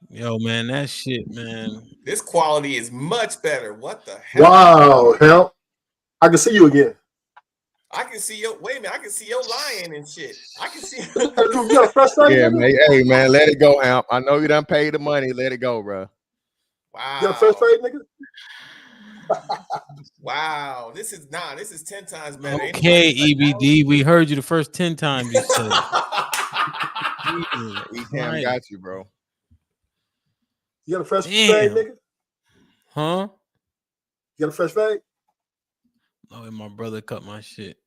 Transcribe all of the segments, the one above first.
Yo, man, that shit, man. This quality is much better. What the hell? Wow, hell. I can see you again. I can see your wait a minute. I can see your lion and shit. I can see. You got a fresh face, Yeah, nigga? man. Hey, man, let it go, Amp. I know you done paid the money. Let it go, bro. Wow. You got a fresh face, nigga? Wow. This is 10 times better. Okay, EBD, we heard you the first 10 times you said it. E-Cam got you, bro. You got a fresh Damn. fade, nigga? Huh? You got a fresh fade? Oh, and my brother cut my shit.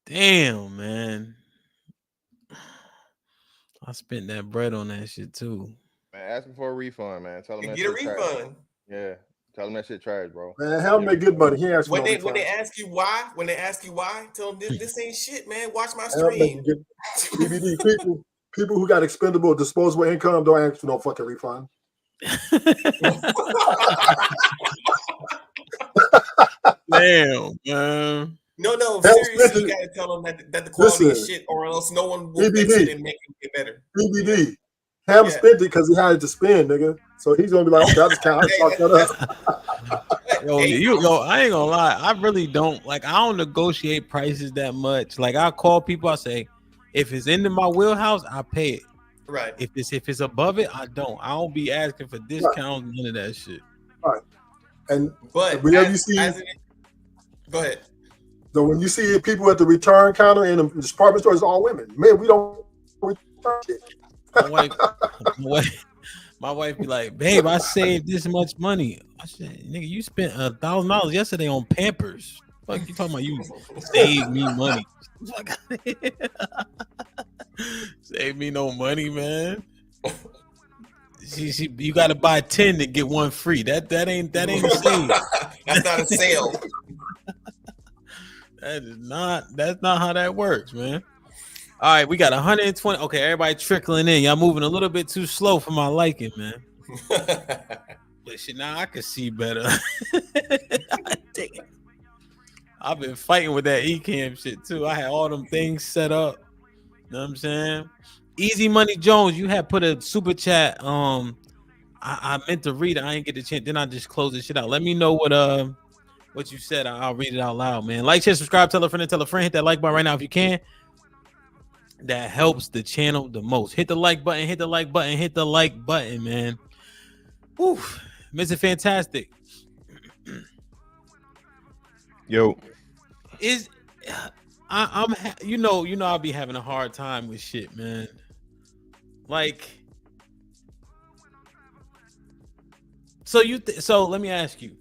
Damn, man. I spent that bread on that shit too. Man, ask him for a refund, man. Tell him that Get a shit trash. refund. Yeah. Tell him that shit trash, bro. Man, hell make good money. He asked when they ask you why, tell them this ain't shit, man. Watch my stream. DVD people who got expendable, disposable income don't ask for no fucking refund. Damn, man. No, seriously, you gotta tell them that the quality is shit, or else no one will fix it and make it get better. BBD. Ham spent it because he had it to spend, nigga. So he's gonna be like, okay, I just can't fuck that up. Yo, I ain't gonna lie. I really don't like. I don't negotiate prices that much. Like, I call people. I say, if it's into my wheelhouse, I pay it. Right. If it's above it, I don't. I don't be asking for discounts. None of that shit. Right. And but whenever you see, go ahead. So when you see people at the return counter in the department store, it's all women. Man, we don't return shit. My wife be like, babe, I saved this much money. I said, nigga, you spent $1,000 yesterday on Pampers. Fuck you talking about? You saved me money. Save me no money, man. You got to buy 10 to get one free. That ain't a sale. That's not a sale. That's not how that works, man. All right, we got 120. Okay, everybody trickling in. Y'all moving a little bit too slow for my liking, man. But shit, now I can see better. I've been fighting with that E-Cam shit too. I had all them things set up. You know what I'm saying? Easy Money Jones, you had put a super chat. I meant to read it. I didn't get the chance. Then I just closed this shit out. Let me know what you said. I'll read it out loud, man. Like, share, subscribe, tell a friend, and tell a friend. Hit that like button right now if you can. That helps the channel the most. Hit the like button, hit the like button, hit the like button, man. Woo, Mr. Fantastic. Yo. I'm you know I'll be having a hard time with shit, man. Like, so let me ask you.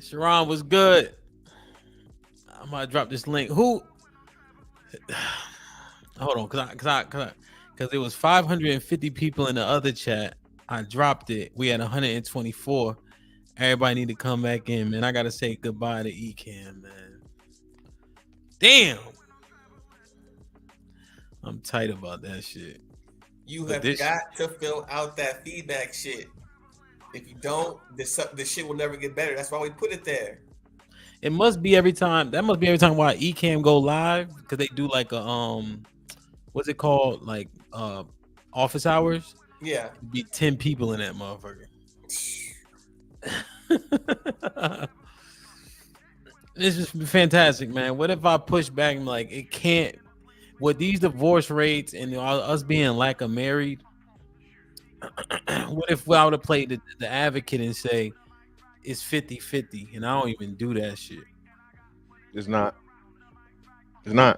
Sharon was good. I'm gonna drop this link. Who? Hold on, cause it was 550 people in the other chat. I dropped it. We had 124. Everybody need to come back in, man. I gotta say goodbye to E-Cam, man. Damn, I'm tight about that shit. You have got to fill out that feedback shit. If you don't, this shit will never get better. That's why we put it there. It must be every time. That must be every time why E-Cam go live, because they do like a what's it called, like office hours. Yeah, it'd be 10 people in that motherfucker. This is fantastic, man. What if I push back and like it can't? With these divorce rates and us being lack of married, what if I would have played the advocate and say it's 50-50 and I don't even do that shit? It's not 50-50.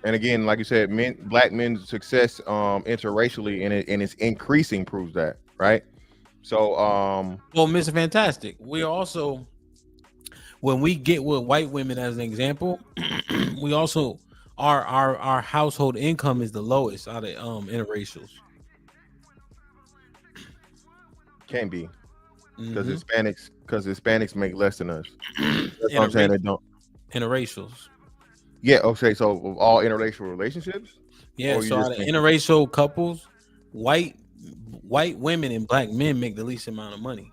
And again, like you said, black men's success interracially and it's increasing proves that, right? So well, Mr. Fantastic, we also, when we get with white women as an example, we also our household income is the lowest out of interracials. Can't be, because Hispanics make less than us. That's what I'm saying. They don't. Interracials. Yeah. Okay. So of all interracial relationships. Yeah. So out of interracial couples, white women and black men make the least amount of money.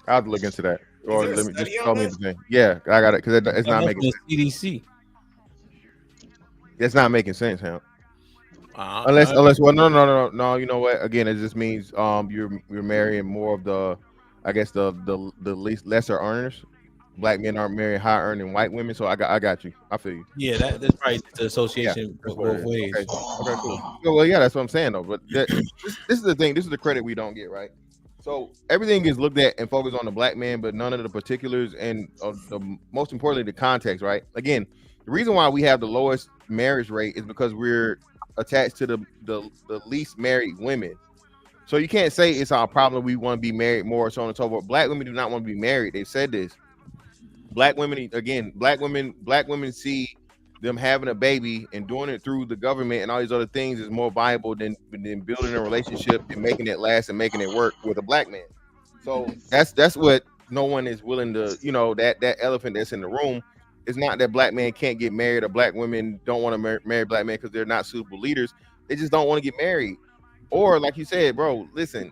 I'll have to look into that. Or there a let me just study on tell me that? the thing. Yeah, I got it because it's not That's making from the CDC. it's not making sense, huh? Uh, Unless no. You know what? Again, it just means you're marrying more of the, I guess the least lesser earners. Black men aren't marrying high earning white women, so I got you. I feel you. yeah, that's probably the Yeah, association that's what it both is. ways. Okay, okay, cool. Well, yeah, that's what I'm saying though. But this is the thing. This is the credit we don't get, right? So everything is looked at and focused on the black man, but none of the particulars and the most importantly the context, right? Again, the reason why we have the lowest marriage rate is because we're attached to the least married women. So you can't say it's our problem. We want to be married more, so on and so forth. Black women do not want to be married. They've said this. Black women, again, black women see them having a baby and doing it through the government and all these other things is more viable than building a relationship and making it last and making it work with a black man. So that's what no one is willing to, that elephant that's in the room. It's not that black men can't get married or black women don't want to marry black men because they're not suitable leaders. They just don't want to get married. Or like you said, bro, listen,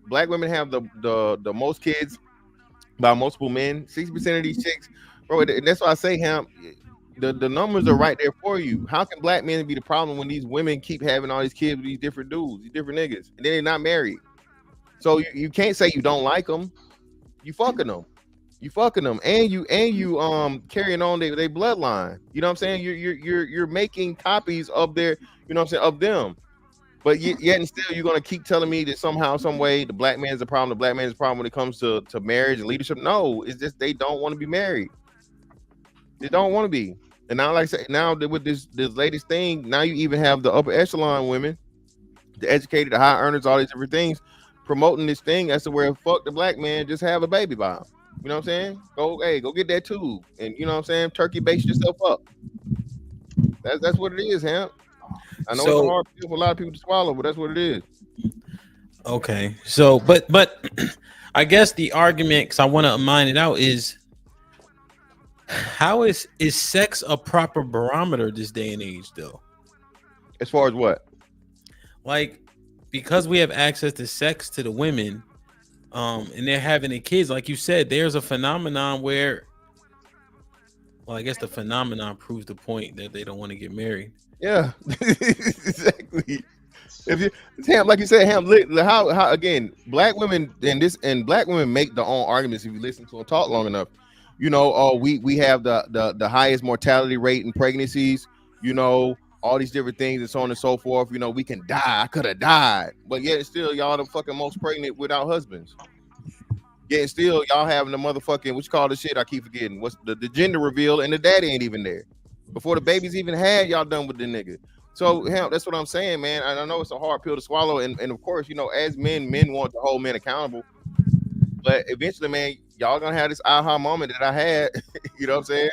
black women have the most kids by multiple men. 60% of these chicks, bro. And that's why I say, Ham, the numbers are right there for you. How can black men be the problem when these women keep having all these kids with these different dudes, these different niggas, and they're not married? So you can't say you don't like them. You fucking them. You fucking them, and you carrying on their bloodline. You know what I'm saying? You're making copies of their, you know what I'm saying, of them. But yet and still, you're gonna keep telling me that somehow, some way, the black man's a problem. The black man's a problem when it comes to marriage and leadership. No, it's just they don't want to be married. They don't want to be. And now, like I say, now with this latest thing, now you even have the upper echelon women, the educated, the high earners, all these different things, promoting this thing as to where fuck the black man, just have a baby by him. You know what I'm saying? Go get that tube, and you know what I'm saying, turkey base yourself up. That's what it is, Ham. I know it's a hard pill for a lot of people to swallow, but that's what it is. Okay, so but I guess the argument, because I want to mine it out, is how is sex a proper barometer this day and age, though? As far as what? Like, because we have access to sex to the women, and they're having the kids, like you said, there's a phenomenon where, well, I guess the phenomenon proves the point that they don't want to get married. Yeah, exactly. If you, Ham, like you said, Ham, how again, black women and black women make their own arguments if you listen to them talk long enough. You know, we have the highest mortality rate in pregnancies. You know, all these different things and so on and so forth. You know, we can die. I could have died, but yet still, y'all the fucking most pregnant without husbands. Yet still, y'all having the motherfucking, what you call this shit? I keep forgetting. What's the gender reveal, and the daddy ain't even there. Before the babies even had, y'all done with the nigga. So that's what I'm saying, man. I know it's a hard pill to swallow, and of course, you know, as men want to hold men accountable. But eventually, man, y'all gonna have this aha moment that I had. You know what I'm saying?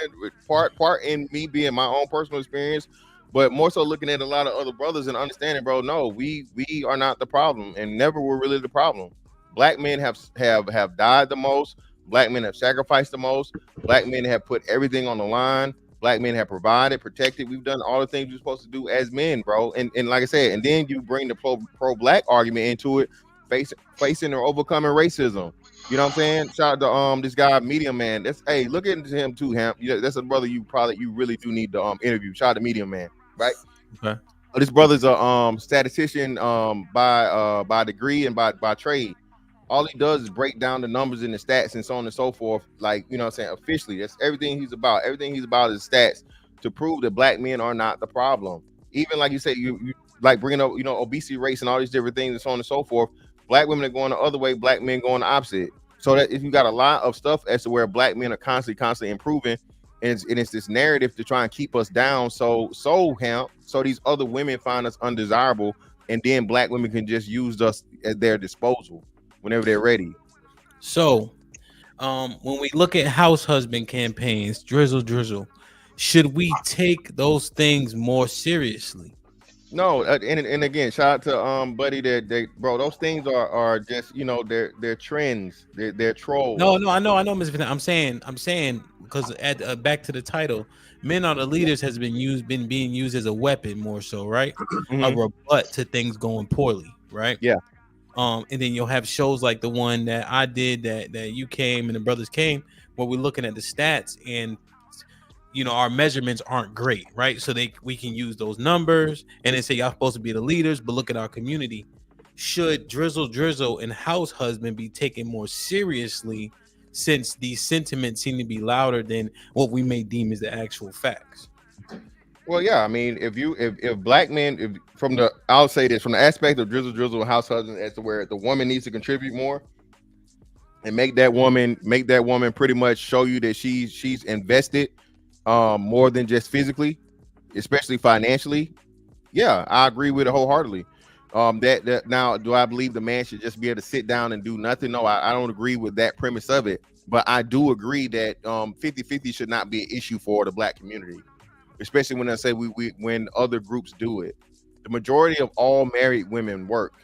Part in me being my own personal experience, but more so looking at a lot of other brothers and understanding, bro. No, we are not the problem, and never were really the problem. Black men have died the most. Black men have sacrificed the most. Black men have put everything on the line. Black men have provided, protected. We've done all the things we're supposed to do as men, bro. And like I said, and then you bring the pro-black argument into it, facing or overcoming racism. You know what I'm saying? Shout out to this guy, Medium Man. Hey, look into him too, Ham. That's a brother you really do need to interview. Shout out to Medium Man, right? Okay. This brother's a statistician by degree and by trade. All he does is break down the numbers and the stats and so on and so forth. Like, you know what I'm saying? Officially, that's everything he's about. Everything he's about is stats to prove that black men are not the problem. Even like you said, you like bringing up, you know, obesity rates and all these different things and so on and so forth. Black women are going the other way. Black men going the opposite. So that if you got a lot of stuff as to where black men are constantly improving, and it's this narrative to try and keep us down. So these other women find us undesirable, and then black women can just use us at their disposal whenever they're ready. So, when we look at house husband campaigns, drizzle, should we take those things more seriously? No, and again, shout out to Buddy. Bro, those things are just, you know, they're trends. They're trolls. No, I know, Mr. I'm saying because at back to the title, men are the leaders has been being used as a weapon more so, right? Mm-hmm. A rebut to things going poorly, right? Yeah. And then you'll have shows like the one that I did that you came and the brothers came, where we're looking at the stats and our measurements aren't great, right? So we can use those numbers and then say y'all supposed to be the leaders, but look at our community. Should drizzle and house husband be taken more seriously, since these sentiments seem to be louder than what we may deem as the actual facts? Well, yeah, I mean, if black men, I'll say this, from the aspect of drizzle house husband, as to where the woman needs to contribute more and make that woman pretty much show you that she's invested more than just physically, especially financially. Yeah, I agree with it wholeheartedly. That now, do I believe the man should just be able to sit down and do nothing? No, I don't agree with that premise of it, but I do agree that 50-50 should not be an issue for the black community, especially when I say when other groups do it. The majority of all married women work.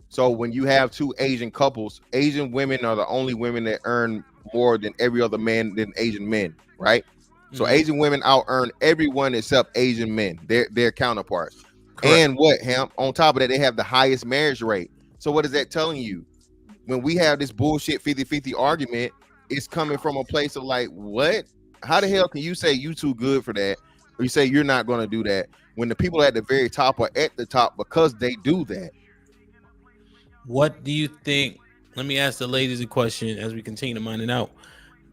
So when you have two Asian couples, Asian women are the only women that earn more than every other man than Asian men, right? Mm-hmm. So Asian women out earn everyone except Asian men, their counterparts. Correct. And on top of that, they have the highest marriage rate. So what is that telling you? When we have this bullshit 50-50 argument, it's coming from a place of like, what? How the hell can you say you too good for that? Or you say you're not going to do that when the people at the very top are at the top because they do that? What do you think? Let me ask the ladies a question as we continue to mine it out.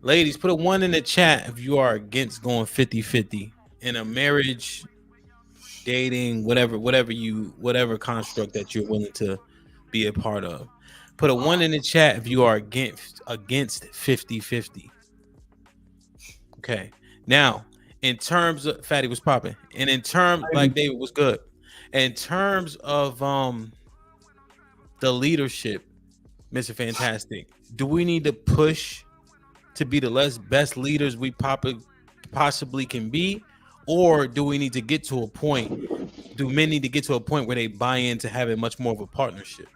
Ladies, put a 1 in the chat if you are against going 50-50 in a marriage, dating, whatever construct that you're willing to be a part of. Put a 1 in the chat if you are against 50-50. Okay. Now, in terms of Fatty was popping, and in terms like David was good. In terms of the leadership, Mr. Fantastic, do we need to push to be the best leaders we possibly can be? Or do we need to get to a point? Do men need to get to a point where they buy into having much more of a partnership?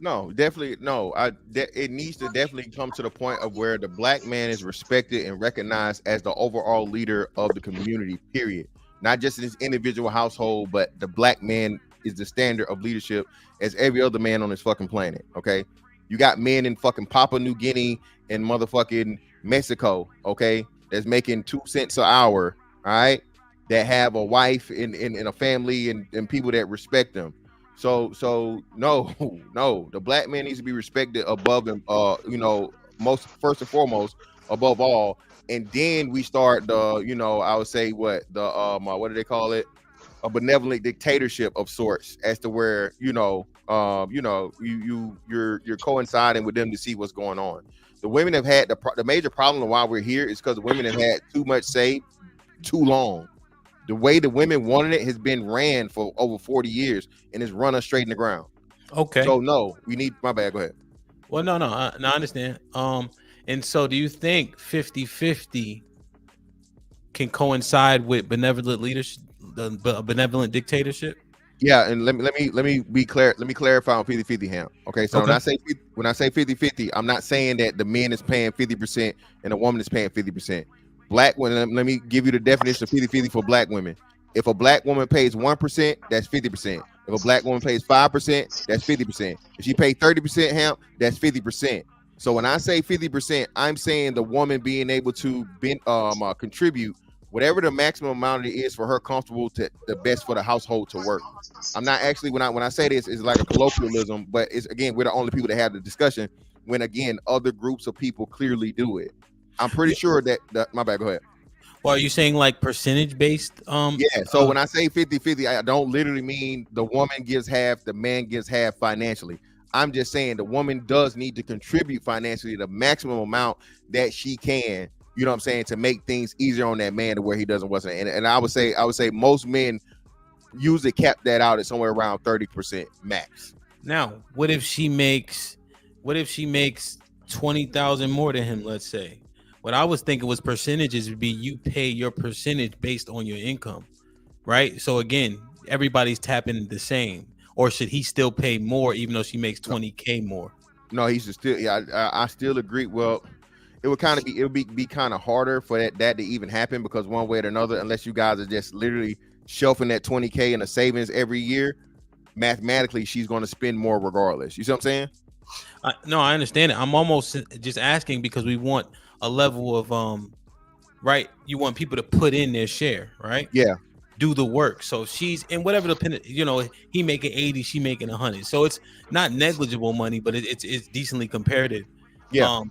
No, definitely no. It needs to definitely come to the point of where the black man is respected and recognized as the overall leader of the community, period. Not just in his individual household, but the black man is the standard of leadership as every other man on this fucking planet. Okay, you got men in fucking Papua New Guinea and motherfucking Mexico, okay, that's making 2 cents an hour, all right, that have a wife and a family and people that respect them. So no, the black man needs to be respected above him, first and foremost, above all. And then we start I would say what do they call it? A benevolent dictatorship of sorts, as to where you're coinciding with them to see what's going on. The women have had the major problem of why we're here is because the women have had too much say too long. The way the women wanted it has been ran for over 40 years and it's run us straight in the ground. Okay. So no, we need, my bad, go ahead. Well, no, I understand. And so do you think 50-50 can coincide with benevolent leadership, the benevolent dictatorship? Yeah, and let me be clear. Let me clarify on 50-50, Ham. Okay, so when I say 50-50, I'm not saying that the man is paying 50% and the woman is paying 50%. Black women, let me give you the definition of 50-50 for black women. If a black woman pays 1%, that's 50%. If a black woman pays 5%, that's 50%. If she pays 30%, Ham, that's 50%. So when I say 50%, I'm saying the woman being able to contribute whatever the maximum amount it is for her comfortable to the best for the household to work. I'm not actually, when I say this, it's like a colloquialism, but it's, again, we're the only people that have the discussion when, again, other groups of people clearly do it. I'm pretty sure that my bad, go ahead. Well, are you saying like percentage based? Yeah. So when I say 50-50, I don't literally mean the woman gives half, the man gives half financially. I'm just saying the woman does need to contribute financially the maximum amount that she can, you know what I'm saying, to make things easier on that man to where he wasn't. And I would say most men usually cap that out at somewhere around 30% max. Now, what if she makes 20,000 more than him, let's say? What I was thinking was percentages would be you pay your percentage based on your income, right? So again, everybody's tapping the same. Or should he still pay more even though she makes 20K more? No, he should still. Yeah, I still agree. Well, it would be kind of harder for that to even happen, because one way or another, unless you guys are just literally shelving that 20K in a savings every year, mathematically she's going to spend more regardless. You see what I'm saying? No, I understand it. I'm almost just asking because we want a level of right. You want people to put in their share, right? Yeah. Do the work. So she's in whatever he making 80, she making 100. So it's not negligible money, but it's decently comparative. Yeah.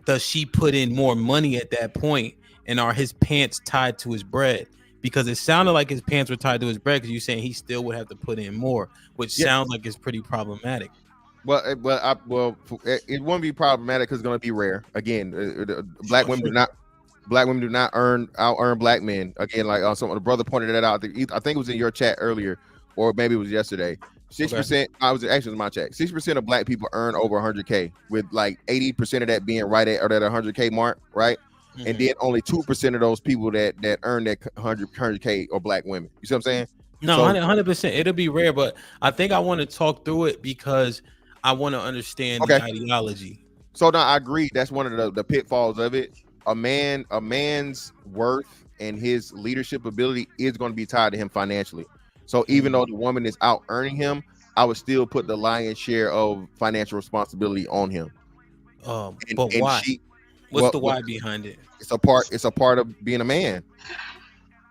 Does she put in more money at that point, and are his pants tied to his bread? Because it sounded like his pants were tied to his bread, because you're saying he still would have to put in more, which sounds like it's pretty problematic. Well, it won't be problematic because it's going to be rare. Again, black women do not out earn black men. Again, like the brother pointed that out. I think it was in your chat earlier, or maybe it was yesterday. 6%. I was actually in my chat. 6% of black people earn over 100K, with like 80% of that being right at 100K mark, right? Mm-hmm. And then only 2% of those people that earn that 100K are black women. You see what I'm saying? No, 100%. It'll be rare, but I think I want to talk through it because I want to understand the ideology. So now I agree. That's one of the pitfalls of it. A man's worth and his leadership ability is going to be tied to him financially. So even though the woman is out earning him, I would still put the lion's share of financial responsibility on him. But why? What's the why behind it? It's a part of being a man.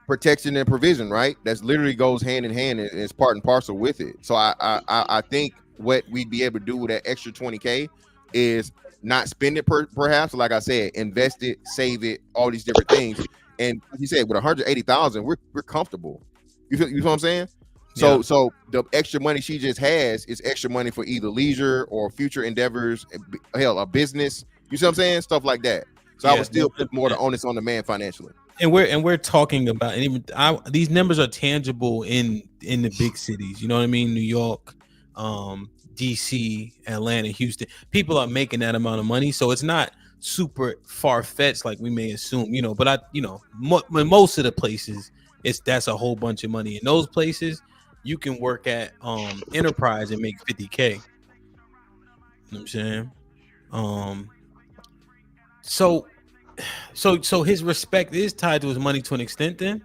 Protection and provision, right? That's literally goes hand in hand, and it's part and parcel with it. So I think what we'd be able to do with that extra 20K is not spend it perhaps, like I said, invest it, save it, all these different things. And like you said, with 180,000, we're comfortable. You know what I'm saying? So the extra money she just has is extra money for either leisure or future endeavors, hell, a business. You see what I'm saying? Stuff like that. So I would still put more the onus on the man financially. And we're talking about, and even these numbers are tangible in the big cities. You know what I mean? New York, DC, Atlanta, Houston. People are making that amount of money, so it's not super far-fetched like we may assume. But most of the places, that's a whole bunch of money. In those places, you can work at enterprise and make 50K. You know what I'm saying? So his respect is tied to his money to an extent then?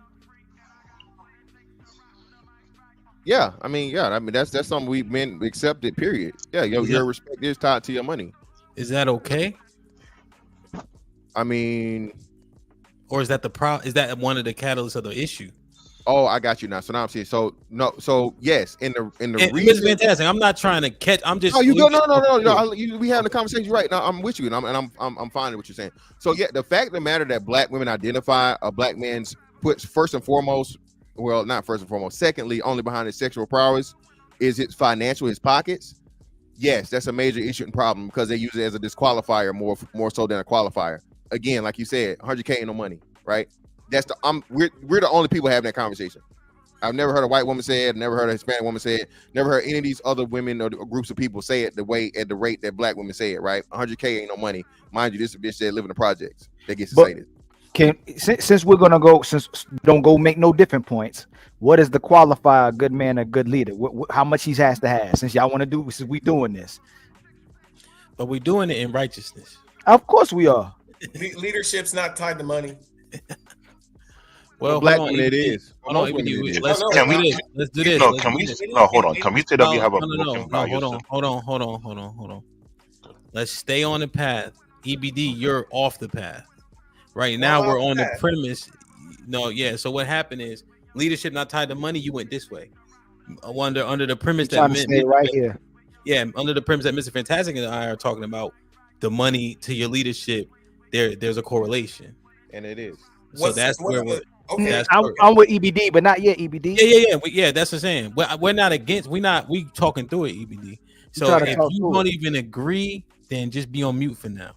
Yeah, I mean that's something we've been accepted, period. Yeah, your respect is tied to your money. Is that okay? I mean, or is that is that one of the catalysts of the issue? Oh, I got you now. So now I'm saying so yes, in the reason, it's fantastic. I'm not trying to catch. I'm just. No, you go. No. We having a conversation right now. I'm with you, and I'm fine with what you're saying. So yeah, the fact of the matter that black women identify a black man's puts first and foremost. Well, not first and foremost. Secondly, only behind his sexual prowess is his financial, his pockets. Yes, that's a major issue and problem because they use it as a disqualifier more so than a qualifier. Again, like you said, 100K ain't no money, right? We're the only people having that conversation. I've never heard a white woman say it, never heard a Hispanic woman say it, never heard any of these other women or groups of people say it at the rate that black women say it, right? 100K ain't no money. Mind you, this is a bitch that live in the projects that gets to say this. Since we're gonna go, since don't go make no different points, what is the qualifier a good man, a good leader? How much he has to have? Since y'all want to do, since we doing this, but we're doing it in righteousness. Of course we are. Leadership's not tied to money. Well, black women it is. Let's do this. Can we? No, hold on. Can we say that we have a broken value system? Hold on. Let's stay on the path. EBD, you're off the path. Right now, we're on the premise. No, yeah. So what happened is leadership not tied to money. You went this way. Under the premise that right here. Yeah, under the premise that Mr. Fantastic and I are talking about the money to your leadership. There's a correlation, and it is. So that's where we're. Okay, I'm with EBD, but not yet EBD. Yeah. That's what I'm saying. We're not against. We talking through it, EBD. So if you don't even agree, then just be on mute for now.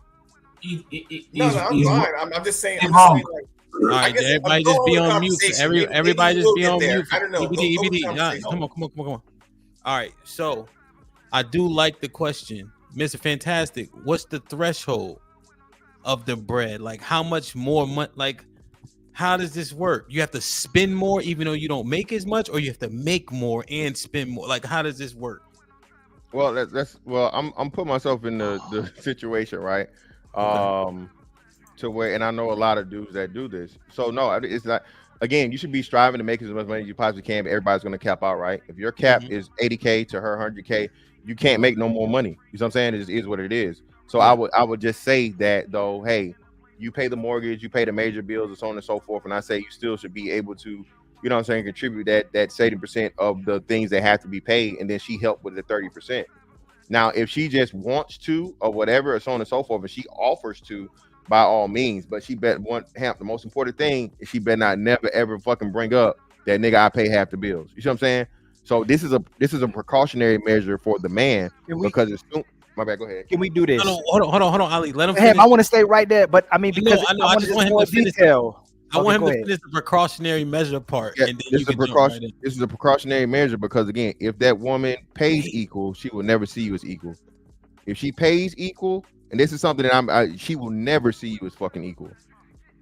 No, I'm fine. I'm just saying. All right, everybody just be on mute. Everybody just be on mute. I don't know. EBD. Come on. All right. So I do like the question, Mr. Fantastic. What's the threshold of the bread? Like, how much more money? Like, how does this work? You have to spend more even though you don't make as much, or you have to make more and spend more? Like, how does this work? Well, I'm putting myself in the situation, right? To where, and I know a lot of dudes that do this. So no, it's not. again, you should be striving to make as much money as you possibly can, but everybody's going to cap out, right? If your cap is 80K to her 100K, you can't make no more money. You know what I'm saying? It just is what it is. So I would just say that though, hey, you pay the mortgage, you pay the major bills, and so on and so forth. And I say you still should be able to, you know what I'm saying, contribute that 70% of the things that have to be paid, and then she helped with the 30%. Now, if she just wants to or whatever, or so on and so forth, and she offers to, by all means, but she bet the most important thing is she better not never ever fucking bring up that nigga I pay half the bills. You see what I'm saying? So this is a precautionary measure for the man because it's my bad. Go ahead. Can we do this? Hold on, Ali. Let him finish. I want to stay right there, but I mean because I want him to finish. I want him to finish the precautionary measure part. Yeah, and then this is a precautionary measure because again, if that woman pays equal, she will never see you as equal. If she pays equal, and this is something that she will never see you as fucking equal.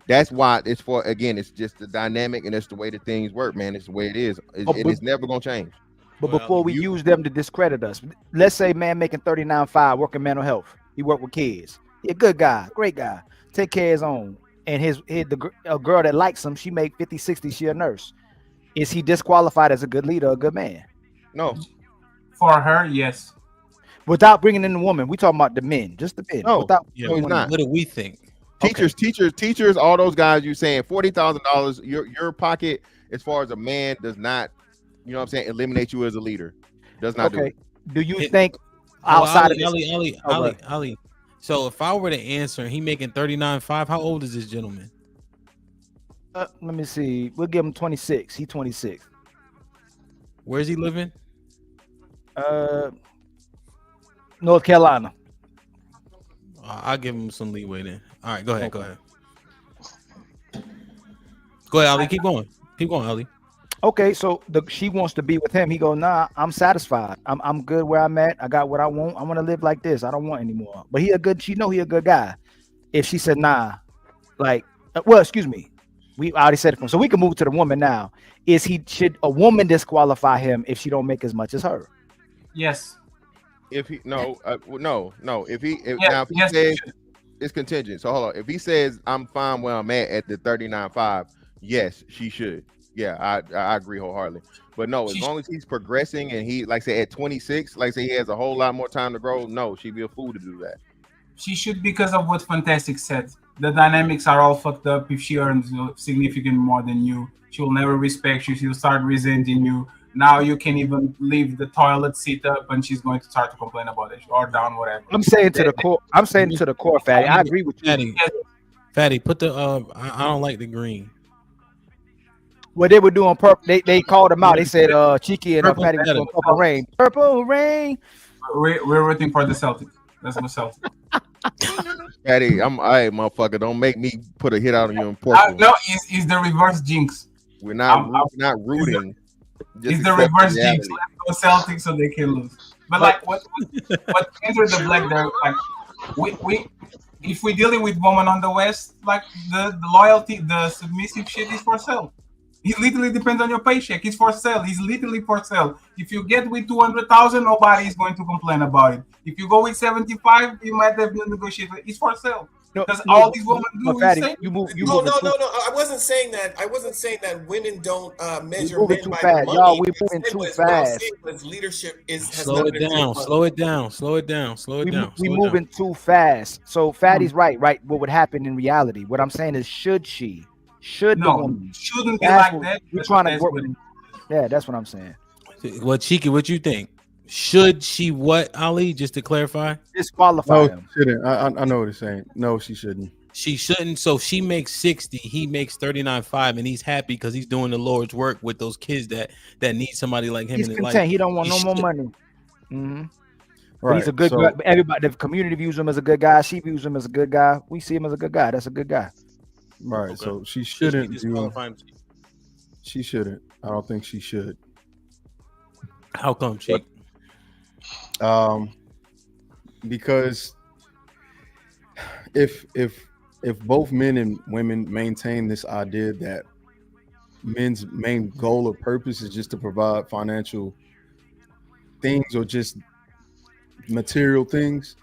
That's why it's for, again, it's just the dynamic and it's the way that things work, man. It's the way it is. It's never gonna change. But before we use them to discredit us, let's say man making 39.5, working mental health. He work with kids. He a good guy, great guy. Take care of his own. And a girl that likes him, she make 50, 60, she a nurse. Is he disqualified as a good leader, a good man? No. For her, yes. Without bringing in the woman, we talking about the men, just the men. No, no, he's not. What do we think? Teachers, all those guys you saying $40,000, your pocket as far as a man does not, you know what I'm saying, eliminate you as a leader. Does not do it. Do you think outside of Ali? So if I were to answer, he making 39.5. How old is this gentleman? Let me see. We'll give him 26. He 26. Where's he living? North Carolina. I'll give him some leeway then. All right, go ahead. Go ahead, Ali. Keep going, Ali. Okay, so she wants to be with him. He go, nah, I'm satisfied. I'm good where I'm at. I got what I want. I want to live like this. I don't want anymore. But he a good guy. If she said nah, excuse me, we already said it from. So we can move to the woman now. Should a woman disqualify him if she don't make as much as her? Yes. If he no. If he says it's contingent. So hold on. If he says I'm fine where I'm at the 39.5, yes, she should. Yeah, I agree wholeheartedly. But no, as long as he's progressing and he, like say at 26, like say he has a whole lot more time to grow, no, she'd be a fool to do that. She should, because of what Fantastic said. The dynamics are all fucked up. If she earns significantly more than you, she will never respect you. She'll start resenting you. Now you can even leave the toilet seat up, and she's going to start to complain about it or down, whatever. I'm saying to the core, Fatty. I agree with you. Fatty, put the I don't like the green. What they were doing purple, they called him out. They said Cheeky and Fatty were doing purple rain. Purple rain. We're waiting for the Celtics. Let's go Celtics. Fatty, all right, motherfucker. Don't make me put a hit out on you in Portland. No, it's the reverse jinx. We're not rooting. It's the reverse jinx. Let's go Celtics so they can lose. But like what entered the black there, like we if we're dealing with women on the West, like the loyalty, the submissive shit is for sale. It literally depends on your paycheck. It's for sale. It's literally for sale. If you get with 200,000, nobody is going to complain about it. If you go with 75, you might have to negotiate. It's for sale. Because all these women do is say, No. I wasn't saying that. I wasn't saying that women don't measure men by their money. Y'all, we're moving too fast. Leadership has slow it down. We're moving too fast. So Fatty's right. What would happen in reality? What I'm saying is, should the woman? Shouldn't be like that. We're trying to work. Yeah, that's what I'm saying. Well, Cheeky, what you think? Should she what, Ali? Just to clarify, No, disqualify him. She shouldn't. I know what he's saying. No, she shouldn't. She shouldn't. So she makes 60. He makes 39.5, and he's happy because he's doing the Lord's work with those kids that need somebody like him. He's in content. his life. He don't want no more money. Mm-hmm. Right. He's a good guy. Everybody, the community views him as a good guy. She views him as a good guy. We see him as a good guy. That's a good guy. Right. Okay. So she shouldn't do. She shouldn't. I don't think she should. How come, Cheek? Because if both men and women maintain this idea that men's main goal or purpose is just to provide financial things or just material things,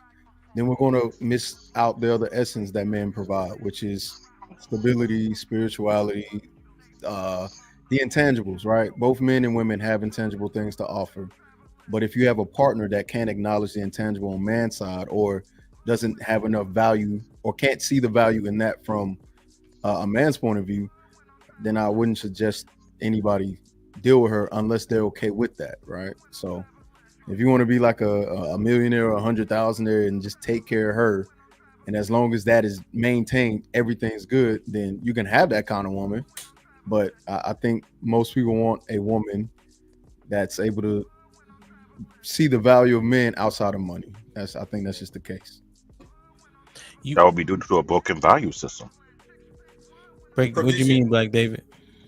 then we're going to miss out the other essence that men provide, which is stability, spirituality, the intangibles, right? Both men and women have intangible things to offer. But if you have a partner that can't acknowledge the intangible on man's side, or doesn't have enough value, or can't see the value in that from a man's point of view, then I wouldn't suggest anybody deal with her unless they're okay with that, right? So if you want to be like a millionaire or 100,000er and just take care of her, and as long as that is maintained, everything's good, then you can have that kind of woman. But I think most people want a woman that's able to see the value of men outside of money. I think that's just the case. That would be due to a broken value system. What do you mean, Black David?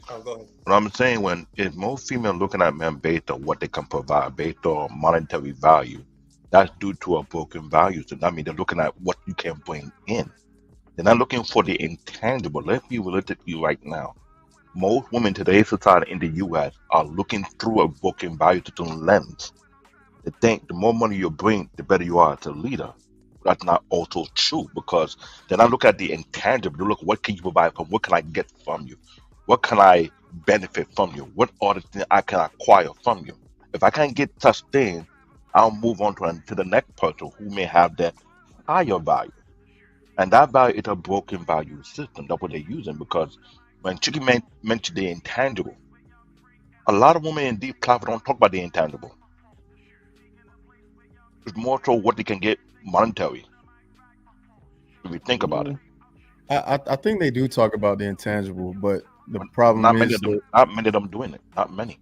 Oh, go ahead. What I'm saying, if most females looking at men based on what they can provide, based on monetary value, that's due to a broken value system. I mean, they're looking at what you can bring in. They're not looking for the intangible. Let's be realistic right now. Most women today's society in the U.S. are looking through a broken value system lens. They think the more money you bring, the better you are as a leader. That's not also true, because then I look at the intangible. They look, what can you provide from? What can I get from you? What can I benefit from you? What are the things I can acquire from you? If I can't get such things, I'll move on to the next person who may have that higher value. And that value is a broken value system. That's what they're using, because when Chicky mentioned the intangible, a lot of women in deep closet don't talk about the intangible. It's more so what they can get monetary. If you think about it, I think they do talk about the intangible, but the problem not is not many of them doing it. Not many.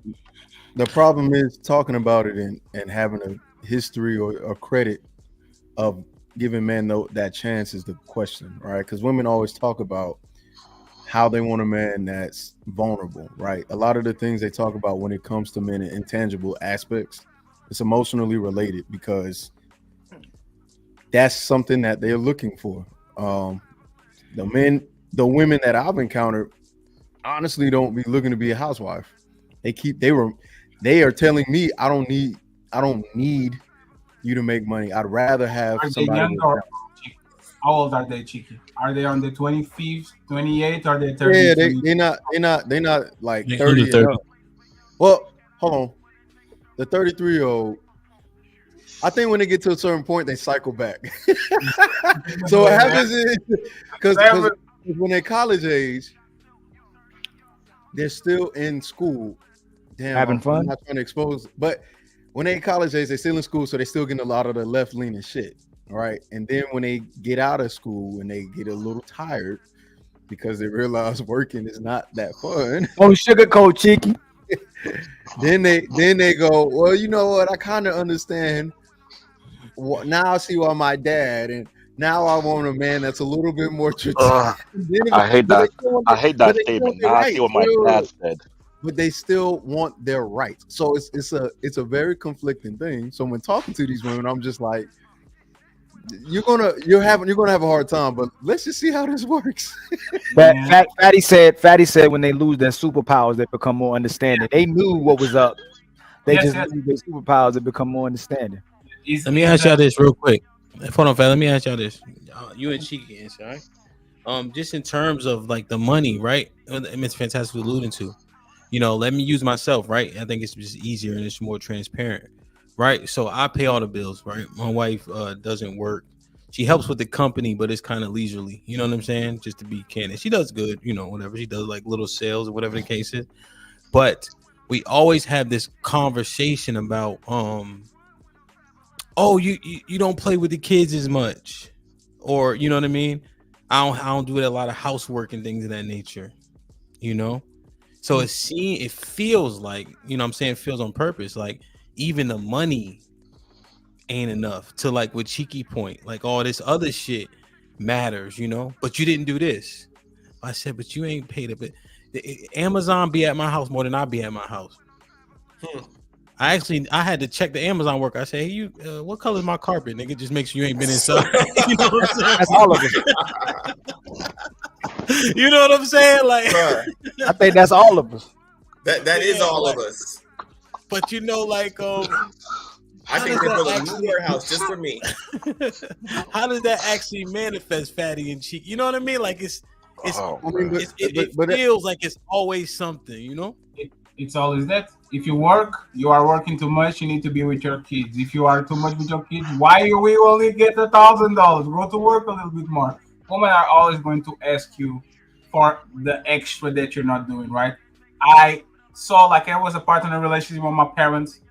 The problem is talking about it and having a history or credit of giving men that chance is the question, right? Because women always talk about how they want a man that's vulnerable, right? A lot of the things they talk about when it comes to men and intangible aspects, it's emotionally related, because that's something that they're looking for. The women that I've encountered honestly don't be looking to be a housewife. They are telling me I don't need you to make money. I'd rather have somebody. How old are they, Cheeky? Are they on the 25th, 28th, or the 30? Yeah, they're not like 30 and up. Well, hold on. The 33-year-old, I think when they get to a certain point, they cycle back. So what happens is, because when they're college age, they're still in school. Damn, having fun. I'm not trying to expose, but when they're in college age, they're still in school, so they're still getting a lot of the left-leaning shit. All right. And then when they get out of school and they get a little tired because they realize working is not that fun. Oh, sugarcoat, Cheeky. then they go, well, you know what? I kind of understand. Now I see why my dad, and now I want a man that's a little bit more traditional. I hate that. I hate that statement. Now I see what my dad said. But they still want their rights. So it's a very conflicting thing. So when talking to these women, I'm just like, you're gonna have a hard time, but let's just see how this works. Fatty said when they lose their superpowers, they become more understanding. They knew what was up. They lose their superpowers, they become more understanding. Let me ask y'all this real quick. Hold on, Fat. Let me ask y'all this. You and Cheeky answer, all right? Just in terms of like the money, right? It's fantastic alluding to. Let me use myself, right? I think it's just easier and it's more transparent. Right, so I pay all the bills. Right, my wife doesn't work. She helps with the company, but it's kind of leisurely. You know what I'm saying? Just to be candid, she does good. Whatever she does, like little sales or whatever the case is. But we always have this conversation about, you don't play with the kids as much, or you know what I mean? I don't do a lot of housework and things of that nature. So it feels like, it feels on purpose, like. Even the money ain't enough to, like, with Cheeky point, like all this other shit matters, but you didn't do this. I said, but you ain't paid a bit. Amazon be at my house more than I be at my house. I had to check the Amazon worker. I said, hey, what color is my carpet? Nigga, just make sure you ain't been inside. You know what I'm saying? That's all of us. You know what I'm saying? Like, I think that's all of us. That is all of us. But I think they built a new warehouse just for me. How does that actually manifest, Fatty and Cheek? You know what I mean? Like It's Oh, I mean, man. it feels like it's always something, you know. It's always that. If you work, you are working too much. You need to be with your kids. If you are too much with your kids, why you will only get $1,000? Go to work a little bit more. Women are always going to ask you for the extra that you're not doing, right? I saw like I was a part in a relationship with my parents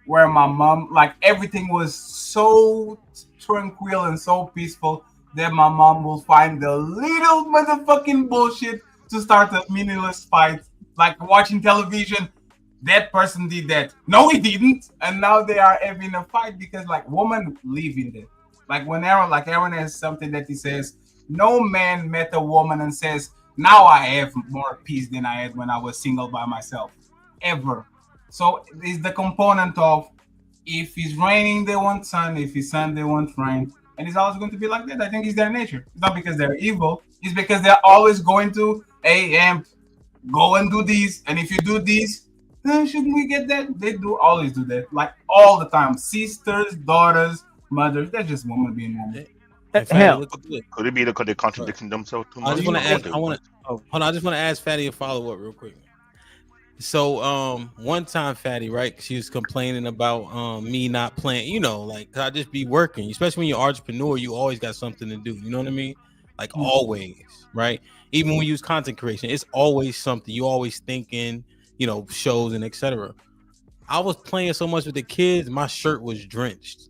where my mom, like everything was so tranquil and so peaceful that my mom will find the little motherfucking bullshit to start a meaningless fight, like watching television. That person did that. No, he didn't. And now they are having a fight because like women live in that. Like when Aaron has something that he says, no man met a woman and says, now I have more peace than I had when I was single by myself. Ever. So it's the component of if it's raining, they want sun. If it's sun, they want rain. And it's always going to be like that. I think it's their nature. It's not because they're evil. It's because they're always going to, hey, go and do this. And if you do this, shouldn't we get that? They do always do that. Like all the time. Sisters, daughters, mothers. They're just women being women. Hell, Could it be because they're contradicting themselves too much? I just want to ask. Hold on. I just want to ask Fatty a follow up real quick. So one time Fatty, right? She was complaining about me not playing. You know, like I just be working. Especially when you're an entrepreneur, you always got something to do. You know what I mean? Like always, right? Even when we use content creation, it's always something. You always thinking. You know, shows and etc. I was playing so much with the kids, my shirt was drenched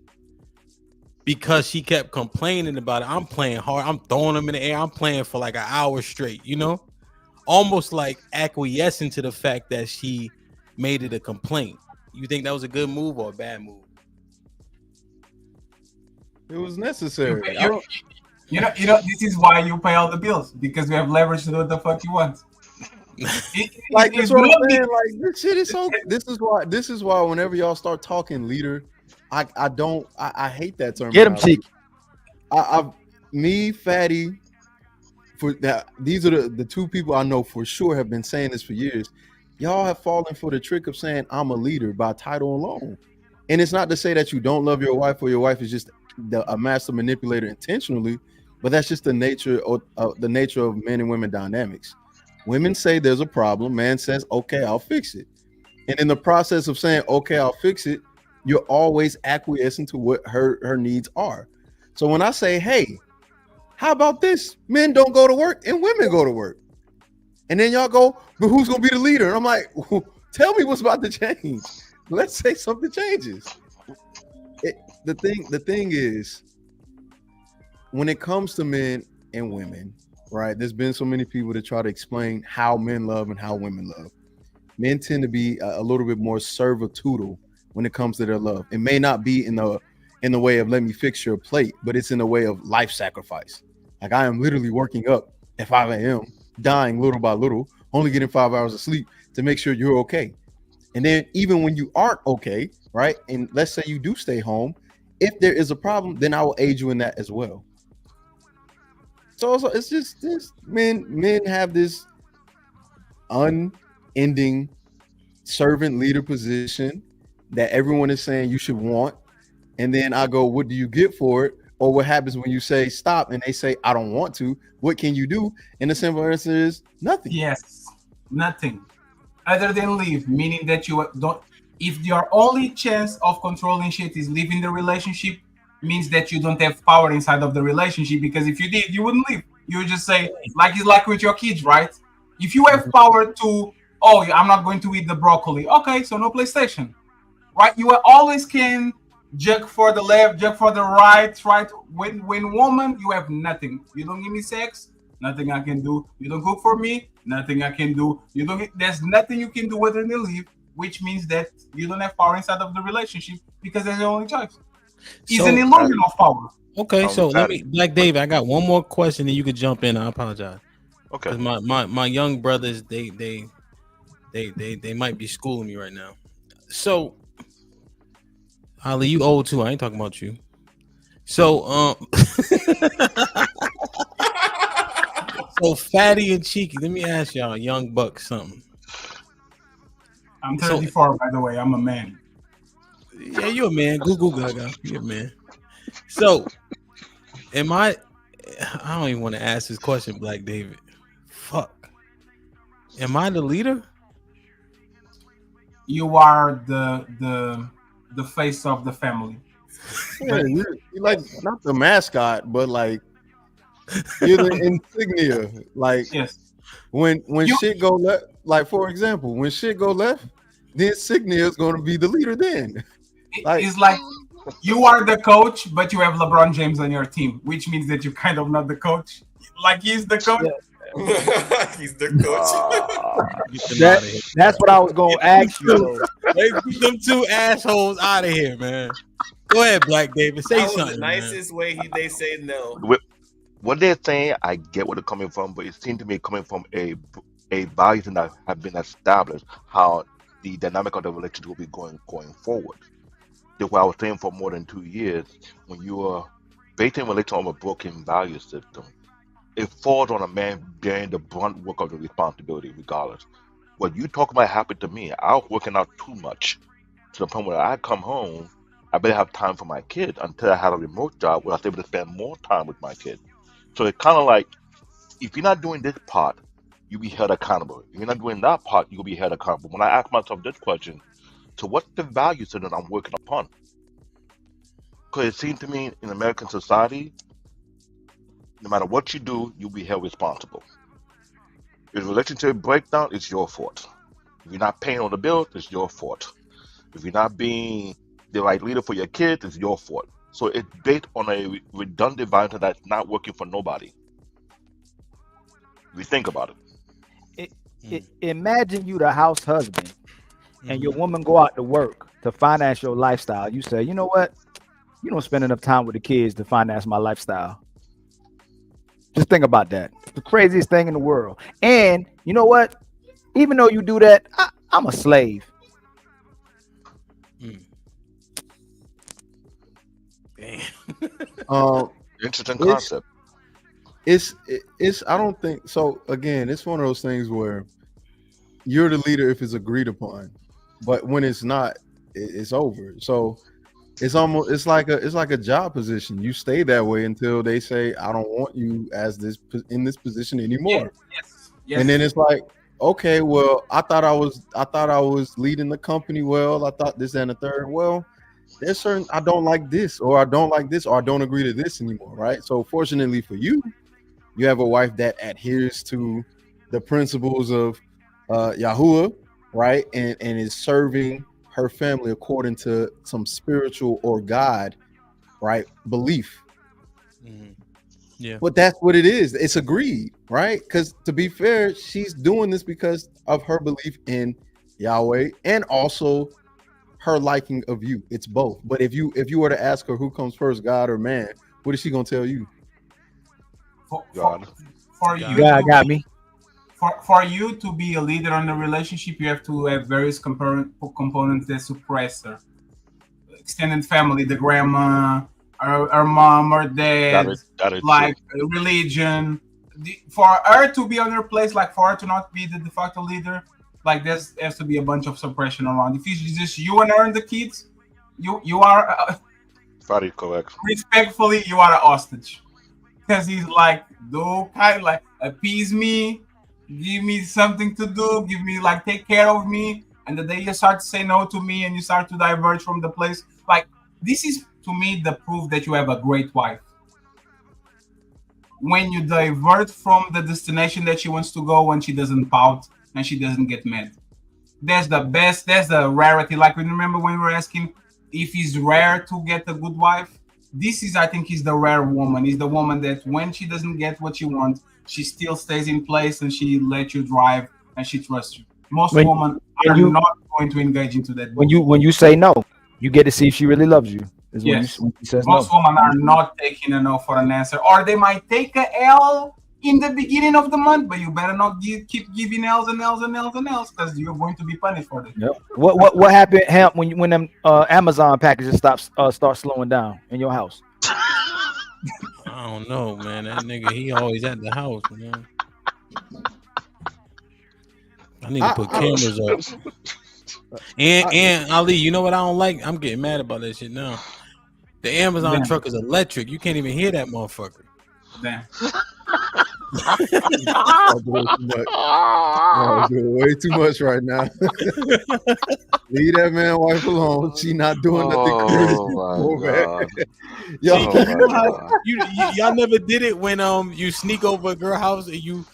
because she kept complaining about it. I'm playing hard. I'm throwing them in the air. I'm playing for like an hour straight, you know, almost like acquiescing to the fact that she made it a complaint. You think that was a good move or a bad move? It was necessary. You know, this is why you pay all the bills because we have leverage to do what the fuck you want. Like that's what I'm saying. Like this shit is so. This is why whenever y'all start talking leader, I hate that term. Get him, cheeky. Me, Fatty, for that. These are the two people I know for sure have been saying this for years. Y'all have fallen for the trick of saying I'm a leader by title alone, and it's not to say that you don't love your wife or your wife is just a master manipulator intentionally, but that's just the nature of men and women dynamics. Women say there's a problem. Man says, okay, I'll fix it. And in the process of saying, okay, I'll fix it, you're always acquiescing to what her needs are. So when I say, hey, how about this? Men don't go to work and women go to work. And then y'all go, but who's going to be the leader? And I'm like, tell me what's about to change. Let's say something changes. The thing is, when it comes to men and women, right, there's been so many people to try to explain how men love and how women love. Men tend to be a little bit more servitude when it comes to their love. It may not be in the way of let me fix your plate, but it's in the way of life sacrifice. Like I am literally working up at 5 a.m., dying little by little, only getting 5 hours of sleep to make sure you're okay. And then even when you aren't okay, right, and let's say you do stay home, if there is a problem, then I will aid you in that as well. So it's just this men have this unending servant leader position that everyone is saying you should want. And then I go, what do you get for it? Or what happens when you say stop and they say, I don't want to? What can you do? And the simple answer is nothing. Yes, nothing. Other than leave, meaning that you don't, if your only chance of controlling shit is leaving the relationship, means that you don't have power inside of the relationship, because if you did, you wouldn't leave. You would just say, like it's like with your kids, right? If you have power to, oh, I'm not going to eat the broccoli. Okay, so no PlayStation, right? You always can jug for the left, jug for the right, right? When woman, you have nothing. You don't give me sex, nothing I can do. You don't cook for me, nothing I can do. There's nothing you can do other than leave, which means that you don't have power inside of the relationship because that's the only choice. It's an illusion of power. Okay, so let me, Black David, I got one more question, and you could jump in. I apologize. Okay. My young brothers, they might be schooling me right now. So, Ali, you old too. I ain't talking about you. So, so Fatty and Cheeky, let me ask y'all, young buck, something. I'm 34, by the way. I'm a man. Yeah, you're a man. Google Gaga. You're a man. So, I don't even want to ask this question, Black David. Fuck. Am I the leader? You are the face of the family. Yeah, you're like not the mascot, but like you're the insignia. Like Yes. when shit go left, like for example, when shit go left, the insignia is going to be the leader. Then, It's like you are the coach, but you have LeBron James on your team, which means that you're kind of not the coach. Like he's the coach. Yeah. He's the coach. That's what I was gonna ask you. Let's get them two assholes out of here, man. Go ahead, Black David. Say That was something. the nicest way they say no. What they're saying, I get where they're coming from, but it seems to me coming from a values that have been established, how the dynamic of the relationship will be going forward. That's what I was saying for more than 2 years. When you are based in relation on a broken value system, it falls on a man bearing the brunt work of the responsibility, regardless. What you talk about happened to me. I was working out too much to the point where I come home, I better have time for my kids until I had a remote job where I was able to spend more time with my kids. So it's kind of like, if you're not doing this part, you'll be held accountable. If you're not doing that part, you'll be held accountable. When I ask myself this question, so what's the value system that I'm working upon? Because it seems to me in American society, no matter what you do, you'll be held responsible. If the relationship breakdown, it's your fault. If you're not paying all the bills, it's your fault. If you're not being the right leader for your kids, it's your fault. So it's based on a redundant value that's not working for nobody. If you think about it. Imagine you the house husband and your woman go out to work to finance your lifestyle. You say, you know what? You don't spend enough time with the kids to finance my lifestyle. Just think about that. It's the craziest thing in the world. And you know what? Even though you do that, I'm a slave. Damn. Interesting concept. It's I don't think so. Again, it's one of those things where you're the leader if it's agreed upon, but when it's not, it's over. So it's like a job position. You stay that way until they say, I don't want you as in this position anymore. Yes. And then it's like, okay, well, I thought I was leading the company well. I thought this and the third. Well, there's certain I don't like this, or I don't like this, or I don't agree to this anymore, right? So fortunately for you, you have a wife that adheres to the principles of Yahuwah, right? And is serving her family according to some spiritual or God, right, belief. Mm-hmm. Yeah. But that's what it is. It's agreed, right? Because to be fair, she's doing this because of her belief in Yahweh and also her liking of you. It's both. But if you were to ask her who comes first, God or man, what is she gonna tell you? God. For you, God got me. For you to be a leader in a relationship, you have to have various components that suppress her. Extended family, the grandma, her mom, or dad, that is like religion. For her to be on her place, like for her to not be the de facto leader, like there has to be a bunch of suppression around. If it's just you and her and the kids, you are very correct. Respectfully, you are a hostage. Because he's like, do kind of like appease me, give me something to do, give me like take care of me. And the day you start to say no to me and you start to diverge from the place, like this is to me the proof that you have a great wife. When you divert from the destination that she wants to go, when she doesn't pout and she doesn't get mad. That's the best, that's the rarity. Like remember when we were asking if it's rare to get a good wife? This is, I think, is the rare woman. Is the woman that when she doesn't get what she wants, she still stays in place and she lets you drive and she trusts you. Most women are not going to engage into that. When you say no, you get to see if she really loves you. Yes. When she says Most women are not taking a no for an answer, or they might take a L in the beginning of the month, but you better not keep giving L's and L's and L's and L's because you're going to be punished for that. Yep. What happened when them Amazon packages start slowing down in your house? I don't know, man. That nigga, he always at the house, man. I need to put cameras up. And Ali, you know what I don't like? I'm getting mad about that shit now. The Amazon truck is electric. You can't even hear that motherfucker. Damn. I'm doing too much. I'm doing way too much right now. Leave that man wife alone. She not doing nothing. Oh my God. Yo, Oh You my know how God. y'all never did it when you sneak over a girl house and you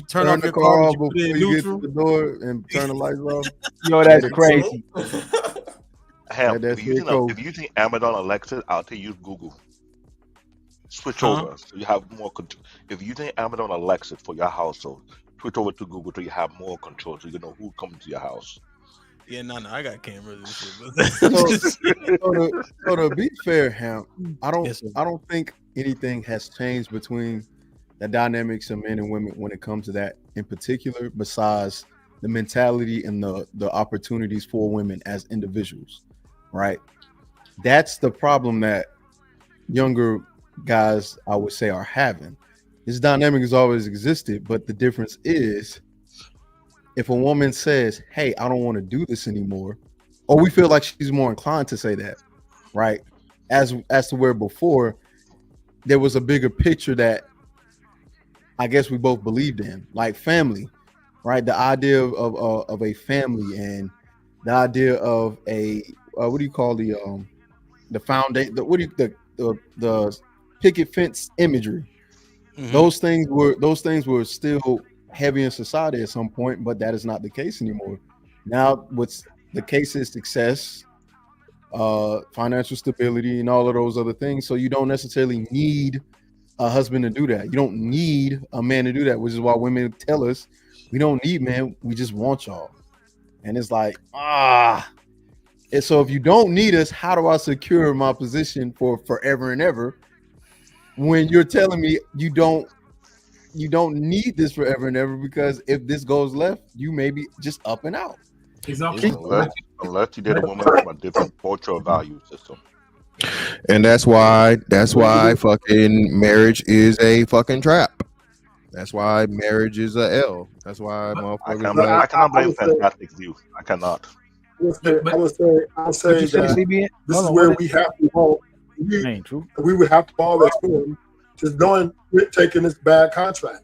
turn off the your car car, off but you put it before in you get to neutral. the door and turn the lights off. Yo, that's crazy. Hell, that's if you're using Amazon Alexa, I'll tell you use Google. Switch over so you have more control. If you're using Amazon Alexa for your household, switch over to Google so you have more control, so you know who comes to your house. Yeah, no, I got cameras and shit. So to be fair, Ham, I Yes, sir. don't think anything has changed between the dynamics of men and women when it comes to that in particular, besides the mentality and the opportunities for women as individuals, right? That's the problem that younger guys, I would say, are having. This dynamic has always existed, but the difference is if a woman says, hey, I don't want to do this anymore, or we feel like she's more inclined to say that, right? As to where before there was a bigger picture that I guess we both believed in, like family, right? The idea of a family and the idea of a what do you call the foundation? The picket fence imagery. Mhm. Those things were still heavy in society at some point, but that is not the case anymore. Now, what's the case is success, financial stability, and all of those other things. So you don't necessarily need a husband to do that. You don't need a man to do that, which is why women tell us we don't need men, we just want y'all. And it's like, and so if you don't need us, how do I secure my position for forever and ever when you're telling me you don't need this forever and ever, because if this goes left, you may be just up and out. Exactly. Unless you did a woman from a different cultural value system. And that's why fucking marriage is a fucking trap. That's why marriage is a L. That's why I cannot blame fantastic view. I cannot. I would say that this is where we have to go. We would have to always go just knowing we're taking this bad contract,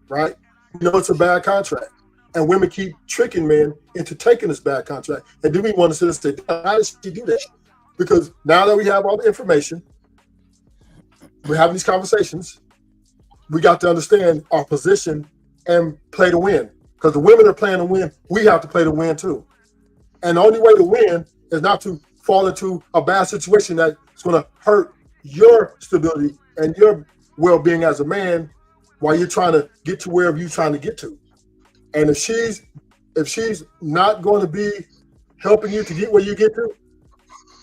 right? We know it's a bad contract. And women keep tricking men into taking this bad contract. And then we want to sit and say, how did she do that? Because now that we have all the information, we're having these conversations, we got to understand our position and play to win. Because the women are playing to win, we have to play to win too. And the only way to win is not to fall into a bad situation that's going to hurt your stability and your well-being as a man while you're trying to get to wherever you're trying to get to. And if she's not going to be helping you to get where you get to,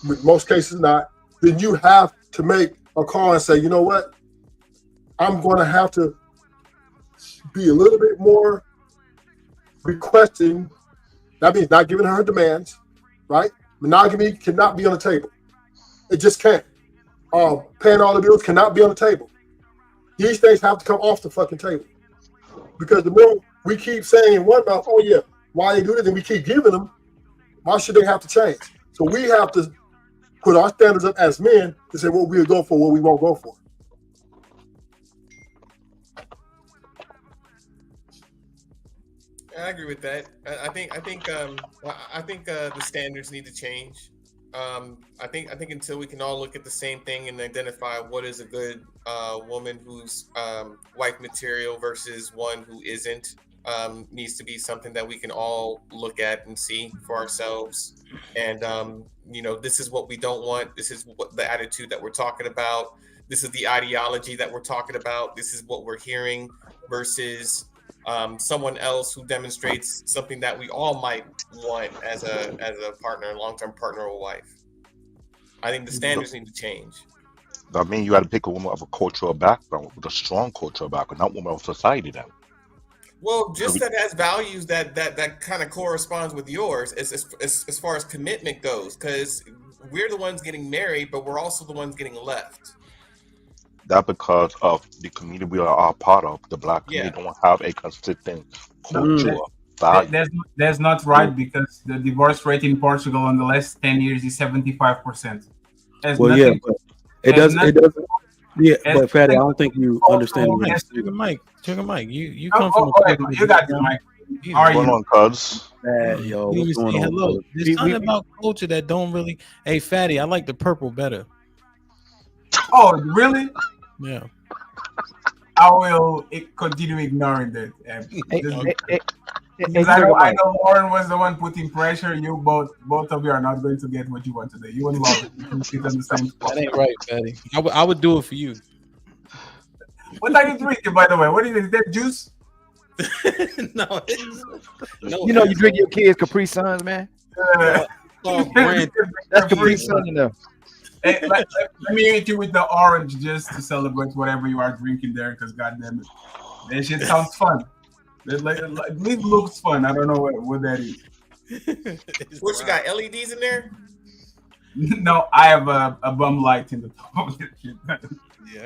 in most cases not, then you have to make a call and say, you know what? I'm going to have to be a little bit more requesting. That means not giving her demands, right? Monogamy cannot be on the table. It just can't. Paying all the bills cannot be on the table. These things have to come off the fucking table. Because the more we keep saying in one mouth, oh yeah, why they do this, and we keep giving them, why should they have to change? So we have to put our standards up as men to say what we'll go for, what we won't go for. I agree with that. I think the standards need to change. I think until we can all look at the same thing and identify what is a good woman who's wife material versus one who isn't, needs to be something that we can all look at and see for ourselves. And this is what we don't want. This is what the attitude that we're talking about. This is the ideology that we're talking about. This is what we're hearing versus someone else who demonstrates something that we all might want as a partner, a long-term partner or wife. I think the standards need to change. I mean, you got to pick a woman of a cultural background, with a strong cultural background, not woman of society then. Well, just that has values that kind of corresponds with yours as far as commitment goes, because we're the ones getting married, but we're also the ones getting left. That because of the community we are part of, the black community don't have a consistent cultural value. That's not right, because the divorce rate in Portugal in the last 10 years is 75%. It doesn't. Yeah, And but Fatty, I don't think you understand. cultural history. Trigger Mike, you Oh, come from go ahead, Mike. You got this, Mike. How are What's going you? on, cuz? Bad, yo, You what's even going say on, hello. brother? There's something about culture that don't really. Hey, Fatty, I like the purple better. Oh, really? Yeah. I will continue ignoring that. Because I know Lauren was the one putting pressure. You both of you are not going to get what you want today. You and Lauren can sit on the same spot. That ain't right, Fatty. I would do it for you. What are you drinking, by the way? What is it? Is that juice? No, you know you drink your kids Capri Suns, man. That's Capri Sun enough. Hey, let me hit you with the orange just to celebrate whatever you are drinking there, because goddamn it, that shit sounds fun. It looks fun. I don't know what that is. What you got? LEDs in there? No, I have a bum light in the top of that shit.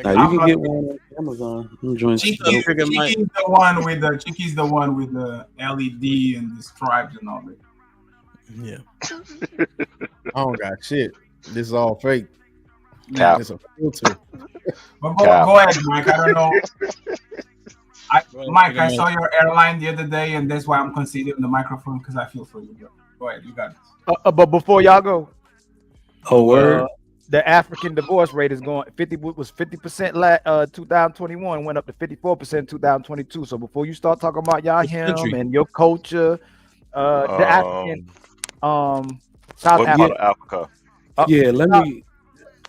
Now you can get one on Amazon. Cheeky's the one with the LED and the stripes and all that. Yeah. I don't got shit. This is all fake. Cap. It's a filter. But go ahead, Mike. I don't know. Mike, I saw your airline the other day, and that's why I'm conceding the microphone, because I feel for you, bro. Go ahead, you got it. But before y'all go, word. The African divorce rate is going 50% 2021, went up to 54% 2022. So before you start talking about y'all and your culture, the African South Africa. Yeah, let me.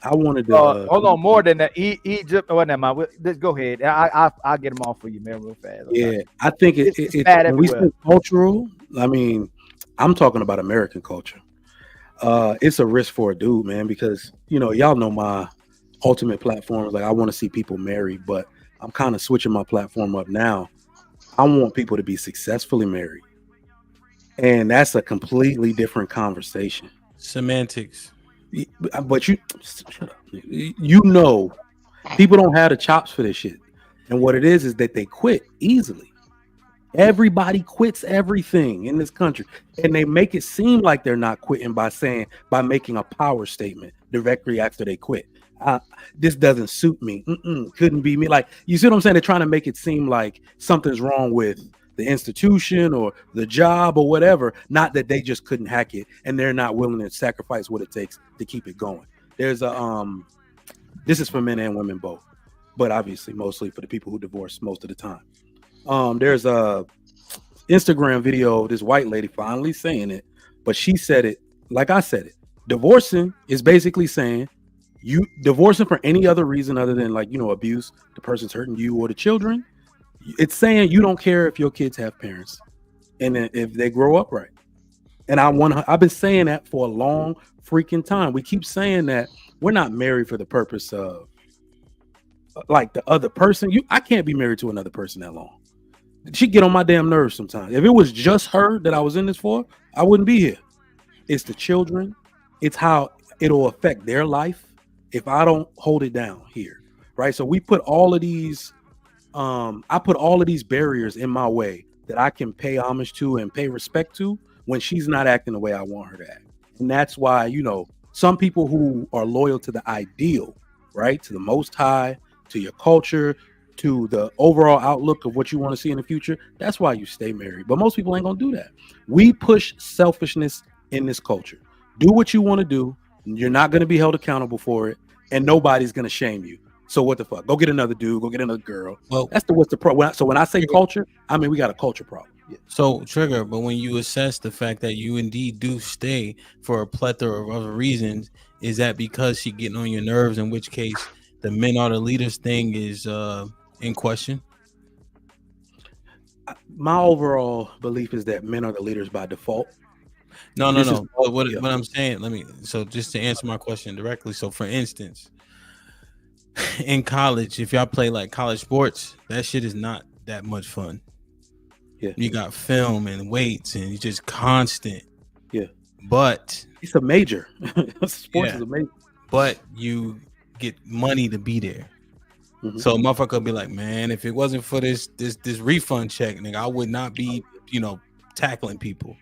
I wanted to hold on. More than that, Egypt. Oh, never mind. Just go ahead. I'll get them off for you, man, real fast. Yeah, I think it's bad when we say cultural. I mean, I'm talking about American culture. It's a risk for a dude, man, because y'all know my ultimate platform is like I want to see people married, but I'm kind of switching my platform up now. I want people to be successfully married, and that's a completely different conversation. Semantics. But people don't have the chops for this shit, and what it is that they quit easily. Everybody quits everything in this country, and they make it seem like they're not quitting by making a power statement directly after they quit. This doesn't suit me. Couldn't be me. Like, you see what I'm saying? They're trying to make it seem like something's wrong with the institution or the job or whatever. Not that they just couldn't hack it, and they're not willing to sacrifice what it takes to keep it going. There's this is for men and women both, but obviously mostly for the people who divorce most of the time. There's a Instagram video of this white lady finally saying it, but she said it like I said it. Divorcing is basically saying you divorcing for any other reason other than abuse, the person's hurting you or the children. It's saying you don't care if your kids have parents and if they grow up right. And I've been saying that for a long freaking time. We keep saying that we're not married for the purpose of like the other person. I can't be married to another person that long. She get on my damn nerves sometimes. If it was just her that I was in this for, I wouldn't be here. It's the children. It's how it'll affect their life if I don't hold it down here, right? So we put all of these, I put all of these barriers in my way that I can pay homage to and pay respect to when she's not acting the way I want her to act. And that's why, some people who are loyal to the ideal, right? To the Most High, to your culture, to the overall outlook of what you want to see in the future, that's why you stay married. But most people ain't gonna do that. We push selfishness in this culture. Do what you want to do. You're not going to be held accountable for it, and nobody's going to shame you. So what the fuck? Go get another dude. Go get another girl. Well, what's the problem? So when I say culture, I mean we got a culture problem. Yeah. So Trigger, but when you assess the fact that you indeed do stay for a plethora of other reasons, is that because she getting on your nerves? In which case, the men are the leaders thing is in question. My overall belief is that men are the leaders by default. No. What I'm saying, so just to answer my question directly. So for instance, in college, if y'all play like college sports, that shit is not that much fun. Yeah. You got film and weights and it's just constant. Yeah. But it's a major. Sports is a major. But you get money to be there. Mm-hmm. So a motherfucker be like, man, if it wasn't for this refund check, nigga, I would not be, tackling people.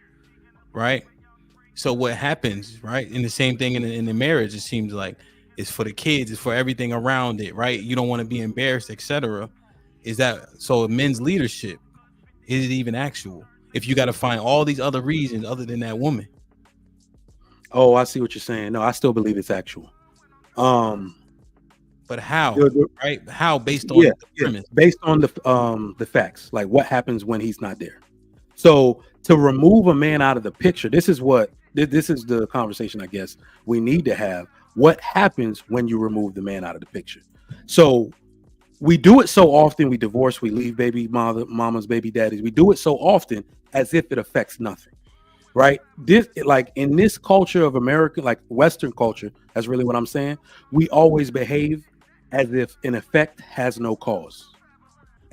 Right. So what happens, right? And the same thing in the marriage, it seems like It's for the kids. It's for everything around it, right? You don't want to be embarrassed, etc. Is that so? Men's leadership, is it even actual? If you got to find all these other reasons other than that woman. Oh, I see what you're saying. No, I still believe it's actual. But how? Right? How based on the premise? Based on the facts, like what happens when he's not there. So to remove a man out of the picture, this is the conversation I guess we need to have. What happens when you remove the man out of the picture? So we do it so often. We divorce, we leave baby mamas, baby daddies. We do it so often as if it affects nothing, right? This, like in this culture of America, like Western culture, that's really what I'm saying. We always behave as if an effect has no cause,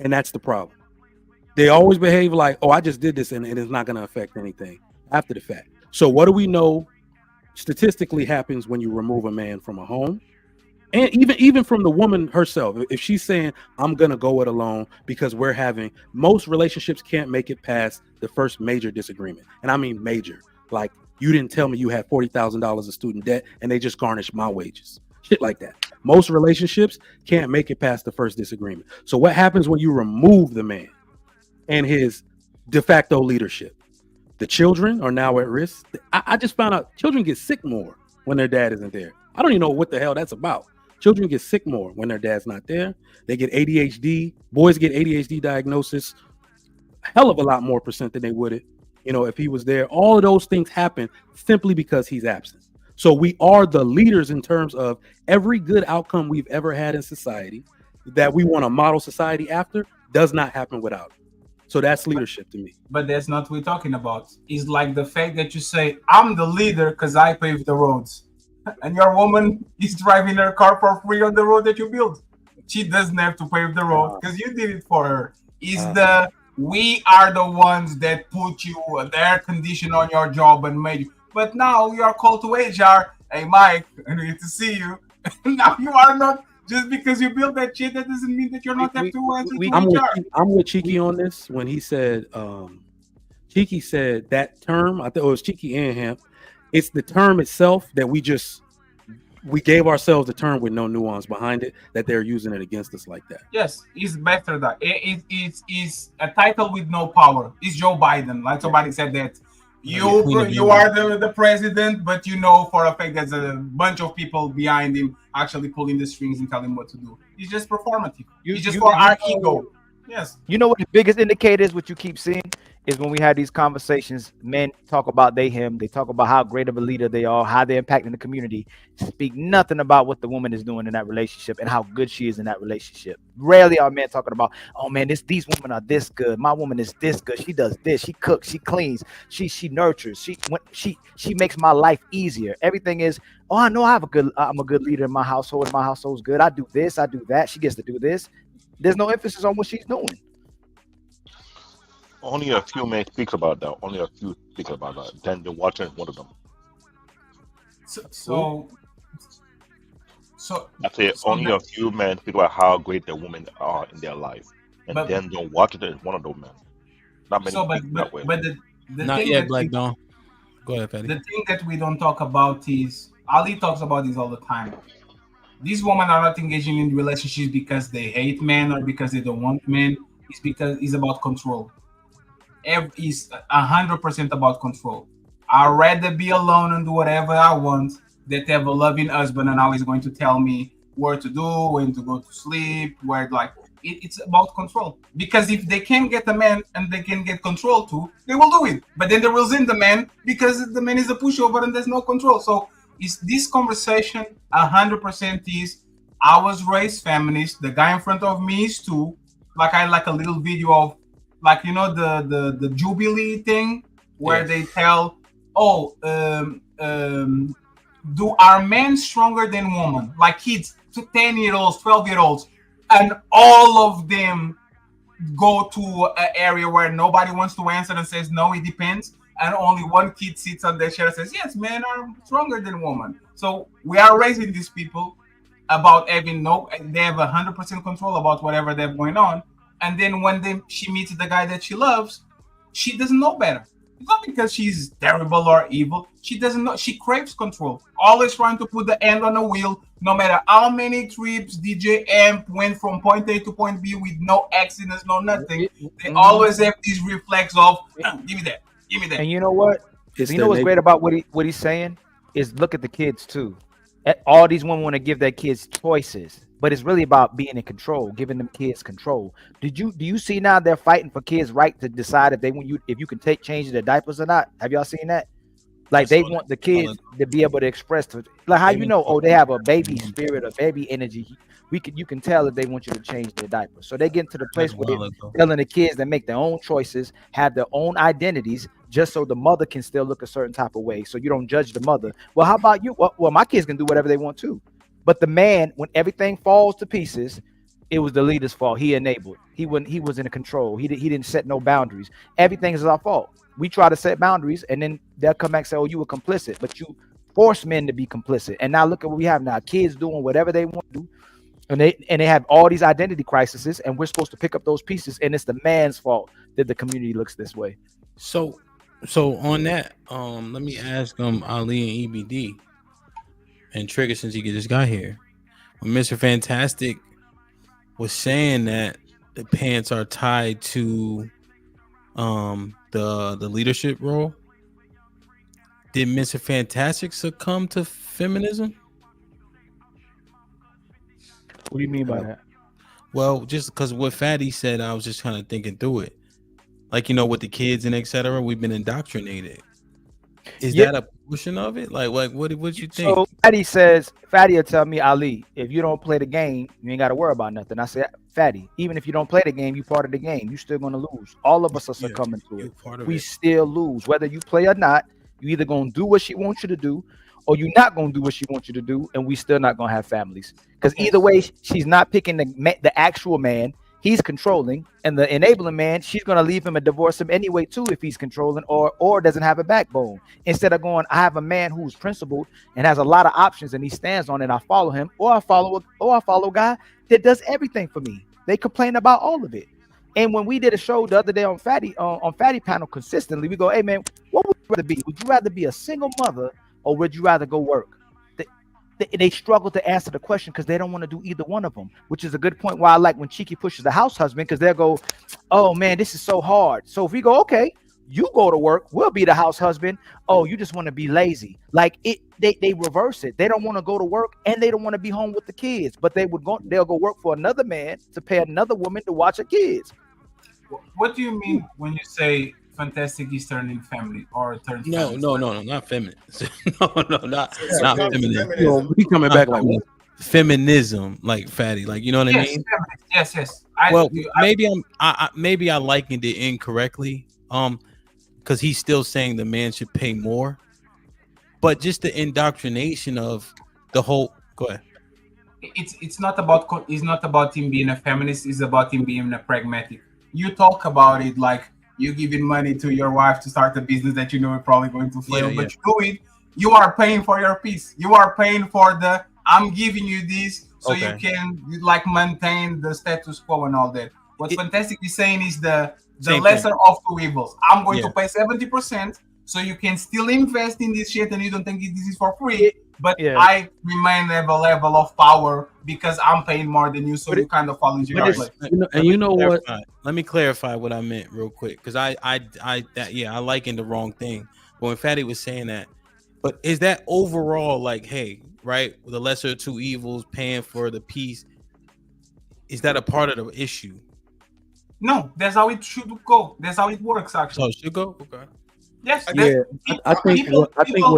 and that's the problem. They always behave like, oh, I just did this and it's not going to affect anything after the fact. So what do we know statistically happens when you remove a man from a home? And even from the woman herself, if she's saying, I'm going to go it alone because most relationships can't make it past the first major disagreement. And I mean major, like you didn't tell me you had $40,000 of student debt and they just garnished my wages. Shit like that. Most relationships can't make it past the first disagreement. So what happens when you remove the man and his de facto leadership? The children are now at risk. I just found out children get sick more when their dad isn't there. I don't even know what the hell that's about. Children get sick more when their dad's not there. They get ADHD. Boys get ADHD diagnosis a hell of a lot more percent than they would, if he was there. All of those things happen simply because he's absent. So we are the leaders in terms of every good outcome we've ever had in society that we want to model society after does not happen without it. So that's leadership to me. But that's not what we're talking about. It's like the fact that you say, I'm the leader because I paved the roads. And your woman is driving her car for free on the road that you built. She doesn't have to pave the road because you did it for her. We are the ones that put you the air condition on your job and made you. But now you are called to HR. Hey, Mike, I need to see you. Now you are not. Just because you built that shit, that doesn't mean that you're not have to answer to HR. I'm with Cheeky on this when he said, Cheeky said that term, I thought it was Cheeky and him. It's the term itself that we gave ourselves the term with no nuance behind it, that they're using it against us like that. Yes, it's better that. It's a title with no power. It's Joe Biden. Like somebody said that. You are the president, but for a fact there's a bunch of people behind him actually pulling the strings and telling him what to do. It's just performative. It's just for our ego. Yes. You know what the biggest indicator is, what you keep seeing, is when we have these conversations, men talk about him, they talk about how great of a leader they are, how they're impacting the community, speak nothing about what the woman is doing in that relationship and how good she is in that relationship. Rarely are men talking about, oh man, these women are this good. My woman is this good. She does this. She cooks. She cleans. She nurtures. She makes my life easier. Everything is, oh, I know I'm a good leader in my household. And my household's good. I do this. I do that. She gets to do this. There's no emphasis on what she's doing. Only a few men speak about that. Only a few speak about that. Then the Watcher is one of them. So I say only a few men speak about how great the women are in their life, and then the Watcher is one of those men. Not many speak that way. But the not thing yet, Black Dawn. Go ahead, Fatty. The thing that we don't talk about is Ali talks about this all the time. These women are not engaging in relationships because they hate men or because they don't want men. It's because it's about control. It's 100% about control. I'd rather be alone and do whatever I want than to have a loving husband and now he's going to tell me where to do, when to go to sleep, it's about control. Because if they can get a man and they can get control too, they will do it. But then they will resent the man because the man is a pushover and there's no control. So is this conversation 100% is I was raised feminist. The guy in front of me is too. Like I like a little video of the Jubilee thing where they tell, do are men stronger than women? Like kids to 10-year-olds, 12-year-olds, and all of them go to an area where nobody wants to answer and says no, it depends. And only one kid sits on their chair and says, yes, men are stronger than women. So we are raising these people about having they have 100% control about whatever they have going on. And then when she meets the guy that she loves, she doesn't know better. It's not because she's terrible or evil. She doesn't know. She craves control. Always trying to put the end on the wheel no matter how many trips DJ Amp went from point A to point B with no accidents, no nothing, they always have this reflex of give me that, give me that. And you know what? It's You know what's their great nature. about what he's saying is look at the kids too. All these women want to give their kids choices, but it's really about being in control, giving them kids control. Do you see now they're fighting for kids' right to decide if you can change their diapers or not? Have y'all seen that? Like they want the kids to be able to express to, like how you know, oh, they have a baby spirit or baby energy. You can tell if they want you to change their diapers. So they get into the place where they're telling the kids to make their own choices, have their own identities, just so the mother can still look a certain type of way. So you don't judge the mother. Well, how about you? Well, my kids can do whatever they want to. But the man, when everything falls to pieces, it was the leader's fault. He enabled. He was in control. He didn't set no boundaries. Everything is our fault. We try to set boundaries, and then they'll come back and say, "Oh, you were complicit," but you force men to be complicit. And now look at what we have now: kids doing whatever they want to do, and they have all these identity crises, and we're supposed to pick up those pieces, and it's the man's fault that the community looks this way. So on that, let me ask Ali and EBD and Trigger, since he just got here. When Mr. Fantastic was saying that the pants are tied to the leadership role, did Mr. Fantastic succumb to feminism? What do you mean by that? Well, just because what Fatty said, I was just kind of thinking through it. Like, you know, with the kids and etc., we've been indoctrinated. Is that a portion of it? Like what you think? So Fatty will tell me, Ali, if you don't play the game, you ain't got to worry about nothing. I said, Fatty, even if you don't play the game, you part of the game. You still gonna lose. All of us are succumbing to it. We still lose, whether you play or not. You either gonna do what she wants you to do, or you're not gonna do what she wants you to do, and we still not gonna have families. Because either way, she's not picking the actual man. He's controlling, and the enabling man, she's gonna leave him and divorce him anyway too if he's controlling or doesn't have a backbone. Instead of going, I have a man who's principled and has a lot of options and he stands on it, and I follow him, or I follow a guy that does everything for me. They complain about all of it. And when we did a show the other day on Fatty panel consistently, we go, hey man, what would you rather be? Would you rather be a single mother or would you rather go work? They struggle to answer the question because they don't want to do either one of them, which is a good point. Why I like when Cheeky pushes the house husband, because they'll go, oh man, this is so hard. So if we go, okay, you go to work, we'll be the house husband. Oh, you just want to be lazy. Like they reverse it. They don't want to go to work and they don't want to be home with the kids, but they'll go work for another man to pay another woman to watch her kids. What do you mean when you say Fantastic is turning family or turn? No, not feminine. not feminine. We coming back like what? Feminism, like Fatty, like you know what I mean? Yes. Maybe I likened it incorrectly, because he's still saying the man should pay more, but just the indoctrination of the whole. Go ahead. It's not about him being a feminist. It's about him being a pragmatic. You talk about it like you giving money to your wife to start a business that you know is probably going to fail, but you do it. You are paying for your peace. You are paying for I'm giving you this so you can maintain the status quo and all that. What Fantastic is saying is the lesser of two evils. I'm going to pay 70% so you can still invest in this shit and you don't think this is for free. But I remain at a level of power because I'm paying more than you, so you kind of fall into your place. What? Let me clarify what I meant real quick, because I likened the wrong thing. But when Fatty was saying that, but is that overall like, hey, right, the lesser of two evils, paying for the peace, is that a part of the issue? No, that's how it should go. That's how it works, actually. So it should go. Okay. Yes. Yeah, I think what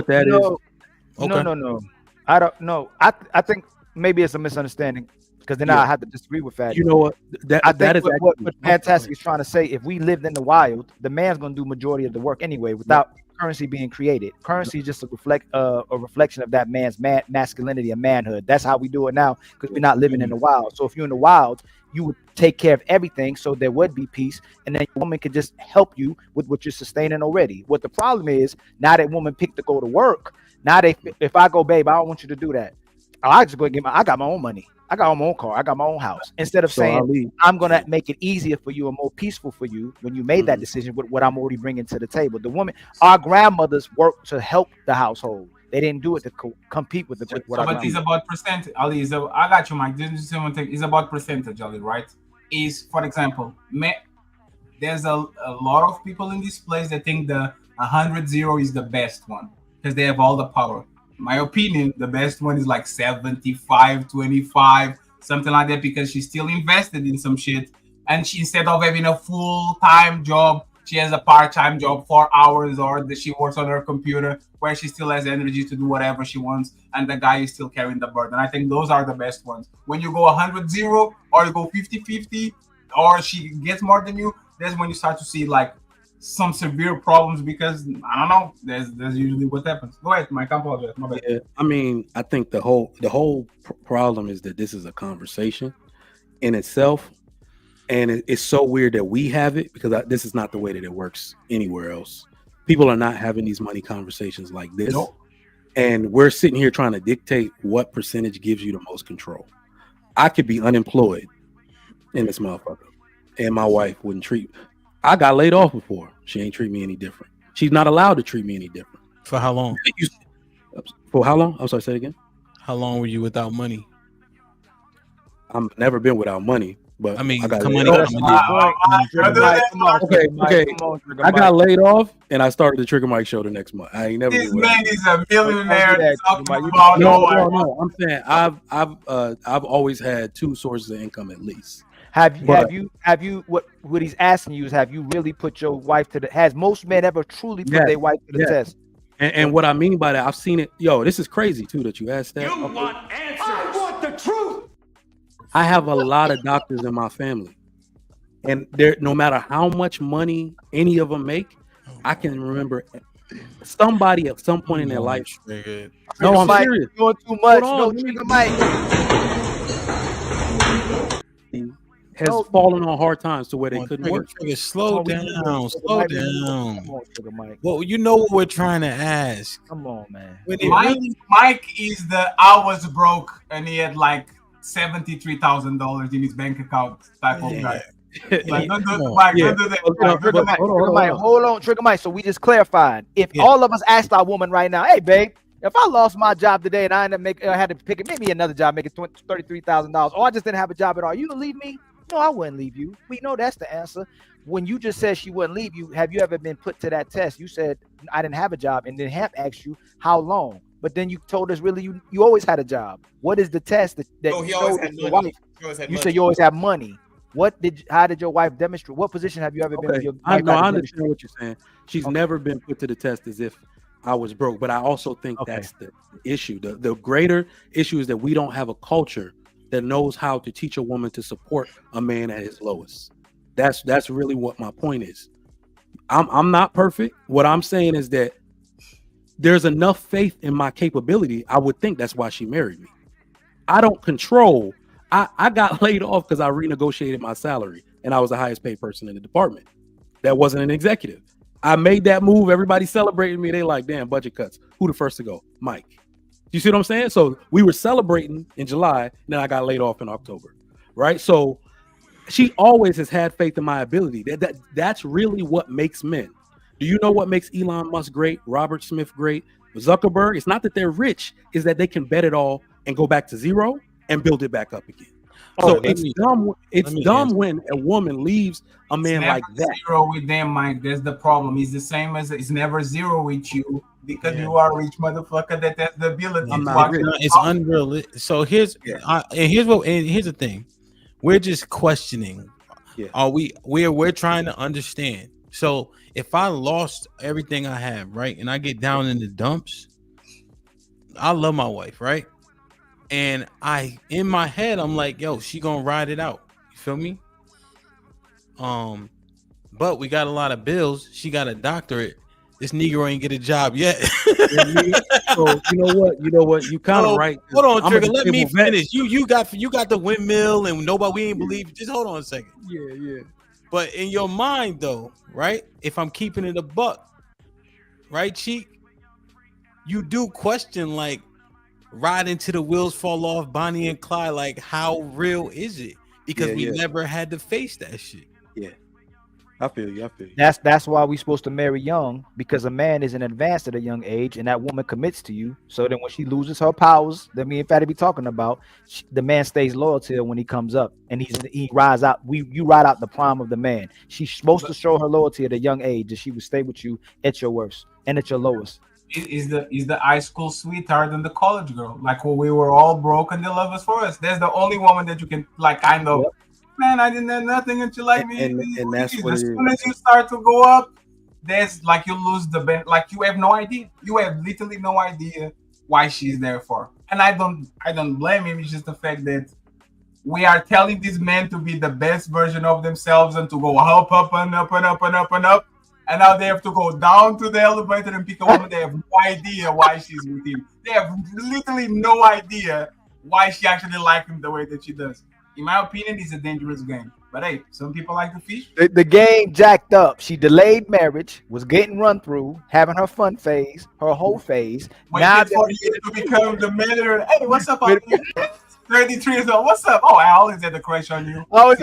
that is. Okay. No. I don't know. I think maybe it's a misunderstanding because then I have to disagree with Fatty. You know what? That is what Fantastic is trying to say. If we lived in the wild, the man's going to do majority of the work anyway without currency being created. Currency is just a reflection of that man's masculinity and manhood. That's how we do it now because we're not living in the wild. So if you're in the wild, you would take care of everything so there would be peace, and then a woman could just help you with what you're sustaining already. What the problem is, now that woman picked to go to work, now if I go, babe, I don't want you to do that. I just go and I got my own money. I got my own car. I got my own house. Instead of saying, I'm going to make it easier for you and more peaceful for you when you made that decision with what I'm already bringing to the table. The woman, our grandmothers worked to help the household. They didn't do it to compete with the. But it's about percentage, Ali. I got you, Mike. This is one thing. It's about percentage, Ali. Right? Is, for example, there's a lot of people in this place that think the 100-0 is the best one because they have all the power. In my opinion, the best one is like 75-25, something like that, because she's still invested in some shit, and she, instead of having a full-time job, she has a part-time job, 4 hours, or that she works on her computer where she still has energy to do whatever she wants, and the guy is still carrying the burden. I think those are the best ones. When you go 100-0 or you go 50-50 or she gets more than you, that's when you start to see like some severe problems, because I don't know, there's usually what happens. Go ahead, Mike. I apologize. My bad. Yeah, I mean, I think the whole problem is that this is a conversation in itself, and it's so weird that we have it, because this is not the way that it works anywhere else. People are not having these money conversations like this, and we're sitting here trying to dictate what percentage gives you the most control. I could be unemployed in this motherfucker, and my wife wouldn't treat. I got laid off before. She ain't treat me any different. She's not allowed to treat me any different. For how long? For how long? I'm sorry, say it again. How long were you without money? I've never been without money, but I mean, I got come on. Okay. I got laid off, and I started the Trigger Mike show the next month. I ain't never. This man is a millionaire. No. I'm saying I've always had two sources of income at least. Have you what he's asking you is, have you really put your wife to the, has most men ever truly put their wife to the test? And what I mean by that, I've seen it. Yo, this is crazy too that you asked that. You want answers. I want the truth. I have a lot of doctors in my family, and no matter how much money any of them make, I can remember somebody at some point in their life. No, I'm serious. Doing too much. No, Trigger Mike has fallen on hard times to where they couldn't work. Slow down. Well, you know what we're trying to ask. Come on, man. Mike is the I was broke and he had like $73,000 in his bank account type of guy. Like, don't do that. Trigger Mike, hold on, Trigger Mike. So we just clarified. If all of us asked our woman right now, hey, babe, if I lost my job today and I had to pick maybe another job, making $33,000, or I just didn't have a job at all, you would leave me? No, I wouldn't leave you. We know that's the answer. When you just said she wouldn't leave you, have you ever been put to that test? You said I didn't have a job, and then Hamp asked you how long. But then you told us really you always had a job. What is the test that you showed your wife? You said you always have money. How did your wife demonstrate? What position have you ever been in? Your I understand what you're saying. She's never been put to the test as if I was broke, but I also think that's the issue. The greater issue is that we don't have a culture that knows how to teach a woman to support a man at his lowest. That's really what my point is. I'm not perfect. What I'm saying is that there's enough faith in my capability. I would think that's why she married me. I don't control. I got laid off because I renegotiated my salary, and I was the highest paid person in the department. That wasn't an executive. I made that move. Everybody celebrated me. They like, damn, budget cuts. Who the first to go? Mike. You see what I'm saying? So we were celebrating in July, and then I got laid off in October, right? So she always has had faith in my ability. That's really what makes men. Do you know what makes Elon Musk great, Robert Smith great, Zuckerberg? It's not that they're rich, it's that they can bet it all and go back to zero and build it back up again. So it's dumb. It's dumb when a woman leaves a man like that. Zero with them, Mike. That's the problem. It's the same as it's never zero with you because you are a rich motherfucker that has the ability. It's unreal. So here's the thing. We're just questioning. We're trying to understand. So if I lost everything I have, right, and I get down in the dumps, I love my wife, right? And in my head, I'm like, yo, she gonna ride it out. You feel me? But we got a lot of bills. She got a doctorate. This Negro ain't get a job yet. So you know what? You kind of right. Hold on, Trigger. Let me finish. You got the windmill, and we ain't believe. Just hold on a second. Yeah. But in your mind, though, right? If I'm keeping it a buck, right, Cheek, you do question like, ride into the wheels fall off, Bonnie and Clyde. Like, how real is it? Because we never had to face that shit. Yeah. I feel you. That's why we're supposed to marry young, because a man is in advance at a young age, and that woman commits to you. So then when she loses her powers that me and Fatty be talking about, the man stays loyal to her when he comes up, and he rides out. You ride out the prime of the man. She's supposed to show her loyalty at a young age, that she would stay with you at your worst and at your lowest. Is the high school sweetheart and the college girl, like when we were all broke and they love us for us. That's the only woman that you can like kind of. Yep. Man, I didn't have nothing until like me. And that's what as soon as you start to go up, there's like you lose the like you have no idea. You have literally no idea why she's there for. And I don't blame him. It's just the fact that we are telling these men to be the best version of themselves and to go up and up and up and up and up. And now they have to go down to the elevator and pick a woman. They have no idea why she's with him. They have literally no idea why she actually likes him the way that she does. In my opinion, it's a dangerous game. But hey, some people like to fish. The game jacked up. She delayed marriage, was getting run through, having her fun phase, her whole phase. Now for you to become the manager. Hey, what's up, 33 years old. What's up? Oh, I always had a crush on you. Oh, is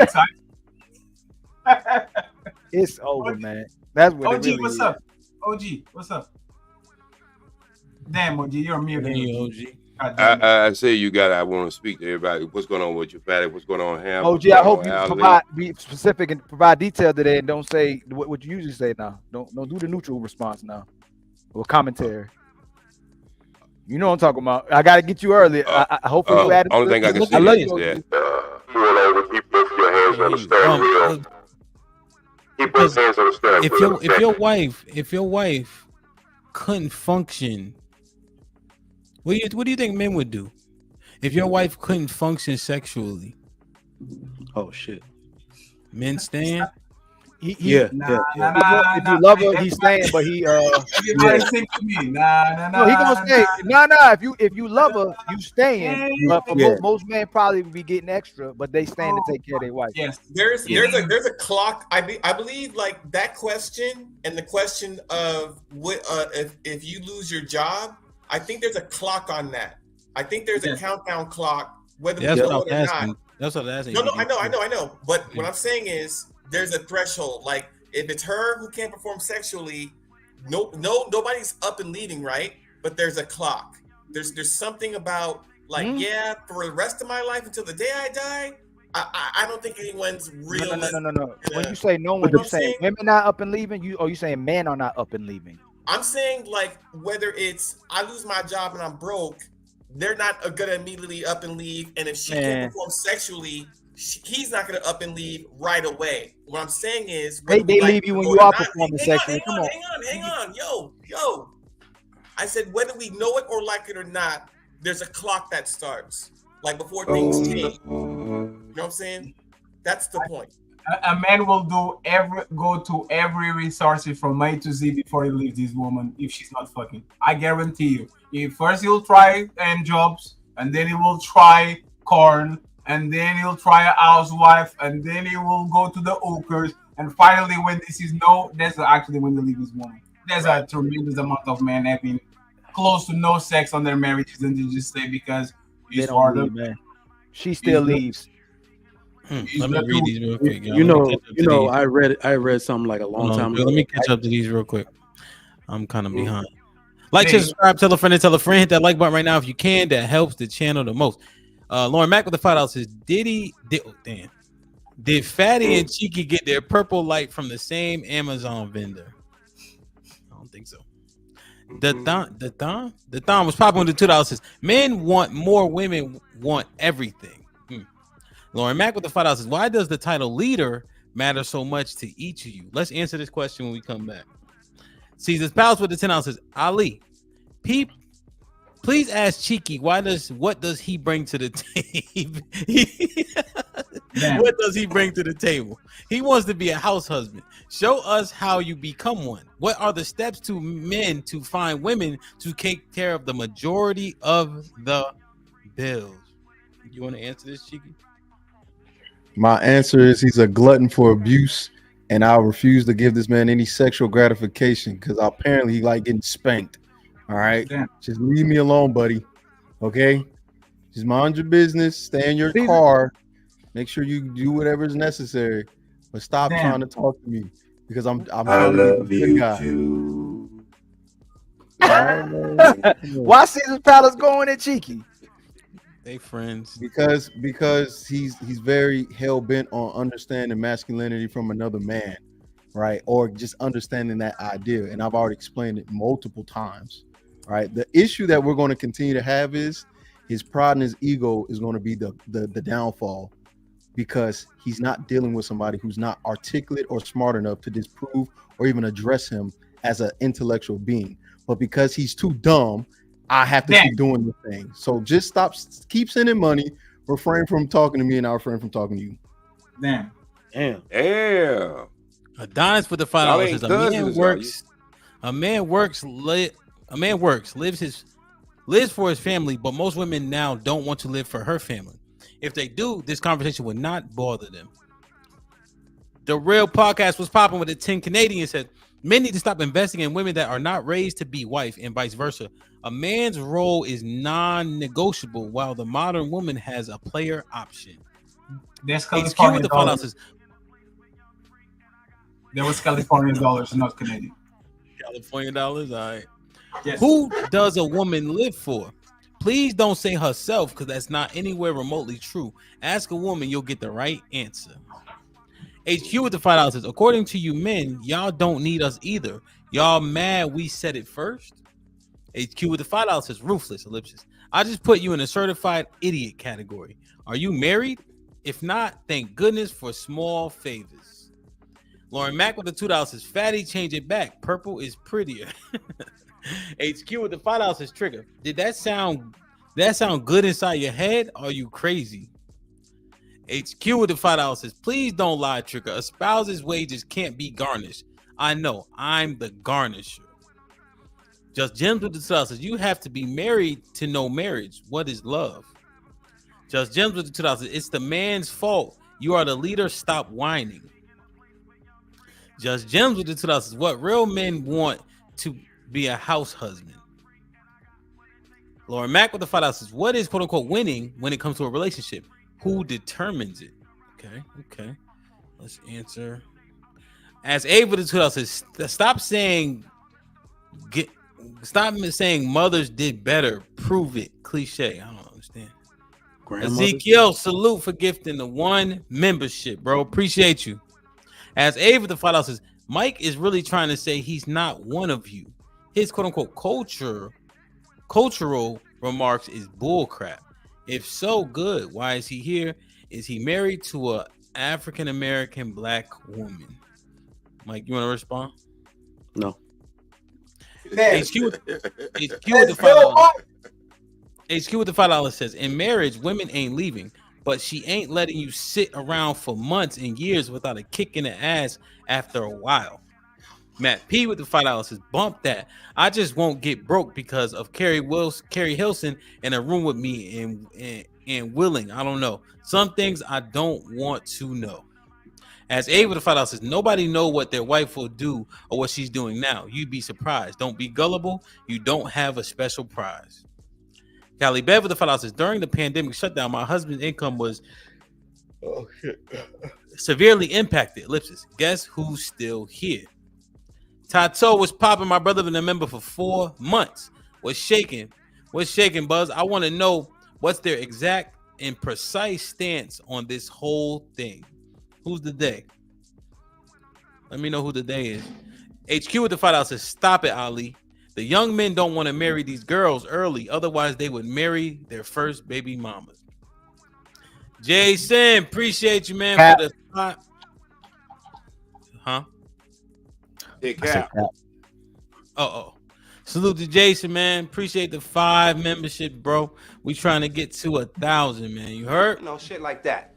it's over, man. That's what OG, it really what's is. up? OG, what's up? Damn, OG, you're a mute. Hey, OG. I say you got. I want to speak to everybody. What's going on with you, Patty? What's going on, Ham? OG, I hope you be specific and provide detail today, and don't say what you usually say now. Don't do the neutral response now, or commentary. You know what I'm talking about. I got to get you early. I hopefully you added. Only thing I can say is that keep both your hands on the steering wheel. Keep both hands on the steering wheel. If your wife couldn't function. What do you think men would do if your wife couldn't function sexually? Oh shit! Men stand. If you love her, he's staying, but he everybody sing to me. No, he gonna stay. If you love her, you staying. But for most men probably be getting extra, but they stand to take care of their wife. Yes, there's a clock. I believe like that question and the question of what if you lose your job. I think there's a clock on that. I think there's a countdown clock, whether we know it or not. That's what I'm asking. No, I know. But what I'm saying is there's a threshold. Like if it's her who can't perform sexually, nobody's up and leaving, right? But there's a clock. There's something about like, for the rest of my life until the day I die, I don't think anyone's real. No. When you say no one, you saying women not up and leaving, you saying men are not up and leaving. I'm saying like whether it's I lose my job and I'm broke, they're not gonna immediately up and leave. And if she can't perform sexually, he's not gonna up and leave right away. What I'm saying is they leave you when you are performing sexually. Hang on, yo. I said whether we know it or like it or not, there's a clock that starts like before things change. You know what I'm saying? That's the point. A man will go to every resource from A to Z before he leaves this woman if she's not fucking. I guarantee you. First he'll try hand jobs, and then he will try corn, and then he'll try a housewife, and then he will go to the hookers, and finally when this is that's actually when they leave this woman. There's a tremendous amount of men having close to no sex on their marriages, and they just stay because they don't leave, man. She still leaves. Let me read these real quick. You know, I read something like a long time ago. Let me catch up to these real quick. I'm kind of behind. Like, subscribe, tell a friend, hit that like button right now if you can. That helps the channel the most. Lauren Mack with the $5 says, did Fatty and Cheeky get their purple light from the same Amazon vendor? I don't think so. The Thon was popping with the $2 says, men want more, women want everything. Lauren Mack with the $5 says, why does the title leader matter so much to each of you? Let's answer this question when we come back. Caesar's Palace with the $10 says, Ali, please ask Cheeky, what does he bring to the table? What does he bring to the table? He wants to be a house husband. Show us how you become one. What are the steps to men to find women to take care of the majority of the bills? You want to answer this, Cheeky? My answer is he's a glutton for abuse, and I'll refuse to give this man any sexual gratification because apparently he like getting spanked. All right, just leave me alone, buddy. Okay, just mind your business. Stay in your car. Make sure you do whatever is necessary. but stop Damn. trying to talk to me because I'm trying to be a good guy. Why Caesar Palace going at Cheeky? They friends because he's very hell bent on understanding masculinity from another man, right? Or just understanding that idea. And I've already explained it multiple times, right? The issue that we're going to continue to have is his pride and his ego is going to be the downfall, because he's not dealing with somebody who's not articulate or smart enough to disprove or even address him as an intellectual being. But because he's too dumb, I have to keep doing the thing. So just keep sending money, refrain from talking to me, and I'll refrain from talking to you. Damn. Adonis with the $5 says a man works, lives for his family, but most women now don't want to live for her family. If they do, this conversation would not bother them. The Real Podcast was popping with the 10 Canadians said, men need to stop investing in women that are not raised to be wife and vice versa. A man's role is non-negotiable, while the modern woman has a player option. There's HQ California with the dollars. There was California dollars, not Canadian. California dollars, all right. Yes. Who does a woman live for? Please don't say herself, because that's not anywhere remotely true. Ask a woman, you'll get the right answer. HQ with the $5 says, according to you men, y'all don't need us either. Y'all mad we said it first? HQ with the $5 says, ruthless, ellipsis. I just put you in a certified idiot category. Are you married? If not, thank goodness for small favors. Lauren Mack with the $2 says, fatty, change it back. Purple is prettier. HQ with the $5 says, trigger. Did that sound good inside your head? Are you crazy? HQ with the $5 says, please don't lie, Trigger. A spouse's wages can't be garnished. I know, I'm the garnisher. Just Gems with the $2 says, you have to be married to know marriage. What is love? Just Gems with the $2 says, it's the man's fault. You are the leader. Stop whining. Just Gems with the $2 says, what real men want to be a house husband. Lauren Mack with the $5 says, what is quote unquote winning when it comes to a relationship? Who determines it? Okay. Let's answer. As Abe with the $2 says, stop saying mothers did better. Prove it. Cliche. I don't understand. Ezekiel, salute for gifting the 1 membership, bro. Appreciate you. As Abe with the $5 says, Mike is really trying to say he's not one of you. His quote unquote cultural remarks is bullcrap. If so, good. Why is he here? Is he married to a African American black woman? Mike, you want to respond? No. HQ with the $5 says, in marriage, women ain't leaving, but she ain't letting you sit around for months and years without a kick in the ass after a while. Matt P with the $5 says, bump that. I just won't get broke because of Carrie Hilson in a room with me and willing. I don't know. Some things I don't want to know. As A with the $5 says, nobody know what their wife will do or what she's doing now. You'd be surprised. Don't be gullible. You don't have a special prize. Callie Bev with the $5 says, during the pandemic shutdown, my husband's income was severely impacted. Ellipsis. Guess who's still here? Tato was popping. My brother been a member for 4 months. What's shaking, Buzz? I want to know what's their exact and precise stance on this whole thing. Who's the they? Let me know who the they is. HQ with the $5 says, stop it, Ali. The young men don't want to marry these girls early. Otherwise, they would marry their first baby mamas. Jason, appreciate you, man, for the spot. Huh? Cap. Oh. Salute to Jason, man. Appreciate the 5 membership, bro. We trying to get to 1,000, man. You heard? No shit like that.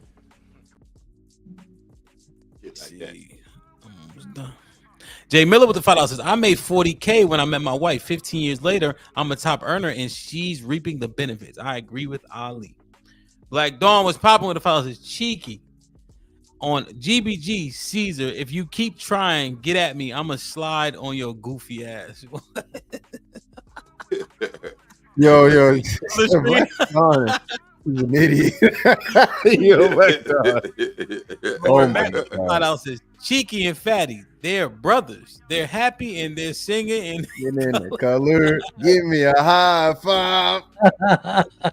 Almost done. Jay Miller with the $5 says, I made $40K when I met my wife. 15 years later, I'm a top earner and she's reaping the benefits. I agree with Ali. Black Dawn was popping with the $5 says, cheeky. On GBG, Caesar, if you keep trying, get at me. I'ma slide on your goofy ass. Yo. He's an idiot. Yo, my God. Oh my God. Else is Cheeky and Fatty. They're brothers. They're happy and they're singing and in the color. Give me a high five.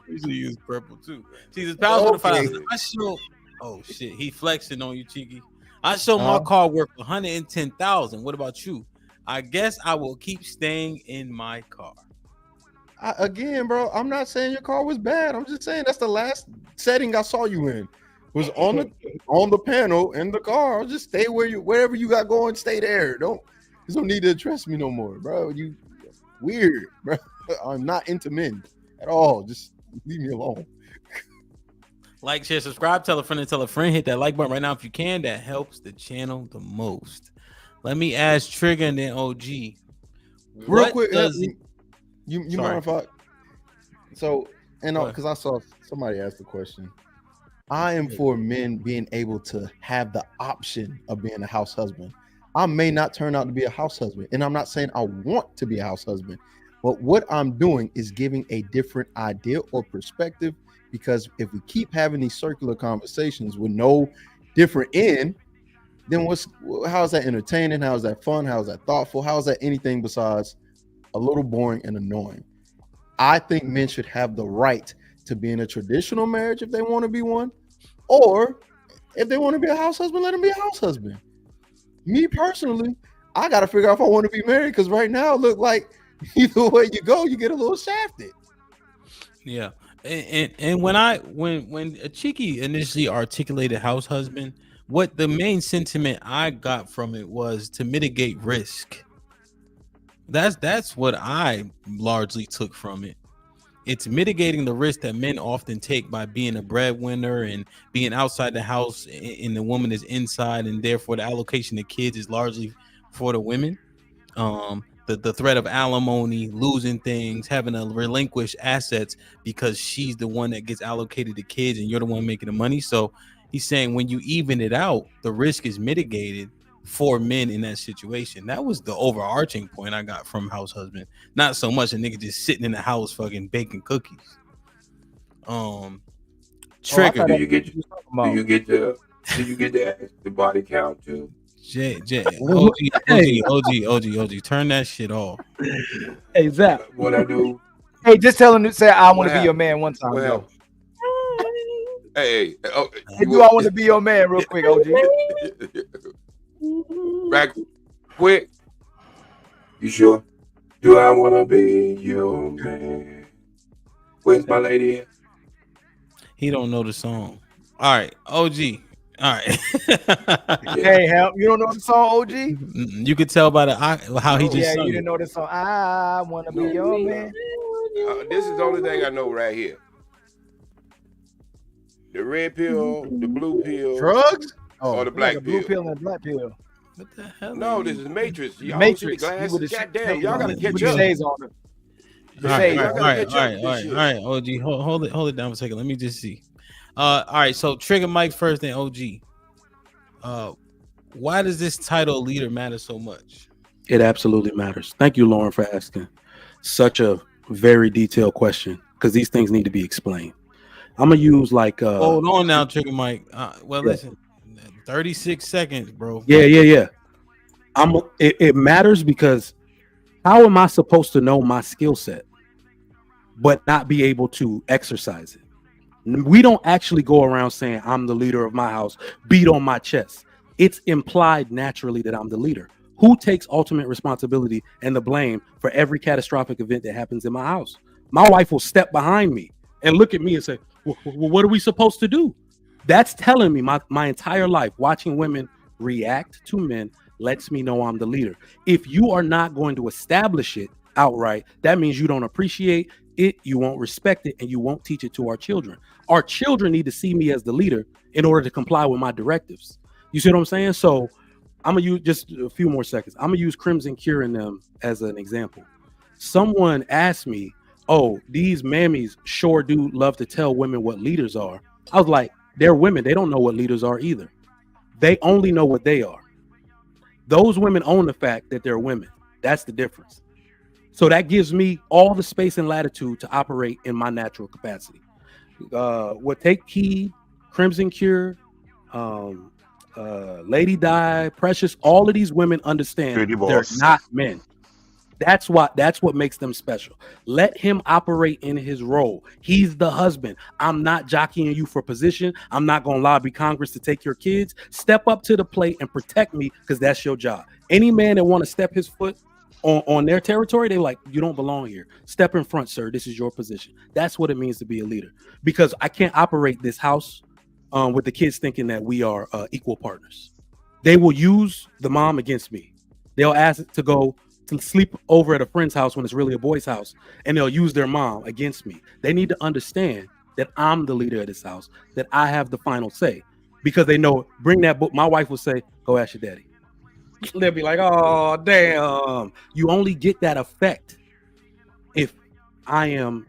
Usually use purple too. See, this power with the five. I show. Oh shit, he flexing on you, Cheeky. I show my car worth 110,000. What about you? I guess I will keep staying in my car. Again, bro, I'm not saying your car was bad. I'm just saying that's the last setting I saw you in. Was on the panel in the car. I'll just stay wherever you got going, stay there. There's no need to address me no more, bro. You weird, bro. I'm not into men at all. Just leave me alone. Like, share, subscribe, tell a friend, and tell a friend. Hit that like button right now if you can. That helps the channel the most. Let me ask Trigger and then OG. Real quick, you mind if I? So, and because I saw somebody ask the question, I am for men being able to have the option of being a house husband. I may not turn out to be a house husband, and I'm not saying I want to be a house husband, but what I'm doing is giving a different idea or perspective. Because if we keep having these circular conversations with no different end, then how is that entertaining? How is that fun? How is that thoughtful? How is that anything besides a little boring and annoying? I think men should have the right to be in a traditional marriage if they want to be one, or if they want to be a house husband, let them be a house husband. Me personally, I got to figure out if I want to be married, because right now it look like either way you go, you get a little shafted. Yeah. And when a Cheeky initially articulated house husband, what the main sentiment I got from it was to mitigate risk. That's what I largely took from it. It's mitigating the risk that men often take by being a breadwinner and being outside the house, and the woman is inside, and therefore the allocation of kids is largely for the women. The threat of alimony, losing things, having to relinquish assets because she's the one that gets allocated the kids and you're the one making the money. So he's saying when you even it out, the risk is mitigated for men in that situation. That was the overarching point I got from house husband. Not so much a nigga just sitting in the house fucking baking cookies. Trigger. Do you get the body count too? OG, turn that shit off. Hey, Zach. What I do? Hey, just tell him to say, I want to be your man one time. Well, hey, do I want to be your man real quick, OG? Right quick. You sure? Do I want to be your man? Where's my lady at? He don't know the song. All right, OG. All right. Hey, help! You don't know the song, OG? You could tell by how he just sung. You didn't know the song. I want to be your man. This is the only thing I know right here. The red pill, the blue pill, drugs, or the black the blue pill and the black pill. What the hell? No, this is Matrix. Y'all Matrix. See the glasses? Goddamn, y'all gotta catch up. All right, OG, hold it down for a second. Let me just see. All right, so Trigger Mike first, then OG. Why does this title leader matter so much? It absolutely matters. Thank you, Lauren, for asking such a very detailed question, because these things need to be explained. I'm gonna use like hold on now, Trigger Mike. Listen, 36 seconds, bro. Yeah. It matters because how am I supposed to know my skill set but not be able to exercise it? We don't actually go around saying I'm the leader of my house, beat on my chest. It's implied naturally that I'm the leader. Who takes ultimate responsibility and the blame for every catastrophic event that happens in my house? My wife will step behind me and look at me and say, well, what are we supposed to do? That's telling me my entire life, watching women react to men lets me know I'm the leader. If you are not going to establish it outright, that means you don't appreciate it, you won't respect it, and you won't teach it to our children. Our children need to see me as the leader in order to comply with my directives. You see what I'm saying? So I'm gonna use just a few more seconds. I'm gonna use Crimson Cure and them as an example. Someone asked me, oh, these mammies sure do love to tell women what leaders are. I was like, they're women. They don't know what leaders are either. They only know what they are. Those women own the fact that they're women. That's the difference. So that gives me all the space and latitude to operate in my natural capacity. What Take Key, Crimson Cure, Lady Di, Precious, all of these women understand they're not men. That's what makes them special. Let him operate in his role. He's the husband. I'm not jockeying you for position. I'm not going to lobby Congress to take your kids. Step up to the plate and protect me, because that's your job. Any man that want to step his foot on their territory, they're like, you don't belong here. Step in front, sir. This is your position. That's what it means to be a leader. Because I can't operate this house with the kids thinking that we are equal partners. They will use the mom against me. They'll ask to go to sleep over at a friend's house when it's really a boy's house, and they'll use their mom against me. They need to understand that I'm the leader of this house, that I have the final say, because they know, bring that book. My wife will say, go ask your daddy. They'll be like, oh, damn. You only get that effect if I am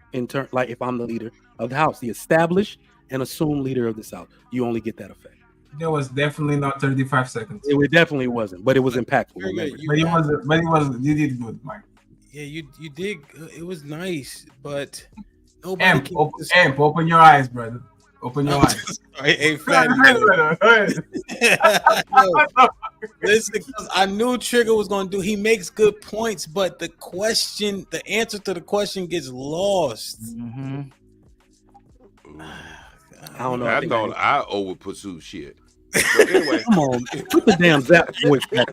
like if I'm the leader of the house, the established and assumed leader of this house. You only get that effect. There was definitely not 35 seconds. It definitely wasn't, but it was impactful. Remember. But it was. You did good, Mike. Yeah, you did. It was nice, but nobody. Open your eyes, brother. Open your eyes. Hey, fat. Listen, because I knew Trigger was going to do. He makes good points, but the answer to the question gets lost. Mm-hmm. I don't know. I thought I over pursue shit. So anyway, come on, put the damn Zap voice back.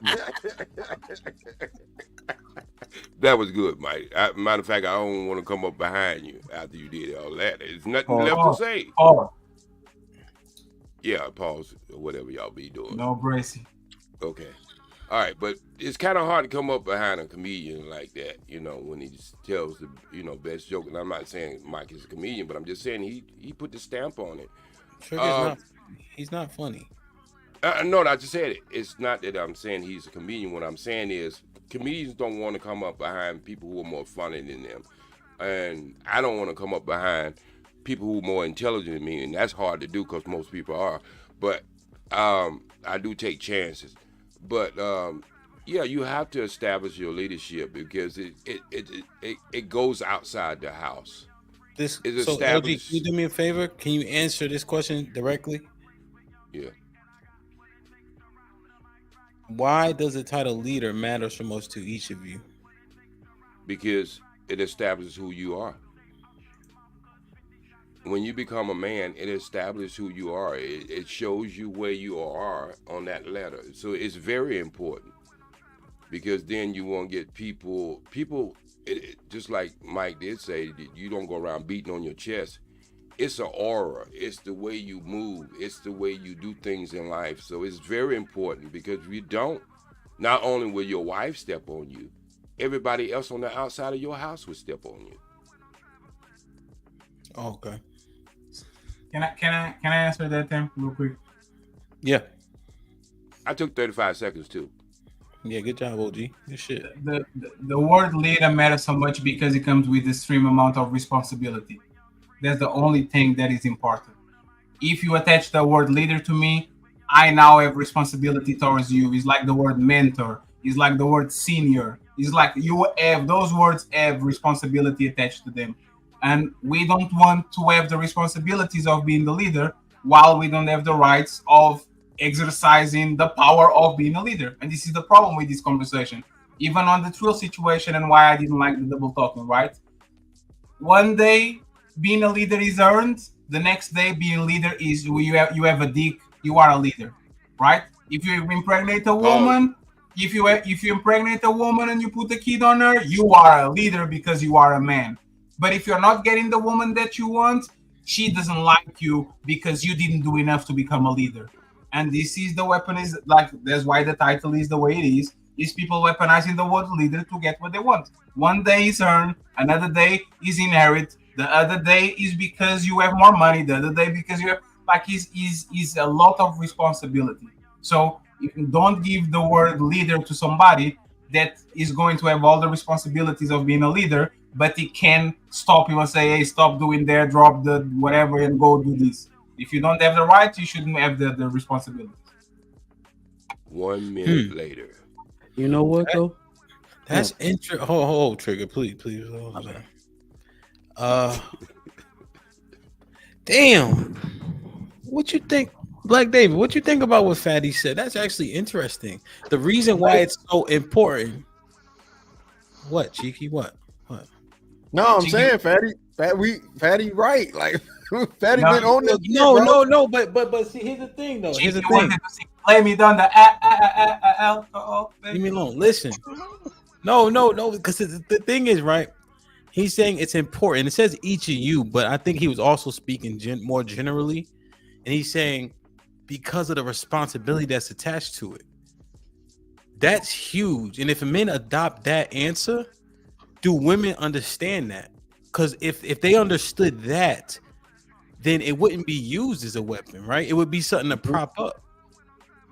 That was good, Mike. Matter of fact, I don't want to come up behind you after you did all that. There's nothing left to say. Yeah, pause or whatever y'all be doing. No bracing. Okay. All right, but it's kind of hard to come up behind a comedian like that, when he just tells the, best joke. And I'm not saying Mike is a comedian, but I'm just saying he put the stamp on it. He's not funny. No, I just said it. It's not that I'm saying he's a comedian. What I'm saying is comedians don't want to come up behind people who are more funny than them. And I don't want to come up behind people who are more intelligent than me. And that's hard to do because most people are. But I do take chances. But yeah, you have to establish your leadership because it goes outside the house. So LG, can you do me a favor? Can you answer this question directly? Yeah. Why does the title leader matter so much to each of you? Because it establishes who you are. When you become a man, it establishes who you are. It shows you where you are on that ladder. So it's very important because then you won't get people, just like Mike did say, you don't go around beating on your chest. It's an aura. It's the way you move. It's the way you do things in life. So it's very important because if you don't, not only will your wife step on you, everybody else on the outside of your house will step on you. Oh, okay. Can I answer that then real quick? Yeah. I took 35 seconds too. Yeah, good job, OG. Good shit. The word leader matters so much because it comes with extreme amount of responsibility. That's the only thing that is important. If you attach the word leader to me, I now have responsibility towards you. It's like the word mentor. It's like the word senior. It's like those words have responsibility attached to them. And we don't want to have the responsibilities of being the leader while we don't have the rights of exercising the power of being a leader. And this is the problem with this conversation. Even on the Trill situation and why I didn't like the double talking, right? One day, being a leader is earned. The next day, being a leader is you have a dick. You are a leader, right? If you impregnate a woman, if you impregnate a woman and you put a kid on her, you are a leader because you are a man. But if you're not getting the woman that you want, she doesn't like you because you didn't do enough to become a leader. And this is the weapon is like that's why the title is the way it is. Is people weaponizing the word leader to get what they want. One day is earned, another day is inherit. The other day is because you have more money. The other day because you have is a lot of responsibility. So if you don't give the word leader to somebody that is going to have all the responsibilities of being a leader, but it can stop you and say, hey, stop doing that, drop the whatever and go do this. If you don't have the right, you shouldn't have the responsibilities. 1 minute later. You know what though? That's interesting. Hold, Trigger, please. Damn. What you think, Black David? What you think about what Fatty said? That's actually interesting. The reason why it's so important. What, Cheeky? What? No, I'm saying Fatty right. Like Fatty No, been on this. No. But see, here's the thing, though. Here's the Cheeky thing. wanted to see play me down the alcohol. Leave me alone. Listen. No. Because the thing is, right? He's saying it's important. It says each of you, but I think he was also speaking more generally. And he's saying because of the responsibility that's attached to it. That's huge. And if men adopt that answer, do women understand that? Because if they understood that, then it wouldn't be used as a weapon, right? It would be something to prop up.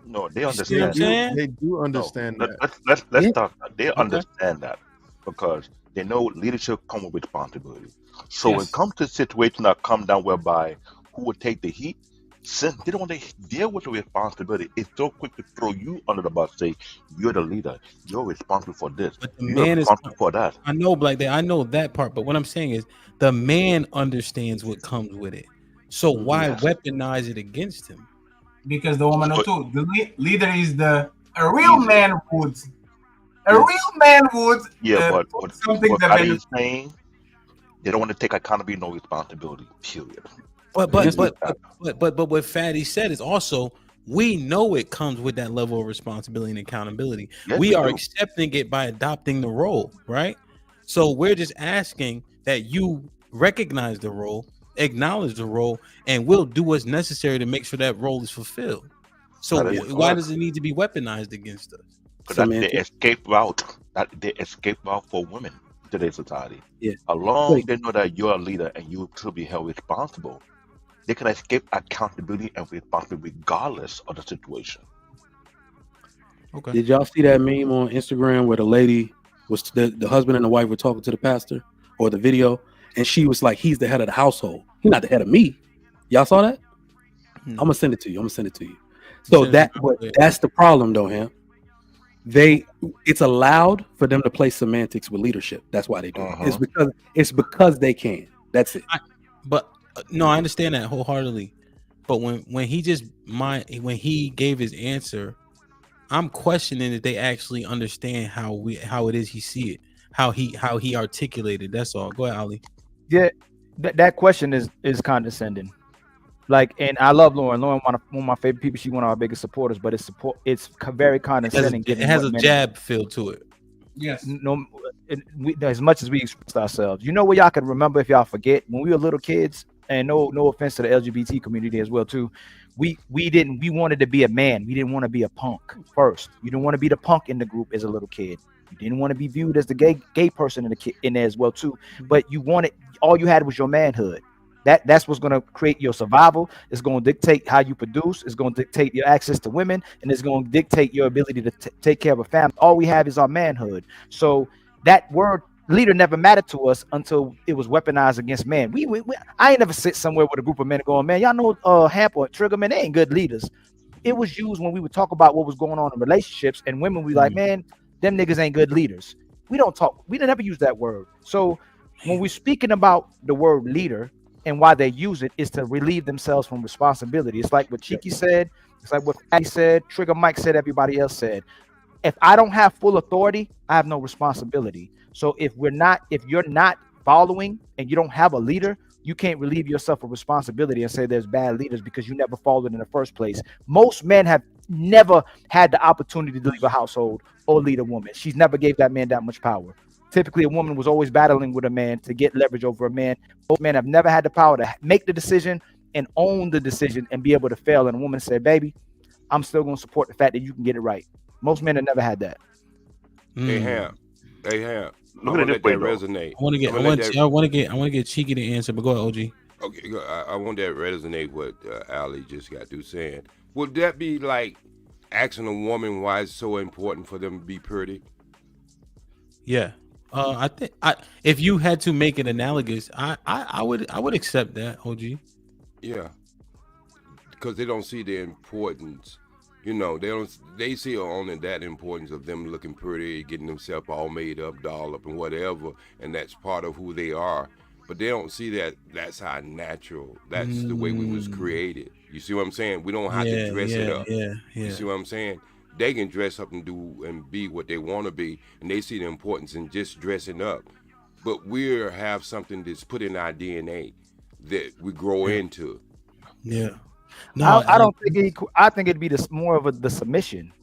No, they You see what I'm understand. saying? They do understand that. Let's talk. They understand that because they know leadership comes with responsibility. So when it comes to situations that come down whereby who would take the heat, since they don't want to deal with the responsibility, it's so quick to throw you under the bus. Say you're the leader, you're responsible for this, But the you're man is responsible for that. I know, Black Day. I know that part. But what I'm saying is the man understands what comes with it. So why weaponize it against him? Because the woman too. The leader is a real man would. A real man would. Yeah, but something what that Patty is saying, they don't want to take accountability, no responsibility. Period. But what Fatty said is also we know it comes with that level of responsibility and accountability. Yes, we we are do. accepting it by adopting the role, right? So we're just asking that you recognize the role, acknowledge the role, and will do what's necessary to make sure that role is fulfilled. So why does it need to be weaponized against us? Because that's the escape route. That the escape route for women in today's society. Yeah. Along they know that you're a leader and you should be held responsible. They can escape accountability and responsibility regardless of the situation. Okay. Did y'all see that meme on Instagram where the lady was the husband and the wife were talking to the pastor, or the video, and she was like, "He's the head of the household. He's not the head of me." Y'all saw that? I'm gonna send it to you. So that's the problem, though, him. It's allowed for them to play semantics with leadership. That's why they do it. It's because they can. That's it. No, I understand that wholeheartedly. But when he gave his answer, I'm questioning that they actually understand how it is he see it, how he articulated. That's all. Go ahead, Ali. Yeah, that question is condescending. Like, and I love Lauren. Lauren, one of my favorite people. She's one of our biggest supporters. But it's very condescending. It has a jab feel to it. Yes. No, as much as we express ourselves, you know what y'all can remember if y'all forget when we were little kids. And no offense to the LGBT community as well too. We wanted to be a man. We didn't want to be a punk first. You didn't want to be the punk in the group as a little kid. You didn't want to be viewed as the gay person in there as well too. But all you had was your manhood. That's what's going to create your survival. It's going to dictate how you produce. It's going to dictate your access to women, and it's going to dictate your ability to take care of a family. All we have is our manhood. So that word leader never mattered to us until it was weaponized against men. I ain't never sit somewhere with a group of men going, man, y'all know Hamp or Trigger, man, they ain't good leaders. It was used when we would talk about what was going on in relationships, and women would be like, man, them niggas ain't good leaders. We didn't ever use that word. So when we're speaking about the word leader and why they use it is to relieve themselves from responsibility. It's like what Cheeky said, it's like what Fatty said, Trigger Mike said, everybody else said. If I don't have full authority, I have no responsibility. So if you're not following and you don't have a leader, you can't relieve yourself of responsibility and say there's bad leaders because you never followed in the first place. Most men have never had the opportunity to leave a household or lead a woman. She's never gave that man that much power. Typically, a woman was always battling with a man to get leverage over a man. Most men have never had the power to make the decision and own the decision and be able to fail. And a woman said, baby, I'm still going to support the fact that you can get it right. Most men have never had that. They have. Look at it this way, resonate. I want to get Cheeky to answer, but go ahead, OG. Okay, I want that resonate what Ali just got through saying. Would that be like asking a woman why it's so important for them to be pretty? Yeah. I think if you had to make it analogous, I would accept that, OG. Yeah. Because they don't see the importance. You know, they see only that importance of them looking pretty, getting themselves all made up, doll up and whatever, and that's part of who they are. but they don't see that that's how natural. That's the way we was created. You see what I'm saying? We don't have to dress it up. You see what I'm saying? They can dress up and do and be what they want to be, and they see the importance in just dressing up. But we have something that's put in our DNA that we grow into. Yeah. No, I don't think I think it'd be more of the submission.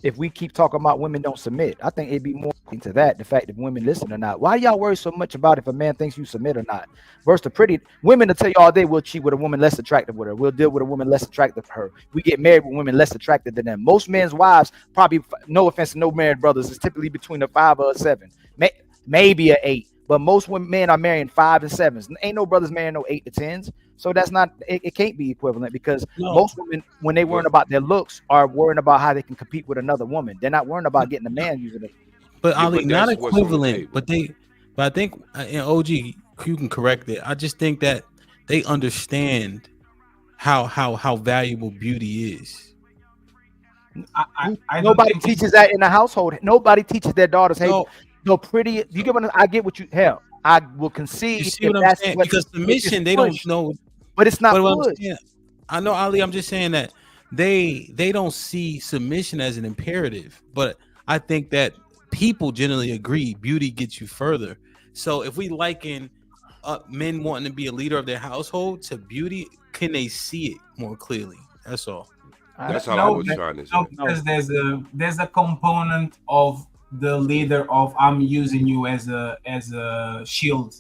If we keep talking about women don't submit, I think it'd be more into that, the fact if women listen or not. Why y'all worry so much about if a man thinks you submit or not? Versus the pretty women to tell you all day we'll cheat with a woman less attractive with her. We'll deal with a woman less attractive to her. We get married with women less attractive than them. Most men's wives, probably, no offense to no married brothers, is typically between a 5 or a 7, maybe a 8. But most men are marrying 5 and 7s. Ain't no brothers marrying no 8 to 10s. So that's not, it can't be equivalent because most women, when they worrying about their looks, are worrying about how they can compete with another woman. They're not worrying about getting a man using it. But Ali, not equivalent. But I think in OG, you can correct it. I just think that they understand how valuable beauty is. Nobody teaches that in the household. Nobody teaches their daughters, hey, no pretty. You get what I get? What you hell? I will concede. You see what I'm saying? Because submission, they don't know. But it's not good. I know, Ali. I'm just saying that they don't see submission as an imperative. But I think that people generally agree beauty gets you further. So if we liken men wanting to be a leader of their household to beauty, can they see it more clearly? That's all. That's all I was trying to say. Because there's a component of the leader of I'm using you as a shield,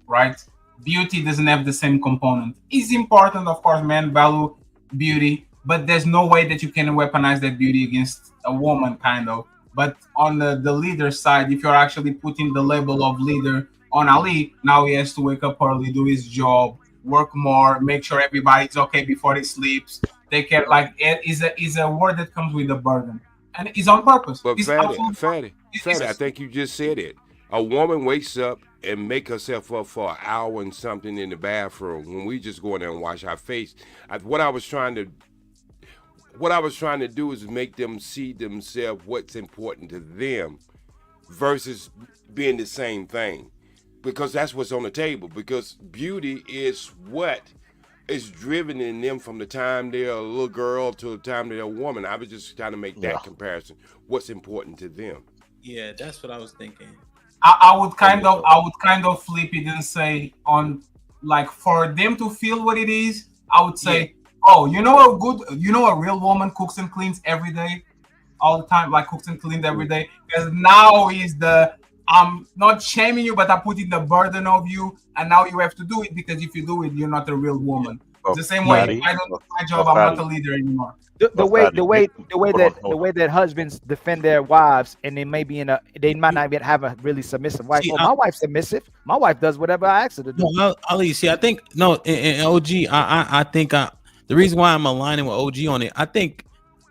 right? Beauty doesn't have the same component. It's important, of course, men value beauty, but there's no way that you can weaponize that beauty against a woman, kind of. But on the leader side, if you're actually putting the label of leader on Ali, now he has to wake up early, do his job, work more, make sure everybody's okay before he sleeps. Take care. Like it is a word that comes with a burden, and it's on purpose. But Fatty, I think you just said it. A woman wakes up and make herself up for an hour and something in the bathroom when we just go in there and wash our face. What I was trying to do is make them see themselves what's important to them versus being the same thing, because that's what's on the table. Because beauty is what is driven in them from the time they're a little girl to the time they're a woman. I was just trying to make that comparison. What's important to them? Yeah, that's what I was thinking. I would kind of flip it and say, on like, for them to feel what it is, I would say, oh, a real woman cooks and cleans every day, all the time, like cooks and cleans every day. Because now is I'm not shaming you, but I'm putting the burden of you, and now you have to do it, because if you do it, you're not a real woman. The same way I don't do my job, I'm not a leader anymore. The way that husbands defend their wives, and they might not even have a really submissive wife. My wife's submissive. My wife does whatever I ask her to do. No, Ali, see, I think in OG, I think the reason why I'm aligning with OG on it, I think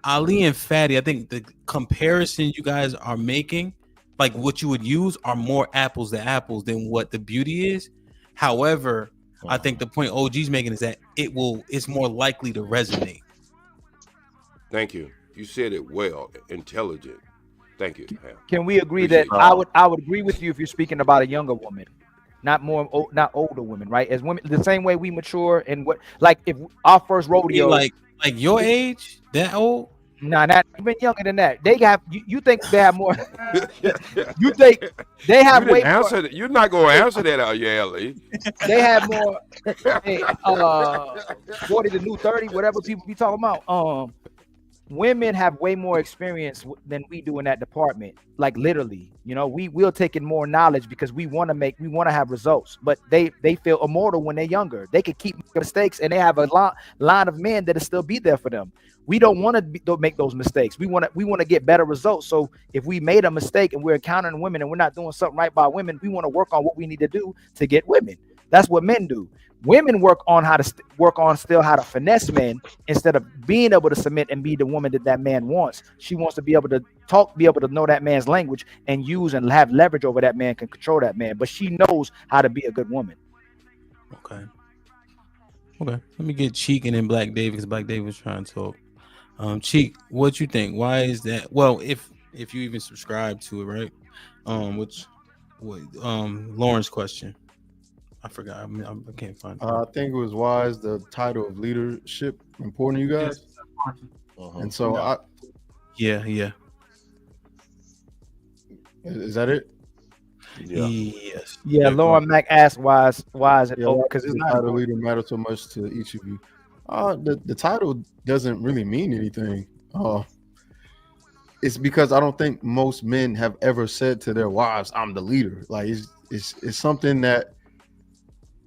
Ali and Fatty, I think the comparison you guys are making, like what you would use, are more apples to apples than what the beauty is. However, I think the point OG's making is that it's more likely to resonate. Thank you. You said it well. Intelligent. Thank you. Can we agree that I would agree with you if you're speaking about a younger woman, not older women, right? As women, the same way we mature and if our first rodeo, like your age, that old. Nah, not even younger than that. They have you think they have more? You think they have way more? You're not going to answer that, are you, Ellie? They have more. 40 to new 30, whatever people be talking about. Women have way more experience than we do in that department. Like literally, we will take in more knowledge because we want to have results. But they feel immortal when they're younger. They could keep mistakes, and they have a line of men that'll still be there for them. We don't want to make those mistakes. We want to get better results. So if we made a mistake and we're encountering women and we're not doing something right by women, we want to work on what we need to do to get women. That's what men do. Women work on how to finesse men instead of being able to submit and be the woman that man wants. She wants to be able to talk, be able to know that man's language and use and have leverage over that man, can control that man. But she knows how to be a good woman. Okay. Let me get Cheek and then Black David, because Black David was trying to talk. Cheek, what you think? Why is that? Well, if you even subscribe to it, right? Lauren's question. I forgot. I can't find it. I think it was wise. The title of leadership important to you guys. Yes. And so Yeah. Is that it? Yeah. Yes. Yeah, Lauren Mack asked why is it Yeah, because it's the not title leader matter so much to each of you. The title doesn't really mean anything. It's because I don't think most men have ever said to their wives, "I'm the leader." Like it's something that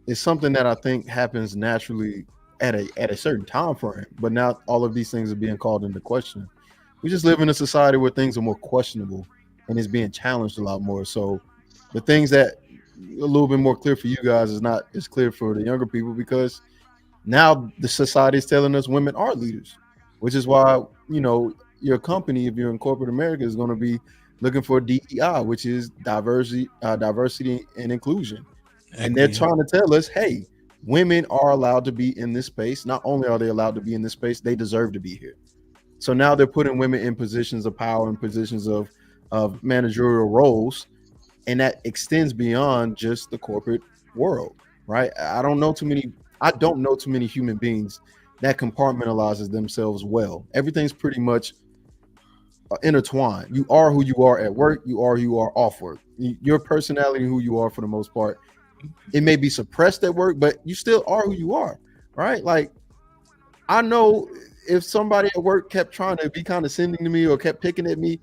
I think happens naturally at a certain time frame. But now all of these things are being called into question. We just live in a society where things are more questionable and it's being challenged a lot more. So the things that a little bit more clear for you guys is not as clear for the younger people, because now the society is telling us women are leaders, which is why, your company, if you're in corporate America, is going to be looking for DEI, which is diversity and inclusion. And they're trying to tell us, hey, women are allowed to be in this space. Not only are they allowed to be in this space, they deserve to be here. So now they're putting women in positions of power and positions of managerial roles. And that extends beyond just the corporate world, right? I don't know too many human beings that compartmentalizes themselves well. Everything's pretty much intertwined. You are who you are at work. You are who you are off work. Your personality, who you are for the most part, it may be suppressed at work, but you still are who you are, right? Like, I know if somebody at work kept trying to be condescending to me or kept picking at me,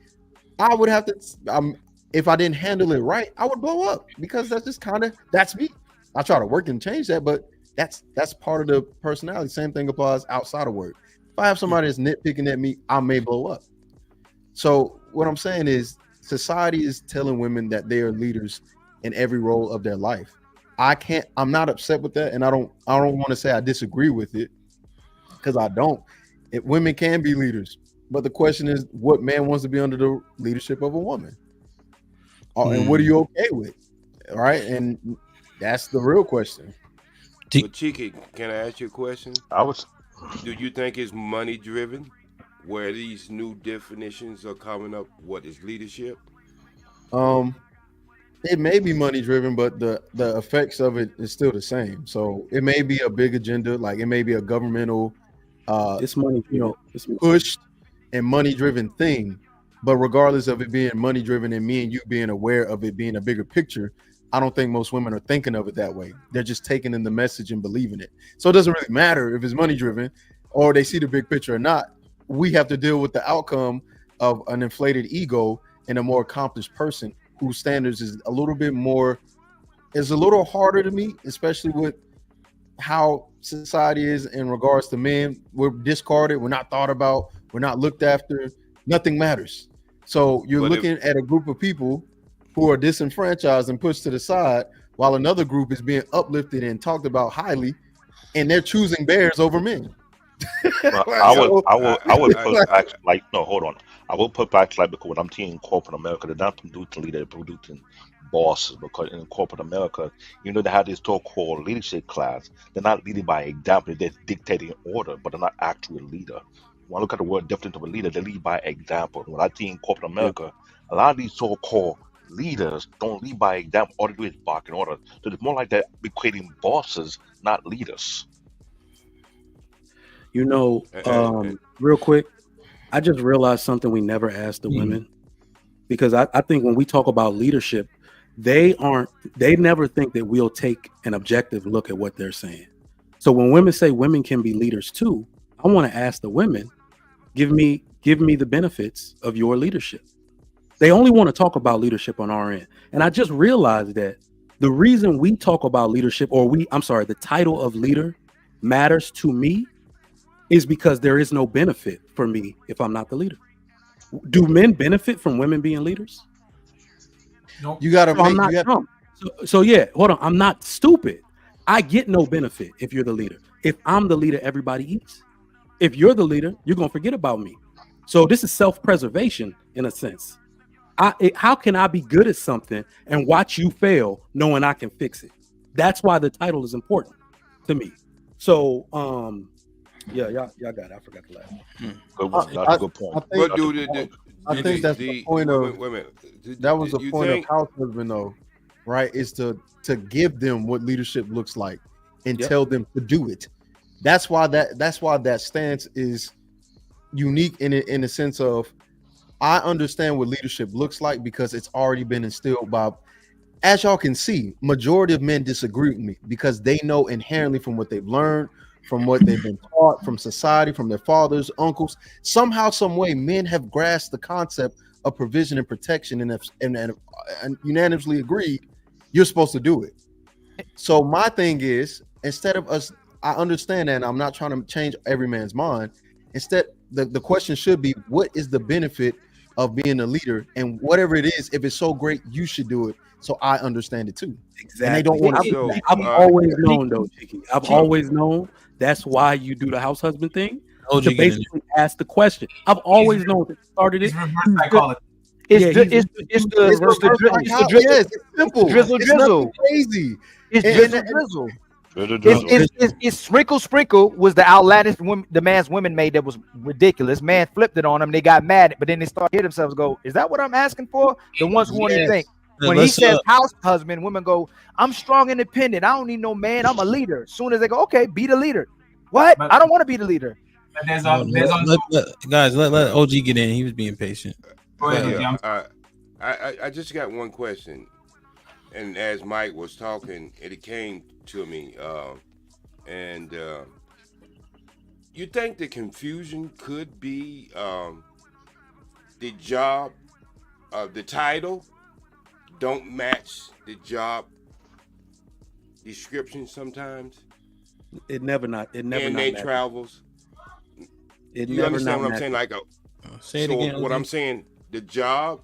I would have to, if I didn't handle it right, I would blow up, because that's just that's me. I try to work and change that, but that's part of the personality. Same thing applies outside of work. If I have somebody that's nitpicking at me, I may blow up. So what I'm saying is, society is telling women that they are leaders in every role of their life. I'm not upset with that, and I don't want to say I disagree with it, because I don't. Women can be leaders, but the question is, what man wants to be under the leadership of a woman? And what are you okay with? All right, and that's the real question. But Cheeky, can I ask you a question? Do you think it's money driven, where these new definitions are coming up? What is leadership? It may be money driven, but the effects of it is still the same. So it may be a big agenda, like it may be a governmental it's money, it's pushed and money driven thing. But regardless of it being money driven and me and you being aware of it being a bigger picture, I don't think most women are thinking of it that way. They're just taking in the message and believing it. So it doesn't really matter if it's money driven or they see the big picture or not. We have to deal with the outcome of an inflated ego and a more accomplished person whose standards is a little harder to meet, especially with how society is in regards to men. We're discarded, we're not thought about, we're not looked after, nothing matters. So you're looking at a group of people who are disenfranchised and pushed to the side, while another group is being uplifted and talked about highly, and they're choosing bears over men. I would put back, like, no, hold on. I will put back, like, because when I'm seeing corporate America, they're not producing leaders, they're producing bosses. Because in corporate America, even though they have this so-called leadership class, they're not leading by example. They're dictating order, but they're not actually a leader. When I look at the word definition of a leader, they lead by example. When I see in corporate America, a lot of these so-called leaders don't lead by example. All they do is bark in order. So it's more like they're creating bosses, not leaders. Real quick, I just realized something we never asked the women, because I think when we talk about leadership, they never think that we'll take an objective look at what they're saying. So when women say women can be leaders too, I want to ask the women, give me the benefits of your leadership. They only want to talk about leadership on our end. And I just realized that the reason we talk about leadership, the title of leader matters to me, is because there is no benefit for me if I'm not the leader. Do men benefit from women being leaders? No. You gotta I'm not dumb. So yeah, hold on. I'm not stupid. I get no benefit if you're the leader. If I'm the leader, everybody eats. If you're the leader, you're gonna forget about me. So this is self-preservation in a sense. How can I be good at something and watch you fail knowing I can fix it? That's why the title is important to me. So yeah, y'all got it. I forgot the last one. That's a good point. I think that's the point of that was the point of house husband though. right, is to give them what leadership looks like and Yep. tell them to do it. That's why that stance is unique in the sense of I understand what leadership looks like because it's already been instilled by, as y'all can see, majority of men disagree with me because they know inherently from what they've learned, from what they've been taught, from society, from their fathers, uncles, somehow, some way, men have grasped the concept of provision and protection and unanimously agreed you're supposed to do it. So my thing is, instead of us, I understand that, and I'm not trying to change every man's mind. Instead, the question should be, what is the benefit of being a leader? And whatever it is, if it's so great, you should do it. So I understand it too. Exactly. And they don't want to. So, I've always known, though, Chicky. I've always known that's why you do the house husband thing. To basically ask the question. I've always known that started it. Reverse psychology. It's simple. Drizzle. Crazy. It's drizzle. It's sprinkle was the outlandish the man's women made that was ridiculous. Man flipped it on them. They got mad, but then they start hear themselves go, "Is that what I'm asking for?" The ones who want to think. When he says house husband, women go, "I'm strong, independent. I don't need no man. I'm a leader." As soon as they go, "Okay, be the leader." What? But I don't want to be the leader. Guys, let OG get in. He was being patient. Go ahead, I just got one question, and as Mike was talking, it came to me, and you think the confusion could be the job, the title don't match the job description sometimes? It never Innate travels. You understand what I'm saying? Like, say it again. What I'm saying, the job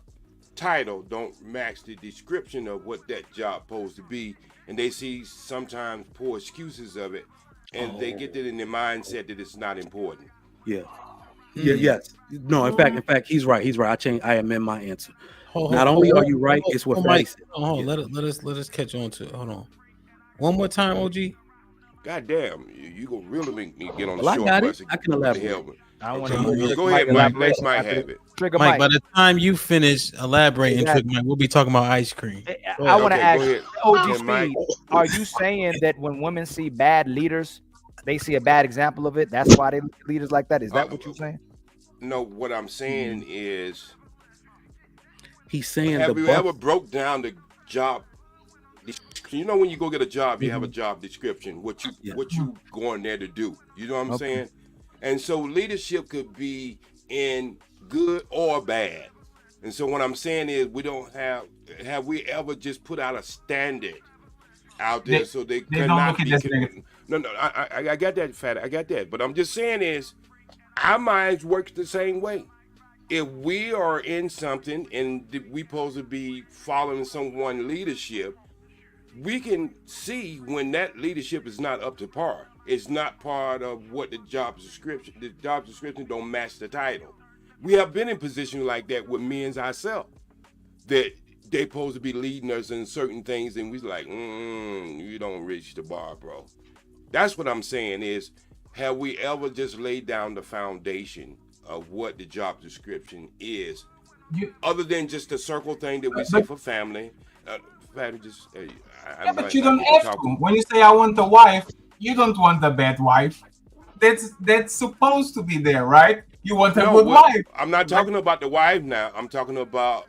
title don't match the description of what that job supposed to be, and they see sometimes poor excuses of it, and they get it in their mindset that it's not important. Yeah. Yes. No. In fact, he's right. I amend my answer. Not only are you right, it's what Mike said. Let us catch on to it. Hold on. One more time, OG. God damn, you gonna really make me get on the Well, short I got bus. it. I can elaborate. I want to go ahead, Mike. Let Mike have it. Mike, by the time you finish elaborating, we'll be talking about ice cream. I want to ask OG Speed, are you saying that when women see bad leaders, they see a bad example of it? That's why they leaders like that? Is that what you're saying? No, what I'm saying is, he's saying, have you ever broke down the job? You know, when you go get a job, you have a job description, what you going there to do. You know what I'm saying? And so leadership could be in good or bad. And so what I'm saying is, we don't have we ever just put out a standard out there so they cannot be. No, I got that, Fat. I got that. But I'm just saying is, our minds work the same way. If we are in something and we supposed to be following someone's leadership, we can see when that leadership is not up to par. It's not part of what the job description. The job description don't match the title. We have been in positions like that with men's ourselves, that they supposed to be leading us in certain things, and we like, you don't reach the bar, bro. That's what I'm saying is, have we ever just laid down the foundation of what the job description is, other than just the circle thing that we say for family? But you don't have to. When you say I want a wife, you don't want a bad wife. That's supposed to be there, right? You want a good wife. I'm not talking about the wife now. I'm talking about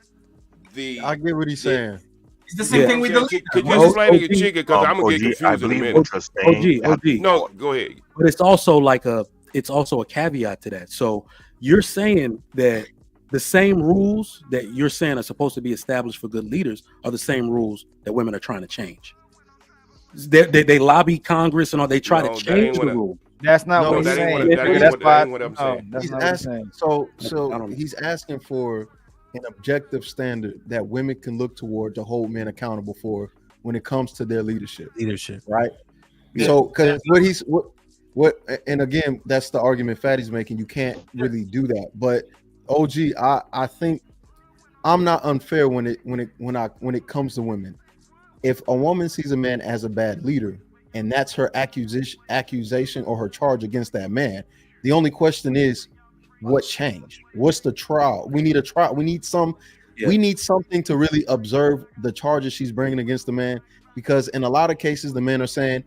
the. I get what he's saying. It's the same thing with the leader. Could you explain it, Chica? Because I'm gonna get confused in a minute. OG. No, go ahead. But it's also a caveat to that. So you're saying that the same rules that you're saying are supposed to be established for good leaders are the same rules that women are trying to change. They lobby Congress and all. They try to change the rule. That's not what he's saying. That's what I'm saying. He's asking. So he's asking for an objective standard that women can look toward to hold men accountable for when it comes to their leadership. Right. Yeah. So, because what, and again, that's the argument Fatty's making. You can't really do that. But OG, I think I'm not unfair when it comes to women. If a woman sees a man as a bad leader, and that's her accusation or her charge against that man, the only question is, what changed? What's the trial? We need a trial. We need some We need something to really observe the charges she's bringing against the man, because in a lot of cases the men are saying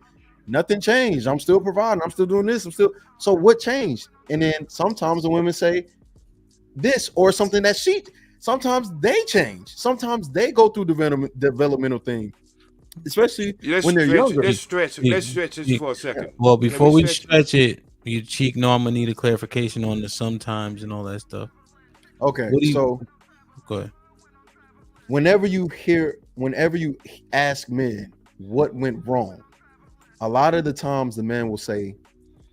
nothing changed. I'm still providing. I'm still doing this. So what changed? And then sometimes the women say this or something that sometimes they change. Sometimes they go through developmental things, especially when they're younger. Let's stretch this for a second. Well, before we stretch it, you Cheek, no, I'm gonna need a clarification on the sometimes and all that stuff. Okay, so go ahead. Whenever you ask men what went wrong, a lot of the times the man will say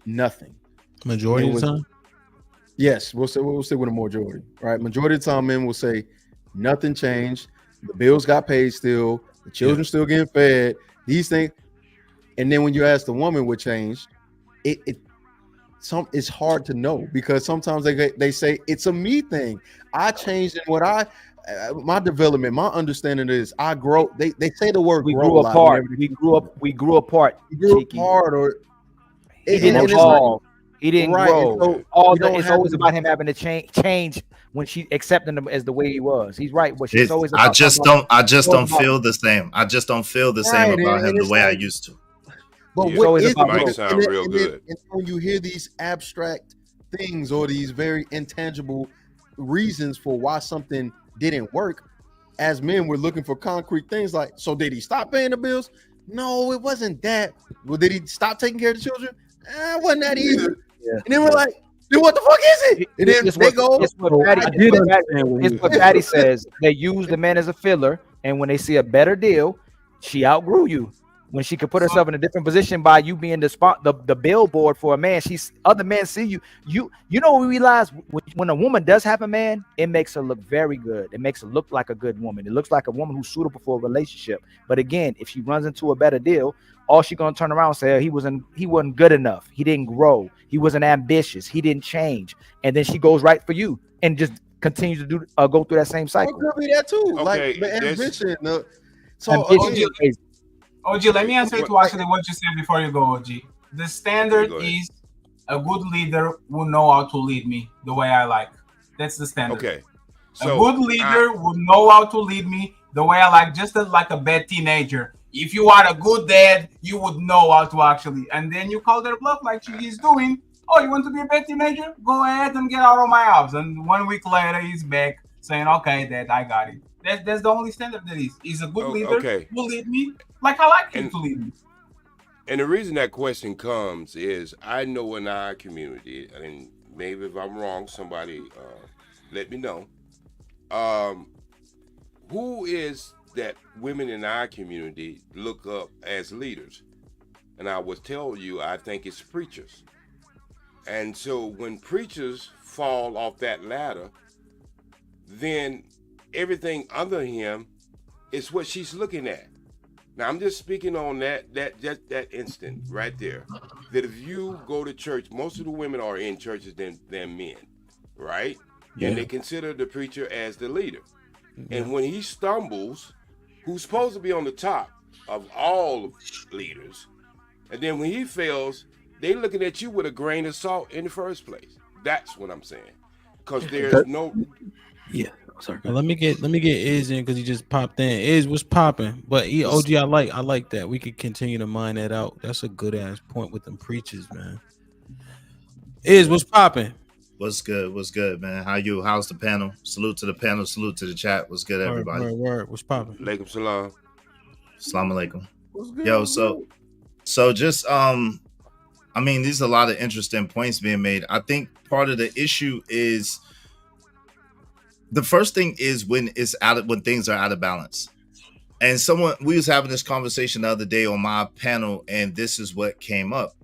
nothing. Majority of the time? Yes, we'll say with a majority, right? Majority of the time men will say nothing changed, the bills got paid still, the children still getting fed, these things. And then when you ask the woman what changed, it's hard to know, because sometimes they say it's a me thing. I changed in what my development, my understanding is I grow. They say the word we grow grew apart. We grew apart. Or he didn't evolve. He didn't grow. So it's always about him having to change when she accepting him as the way he was. He's right, but she's always. I just don't feel the same. I just don't feel the same about him the way I used to. But what is might sound real good. And when you hear these abstract things or these very intangible reasons for why something didn't work, as men we're looking for concrete things like, so did he stop paying the bills? No, it wasn't that. Well, did he stop taking care of the children? It wasn't that either. Yeah. And then we're like, then what the fuck is it? And then they go. It's what Patty says. They use the man as a filler, and when they see a better deal, she outgrew you. When she could put herself in a different position by you being the billboard for a man, other men see you. You know, we realize when a woman does have a man, it makes her look very good. It makes her look like a good woman. It looks like a woman who's suitable for a relationship. But again, if she runs into a better deal, all she's gonna turn around and say he wasn't good enough. He didn't grow. He wasn't ambitious. He didn't change. And then she goes right for you and just continues to go through that same cycle. It could be that too. Okay, like the ambition. OG, let me answer to actually what you said before you go, OG. The standard is a good leader will know how to lead me the way I like. That's the standard. Okay. So, a good leader will know how to lead me the way I like, just like a bad teenager. If you are a good dad, you would know how to actually, and then you call their bluff like he's doing. Oh, you want to be a bad teenager? Go ahead and get out of my house. And 1 week later, he's back saying, okay, Dad, I got it. That's the only standard that is. He's a good leader. Okay. Will lead me like I like him to lead me. And the reason that question comes is I know in our community, and maybe if I'm wrong, somebody let me know. Who is that women in our community look up as leaders? And I would tell you, I think it's preachers. And so when preachers fall off that ladder, then everything under him is what she's looking at. Now I'm just speaking on that instant right there. That if you go to church, most of the women are in churches than men, right? Yeah. And they consider the preacher as the leader. Yeah. And when he stumbles, who's supposed to be on the top of all leaders, and then when he fails, they looking at you with a grain of salt in the first place. That's what I'm saying. Because there's no. Yeah. Sorry. Let me get Iz in because he just popped in. Iz, what's popping? But OG, I like that. We could continue to mine that out. That's a good ass point with them preachers, man. Iz, what's popping? What's good? What's good, man? How's the panel? Salute to the panel. Salute to the chat. What's good, everybody? Word. What's popping? Alaikum salam. Assalamu alaikum. Yo, so just I mean, there's a lot of interesting points being made. I think part of the issue is the first thing is when things are out of balance. And we was having this conversation the other day on my panel, and this is what came up.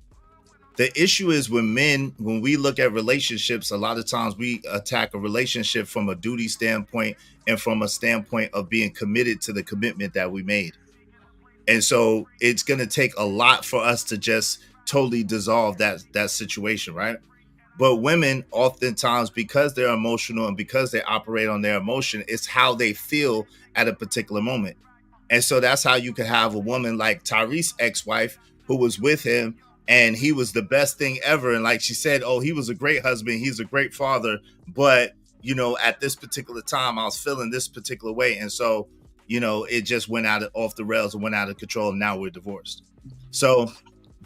The issue is when we look at relationships, a lot of times we attack a relationship from a duty standpoint and from a standpoint of being committed to the commitment that we made. And so it's going to take a lot for us to just totally dissolve that situation, right? But women oftentimes, because they're emotional and because they operate on their emotion, it's how they feel at a particular moment. And so that's how you could have a woman like Tyrese's ex-wife who was with him and he was the best thing ever. And like she said, oh, he was a great husband. He's a great father. But at this particular time, I was feeling this particular way. And so, it just went off the rails and went out of control. And now we're divorced. So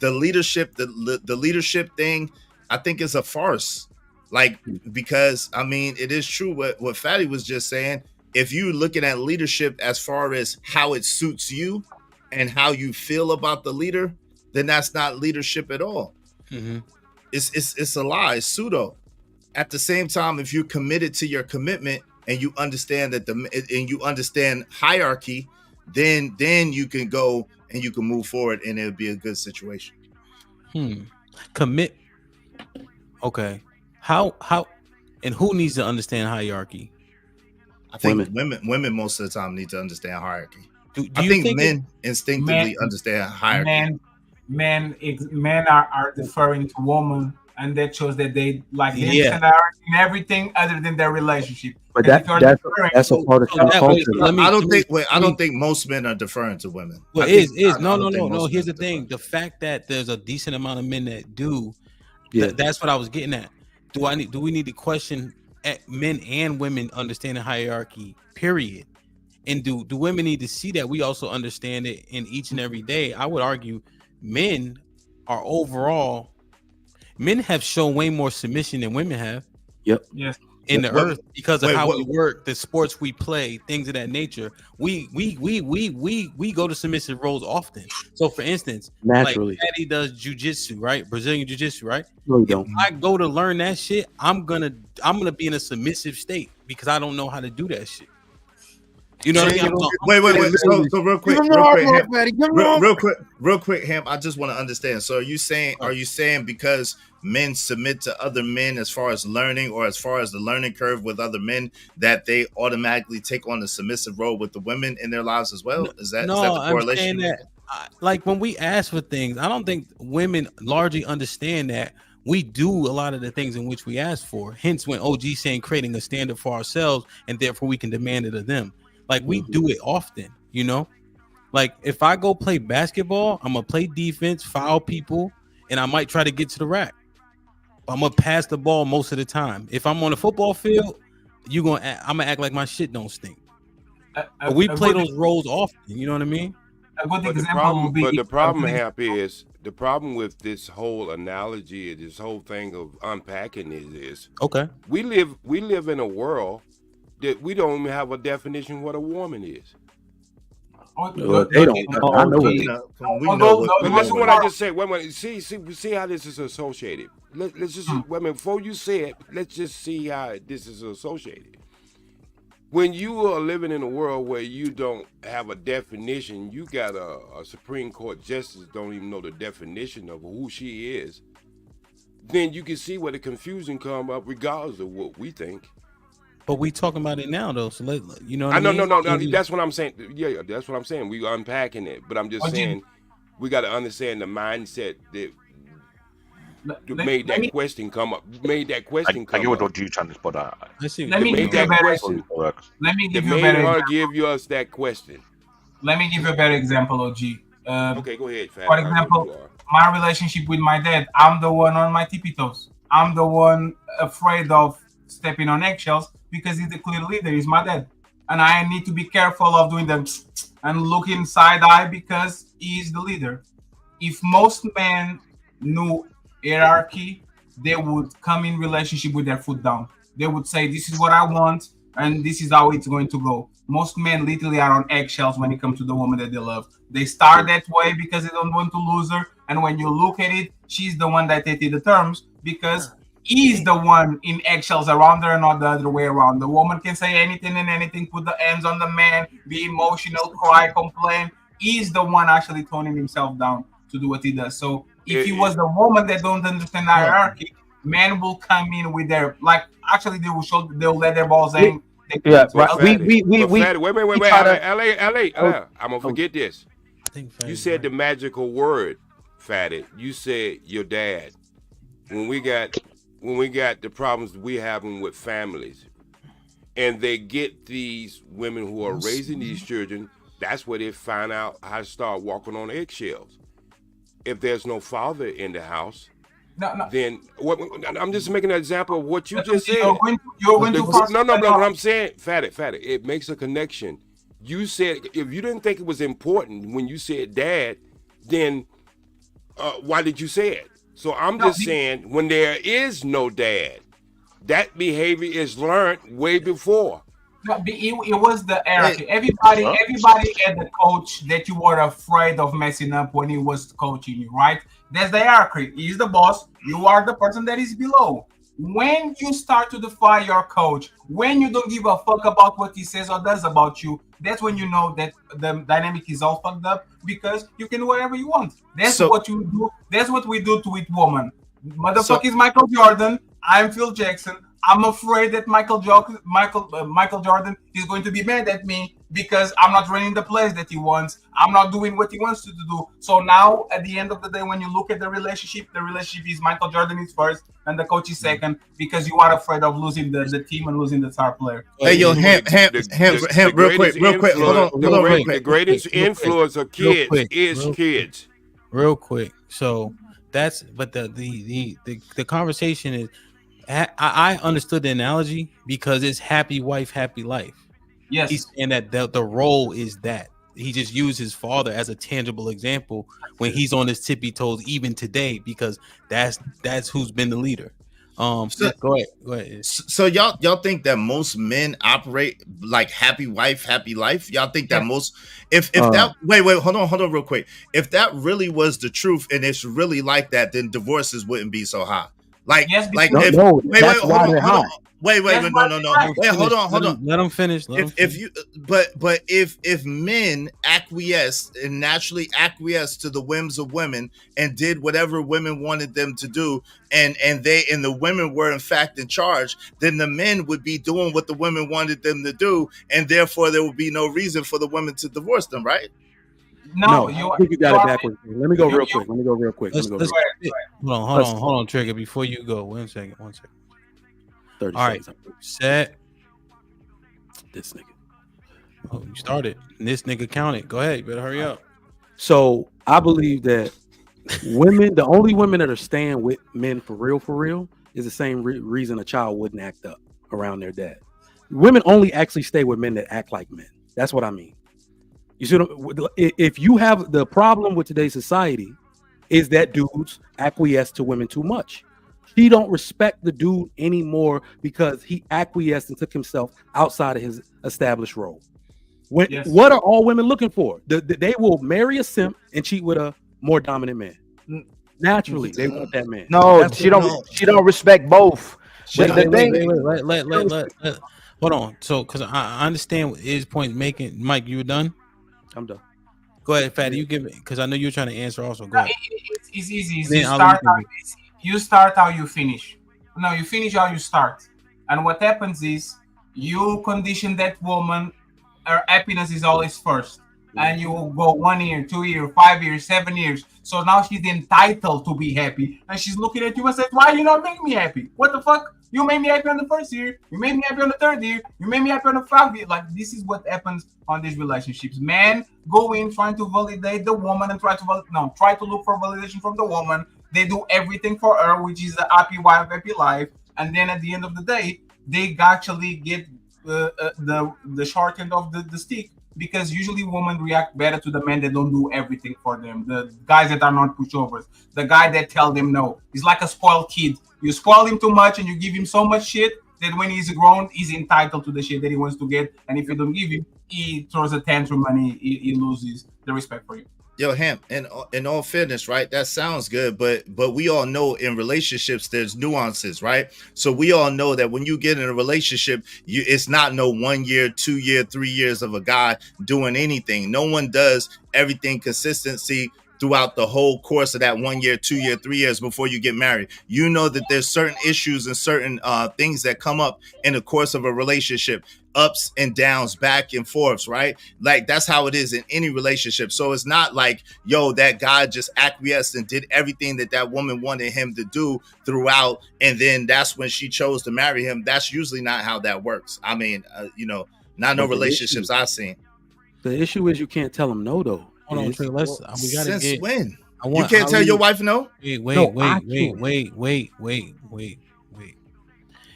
the leadership, the leadership thing, I think is a farce. Like, because it is true what Fatty was just saying. If you're looking at leadership as far as how it suits you and how you feel about the leader, then that's not leadership at all. Mm-hmm. It's a lie. It's pseudo. At the same time, if you're committed to your commitment and you understand and you understand hierarchy, then you can go and you can move forward and it'll be a good situation. Commit. Okay. How and who needs to understand hierarchy? I think women most of the time need to understand hierarchy. Do I you think men instinctively understand hierarchy. Men are deferring to women, and that shows that they understand hierarchy in everything other than their relationship. But that's a part of culture. I don't think most men are deferring to women. Well, no. Here's the thing: the fact that there's a decent amount of men that do. That's what I was getting at. Do we need to question men and women understanding hierarchy? Period. And do women need to see that we also understand it in each and every day? I would argue men have shown way more submission than women have. Yep. Yes. In the earth, because of how we work, the sports we play, things of that nature. We go to submissive roles often. So, for instance, naturally, like Patty does jujitsu, right? Brazilian jiu-jitsu, right? No, you don't. If I go to learn that shit, I'm gonna be in a submissive state because I don't know how to do that shit. You know what I mean? Wait. So real quick, Ham. I just want to understand. So are you saying because men submit to other men as far as learning or as far as the learning curve with other men that they automatically take on the submissive role with the women in their lives as well? Is that the correlation? I'm saying that, like when we ask for things, I don't think women largely understand that we do a lot of the things in which we ask for. Hence, when OG saying creating a standard for ourselves and therefore we can demand it of them. Like we do it often, like if I go play basketball, I'm gonna play defense, foul people, and I might try to get to the rack. I'm gonna pass the ball most of the time. If I'm on the football field, I'm gonna act like my shit don't stink. But we play those roles often. You know what I mean? The problem, Happy, is the problem with this whole analogy, this whole thing of unpacking is okay. We live in a world that we don't even have a definition of what a woman is. They don't. I know what. But listen to what I just said. Wait. See how this is associated. Let's just wait a minute. Before you say it, let's just see how this is associated. When you are living in a world where you don't have a definition, you got a Supreme Court justice don't even know the definition of who she is, then you can see where the confusion come up regardless of what we think. But we talking about it now, though. So no. That's what I'm saying. Yeah, that's what I'm saying. We unpacking it, but I'm just saying we got to understand the mindset that made that question come up. Made that question come up. I get what you're trying to put out. Let me give you a better question. Let me give you a better example, OG. Okay, go ahead, Fat. For example, my relationship with my dad. I'm the one on my tippy toes. I'm the one afraid of stepping on eggshells because he's the clear leader. He's my dad, and I need to be careful of doing them and looking side eye because he's the leader. If most men knew hierarchy, they would come in relationship with their foot down. They would say, "This is what I want, and this is how it's going to go." Most men literally are on eggshells when it comes to the woman that they love. They start that way because they don't want to lose her, and when you look at it, she's the one that dictated the terms because he's the one in eggshells around her, not the other way around. The woman can say anything and anything, put the hands on the man, be emotional, cry, complain. He's the one actually toning himself down to do what he does. So if he was the woman that don't understand hierarchy, men will come in with their they'll let their balls hang. Yeah, right. Wait. LA. I'm gonna forget this. You said the magical word, Fatty. You said your dad. When we got the problems we having with families, and they get these women who are raising these children, that's where they find out how to start walking on eggshells. If there's no father in the house, No. Then what? I'm just making an example of what you just said. You're going too far. No. What I'm saying, fatty. It makes a connection. You said if you didn't think it was important when you said dad, then why did you say it? So I'm just saying when there is no dad, that behavior is learned way before. No, it was the hierarchy. Everybody had the coach that you were afraid of messing up when he was coaching you, right? That's the hierarchy. He's the boss. You are the person that is below. When you start to defy your coach, when you don't give a fuck about what he says or does about you, that's when you know that the dynamic is all fucked up, because you can do whatever you want. That's what you do. That's what we do to it, woman. Motherfucker is Michael Jordan. I'm Phil Jackson. I'm afraid that Michael Jordan is going to be mad at me because I'm not running the plays that he wants. I'm not doing what he wants to do. So now, at the end of the day, when you look at the relationship is Michael Jordan is first and the coach is second, because you are afraid of losing the team and losing the star player. Hey, yo, Hemp, real quick. Hold on, real quick. The greatest influence of kids is kids. Real quick. So that's, but the conversation is, I understood the analogy because it's happy wife, happy life. Yes. He's saying that the role is that. He just used his father as a tangible example when he's on his tippy toes even today, because that's who's been the leader. Go ahead. So y'all think that most men operate like happy wife, happy life? Y'all think that most if that wait, hold on real quick. If that really was the truth and it's really like that, then divorces wouldn't be so high. Like, Yes, like because- if, no, wait, that's hold why on, they're hold on. high. Wait, no. Wait, hold on. Let him finish. If you, but if men acquiesced and naturally acquiesced to the whims of women and did whatever women wanted them to do, and the women were in fact in charge, then the men would be doing what the women wanted them to do, and therefore there would be no reason for the women to divorce them, right? No, I think you got it backwards. Let me go real quick. Hold on, Trigger. Before you go, one second. 30 All right, seconds. set. This nigga. Oh, you started. And this nigga counted. Go ahead. You better hurry up. So I believe that women, the only women that are staying with men for real, is the same reason a child wouldn't act up around their dad. Women only actually stay with men that act like men. That's what I mean. You see, if you have the problem with today's society, is that dudes acquiesce to women too much. He don't respect the dude anymore because he acquiesced and took himself outside of his established role. What are all women looking for? They will marry a simp and cheat with a more dominant man. Naturally, they want that man. No, she don't respect both. Wait, hold on. So, because I understand what his point making. Mike, you were done? I'm done. Go ahead, Fatty. You give it, because I know you're trying to answer also. Go ahead. It's easy. You start how you finish. No, you finish how you start. And what happens is you condition that woman, her happiness is always first. And you will go 1 year, 2 years, 5 years, 7 years. So now she's entitled to be happy. And she's looking at you and says, why you not make me happy? What the fuck? You made me happy on the first year. You made me happy on the third year. You made me happy on the 5th year. Like, this is what happens on these relationships. Men go in trying to validate the woman and try to look for validation from the woman. They do everything for her, which is a happy wife, happy life. And then at the end of the day, they actually get the short end of the stick, because usually women react better to the men that don't do everything for them. The guys that are not pushovers. The guy that tell them no. He's like a spoiled kid. You spoil him too much and you give him so much shit that when he's grown, he's entitled to the shit that he wants to get. And if you don't give him, he throws a tantrum and he loses the respect for you. Yo, Hemp, in all fairness, right? That sounds good, but we all know in relationships there's nuances, right? So we all know that when you get in a relationship, it's not no 1 year, 2 year, 3 years of a guy doing anything. No one does everything consistency throughout the whole course of that 1 year, 2 year, 3 years before you get married. You know that there's certain issues and certain things that come up in the course of a relationship, ups and downs, back and forths, right? Like, that's how it is in any relationship. So it's not like, yo, that guy just acquiesced and did everything that woman wanted him to do throughout, and then that's when she chose to marry him. That's usually not how that works. I mean, not no relationships I've seen. The issue is you can't tell him no, though. Hold on, we gotta Since when? You can't tell your wife no. Wait.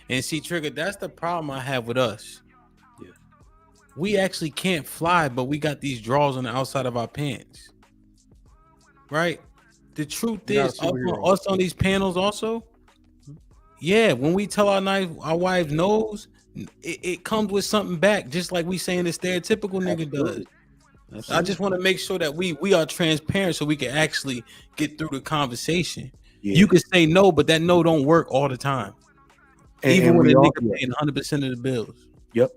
And see, Trigger, that's the problem I have with us. Yeah. We actually can't fly, but we got these drawers on the outside of our pants. Right? The truth is, us on these panels also, yeah, when we tell our wife knows, it comes with something back, just like we saying the stereotypical nigga does. Absolutely. I just want to make sure that we are transparent so we can actually get through the conversation. Yeah. You can say no, but that no don't work all the time. Even when a nigga paying 100% of the bills. Yep.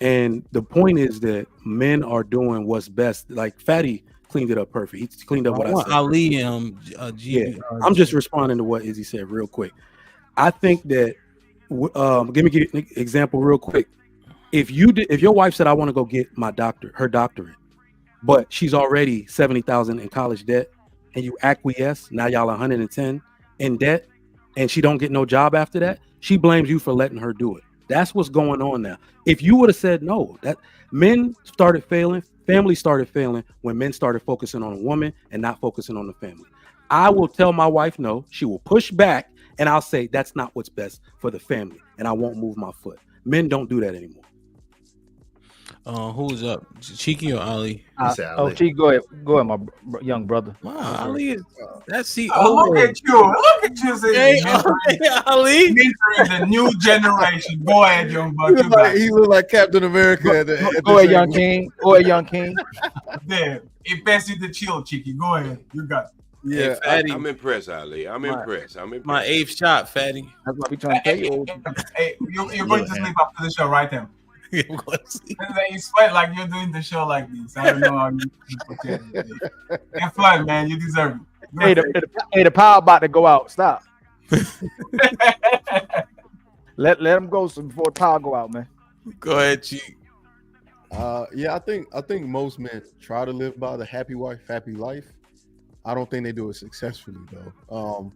And the point is that men are doing what's best. Like Fatty cleaned it up perfect. He cleaned up what I said. Ali, I'm just responding to what Izzy said real quick. I think that give me an example real quick. If your wife said I want to go get her doctorate, but she's already $70,000 in college debt, and you acquiesce, now y'all 110 in debt, and she don't get no job after that, she blames you for letting her do it. That's what's going on now. If you would have said no, that men started failing, families started failing when men started focusing on a woman and not focusing on the family. I will tell my wife no, she will push back, and I'll say that's not what's best for the family, and I won't move my foot. Men don't do that anymore. Who's up, Cheeky or Ali? Cheeky, go ahead, my young brother. Wow, Ali is that's look at you, hey, Ali, mentoring the new generation. Go ahead, young brother. He look like Captain America. Go ahead, young king. There, it best you to chill, Cheeky. Go ahead, you got it. Yeah, hey, Fatty. I'm impressed, Ali. I'm impressed. My 8th shot, Fatty. That's what we trying to tell you. Hey, you're going to sleep after the show, right, Tim? You sweat like you're doing the show like this. I don't know how you pretend. Have fun, man. You deserve it. Hey, the power about to go out. Stop. let them go before the power go out, man. Go ahead, Cheek. Yeah, I think most men try to live by the happy wife, happy life. I don't think they do it successfully though.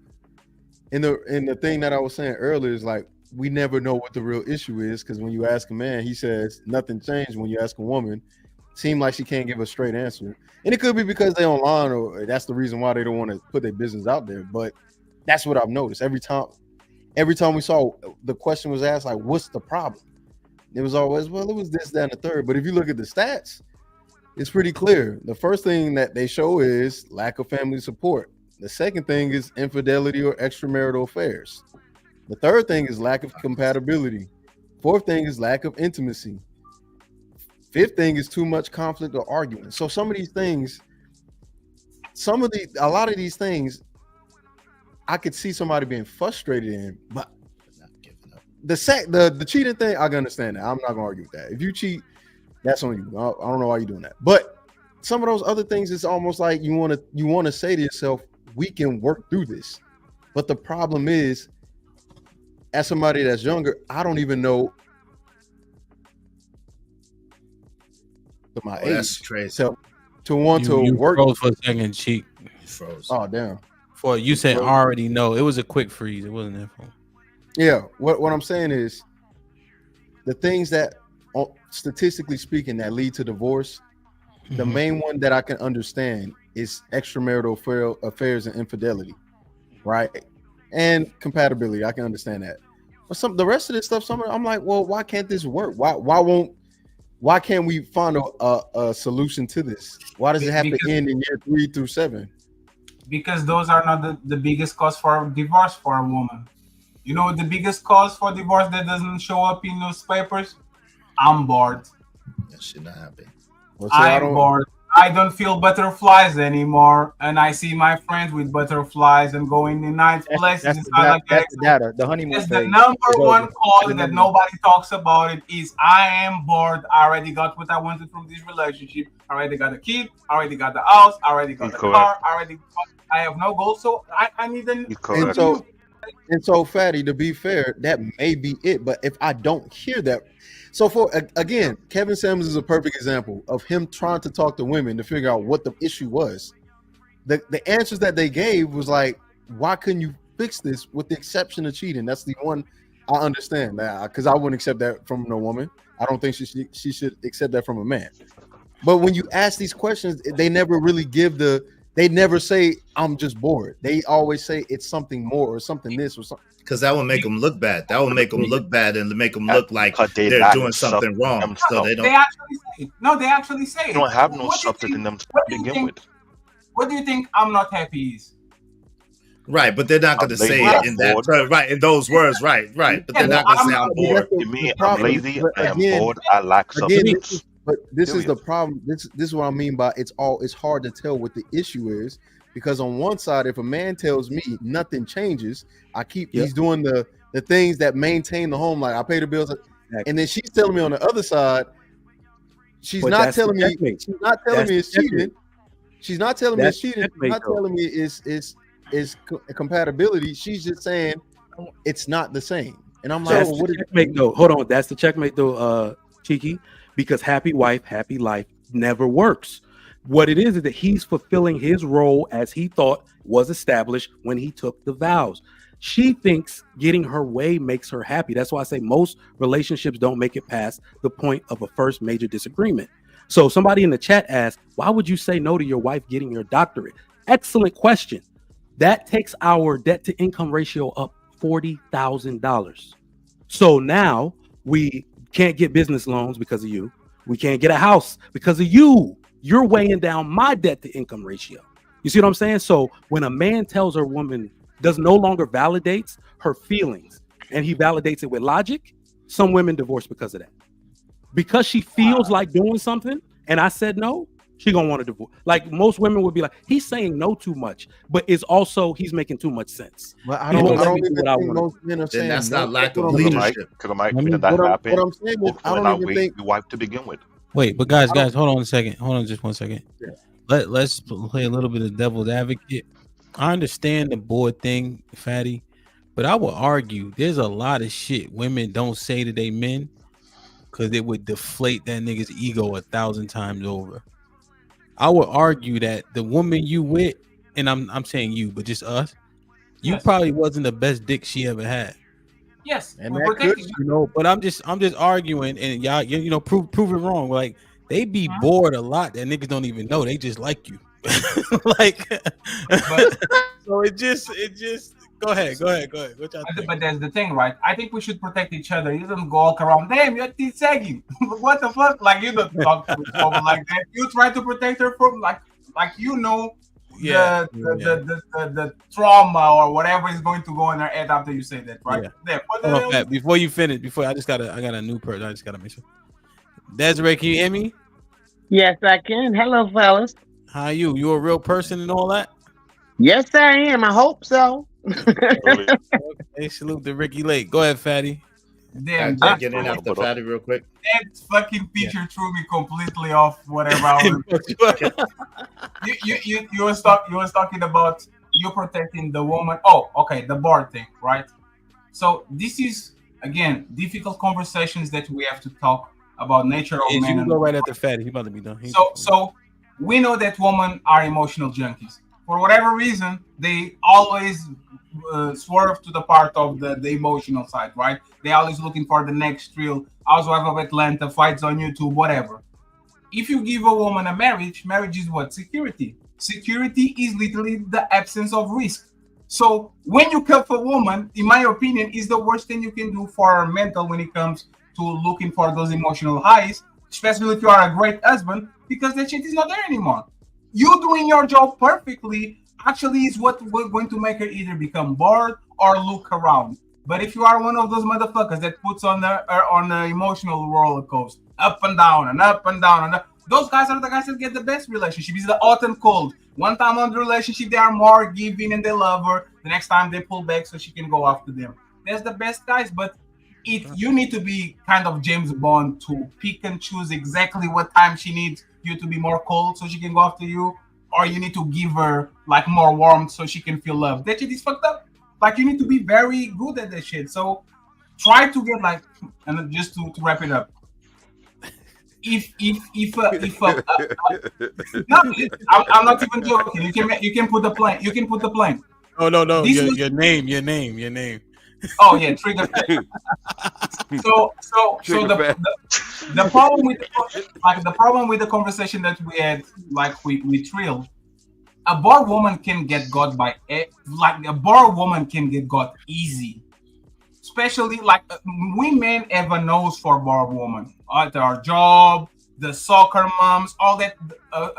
In the thing that I was saying earlier is like, we never know what the real issue is, because when you ask a man, he says nothing changed. When you ask a woman, seem like she can't give a straight answer. And it could be because they're online, or that's the reason why they don't want to put their business out there. But that's what I've noticed. Every time we saw the question was asked, like, what's the problem? It was always, well, it was this, that, and the third. But if you look at the stats, it's pretty clear. The first thing that they show is lack of family support. The second thing is infidelity or extramarital affairs. The third thing is lack of compatibility. Fourth thing is lack of intimacy. Fifth thing is too much conflict or argument. So some of these things, a lot of these things, I could see somebody being frustrated in, but not giving up. The cheating thing, I can understand that. I'm not gonna argue with that. If you cheat, that's on you. I don't know why you're doing that. But some of those other things, it's almost like you want to say to yourself, we can work through this. But the problem is, as somebody that's younger, I don't even know my age. That's crazy. So to want to work froze for a second, Cheek. You froze. Oh damn. For you said already know. It was a quick freeze. It wasn't that phone. Yeah. What I'm saying is the things that statistically speaking that lead to divorce, the main one that I can understand is extramarital affairs and infidelity, right? And compatibility, I can understand that. But the rest of this stuff, I'm like, well, why can't this work? Why can't we find a solution to this? Why does it have to end in year 3 through 7? Because those are not the biggest cause for divorce for a woman. You know the biggest cause for divorce that doesn't show up in newspapers? I'm bored. That should not happen. I'm bored. I don't feel butterflies anymore, and I see my friends with butterflies and going in nice places. That's the data. The honeymoon. It's the number one cause that nobody talks about. It is I am bored. I already got what I wanted from this relationship. I already got a kid. I already got the house. I already got the car. I have no goals, so I need an. And so, Fatty, to be fair, that may be it. But if I don't hear that. So again, Kevin Samuels is a perfect example of him trying to talk to women to figure out what the issue was. The answers that they gave was like, why couldn't you fix this with the exception of cheating? That's the one I understand now, because I wouldn't accept that from no woman. I don't think she should accept that from a man. But when you ask these questions, they never really they never say I'm just bored. They always say it's something more or something this or something. Because that will make them look bad. That will make them look bad and make them look like they're doing something wrong. So they don't. They actually say it. No, they actually say it. You don't have no substance in them to begin with. What do you think I'm not happy is? Right, but they're not going to say it in that right in those words. Right. But they're not going to say I'm bored. You mean I'm lazy? I am bored. I lack substance. But this is the problem. This is what I mean by it's hard to tell what the issue is, because on one side, if a man tells me nothing changes, he's doing the things that maintain the home, like I pay the bills, and then she's telling me on the other side, she's not telling me it's cheating. She's not telling me it's cheating. She's not telling me it's compatibility. She's just saying it's not the same. And I'm like, what is checkmate though? Hold on, that's the checkmate though, Cheeky, because happy wife, happy life never works. What it is that he's fulfilling his role as he thought was established when he took the vows. She thinks getting her way makes her happy. That's why I say most relationships don't make it past the point of a first major disagreement. So somebody in the chat asked, why would you say no to your wife getting your doctorate? Excellent question. That takes our debt to income ratio up $40,000. So now we can't get business loans because of you. We can't get a house because of you. You're weighing down my debt to income ratio. You see what I'm saying? So when a man tells her woman no longer validates her feelings and he validates it with logic, some women divorce because of that. Because she feels like doing something and I said no, she gonna want to divorce. Like most women would be like, he's saying no too much, but it's also he's making too much sense. Well, I don't even think most men are saying that's not lack of leadership. Because I might think that happened. What I'm saying is, I don't even think your wife to begin with. Wait, but guys, hold on a second. Hold on just 1 second. Yeah. Let's play a little bit of devil's advocate. I understand the board thing, Fatty, but I would argue there's a lot of shit women don't say to their men because it would deflate that nigga's ego 1,000 times over. I would argue that the woman you with, and I'm saying you, but just us, you probably wasn't the best dick she ever had. Yes, and that could, but I'm just arguing, and y'all, prove it wrong. Like they be bored a lot that niggas don't even know. They just like you, like. So it just. Go ahead. What y'all think? But that's the thing, right? I think we should protect each other. You don't go walk around, damn, you're saggy. What the fuck? Like you don't talk to a woman like that. You try to protect her from the trauma or whatever is going to go in her head after you say that, right? Yeah. Before you finish, I got a new person. I just gotta make sure. Desiree, can you hear me? Yes, I can. Hello, fellas. How are you? You a real person and all that? Yes, I am. I hope so. Hey, salute to Ricky Lake. Go ahead, Fatty. Damn, get in after Fatty real quick. That fucking picture threw me completely off whatever I was. You was talking about you protecting the woman. Oh, okay, the board thing, right? So this is again difficult conversations that we have to talk about nature of men. You go right after Fatty. He about to be done. So we know that women are emotional junkies. For whatever reason, they always swerve to the part of the emotional side, right? They always looking for the next thrill. Housewife of Atlanta, fights on YouTube, whatever. If you give a woman a marriage is what? Security. Security is literally the absence of risk. So when you cuff a woman, in my opinion, is the worst thing you can do for her mental when it comes to looking for those emotional highs, especially if you are a great husband, because that shit is not there anymore. You doing your job perfectly actually is what we're going to make her either become bored or look around. But if you are one of those motherfuckers that puts on the emotional roller coaster, up and down and up and down, and up, those guys are the guys that get the best relationship. It's the hot and cold. One time on the relationship, they are more giving and they love her. The next time they pull back so she can go after them. That's the best guys. But you need to be kind of James Bond to pick and choose exactly what time she needs you to be more cold so she can go after you, or you need to give her like more warmth so she can feel loved. That shit is fucked up. Like you need to be very good at that shit. So try to get like, and just to wrap it up. I'm not even joking. You can put the plane. You can put the plane. Oh no. Your name. Oh yeah, trigger. So the problem with the conversation that we had, like with Trill, a bar woman can get got by like a bar woman can get got easy, especially like we men have a nose for bar woman at our job, the soccer moms, all that.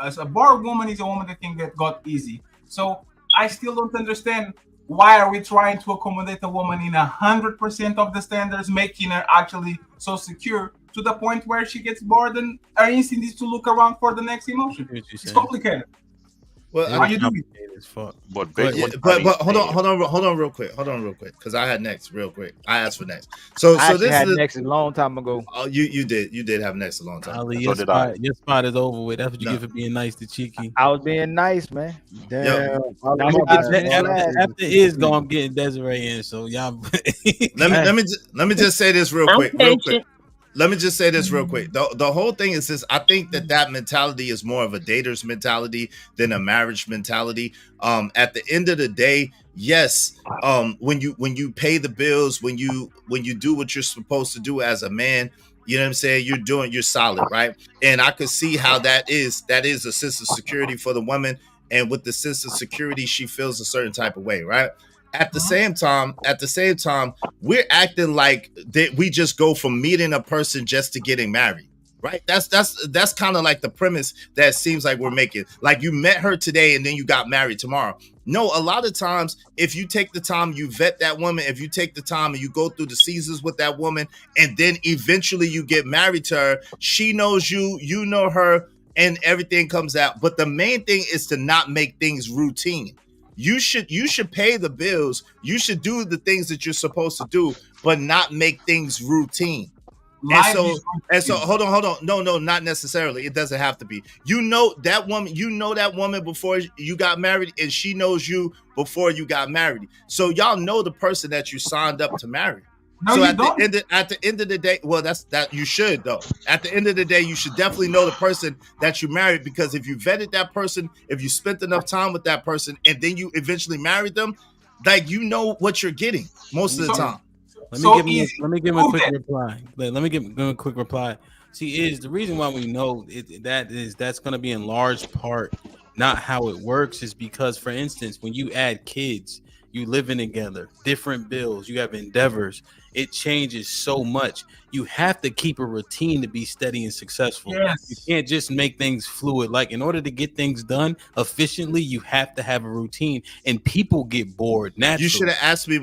As a bar woman is a woman that can get got easy. So I still don't understand why are we trying to accommodate a woman in 100% of the standards, making her actually so secure to the point where she gets bored and her instinct is to look around for the next emotion. It's complicated. Well, how you do it? But hold on real quick, because I had next real quick. I asked for next. So this had is next a long time ago. Oh, you did have next a long time. Ali, your spot is over with. That's what you get for being nice to Cheeky. I was being nice, man. Damn. After is going, I'm getting Desiree in. So y'all. let me just say this real quick. Let me just say this real quick. The whole thing is this. I think that mentality is more of a dater's mentality than a marriage mentality. At the end of the day, yes, when you pay the bills, when you do what you're supposed to do as a man, you know what I'm saying? You're solid, right? And I could see how that is a sense of security for the woman. And with the sense of security, she feels a certain type of way, right? At the same time, we're acting like that we just go from meeting a person just to getting married, right? That's kind of like the premise that it seems like we're making. Like you met her today and then you got married tomorrow. No, a lot of times, if you take the time, you vet that woman, if you take the time and you go through the seasons with that woman, and then eventually you get married to her, she knows you, you know her, and everything comes out. But the main thing is to not make things routine. You should pay the bills. You should do the things that you're supposed to do, but not make things routine. And so hold on. No, not necessarily. It doesn't have to be. You know that woman before you got married, and she knows you before you got married. So y'all know the person that you signed up to marry. No, so you at the end of the day, well, that's you should though. At the end of the day, you should definitely know the person that you married, because if you vetted that person, if you spent enough time with that person, and then you eventually married them, like you know what you're getting most of the time. Let me give him a quick reply. Let me give him a quick reply. See, is the reason why we know that's going to be in large part not how it works is because, for instance, when you add kids, you living together, different bills, you have endeavors, it changes so much. You have to keep a routine to be steady and successful. Yes. You can't just make things fluid. Like, in order to get things done efficiently, you have to have a routine, and people get bored naturally. You should have asked me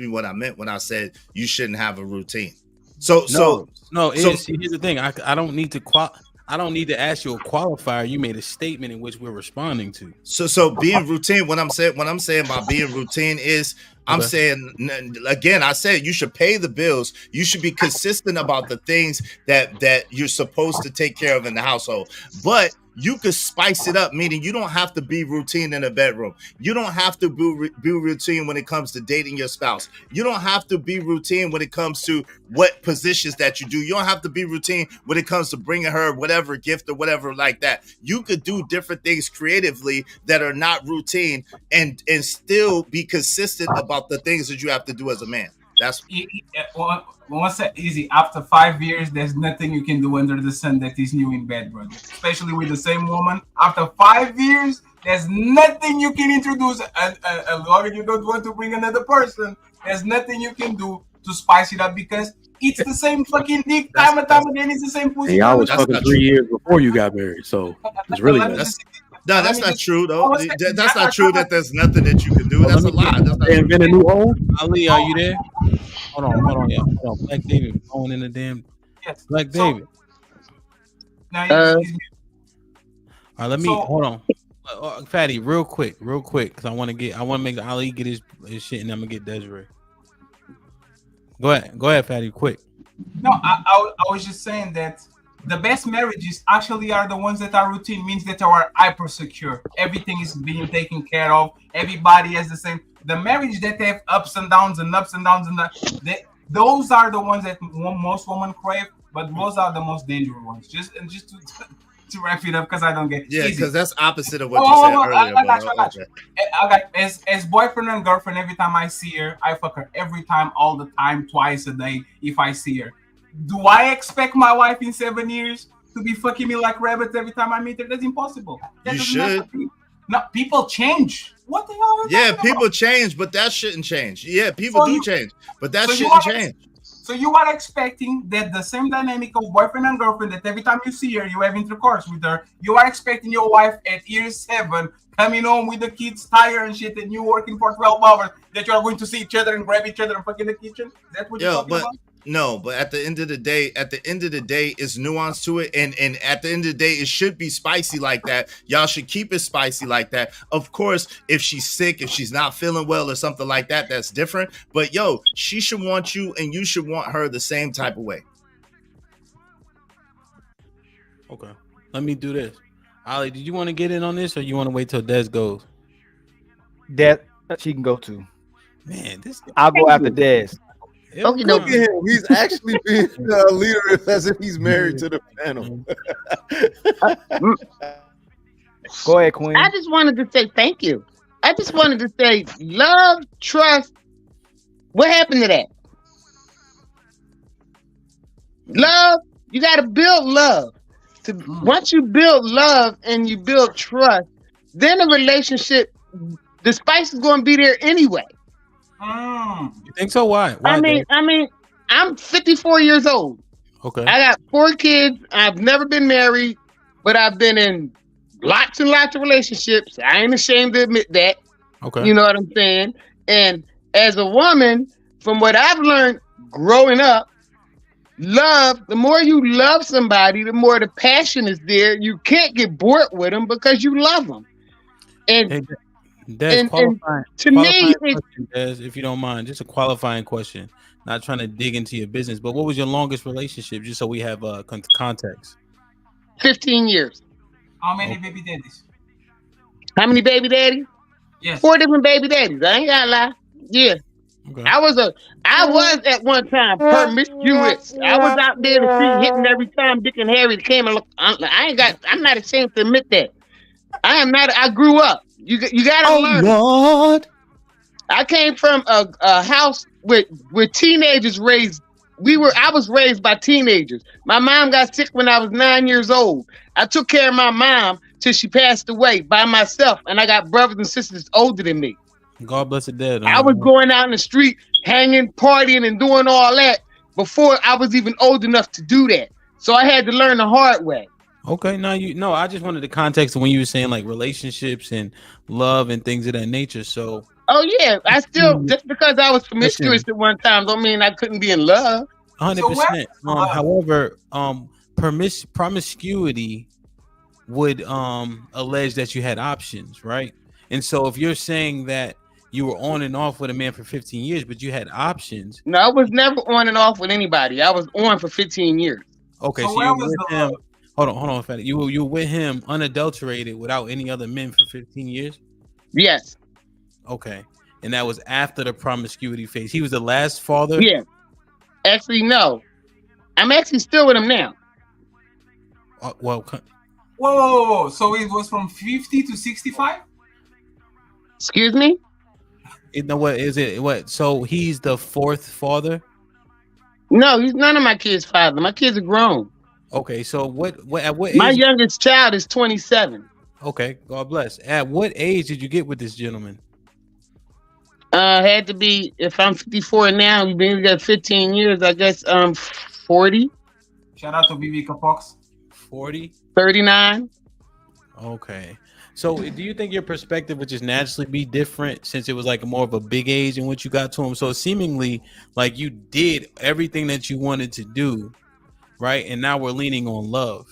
what I meant when I said you shouldn't have a routine. Here's the thing. I don't need to ask you a qualifier. You made a statement in which we're responding to. So being routine, what I'm saying by being routine is, I'm saying, again, I said you should pay the bills. You should be consistent about the things that you're supposed to take care of in the household. But you could spice it up, meaning you don't have to be routine in a bedroom. You don't have to be routine when it comes to dating your spouse. You don't have to be routine when it comes to what positions that you do. You don't have to be routine when it comes to bringing her whatever gift or whatever like that. You could do different things creatively that are not routine and still be consistent about the things that you have to do as a man. That's once easy. After 5 years, there's nothing you can do under the sun that is new in bed, brother. Especially with the same woman. After 5 years, there's nothing you can introduce. As long as you don't want to bring another person, there's nothing you can do to spice it up, because it's the same fucking dick time and time again. It's the same pussy. And y'all was fucking 3 years before you got married, so it's really No, that's not true though. That's not true that there's nothing that you can do. That's a lie. They invent a new hole. Ali, are you there? Hold on, yeah. Hold on. Black David going in the damn. Yes. Black David. Now, all right, hold on. Fatty, real quick, because I want to make Ali get his shit, and I'm gonna get Desiree. Go ahead, Fatty, quick. No, I was just saying that the best marriages actually are the ones that are routine, means that are hyper secure. Everything is being taken care of. Everybody has the same. The marriage that have ups and downs, those are the ones that most women crave, but those are the most dangerous ones. Just to wrap it up, because I don't get because that's opposite of what you said earlier. I got as boyfriend and girlfriend. Every time I see her, I fuck her every time, all the time, twice a day. If I see her, do I expect my wife in 7 years to be fucking me like rabbits every time I meet her? That's impossible. You should. No, people change. What the hell? Yeah, people change, but that shouldn't change. Yeah, people do change, but that shouldn't change. So you are expecting that the same dynamic of boyfriend and girlfriend, that every time you see her, you have intercourse with her. You are expecting your wife at year 7 coming home with the kids tired and shit, and you working for 12 hours, that you are going to see each other and grab each other and fuck in the kitchen? That's what you're talking about? No, but at the end of the day, it's nuance to it, and at the end of the day, it should be spicy like that. Y'all should keep it spicy like that. Of course, if she's sick, if she's not feeling well or something like that, that's different. But yo, she should want you, and you should want her the same type of way. Okay, let me do this. Ali, did you want to get in on this, or you want to wait till Des goes? Des, she can go too. Man, this I'll go after Des. Okay, look at him. He's actually being a leader as if he's married to the panel. Go ahead, Queen. I just wanted to say thank you. I just wanted to say love, trust. What happened to that? Love, you got to build love. Once you build love and you build trust, then a relationship, the spice is going to be there anyway. You think so? Why? I mean, I'm 54 years old. Okay. I got 4 kids. I've never been married, but I've been in lots and lots of relationships. I ain't ashamed to admit that. Okay. You know what I'm saying? And as a woman, from what I've learned growing up, love, the more you love somebody, the more the passion is there. You can't get bored with them because you love them. And Des, to me, question, Des, if you don't mind, just a qualifying question. Not trying to dig into your business, but what was your longest relationship, just so we have context? 15 years. How many baby daddies? How many baby daddies? Yes. 4 different baby daddies. I ain't gotta lie. Yeah. Okay. I was at one time promiscuous. I was out there in the street hitting every time Dick and Harry came and looked. I'm not ashamed to admit that. I am not. I grew up. You gotta learn. Lord. I came from a house with teenagers raised. I was raised by teenagers. My mom got sick when I was 9 years old. I took care of my mom till she passed away by myself, and I got brothers and sisters older than me. God bless the dead. I was going out in the street, hanging, partying, and doing all that before I was even old enough to do that. So I had to learn the hard way. Okay, I just wanted the context of when you were saying like relationships and love and things of that nature. So oh yeah, I still just because I was promiscuous at one time don't mean I couldn't be in love. 100%. However, promiscuity would allege that you had options, right? And so if you're saying that you were on and off with a man for 15 years, but you had options. No, I was never on and off with anybody. I was on for 15 years. Okay, so you were with him. Hold on, Fatty. You were with him unadulterated without any other men for 15 years? Yes. Okay. And that was after the promiscuity phase. He was the last father? Yeah. Actually, no. I'm actually still with him now. Whoa. So it was from 50 to 65? Excuse me? What is it? What? So he's the 4th father? No, he's none of my kids' father. My kids are grown. Okay, so at what age? My youngest child is 27. Okay, God bless. At what age did you get with this gentleman? Had to be, if I'm 54 now, we've been together 15 years, I guess 40. Shout out to BB Fox. 40? 39. Okay. So do you think your perspective would just naturally be different since it was like more of a big age in which you got to him? So seemingly like you did everything that you wanted to do, right? And now we're leaning on love.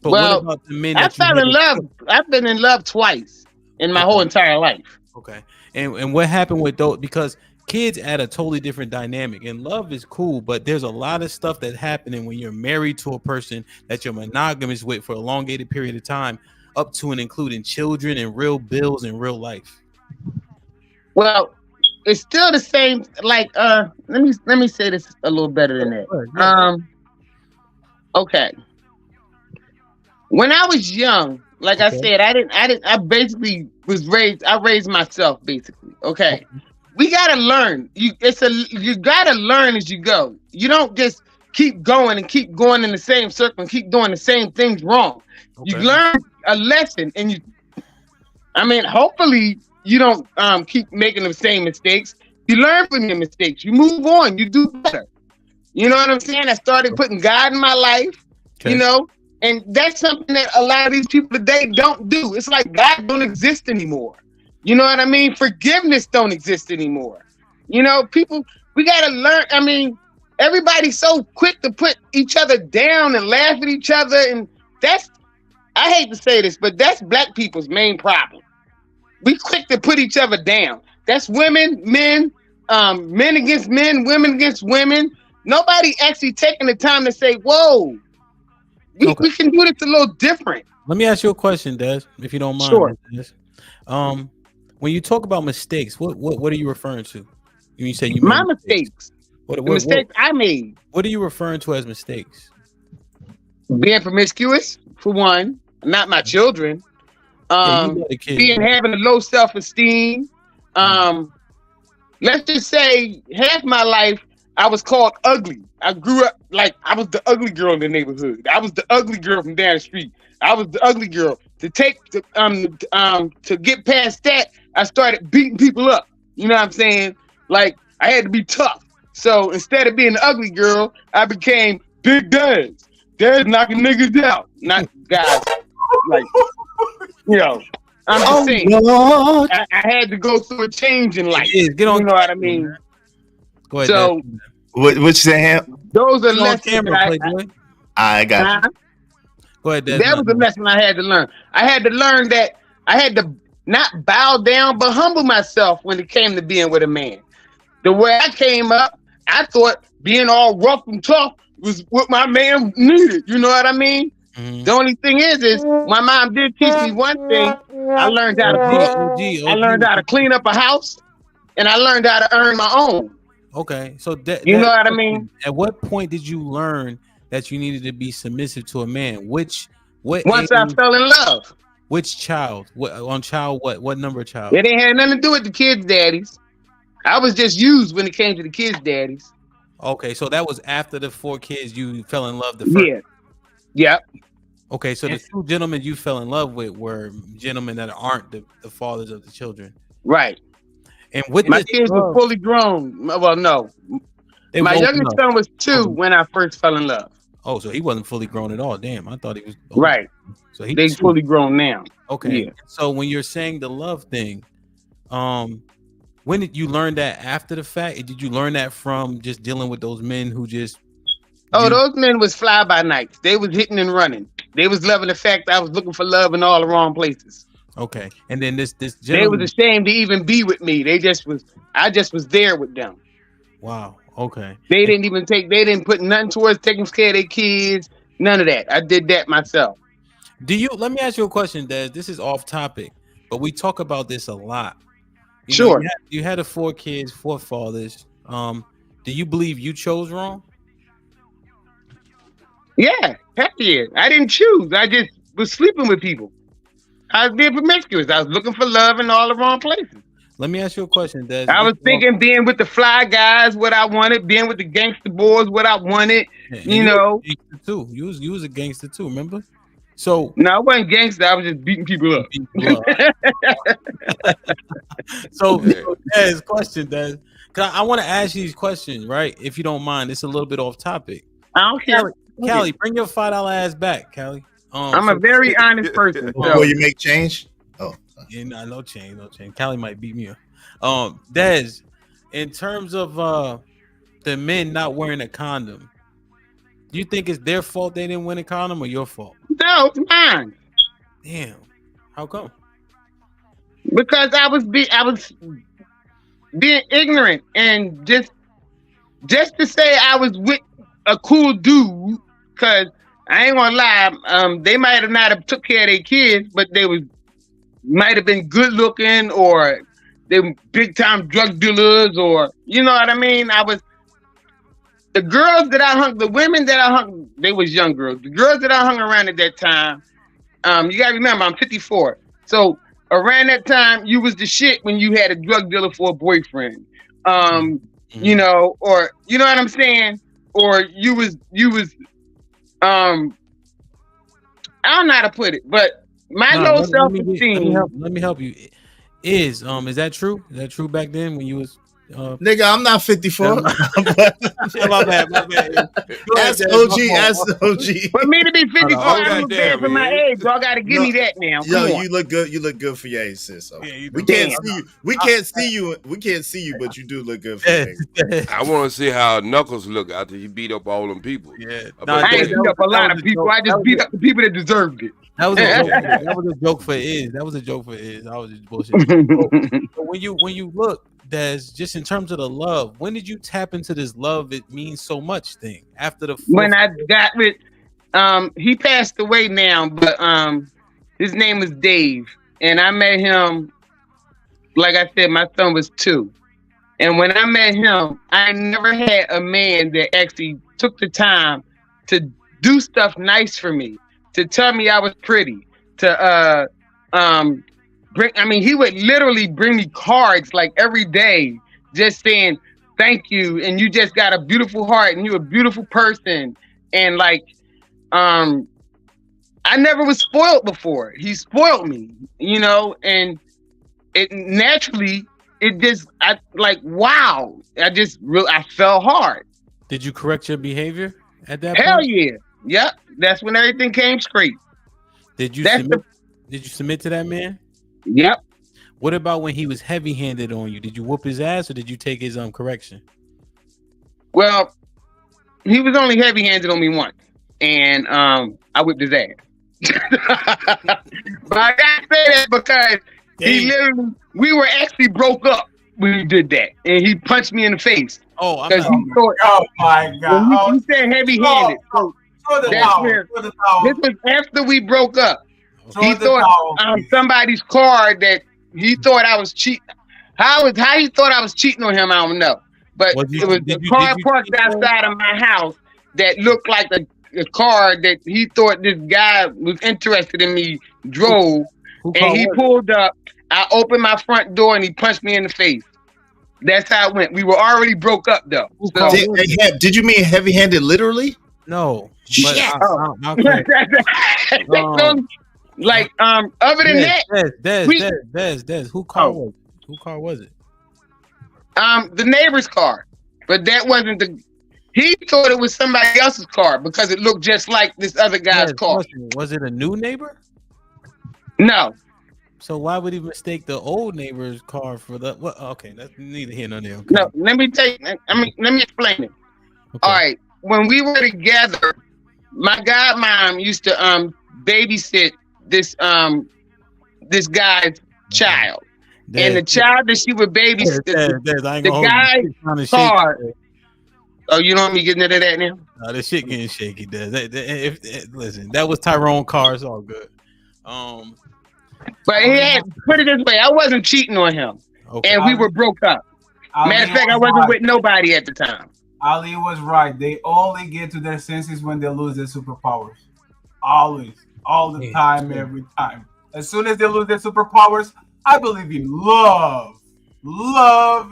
But well, what about the men I that fell in love. I've been in love twice in my whole entire life. Okay. And what happened with those? Because kids add a totally different dynamic, and love is cool, but there's a lot of stuff that's happening when you're married to a person that you're monogamous with for a elongated period of time, up to and including children and real bills in real life. Well, it's still the same. Like, let me say this a little better than that. Okay. When I was young, like I said, I basically was raised. I raised myself basically. Okay. We gotta learn. You gotta learn as you go. You don't just keep going in the same circle and keep doing the same things wrong. You learn a lesson, and hopefully you don't keep making the same mistakes. You learn from your mistakes. You move on. You do better. You know what I'm saying? I started putting God in my life. Okay. And that's something that a lot of these people today don't do. It's like God don't exist anymore. You know what I mean? Forgiveness don't exist anymore. People, we got to learn. Everybody's so quick to put each other down and laugh at each other. And I hate to say this, but that's black people's main problem. We quick to put each other down. That's women, men, men against men, women against women. Nobody actually taking the time to say, whoa, we can do this a little different. Let me ask you a question, Des, if you don't mind. Sure. Des. When you talk about mistakes, what are you referring to? You say you my made mistakes. The mistakes I made. What are you referring to as mistakes? Being promiscuous, for one, not my children. Having a low self-esteem. Let's just say half my life I was called ugly. I grew up like I was the ugly girl in the neighborhood. I was the ugly girl from down the street. I was the ugly girl. To get past that, I started beating people up. You know what I'm saying? Like I had to be tough. So instead of being the ugly girl, I became Big Des. Des knocking niggas out. Not guys. Like, I'm just saying. I had to go through a change in life. Get on, you know what I mean? Go ahead. So, what you saying? Those are lessons. I got you. Go ahead, Des. That was the lesson I had to learn. I had to learn that I had to not bow down, but humble myself when it came to being with a man. The way I came up, I thought being all rough and tough was what my man needed. You know what I mean? Mm-hmm. The only thing is my mom did teach me one thing. I learned how to I learned how to clean up a house, and I learned how to earn my own. Okay, so you know what I mean? At what point did you learn that you needed to be submissive to a man? Once I fell in love. Which child? What number child? It ain't had nothing to do with the kids' daddies. I was just used when it came to the kids' daddies. Okay, so that was after the 4 kids you fell in love the first. Yeah. Yep. Okay, so the 2 gentlemen you fell in love with were gentlemen that aren't the fathers of the children. Right. And with my kids were fully grown. Well, no. My youngest son was 2 when I first fell in love. Oh, so he wasn't fully grown at all. Damn, I thought he was. Right. So they fully grown now. Okay. Yeah. So when you're saying the love thing, when did you learn that after the fact? Did you learn that from just dealing with those men who just? Those men was fly by nights. They was hitting and running. They was loving the fact that I was looking for love in all the wrong places. Okay. And then this gentleman, they was ashamed to even be with me. I just was there with them. Wow. Okay. They didn't put nothing towards taking care of their kids. None of that. I did that myself. Let me ask you a question, Des. This is off topic, but we talk about this a lot. Sure. You had 4 kids, 4 fathers. Do you believe you chose wrong? Yeah, heck yeah. I didn't choose. I just was sleeping with people. I was being promiscuous. I was looking for love in all the wrong places. Let me ask you a question, Des. I was thinking being with the fly guys, what I wanted, being with the gangster boys, what I wanted. You know. Too. You was a gangster too, remember? So no, I wasn't gangster. I was just beating people up. So Des, question, Des. I want to ask you these questions, right? If you don't mind, it's a little bit off topic. I don't care. Callie, bring your $5 ass back, Callie. I'm a very honest person. Will you make change? Oh, yeah, no change. Callie might beat me up. Des, in terms of the men not wearing a condom, do you think it's their fault they didn't win a condom or your fault? No, it's mine. Damn. How come? Because I was being ignorant and just to say I was with a cool dude, because I ain't gonna lie, they might have not have took care of their kids, but they might have been good looking, or they were big time drug dealers, or you know what I mean. The girls that I hung, the women that I hung, they was young girls. The girls that I hung around at that time, you gotta remember, I'm 54. So around that time, you was the shit when you had a drug dealer for a boyfriend. You know, or you know what I'm saying? Or you was I don't know how to put it, but my No, low let me self-esteem. let me help you. Is that true? Is that true back then when you was Nigga, I'm not 54. my bad. Ask OG, ask OG. For me to be 54, Oh, I look bad goddamn, for my yeah. age. Y'all got to give me that now. Yo, Come on. you look good. You look good for your age, sis. So Yeah, you we do. can't Damn. see you. We can't see you. We can't see you, but you do look good for your age. I want to see how Knuckles look after he beat up all them people. Yeah. But I ain't beat up a lot of people. I just beat up the people that deserved it. That was a joke. That was a joke for Iz. That was a joke for Iz. I was just bullshit. But when you look, Des, just in terms of the love, when did you tap into this love? It means so much thing after the When I got with, he passed away now, but his name was Dave, and I met him. Like I said, my son was 2, and when I met him, I never had a man that actually took the time to do stuff nice for me, to tell me I was pretty, to bring. I mean, he would literally bring me cards like every day, just saying thank you, and you just got a beautiful heart, and you're a beautiful person, and like, I never was spoiled before. He spoiled me, and it naturally, wow, I fell hard. Did you correct your behavior at that Hell point? yeah. Yep. That's when everything came straight. Did you submit to that man? Yep. What about when he was heavy-handed on you? Did you whoop his ass or did you take his correction? Well, he was only heavy-handed on me once, and I whipped his ass. But I gotta say that because we were actually broke up when he did that, and he punched me in the face. Oh, he thought, oh my God! When he said heavy-handed. This was after we broke up. He thought somebody's car that he thought I was cheating. How he thought I was cheating on him, I don't know. But it was a car parked outside of my house that looked like a car that he thought this guy was interested in me drove. And he pulled up. I opened my front door and he punched me in the face. That's how it went. We were already broke up though. So, did you mean heavy-handed literally? No. But like other than that, Des, who car was it? The neighbor's car, but that wasn't he thought it was somebody else's car because it looked just like this other guy's car. Was it a new neighbor? No. So why would he mistake the old neighbor's car for the what? Okay, that's neither here nor there. Okay. No, let me explain it. Okay. All right. When we were together, my godmom used to babysit this guy's child. And the child that she would babysit, the guy's car. Oh, you don't want me getting into that now? No, this shit getting shaky. Listen, that was Tyrone's car. It's all good. But he had, put it this way, I wasn't cheating on him, and we were broke up. Matter of fact, I wasn't with nobody at the time. Ali was right. They only get to their senses when they lose their superpowers. Always, all the time, every time. As soon as they lose their superpowers, I believe in love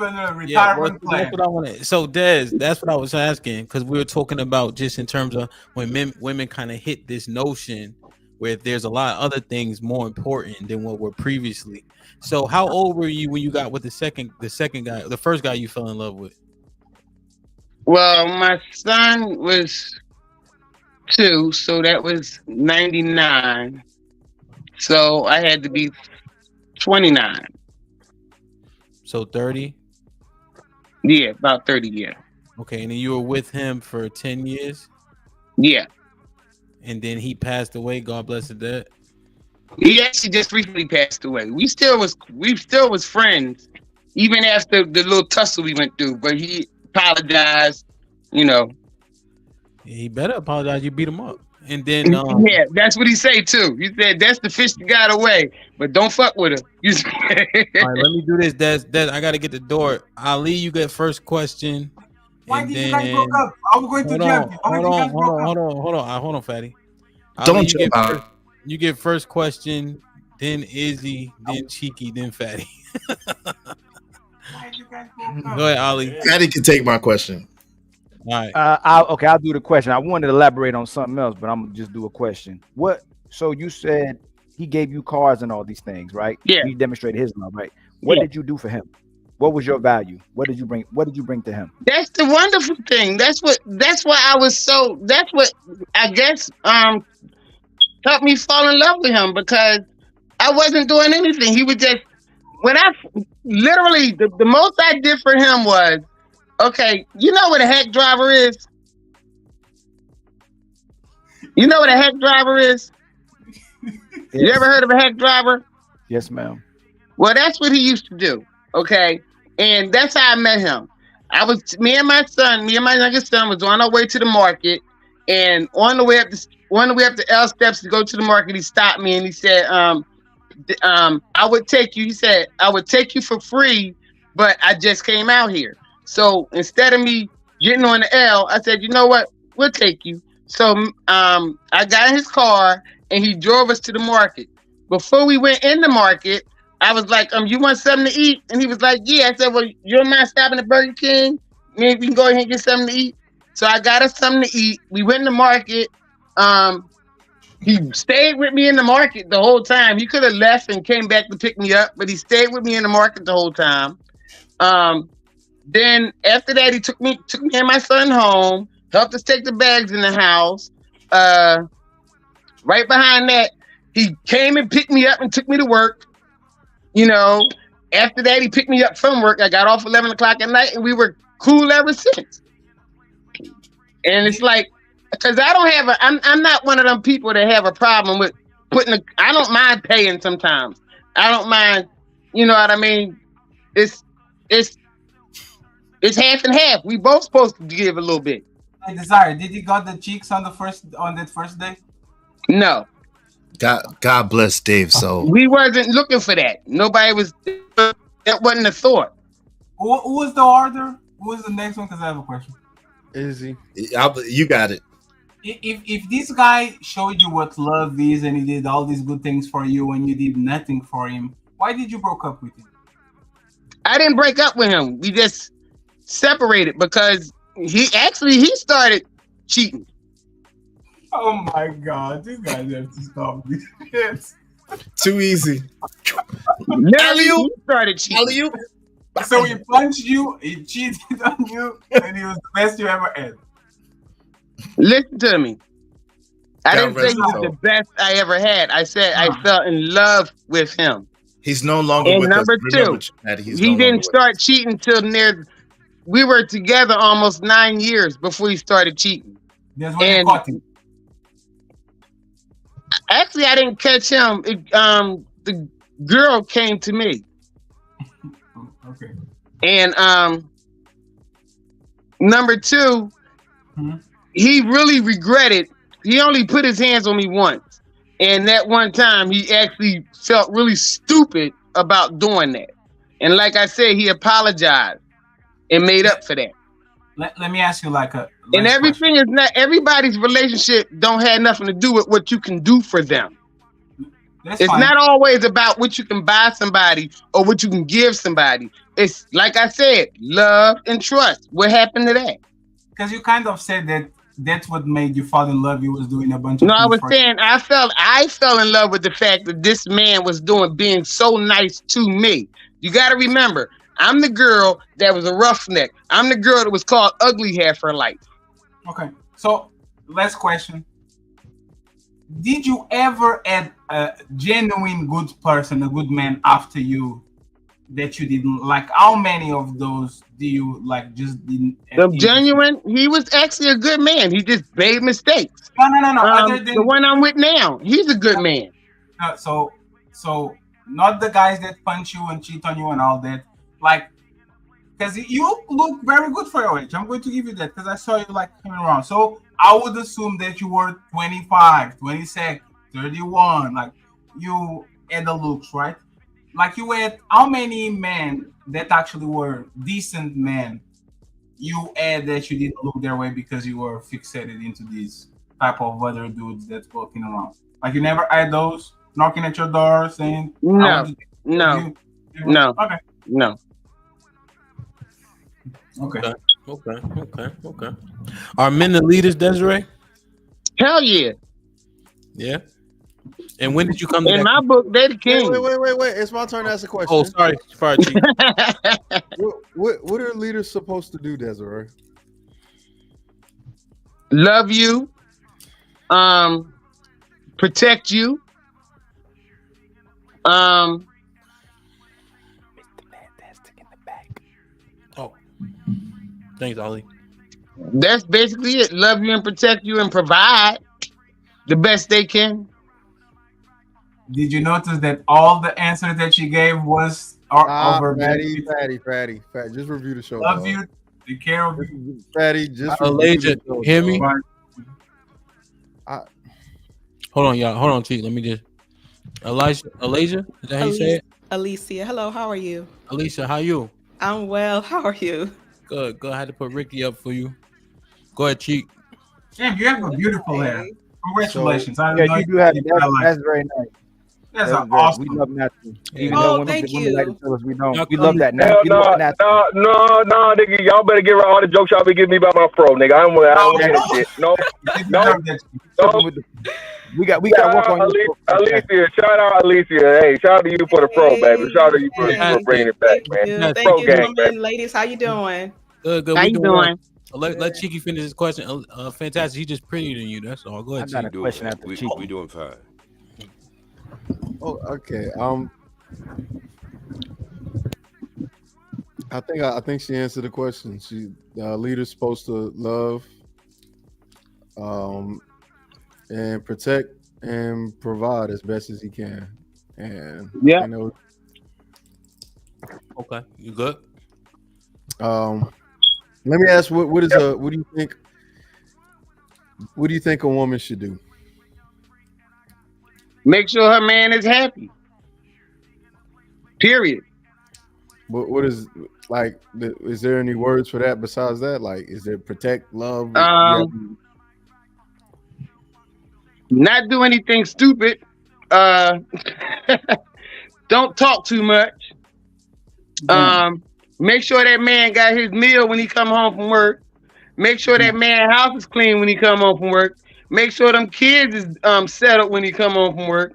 and a retirement plan. That's what I wanted. So Des, that's what I was asking because we were talking about just in terms of when women kind of hit this notion where there's a lot of other things more important than what were previously. So how old were you when you got with the second guy, the first guy you fell in love with? Well, my son was 2, so that was 99. So I had to be 29. So 30? Yeah, about 30, yeah. Okay, and then you were with him for 10 years? Yeah. And then he passed away. God bless his dead. He actually just recently passed away. We still was friends, even after the little tussle we went through. But he apologized, He better apologize. You beat him up, and then yeah, that's what he said too. He said that's the fish that got away, but don't fuck with her. All right, let me do this. Des, I gotta get the door. Ali, you get first question. Why did you guys broke up? I'm going to jump. Hold on, Fatty. Don't jump out. You get first question, then Izzy, then Cheeky, then Fatty. Go ahead, Ali. Fatty can take my question. All right. I'll do the question. I wanted to elaborate on something else, but I'm gonna just do a question. So you said he gave you cars and all these things, right? Yeah. He demonstrated his love, right? What Yeah. did you do for him? What was your value? What did you bring? What did you bring to him? That's the wonderful thing. That's why I was so. That's what I guess helped me fall in love with him, because I wasn't doing anything. He was just literally the most I did for him was, okay, you know what a heck driver is? You know what a heck driver is? Yes. You ever heard of a heck driver? Yes, ma'am. Well, that's what he used to do. Okay. And that's how I met him. Me and my youngest son was on our way to the market, and on the way up the L steps to go to the market, he stopped me and he said, I would take you. He said, I would take you for free, but I just came out here. So instead of me getting on the L, I said, you know what? We'll take you. So I got in his car and he drove us to the market. Before we went in the market, I was like, you want something to eat? And he was like, yeah. I said, well, you don't mind stopping at Burger King? Maybe we can go ahead and get something to eat. So I got us something to eat. We went in the market. He stayed with me in the market the whole time. He could have left and came back to pick me up, but he stayed with me in the market the whole time. Then after that, he took me and my son home, helped us take the bags in the house. Right behind that, he came and picked me up and took me to work. You know, after that, he picked me up from work. I got off 11 o'clock at night, and we were cool ever since. And it's like, because I'm not one of them people that have a problem with I don't mind paying sometimes. I don't mind, you know what I mean? It's half and half. We both supposed to give a little bit. I Desire, did you got the cheeks on that first day? No. God bless Dave. So we wasn't looking for that. Nobody was. That wasn't a thought. Who was the order? Who was the next one? Because I have a question. Izzy, you got it. If this guy showed you what love is and he did all these good things for you and you did nothing for him, why did you broke up with him? I didn't break up with him. We just separated because he started cheating. Oh my God, you guys have to stop this. Yes. Too easy. He started cheating. So he punched you, he cheated on you, and he was the best you ever had. Listen to me. I didn't say he was the best I ever had. I said I fell in love with him. He's no longer with us. Number two, he didn't start cheating till we were together almost 9 years before he started cheating. That's when you caught him. Actually, I didn't catch him. The girl came to me. Okay. And number two, he really regretted. He only put his hands on me once. And that one time, he actually felt really stupid about doing that. And like I said, he apologized and made up for that. Let me ask you and everything is not, everybody's relationship don't have nothing to do with what you can do for them. It's not always about what you can buy somebody or what you can give somebody. It's like I said, love and trust. What happened to that? Because you kind of said that that's what made you fall in love. You was doing a bunch of I was saying I fell in love with the fact that this man was being so nice to me. You got to remember, I'm the girl that was a roughneck. I'm the girl that was called ugly half her life. Okay, so last question. Did you ever add a genuine good person, a good man after you that you didn't like? How many of those do you like just didn't? The genuine, he was actually a good man. He just made mistakes. No. Other than the one I'm with now, he's a good man. So not the guys that punch you and cheat on you and all that. Like, because you look very good for your age. I'm going to give you that because I saw you like coming around. So I would assume that you were 25, 26, 31. Like you had the looks, right? Like you had how many men that actually were decent men you had that you didn't look their way because you were fixated into these type of other dudes that's walking around? Like you never had those knocking at your door saying no. Okay. No. Okay. Are men the leaders, Desiree? Hell yeah. Yeah. And when did you come to In that? my book, they're the king. Wait. It's my turn to ask a question. Oh, sorry, Chief. What are leaders supposed to do, Desiree? Love you, protect you, Oh, thanks, Ollie. that's basically it. Love you and protect you and provide the best they can. Did you notice that all the answers that she gave was over? Fatty. Just review the show. Love you, take care of you. Fatty, just Elijah, hear me? Hold on, y'all. Hold on, Chief. Let me just. Elijah, is that how you say it? Alicia, hello. How are you? Alicia, how you? I'm well. How are you? Good. I had to put Ricky up for you. Go ahead, Chief. Damn, you have a beautiful hair. Congratulations. So, you do have that's very nice. That's awesome. We love natural. Even Oh, though thank women like to tell us we don't. We Hell love that natural. We love natural. No, nigga, y'all better give her all the jokes y'all be giving me about my fro, nigga. I don't want to hear that shit. No. We got to work on Alicia. Shout out Alicia. Hey, shout out to you for the pro, baby. Shout out to you for bringing it back, man. Thank Pro you, gang, gentlemen, man. ladies. How you doing? Good. How you doing? Let Cheeky finish his question. Fantastic. He's just prettier than you. That's all. Go ahead. I got a question after Cheeky. We doing fine. Oh, okay. I think she answered the question. She leader's supposed to love, and protect and provide as best as he can. And yeah, okay, you good? Let me ask, what do you think? What do you think a woman should do? make sure her man is happy. Period. What is like? Is there any words for that besides that? Like, is there protect, love? Not do anything stupid. Don't talk too much. Make sure that man got his meal when he come home from work. Make sure that man house is clean when he come home from work. Make sure them kids is settled when he come home from work.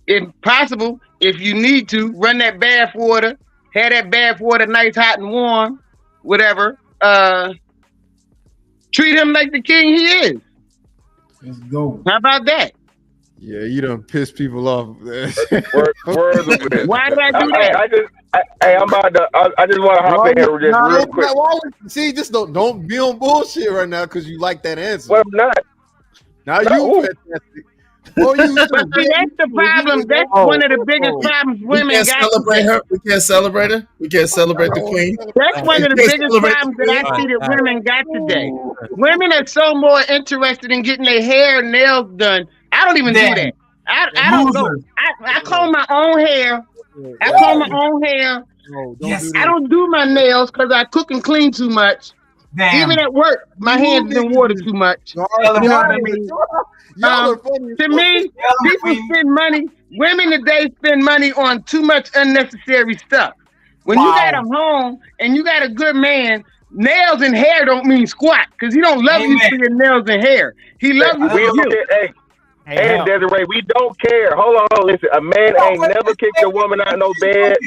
If possible, if you need to, run that bath water. Have that bath water nice, hot, and warm. Whatever. Treat him like the king he is. Let's go. How about that? Yeah, you done piss people off. Words of this. Why did I do that? I'm about to. I just want to hop in here just real quick. See, just don't be on bullshit right now because you like that answer. Well, I'm not. Now you fantastic. But see, that's the problem. That's one of the biggest problems women got. Celebrate her. We can't celebrate her. We can't celebrate the queen. That's one of the biggest problems that I see that women got today. Women are so more interested in getting their hair and nails done. I don't even do that. I don't go. I comb my own hair. I comb my own hair. I don't do my nails because I cook and clean too much. Damn. Even at work, my hands in water too much. You know what I mean? To me, people spend money. Women today spend money on too much unnecessary stuff. When you got a home and you got a good man, nails and hair don't mean squat because he don't love you for your nails and hair. He loves you for you. Hey, Desiree, we don't care. Hold on, listen. A man ain't never kicked a woman out of no bed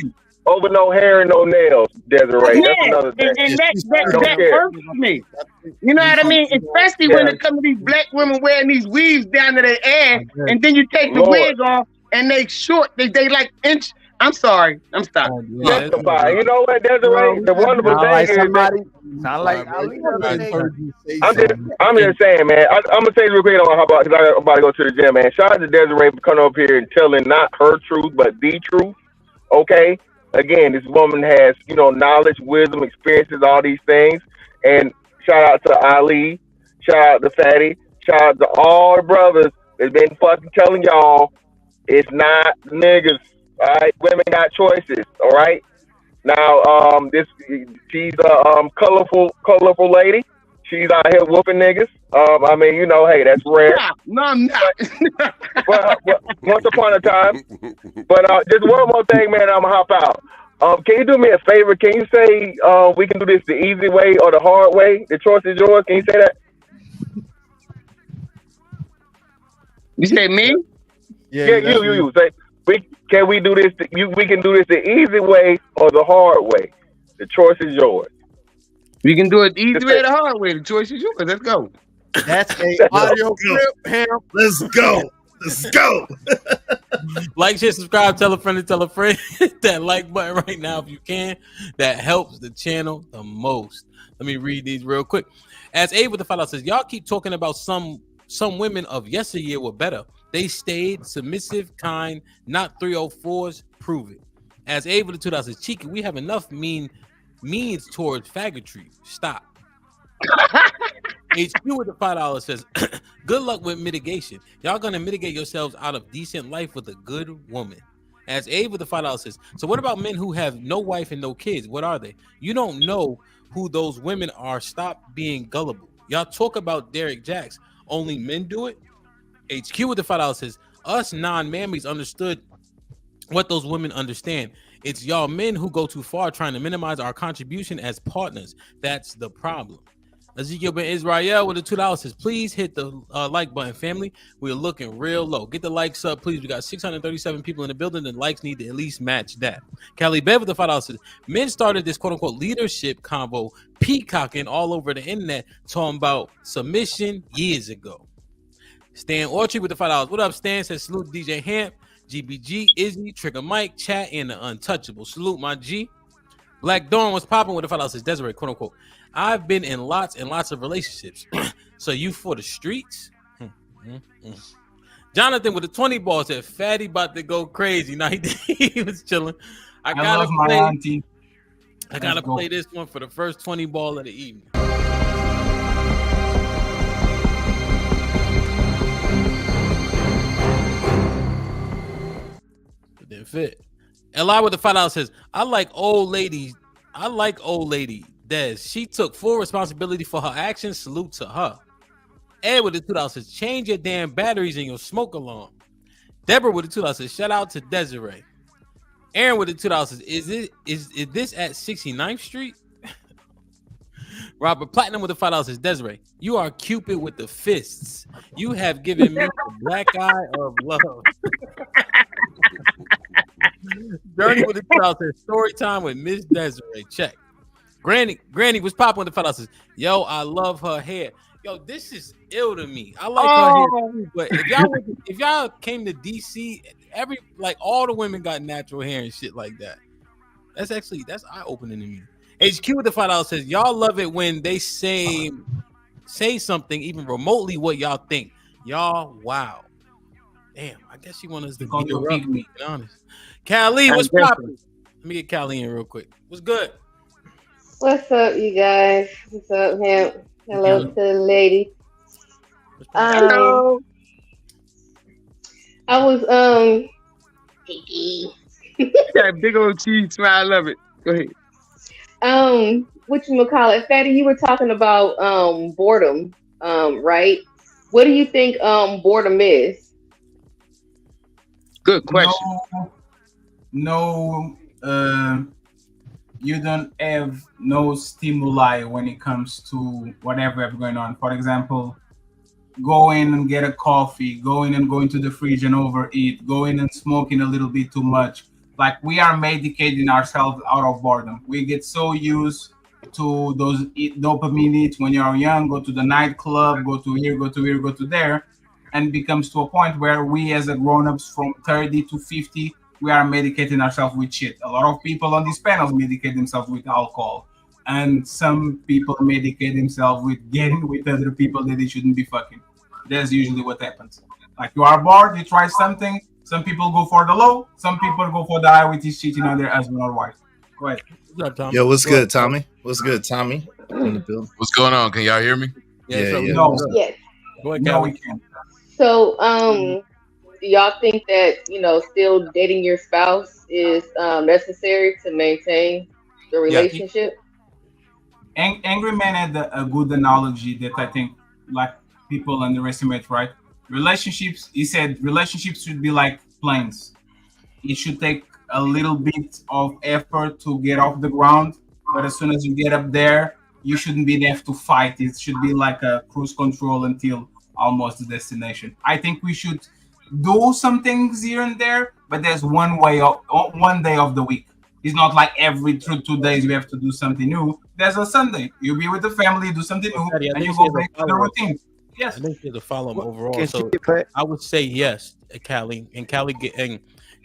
over no hair and no nails, Desiree. That's another thing. And that hurts me. You know what I mean? Especially when it comes to these black women wearing these weaves down to their ass, and then you take the wig off and they short. They like inch. I'm sorry. I'm stopping. Justify. You know what, Desiree? The wonderful thing is somebody. I'm just saying, man. I'm gonna say real quick on how about because I'm about to go to the gym, man. Shout out to Desiree for coming up here and telling not her truth but the truth. Okay. Again, this woman has, knowledge, wisdom, experiences, all these things. And shout out to Ali, shout out to Fatty, shout out to all the brothers that's been fucking telling y'all it's not niggas. All right, women got choices. All right. Now, she's a colorful lady. She's out here whooping niggas. I mean, hey, that's rare. No, I'm not. well, once upon a time. But just one more thing, man. I'm gonna hop out. Can you do me a favor? Can you say we can do this the easy way or the hard way? The choice is yours. Can you say that? You say me? Yeah, you say we do this? We can do this the easy way or the hard way. The choice is yours. We can do it the easy way or the hard way. The choice is yours. Let's go. That's a audio clip, Ham. Let's go. Let's go. Like, share, subscribe, tell a friend to tell a friend. Hit that like button right now if you can. That helps the channel the most. Let me read these real quick. As Abe with the $5 says, y'all keep talking about some women of yesteryear were better. They stayed submissive, kind, not 304s. Prove it. As Abe with the $2 says, Cheeky, we have enough means towards faggotry. Stop. HQ with the $5 says, good luck with mitigation. Y'all gonna mitigate yourselves out of decent life with a good woman. As Abe with the $5 says, so what about men who have no wife and no kids? What are they? You don't know who those women are. Stop being gullible. Y'all talk about Derek Jacks. Only men do it. HQ with the $5 says, us non-mammies understood what those women understand. It's y'all men who go too far trying to minimize our contribution as partners. That's the problem. Ezekiel Ben Israel with the $2 says, please hit the like button, family. We're looking real low. Get the likes up, please. We got 637 people in the building, and likes need to at least match that. Callie Bev with the $5 says, men started this quote-unquote leadership convo peacocking all over the internet talking about submission years ago. Stan Orchard with the $5. What up, Stan? Says, salute DJ Hamp, GBG, Izzy, Trigger Mike, Chat, and the Untouchable. Salute, my G. Black Dawn was popping with the $5. Says, Desiree, quote-unquote, I've been in lots and lots of relationships. So you for the streets? Jonathan with the 20 ball said, Fatty about to go crazy. Now he was chilling. I gotta play this one for the first 20 ball of the evening. It didn't fit. Eli with the $5 says, I like old lady Des. She took full responsibility for her actions. Salute to her. Ed with the $2 says, change your damn batteries in your smoke alarm. Deborah with the $2 says, shout out to Desiree. Aaron with the $2 says, is this at 69th Street? Robert Platinum with the $5 says, Desiree, you are Cupid with the fists. You have given me the black eye of love. Journey with the $2 says, story time with Miss Desiree. Check. Granny was popping with the $5 says, yo, I love her hair. Yo, this is ill to me. I like her hair too, but if y'all came to DC, all the women got natural hair and shit like that. That's eye-opening to me. HQ with the $5 says, y'all love it when they say something even remotely what y'all think. Y'all, wow. Damn, I guess she want us to beat her up, to be honest. Callie, what's popping? Let me get Callie in real quick. What's good? What's up, you guys? What's up, Hamp? Hello to the lady. Hello. I was that big old cheese smile. I love it. Go ahead. Whatchamacallit, Fatty, you were talking about boredom, right? What do you think boredom is? Good question. No, you don't have no stimuli when it comes to whatever going on. For example, go in and get a coffee, go in and go into the fridge and overeat, go in and smoking a little bit too much. Like, we are medicating ourselves out of boredom. We get so used to those dopamine hits when you're young, go to the nightclub, go to here, go to here, go to there, and becomes to a point where we as a grown-ups from 30 to 50, we are medicating ourselves with shit. A lot of people on these panels medicate themselves with alcohol. And some people medicate themselves with getting with other people that they shouldn't be fucking. That's usually what happens. Like, you are bored, you try something. Some people go for the low. Some people go for the high, which is cheating on their husband or wife. Go ahead. Yo, what's good, Tommy? What's good, Tommy? In the building. What's going on? Can y'all hear me? Yeah. No. Yes. Go ahead, no, we can't. So, do y'all think that, still dating your spouse is necessary to maintain the relationship? Angry Man had a good analogy that I think like people underestimate, right? Relationships, he said relationships should be like planes. It should take a little bit of effort to get off the ground, but as soon as you get up there, you shouldn't be there to fight. It should be like a cruise control until almost the destination. I think we should do some things here and there, but there's one day of the week. It's not like every 2 days you have to do something new. There's a Sunday. You be with the family, do something new, and you go back to the routine. Yes. I think you have to follow him overall. So I would say yes, Callie. And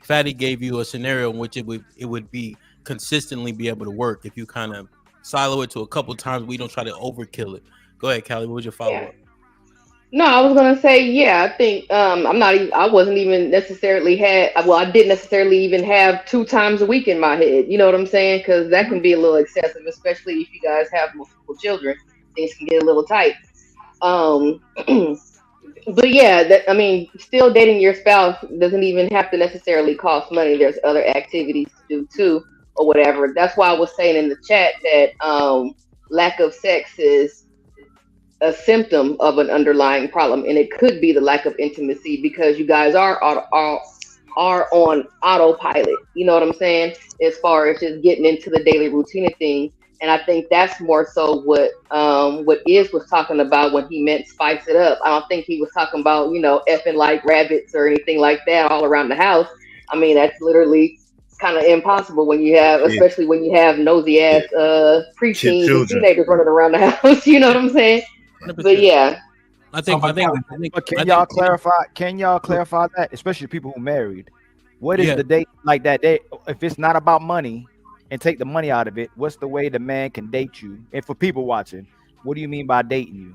Fatty gave you a scenario in which it would be consistently be able to work if you kind of silo it to a couple times. We don't try to overkill it. Go ahead, Callie. What was your follow up? No, I was gonna say, yeah. I think I wasn't even necessarily I didn't necessarily even have 2 times a week in my head. You know what I'm saying? Because that can be a little excessive, especially if you guys have multiple children. Things can get a little tight. But yeah, still dating your spouse doesn't even have to necessarily cost money. There's other activities to do too, or whatever. That's why I was saying in the chat that lack of sex is a symptom of an underlying problem, and it could be the lack of intimacy because you guys are on autopilot. You know what I'm saying? As far as just getting into the daily routine of things. And I think that's more so what Iz was talking about when he meant spice it up. I don't think he was talking about, effing like rabbits or anything like that all around the house. I mean, that's literally kind of impossible when you have, especially when you have nosy ass preteens and teenagers running around the house. You know what I'm saying? 100%. But yeah. I think. But can y'all clarify? Can y'all clarify that, especially people who married? What is the date like that? If it's not about money and take the money out of it, what's the way the man can date you? And for people watching, what do you mean by dating you?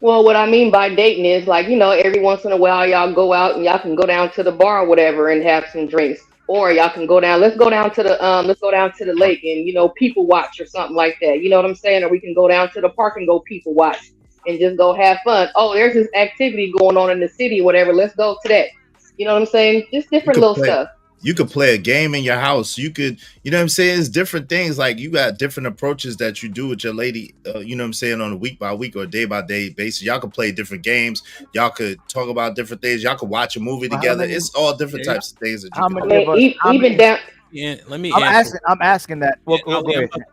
Well, what I mean by dating is like, every once in a while y'all go out and y'all can go down to the bar or whatever and have some drinks. Or y'all can go down, let's go down to the lake and, people watch or something like that. You know what I'm saying? Or we can go down to the park and go people watch and just go have fun. Oh, there's this activity going on in the city, whatever. Let's go to that. You know what I'm saying? Just different little stuff. You could play a game in your house. You could, you know what I'm saying? It's different things. Like you got different approaches that you do with your lady, you know what I'm saying, on a week by week or day by day basis. Y'all could play different games. Y'all could talk about different things. Y'all could watch a movie together. It's all different types of things that you can do. I'm asking that. Well, let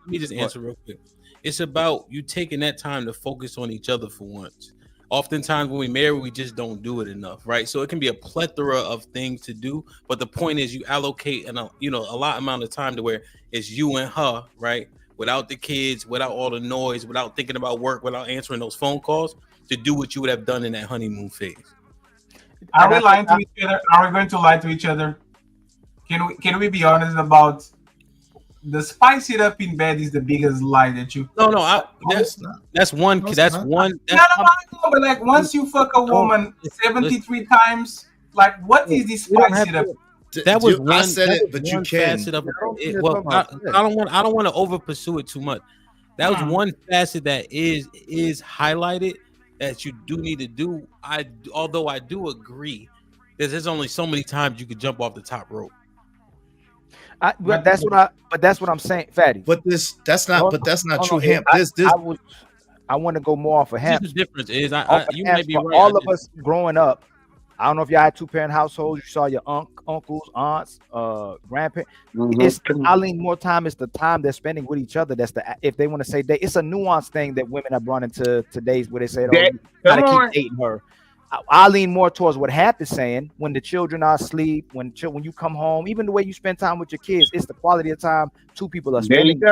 me just answer real quick. It's about you taking that time to focus on each other for once. Oftentimes when we marry, we just don't do it enough, right? So it can be a plethora of things to do, but the point is you allocate a lot amount of time to where it's you and her, right? Without the kids, without all the noise, without thinking about work, without answering those phone calls, to do what you would have done in that honeymoon phase. Are we lying to each other? Are we going to lie to each other? Can we be honest about the spice it up in bed is the biggest lie that you. No, that's one. That's one. But like once you fuck a woman 73 times, like what is this spice it up? That was one. I said it, but you can. Well, I don't want to over pursue it too much. That was one facet that is highlighted that you do need to do. Although I do agree, there's only so many times you could jump off the top rope. But that's what I'm saying, Fatty. But that's not true. Him. I want to go more off of him. The difference is, you might be right. All of us growing up, I don't know if y'all had 2-parent households. You saw your uncles, aunts, grandparents. I lean more time. It's the time they're spending with each other. That's if they want to say date. It's a nuanced thing that women have brought into today's where they say, "Oh, you gotta keep dating her." I lean more towards what Hap is saying. When the children are asleep, when you come home, even the way you spend time with your kids, it's the quality of time two people are spending.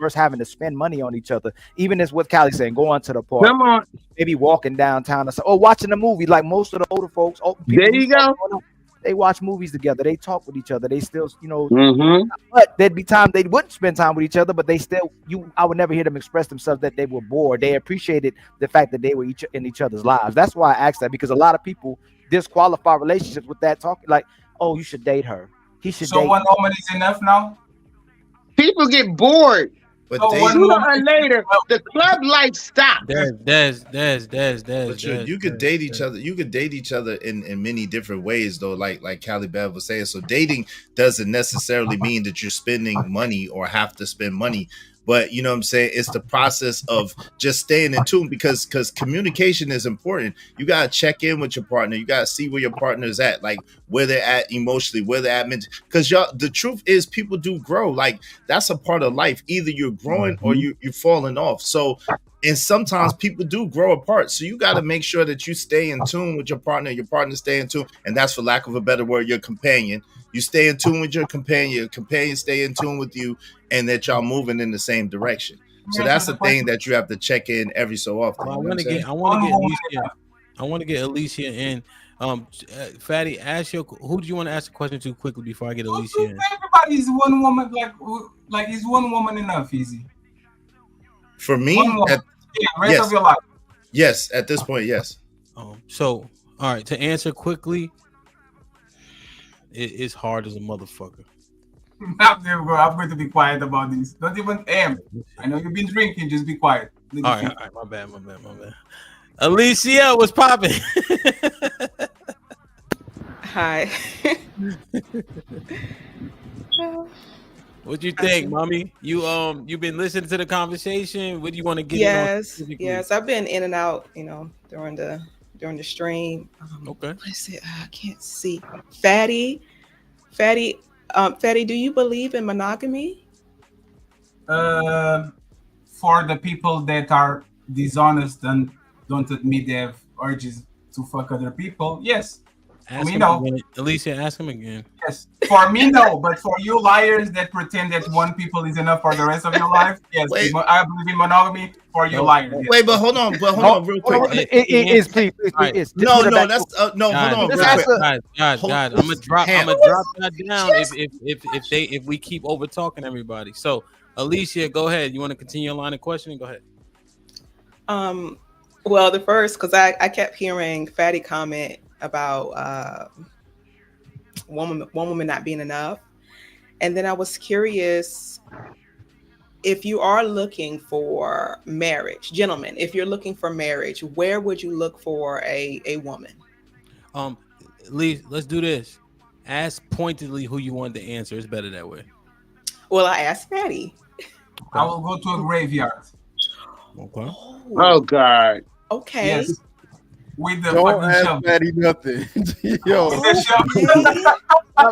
Versus having to spend money on each other. Even as what Callie's saying, going to the park. Come on. Maybe walking downtown or watching a movie. Like most of the older folks. There you go. They watch movies together. They talk with each other. They still, but there'd be time they wouldn't spend time with each other, but they still, I would never hear them express themselves that they were bored. They appreciated the fact that they were in each other's lives. That's why I asked that, because a lot of people disqualify relationships with that talk. Like, oh, you should date her. He should date her. So one woman is enough now? People get bored. But sooner or later, the club life stops. You could date each other. You could date each other in many different ways, though. Like Callie Bev was saying. So dating doesn't necessarily mean that you're spending money or have to spend money. But you know what I'm saying? It's the process of just staying in tune because communication is important. You got to check in with your partner. You got to see where your partner is at, like where they're at emotionally, where they're at mentally. Because the truth is people do grow. Like that's a part of life. Either you're growing or you're falling off. So And sometimes people do grow apart. So you got to make sure that you stay in tune with your partner stay in tune. And that's, for lack of a better word, your companion. You stay in tune with your companion stay in tune with you, and that y'all moving in the same direction. So that's the thing that you have to check in every so often. Well, I want to get Alicia in. Fatty, ask your, who do you want to ask a question to quickly before I get Alicia in? Everybody's one woman, like is one woman enough? Easy. For me, rest of your life. Yes, at this point, yes. So, all right, to answer quickly, it's hard as a motherfucker. I'm going to be quiet about this. Don't even aim. I know you've been drinking. Just be quiet. All right, my bad. Alicia, what's popping? Hi. What you think, mommy? You've been listening to the conversation. What do you want to get? Yes. I've been in and out, during the stream. Okay. What is it? I can't see. Fatty. Do you believe in monogamy? For the people that are dishonest and don't admit they have urges to fuck other people, yes. Ask me, him no. Again. Alicia, ask him again. Yes. For me, no. But for you liars that pretend that one people is enough for the rest of your life, yes. I believe in monogamy. For you liars. Yes. Wait, but hold on, real quick. Please. No, that's no. Hold on, guys. I'm gonna drop that down if we keep over talking everybody. So, Alicia, go ahead. You want to continue your line of questioning? Go ahead. Well, the first, because I kept hearing Fatty comment about one woman not being enough, and then I was curious, if you are looking for marriage, gentlemen, if you're looking for marriage, where would you look for a woman? Lee, let's do this. Ask pointedly who you want to answer. It's better that way. Well, I asked Fatty. I will go to a graveyard. Okay. Oh God. Okay. Yes. With the Don't ask Fatty nothing. Yo, stop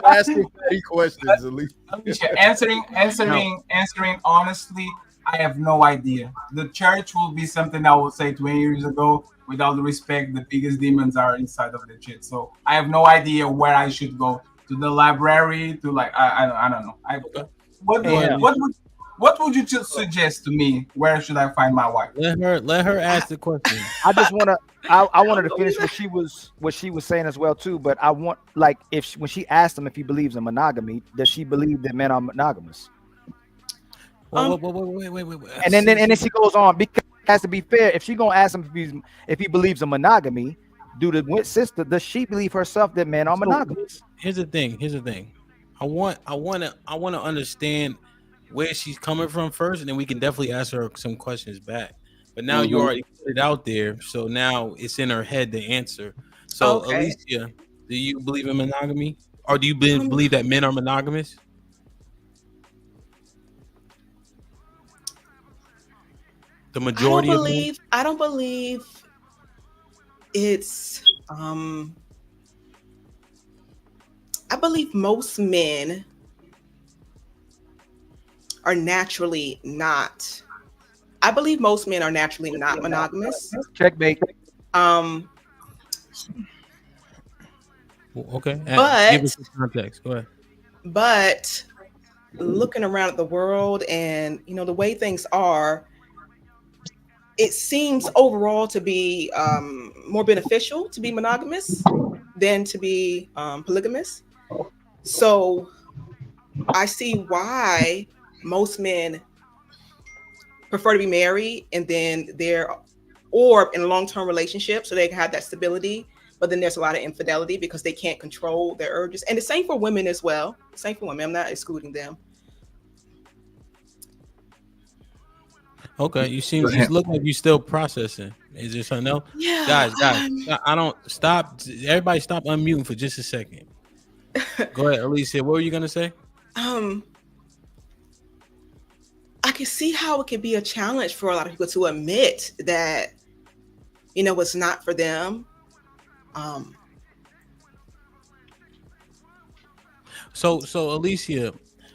asking Fatty questions, Alicia. Answering honestly, I have no idea. The church will be something I would say 20 years ago. With all the respect, the biggest demons are inside of the church. So I have no idea where I should go. To the library, to I don't know. What would you suggest to me? Where should I find my wife? Let her ask the question. I just want to. I wanted to finish what she was saying as well too. But I want, like, when she asked him if he believes in monogamy, does she believe that men are monogamous? Wait. And then she goes on, because it has to be fair. If she gonna ask him if he believes in monogamy, do the sister, does she believe herself that men are monogamous? Here's the thing. I want to understand where she's coming from first, and then we can definitely ask her some questions back. But now you already put it out there, so now it's in her head to answer. So, okay. Alicia, do you believe in monogamy, or do you believe that men are monogamous? The majority of them? I don't believe it's. I believe most men are naturally not. I believe most men are naturally not monogamous. Checkmate. Okay. But give us some context. Go ahead. But looking around at the world and the way things are, it seems overall to be more beneficial to be monogamous than to be polygamous. So I see why most men prefer to be married and then or in a long-term relationship so they can have that stability. But then there's a lot of infidelity because they can't control their urges. And the same for women as well. Same for women. I'm not excluding them. Okay, you look like you're still processing. Is there something else? Yeah. Guys, I don't stop. Everybody stop unmuting for just a second. Go ahead, Alicia. What were you gonna say? I can see how it could be a challenge for a lot of people to admit that, it's not for them. So Alicia,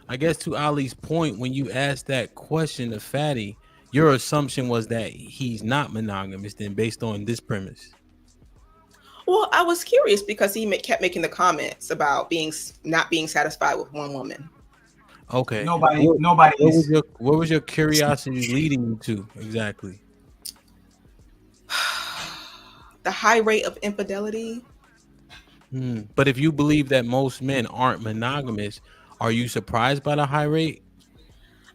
I guess to Ali's point, when you asked that question to Fatty, your assumption was that he's not monogamous then based on this premise? Well, I was curious because he kept making the comments about not being satisfied with one woman. Okay. Nobody What was your curiosity leading you to exactly? The high rate of infidelity. But if you believe that most men aren't monogamous, are you surprised by the high rate?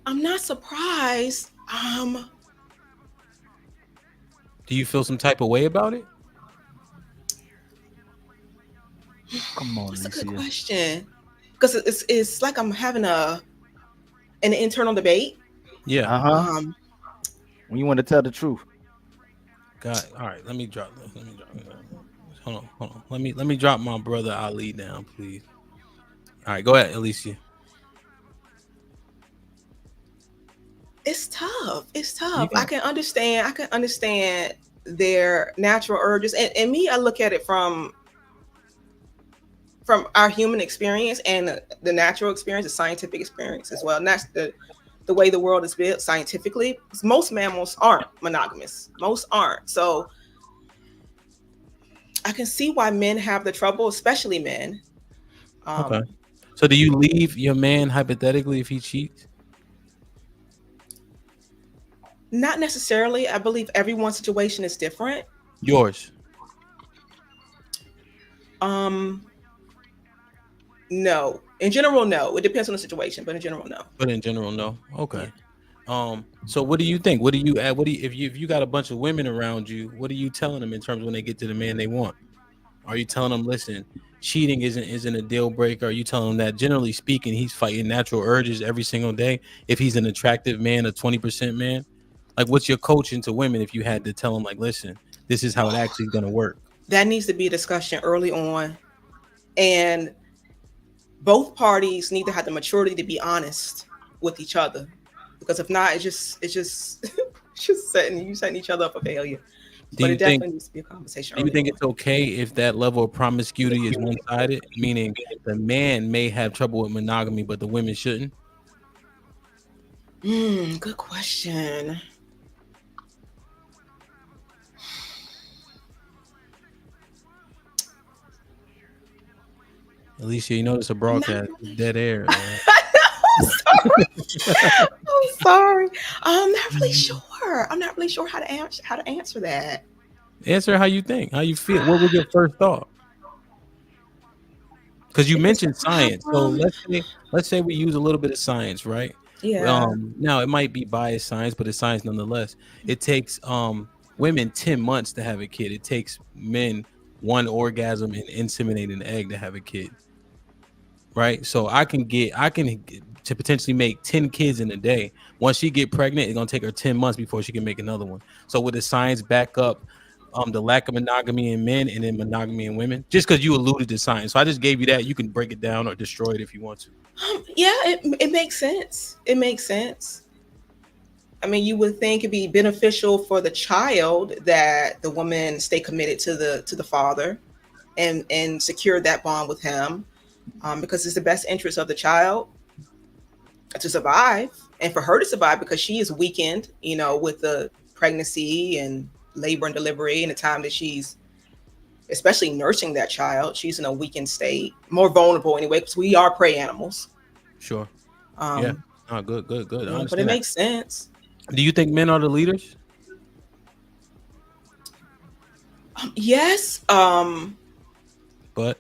I'm not surprised. Do you feel some type of way about it? Come on, that's a good question. Because it's like I'm having an internal debate. Yeah. When you want to tell the truth. God, all right. Let me drop. Hold on. Let me drop my brother Ali down, please. All right, go ahead, Alicia. It's tough. I can understand their natural urges, and me, I look at it from our human experience and the natural experience, the scientific experience as well. And that's the way the world is built scientifically. Most mammals aren't monogamous. Most aren't. So I can see why men have the trouble, especially men. Okay. So do you leave your man hypothetically if he cheats? Not necessarily. I believe everyone's situation is different. Yours? No. In general, no. It depends on the situation, but in general, no. But in general, no. Okay. So what do you think? If you got a bunch of women around you, what are you telling them in terms of when they get to the man they want? Are you telling them, listen, cheating isn't a deal breaker? Are you telling them that generally speaking, he's fighting natural urges every single day? If he's an attractive man, a 20% man, like what's your coaching to women if you had to tell them, like, listen, this is how it actually is going to work? That needs to be a discussion early on, and both parties need to have the maturity to be honest with each other, because if not, it's just setting each other up for failure. But it definitely needs to be a conversation. Do you think it's okay if that level of promiscuity is one-sided, meaning the man may have trouble with monogamy, but the women shouldn't? Good question. Alicia, you know it's a broadcast, dead air. I'm sorry. I'm not really sure how to answer that. Answer how you think, how you feel. What was your first thought? Because you mentioned science. So let's say we use a little bit of science, right? Yeah. Now it might be biased science, but it's science nonetheless. It takes women 10 months to have a kid. It takes men 1 orgasm and inseminate an egg to have a kid. Right. So I can to potentially make 10 kids in a day. Once she get pregnant, it's gonna take her 10 months before she can make another one. So would the science back up the lack of monogamy in men and then monogamy in women? Just because you alluded to science, so I just gave you that. You can break it down or destroy it if you want to. Yeah, it makes sense. It makes sense. I mean, you would think it'd be beneficial for the child that the woman stay committed to the father and secure that bond with him, because it's the best interest of the child to survive, and for her to survive, because she is weakened, with the pregnancy and labor and delivery, and the time that she's especially nursing that child, she's in a weakened state, more vulnerable anyway, because we are prey animals. Sure. Yeah. Oh, good. Yeah, but it makes sense. Do you think men are the leaders? Yes. But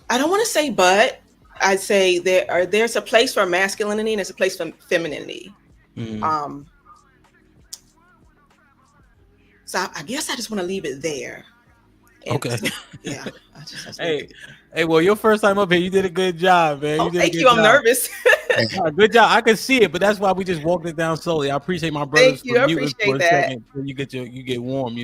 I don't want to say but. I'd say there's a place for masculinity and there's a place for femininity. Mm-hmm. So I guess I just want to leave it there. Okay. Yeah. Hey, well, your first time up here, you did a good job, man. Thank you. I'm nervous. Good job. I can see it, but that's why we just walked it down slowly. I appreciate my brothers. Thank you. I appreciate that. When you get warm,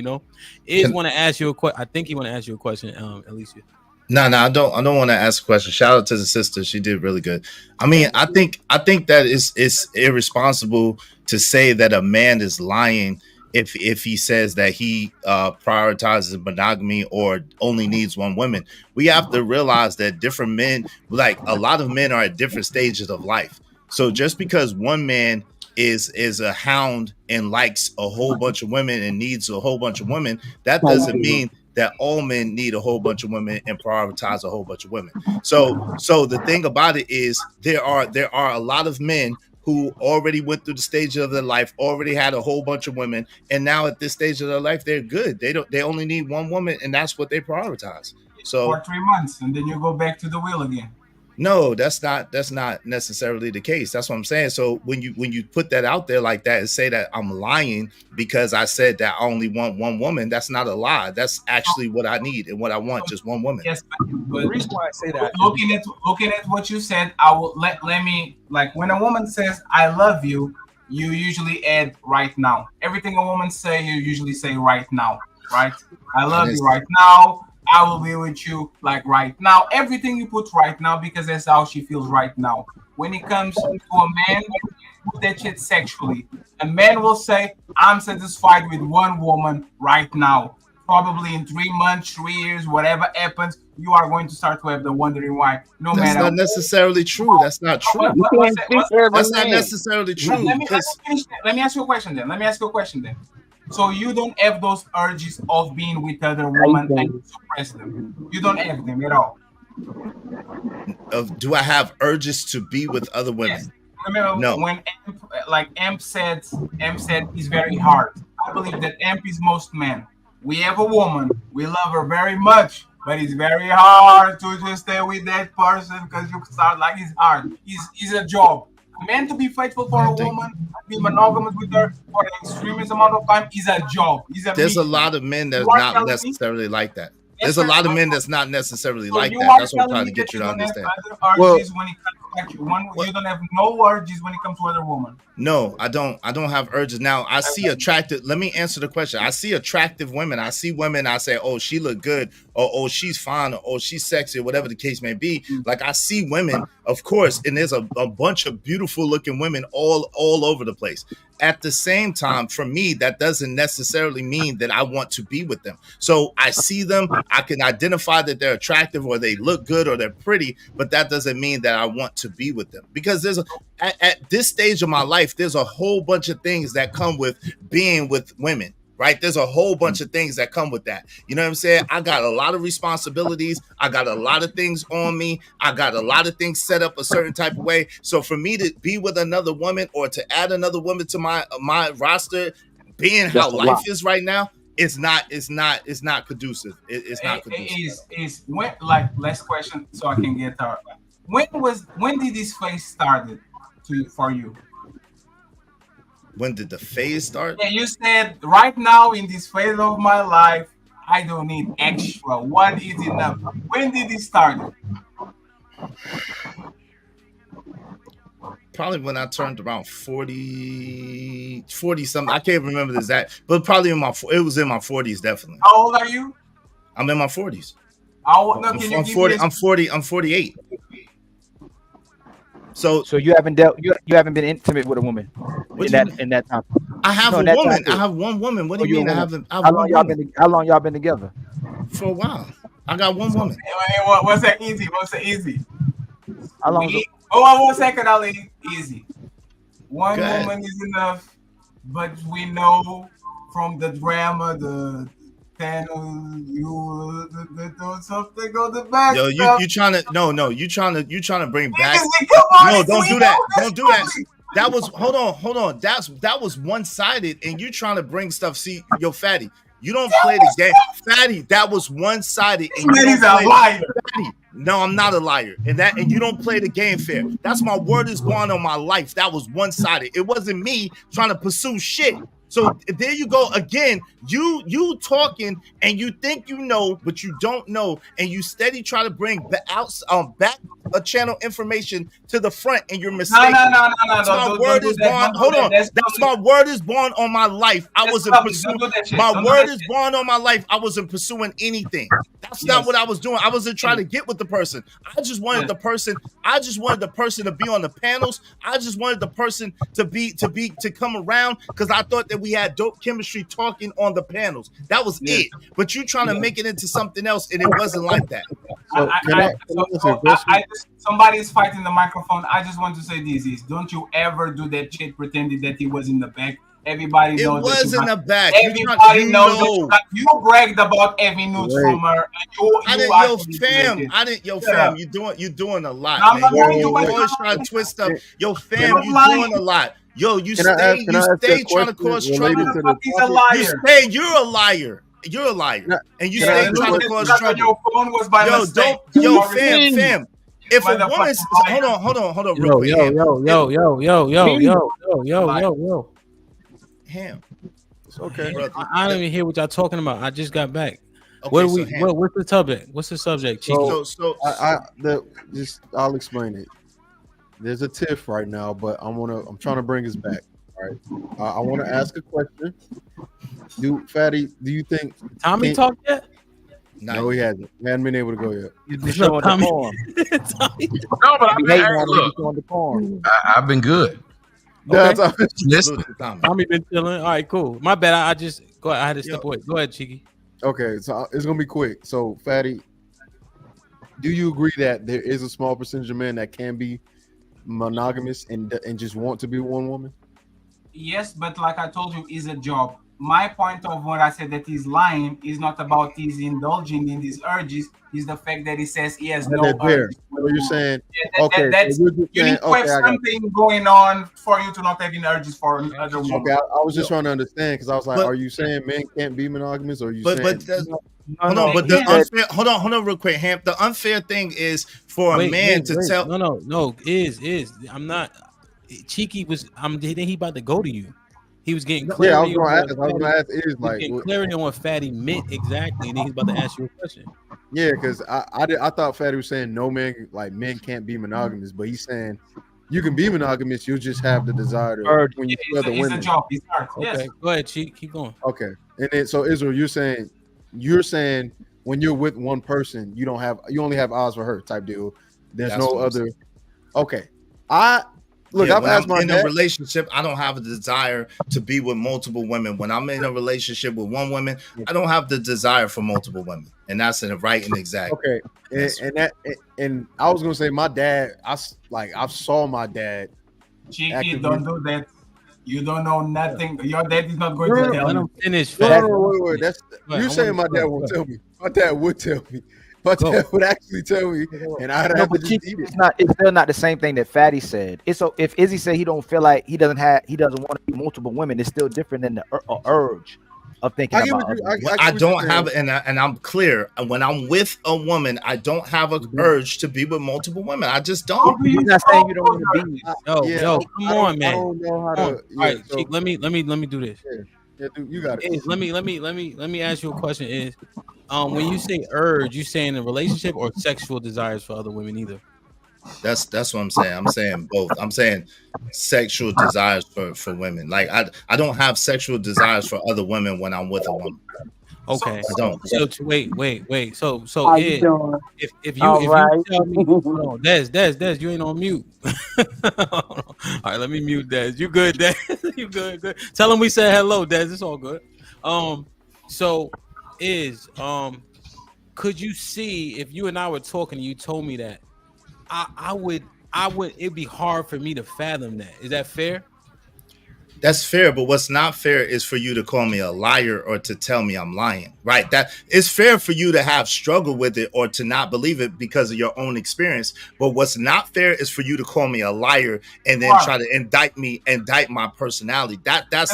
Is want to ask you a question. I think he want to ask you a question, Alicia. No, I don't want to ask a question. Shout out to the sister. She did really good. I mean, I think that it's irresponsible to say that a man is lying if he says that he prioritizes monogamy or only needs one woman. We have to realize that different men, like a lot of men, are at different stages of life. So just because one man is a hound and likes a whole bunch of women and needs a whole bunch of women, that doesn't mean that all men need a whole bunch of women and prioritize a whole bunch of women. So the thing about it is there are a lot of men who already went through the stage of their life, already had a whole bunch of women, and now at this stage of their life, they're good. They only need one woman, and that's what they prioritize. So for 3 months, and then you go back to the wheel again. No, that's not necessarily the case. That's what I'm saying. So when you put that out there like that and say that I'm lying because I said that I only want one woman, that's not a lie. That's actually what I need and what I want, just one woman. Yes, but the reason why I say that, looking at what you said, I will let me, like, when a woman says I love you, you usually add right now. Everything a woman say, you usually say right now, right? I love you right now. I will be with you like right now. Everything you put right now, because that's how she feels right now. When it comes to a man, put that shit sexually. A man will say, I'm satisfied with one woman right now. Probably in 3 months, 3 years, whatever happens, you are going to start to have the wondering why. No That's matter. not necessarily true. That's not true. That's not necessarily true. Let me ask you a question then. So you don't have those urges of being with other women and you suppress them. You don't have them at all. Do I have urges to be with other women? Yes. Remember No. when Amp said it's very hard. I believe that Amp is most men. We have a woman, we love her very much, but it's very hard to just stay with that person because you start like it's hard. It's a job. A man to be faithful for a woman, be monogamous with her for an extremist amount of time is a job. There's a lot of men that's not necessarily like that. There's a lot of men that's not necessarily like that. That's what I'm trying to get you to understand. Well, you don't have no urges when it comes to other women. No, I don't have urges. Now I see attractive. Let me answer the question. I see attractive women. I see women. I say, oh, she look good, or oh, she's fine, or oh, she's sexy, or whatever the case may be. Like I see women, of course, and there's a bunch of beautiful looking women all over the place. At the same time, for me, that doesn't necessarily mean that I want to be with them. So I see them, I can identify that they're attractive or they look good or they're pretty, but that doesn't mean that I want to be with them. Because at this stage of my life, there's a whole bunch of things that come with being with women. Right? There's a whole bunch of things that come with that. You know what I'm saying? I got a lot of responsibilities. I got a lot of things on me. I got a lot of things set up a certain type of way. So for me to be with another woman or to add another woman to my roster, being how life is right now, it's not conducive. It's not conducive. Is when, like, last question so I can get her. When did this phase started for you? When did the phase start? Yeah, you said right now in this phase of my life, I don't need extra. One is enough. When did it start? Probably when I turned around 40 something. I can't remember the exact, but probably it was in my 40s, definitely. How old are you? I'm in my 40s. I'm 48. So you haven't been intimate with a woman in that time. I have a woman. I have one woman. What do you mean? I have how long y'all been together? For a while. I got one woman. What's that easy? How long? One second, Ali. Easy. One woman is enough, but we know from the drama, the panel, something on the back. Yo, you trying to bring back? No, don't do that. Don't do that. That was hold on. That was one-sided, and you trying to bring stuff. See, yo, Fatty, you don't play the game, Fatty. That was one-sided. He's a liar. Fatty. No, I'm not a liar, and you don't play the game fair. That's my word is bond on my life. That was one-sided. It wasn't me trying to pursue shit. So there you go again. You talking and you think you know, but you don't know, and you steady try to bring back a channel information to the front, and you're mistaken. No. That's my word is born. Hold on. That's my word is born on my life. I wasn't pursuing. My word is born on my life. I wasn't pursuing anything. That's not what I was doing. I wasn't trying to get with the person. I just wanted the person. I just wanted the person to be on the panels. I just wanted the person to come around because I thought that we had dope chemistry talking on the panels. That was it. But you trying to make it into something else, and it wasn't like that. I somebody's fighting the microphone. I just want to say this: is don't you ever do that shit pretending that he was in the back. Everybody knows it was in the back. Everybody knows that you bragged about every nudes from her. Fam, you doing a lot. No, man. you always trying to twist up. Yo, fam, you doing a lot. Yo, you stay trying to cause trouble. You're a liar. You're a liar. And you stay trying to cause trouble. Your phone was by mistake. Fam. If a woman's hold on, real quick. Yo. Ham. It's okay. I don't even hear what y'all talking about. I just got back. Okay, What's the topic? What's the subject, Chief? I'll explain it. There's a tiff right now, but I'm trying to bring us back. All right. I want to ask a question. Fatty, do you think Tommy talked yet? No, he hasn't. He hasn't been able to go yet. He's been showing the form. No, but I've been good. Okay. Tommy been chilling. All right, cool. My bad. I just go ahead. I had to step away. Go ahead, Cheeky. Okay, so it's gonna be quick. So, Fatty, do you agree that there is a small percentage of men that can be monogamous and just want to be one woman? Yes, but like I told you, it's a job. My point of what I said that he's lying is not about he's indulging in these urges. Is the fact that he says he has no urges. What you're saying? That's you need to have something going on for you to not having urges for another woman. Okay, I was just trying to understand because I was like, are you saying men can't be monogamous, or are you saying? Hold on, real quick, Ham. The unfair thing is for a man to tell. No. I'm not. Cheeky was. Then he about to go to you. He was getting clarity. Yeah, I was gonna ask. Is like clarity on what Fatty meant exactly, and then he's about to ask you a question. Yeah, because I thought Fatty was saying no men can't be monogamous, but he's saying you can be monogamous. You'll just have the desire to when you see other women. It's a job. Okay, go ahead, Cheek. Keep going. Okay, and then so Israel, you're saying when you're with one person, you only have eyes for her type deal. There's no other. Okay, Look, I've asked my dad. In a relationship, I don't have a desire to be with multiple women. When I'm in a relationship with one woman, I don't have the desire for multiple women, and that's right and exact. Okay, and I was gonna say my dad. I saw my dad. Cheeky, don't do that. You don't know nothing. Your dad is not going to tell you. Let him finish. Wait. You're saying my dad won't tell me. My dad would tell me. My dad would actually tell me, and I'd have to just eat it. It's still not the same thing that Fatty said. It's so if Izzy said he don't feel like he doesn't want to be multiple women, it's still different than the urge of thinking about. I don't have, and I'm clear. When I'm with a woman, I don't have an urge to be with multiple women. I just don't. You're not saying you don't want to be. Yo, come on, man. I don't know how to. All right, Cheek, let me do this. Yeah, dude, you got it. Let me ask you a question. Is when you say urge, you saying a relationship or sexual desires for other women either? That's what I'm saying. I'm saying both. I'm saying sexual desires for women. Like I don't have sexual desires for other women when I'm with a woman. Okay. I don't. So wait. So if you tell me, hold on, Des, you ain't on mute. All right, let me mute Des. You good, Des? You good? Tell him we said hello, Des. It's all good. So could you see if you and I were talking and you told me that I would it'd be hard for me to fathom that. Is that fair? That's fair, but what's not fair is for you to call me a liar or to tell me I'm lying, right? That it's fair for you to have struggle with it or to not believe it because of your own experience. But what's not fair is for you to call me a liar and then try to indict my personality. That's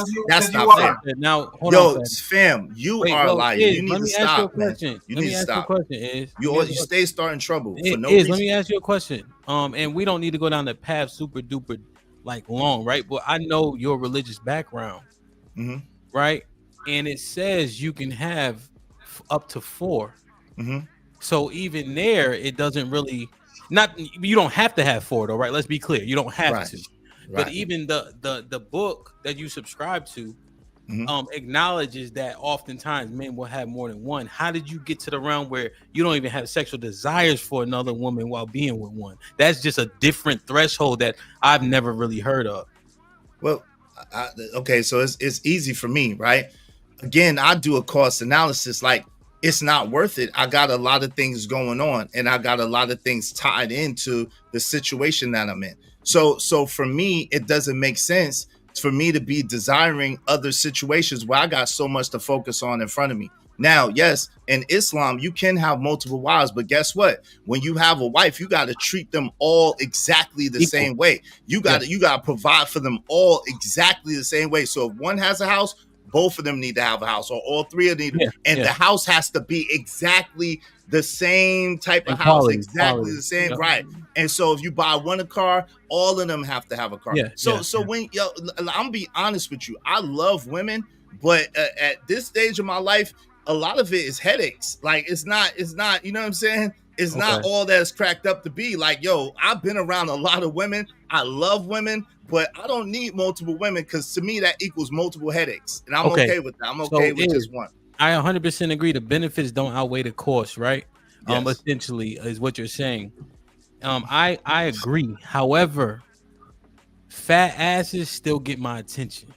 not fair. Now, hold on, fam, you are a liar. You need to stop, man. You need to stop. You stay starting trouble for no reason. Let me ask you a question. And we don't need to go down the path super duper long, right? But I know your religious background, right? And it says you can have up to 4. So even there, it doesn't really you don't have to have 4 though, right? Let's be clear, you don't have to. But even the book that you subscribe to acknowledges that oftentimes men will have more than one. How did you get to the realm where you don't even have sexual desires for another woman while being with one? That's just a different threshold that I've never really heard of. Well, okay, so it's easy for me, right? Again, I do a cost analysis. Like it's not worth it. I got a lot of things going on, and I got a lot of things tied into the situation that I'm in. So for me, it doesn't make sense for me to be desiring other situations where I got so much to focus on in front of me. Now, yes, in Islam, you can have multiple wives, but guess what? When you have a wife, you got to treat them all exactly the same way. You got to provide for them all exactly the same way. So if one has a house, both of them need to have a house, or all three of them need and the house has to be exactly the same type of house, exactly the same, right? And so if you buy one a car, all of them have to have a car. When I'm gonna be honest with you, I love women, but at this stage of my life, a lot of it is headaches. Like it's not, you know what I'm saying? It's not all that it's cracked up to be. Like, yo, I've been around a lot of women. I love women, but I don't need multiple women because to me that equals multiple headaches. And I'm okay with that. I'm okay with just one. I 100% agree. The benefits don't outweigh the cost, right? Essentially is what you're saying. I agree. However, fat asses still get my attention.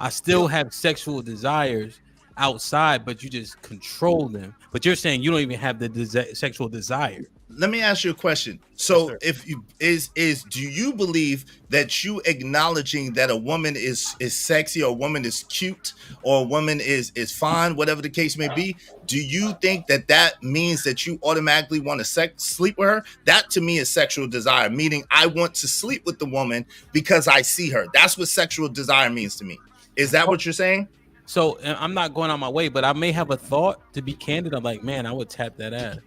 I still have sexual desires outside, but you just control them. But you're saying you don't even have the sexual desire. Let me ask you a question. So if you do you believe that you acknowledging that a woman is sexy, or a woman is cute, or a woman is fine, whatever the case may be, do you think that means that you automatically want to sleep with her? That to me is sexual desire, meaning I want to sleep with the woman because I see her. That's what sexual desire means to me. Is that what you're saying? So I'm not going on my way, but I may have a thought. To be candid, I'm like, man, I would tap that ass.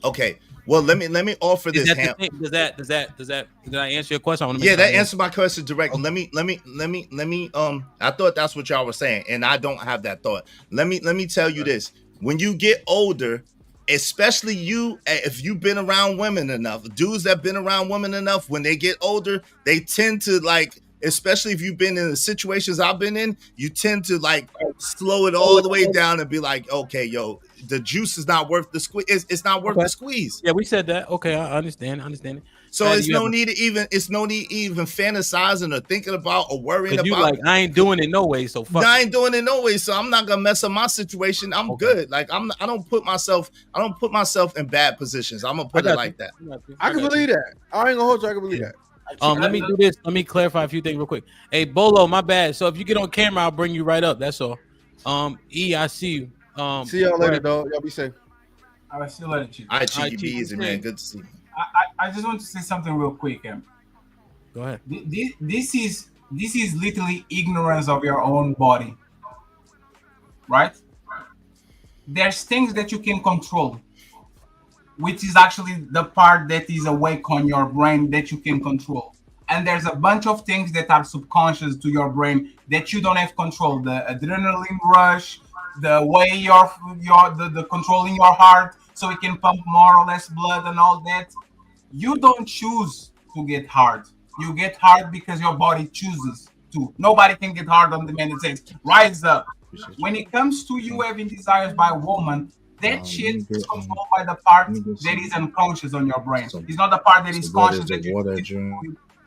Okay. Well, let me offer this. Does that answer your question? I want to that answered my question directly. Okay. Let me. I thought that's what y'all were saying, and I don't have that thought. Let me tell you this: when you get older, especially if you've been around women enough, dudes that been around women enough, when they get older, they tend to like. Especially if you've been in the situations I've been in, you tend to like slow it all the way down and be like, okay, yo, the juice is not worth the squeeze. It's not worth the squeeze. Yeah, we said that. Okay, I understand it. So it's no need to even fantasizing or thinking about or worrying about. Like, I ain't doing it no way. So fuck. I ain't doing it no way. So I'm not gonna mess up my situation. I'm good. Like I don't put myself in bad positions. I'm gonna put it like that. I can believe that. I ain't gonna hold you. I can believe that. Let me do this. Let me clarify a few things real quick. Hey, Bolo, my bad. So if you get on camera, I'll bring you right up. That's all. E, I see you. See y'all later, dog. Y'all be safe. I still let it. I cheat you, be easy, man. Good to see you. I just want to say something real quick. Go ahead. This is literally ignorance of your own body, right? There's things that you can control, which is actually the part that is awake on your brain that you can control. And there's a bunch of things that are subconscious to your brain that you don't have control. The adrenaline rush, the way the controlling your heart so it can pump more or less blood and all that. You don't choose to get hard. You get hard because your body chooses to. Nobody can get hard on the man that says, rise up. When it comes to you having desires by a woman, that shit is controlled by the part that is unconscious on your brain. It's not the part that is conscious that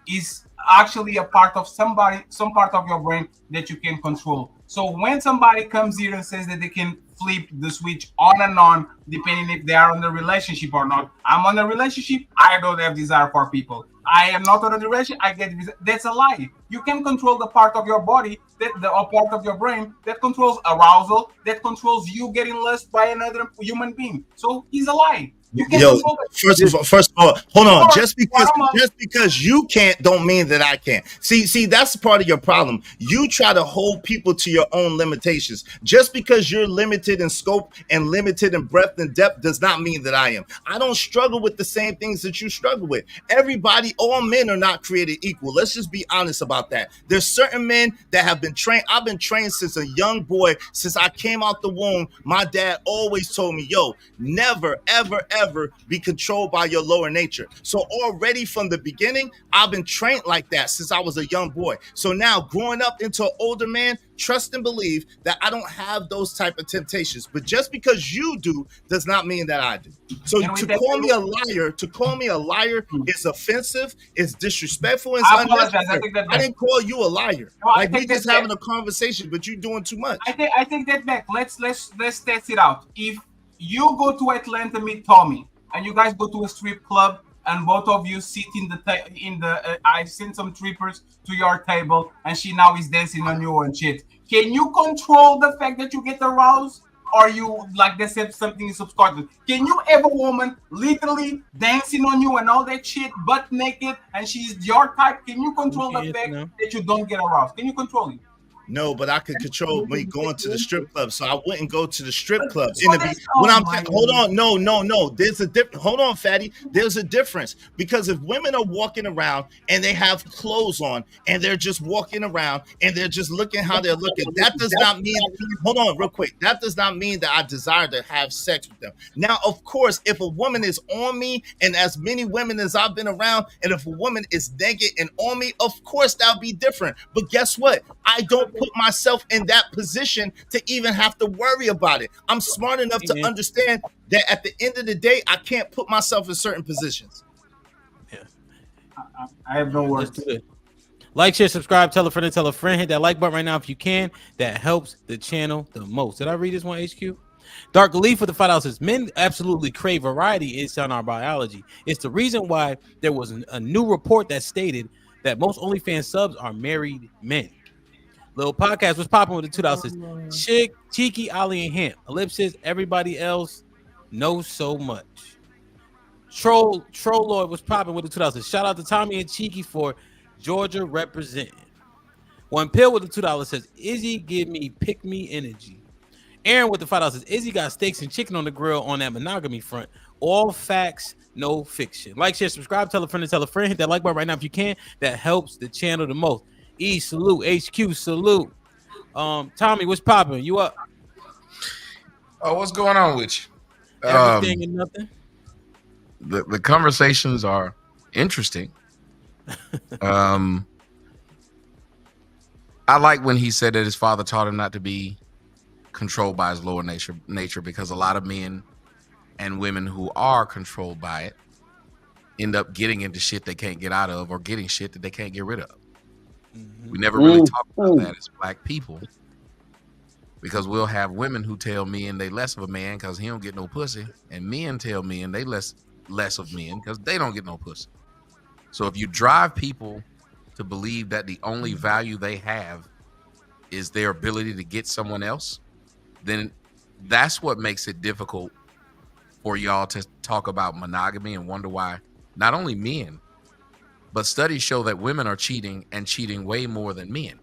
is actually a part of some part of your brain that you can control. So when somebody comes here and says that they can flip the switch on and on, depending if they are on the relationship or not. I'm on a relationship, I don't have desire for people. I am not on a relationship, I get desire. That's a lie. You can control the part of your body, part of your brain that controls arousal, that controls you getting lust by another human being. So it's a lie. You can control it. First of all, hold on. Just because you can't don't mean that I can't. See, that's part of your problem. You try to hold people to your own limitations. Just because you're limited in scope and limited in breadth and depth does not mean that I am. I don't struggle with the same things that you struggle with. All men are not created equal. Let's just be honest about that. There's certain men that have been trained. I've been trained since a young boy. Since I came out the womb, my dad always told me, yo, never, ever, ever ever be controlled by your lower nature. So already from the beginning, I've been trained like that since I was a young boy. So now growing up into an older man, trust and believe that I don't have those type of temptations. But just because you do does not mean that I do. So to call me a liar is offensive, is disrespectful, and I apologize. unnecessary. I didn't call you a liar. No, like we just having a conversation, but you're doing too much. I take that back. Let's test it out. If you go to Atlanta meet Tommy, and you guys go to a strip club, and both of you sit in the I've seen some trippers to your table, and she now is dancing on you and shit. Can you control the fact that you get aroused? Or you like they said something is subconscious? Can you have a woman literally dancing on you and all that shit, butt naked, and she's your type? Can you control the fact that you don't get aroused? Can you control it? No, but I could control me going to the strip club, so I wouldn't go to the strip club. Hold on, no. There's a difference. Hold on, fatty. There's a difference because if women are walking around and they have clothes on and they're just walking around and they're just looking how they're looking, that does not mean. Hold on, real quick. That does not mean that I desire to have sex with them. Now, of course, if a woman is on me, and as many women as I've been around, and if a woman is naked and on me, of course that'll be different. But guess what? I don't put myself in that position to even have to worry about it. I'm smart enough to understand that at the end of the day, I can't put myself in certain positions. Yeah, I have no words. Like, share, subscribe, tell a friend, and tell a friend. Hit that like button right now if you can. That helps the channel the most. Did I read this one, HQ? Dark Leaf for the $5 says men absolutely crave variety. It's on our biology. It's the reason why there was a new report that stated that most OnlyFans subs are married men. Little podcast was popping with the $2. Chick, Cheeky, Ollie, and Hemp. Ellipsis, everybody else knows so much. Troll Lord was popping with the $2. Shout out to Tommy and Cheeky for Georgia representing. One Pill with the $2 says, Izzy, give me pick me energy. Aaron with the $5 says, Izzy got steaks and chicken on the grill on that monogamy front. All facts, no fiction. Like, share, subscribe, tell a friend, and tell a friend. Hit that like button right now if you can. That helps the channel the most. E salute, HQ salute. Tommy, what's popping? You up? Oh, what's going on with you? Everything and nothing. The conversations are interesting. I like when he said that his father taught him not to be controlled by his lower nature, because a lot of men and women who are controlled by it end up getting into shit they can't get out of, or getting shit that they can't get rid of. We never really talk about that as black people, because we'll have women who tell men they less of a man because he don't get no pussy, and men tell men they less of men because they don't get no pussy. So if you drive people to believe that the only value they have is their ability to get someone else, then that's what makes it difficult for y'all to talk about monogamy and wonder why not only men, but studies show that women are cheating, and cheating way more than men.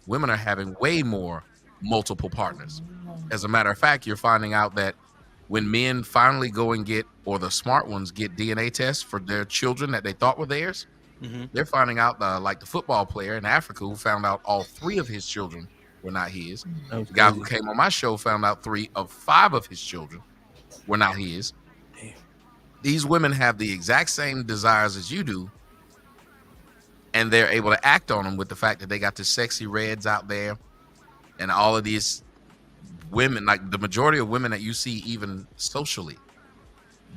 Women are having way more multiple partners. As a matter of fact, you're finding out that when men finally go and get, or the smart ones get DNA tests for their children that they thought were theirs, they're finding out, like the football player in Africa who found out all 3 of his children were not his. The guy who came on my show found out 3 of 5 of his children were not his. These women have the exact same desires as you do, and they're able to act on them with the fact that they got the sexy reds out there, and all of these women, like the majority of women that you see even socially,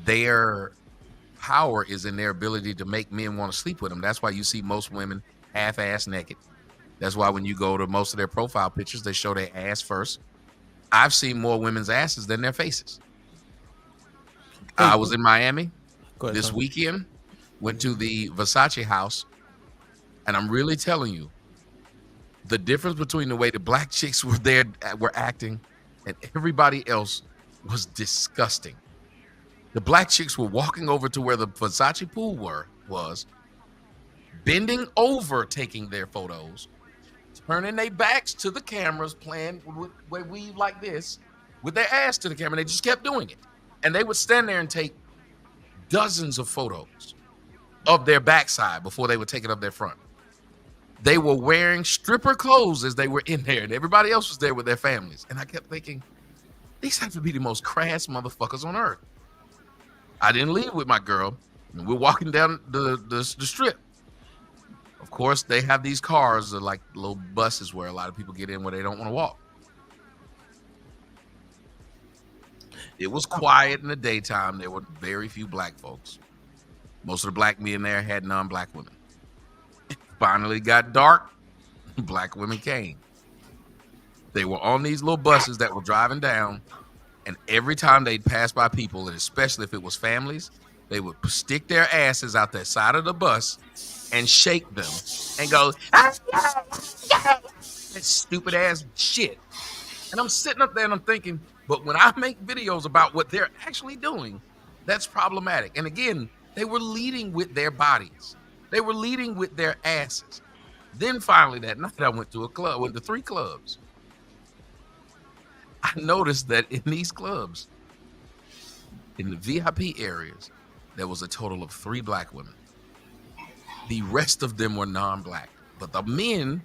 their power is in their ability to make men want to sleep with them. That's why you see most women half-ass naked. That's why when you go to most of their profile pictures, they show their ass first. I've seen more women's asses than their faces. I was in Miami this weekend, went to the Versace house, and I'm really telling you, the difference between the way the black chicks were there, were acting, and everybody else was disgusting. The black chicks were walking over to where the Versace pool was, bending over, taking their photos, turning their backs to the cameras, playing where we like this, with their ass to the camera. They just kept doing it. And they would stand there and take dozens of photos of their backside before they would take it up their front. They were wearing stripper clothes as they were in there, and everybody else was there with their families. And I kept thinking, these have to be the most crass motherfuckers on earth. I didn't leave with my girl. And we're walking down the strip. Of course, they have these cars, like little buses where a lot of people get in where they don't want to walk. It was quiet in the daytime. There were very few black folks. Most of the black men there had non-black women. It finally got dark. Black women came. They were on these little buses that were driving down, and every time they'd pass by people, and especially if it was families, they would stick their asses out the side of the bus and shake them and go, that stupid ass shit. And I'm sitting up there and I'm thinking, but when I make videos about what they're actually doing, that's problematic. And again, they were leading with their bodies. They were leading with their asses. Then finally that night I went to a club, went to 3 clubs. I noticed that in these clubs, in the VIP areas, there was a total of 3 black women. The rest of them were non-black, but the men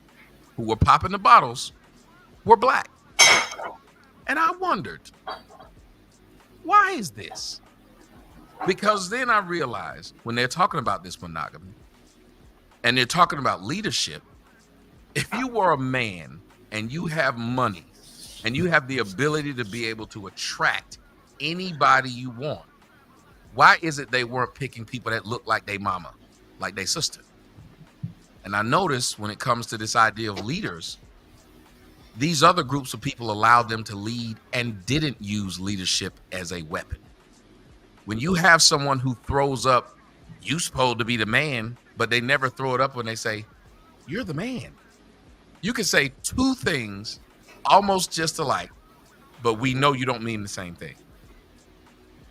who were popping the bottles were black. And I wondered, why is this? Because then I realized when they're talking about this monogamy and they're talking about leadership, if you were a man and you have money and you have the ability to be able to attract anybody you want, why is it they weren't picking people that look like they mama, like they sister? And I noticed when it comes to this idea of leaders, these other groups of people allowed them to lead and didn't use leadership as a weapon. When you have someone who throws up, you supposed to be the man, but they never throw it up when they say, you're the man. You can say 2 things almost just alike, but we know you don't mean the same thing.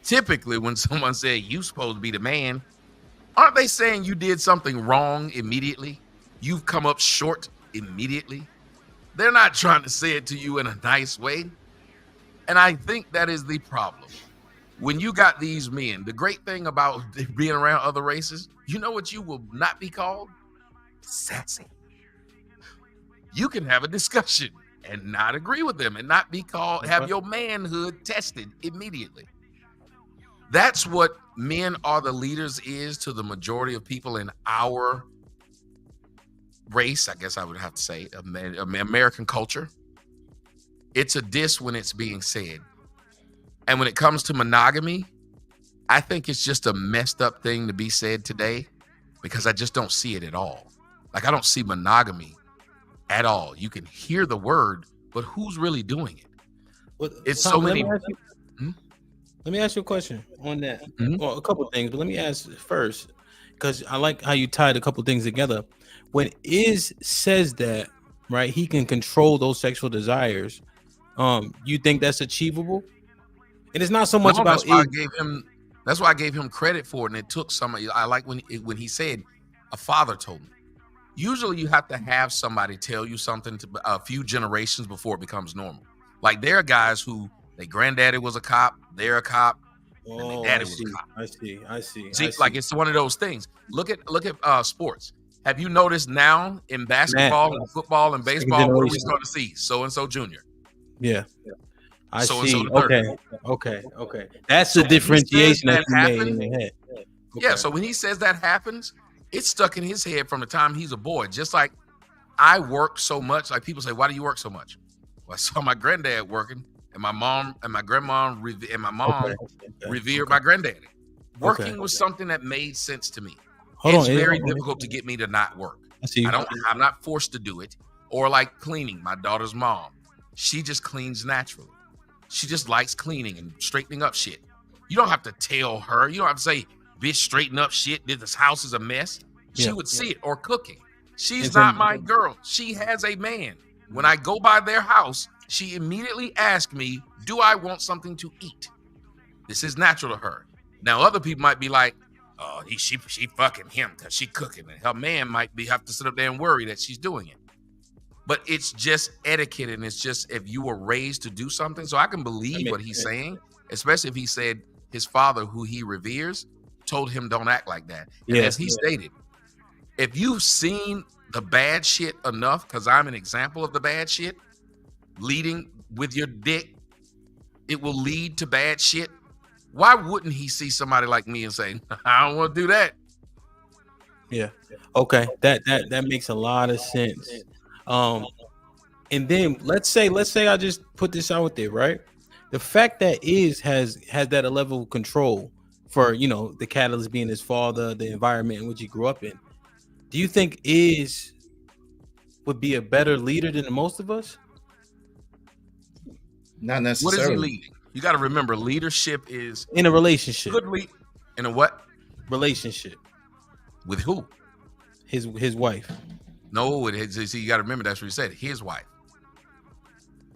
Typically, when someone says you supposed to be the man, aren't they saying you did something wrong immediately? You've come up short immediately. They're not trying to say it to you in a nice way. And I think that is the problem. When you got these men, the great thing about being around other races, you know what you will not be called? Sassy. You can have a discussion and not agree with them and not be called, have your manhood tested immediately. That's what men are the leaders is to the majority of people in our race, I guess I would have to say, American culture. It's a diss when it's being said. And when it comes to monogamy, I think it's just a messed up thing to be said today because I just don't see it at all. Like, I don't see monogamy at all. You can hear the word, but who's really doing it? Well, it's Tom, so many. Let me ask you a question on that. Well, a couple of things, but let me ask first, because I like how you tied a couple of things together. When Iz says that, right, he can control those sexual desires, you think that's achievable? And it's not so much about that's why I gave him credit for it, and it took some. I like when he said, "A father told me." Usually, you have to have somebody tell you something to a few generations before it becomes normal. Like, there are guys who their granddaddy was a cop, they're a cop, and their daddy was a cop. I see. Like, it's one of those things. Look at sports. Have you noticed now in basketball and football and baseball, what are we starting to see? So and so junior. Yeah. I So-and-so see. the third. Okay. That's the differentiation that you made in your head. Yeah. So when he says that happens, it's stuck in his head from the time he's a boy. Just like I work so much. Like, people say, "Why do you work so much?" Well, I saw my granddad working, and my mom and my grandma and my mom revered my granddaddy. Working was something that made sense to me. It's very difficult to get me to not work. I'm not forced to do it. Or like cleaning. My daughter's mom, she just cleans naturally. She just likes cleaning and straightening up shit. You don't have to tell her. You don't have to say, "Bitch, straighten up shit. This house is a mess." She would see it. Or cooking. She's not my girl. She has a man. When I go by their house, she immediately asks me, "Do I want something to eat?" This is natural to her. Now, other people might be like, "Oh, she fucking him because she cooking," and her man might have to sit up there and worry that she's doing it. But it's just etiquette, and it's just if you were raised to do something. So I can believe what he's saying, especially if he said his father, who he reveres, told him don't act like that. And as he stated, if you've seen the bad shit enough, because I'm an example of the bad shit, leading with your dick, it will lead to bad shit. Why wouldn't he see somebody like me and say, I don't want to do that? Yeah. Okay. That makes a lot of sense. And then let's say I just put this out there, right? The fact that has that a level of control for, you know, the catalyst being his father, the environment in which he grew up in. Do you think would be a better leader than most of us? Not What is he necessarily. leading? You got to remember, leadership is in a relationship. Good lead in a what? Relationship. With who? His wife. No, see, you got to remember that's what he said. His wife.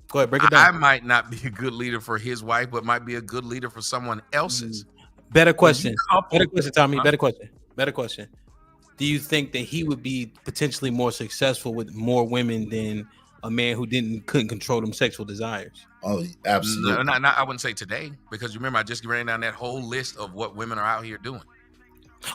Go ahead, break it down. I might not be a good leader for his wife, but might be a good leader for someone else's. Better question. Better question, Tommy. Better question. Do you think that he would be potentially more successful with more women than a man who couldn't control them sexual desires? Oh, absolutely. No, I wouldn't say today, because remember I just ran down that whole list of what women are out here doing.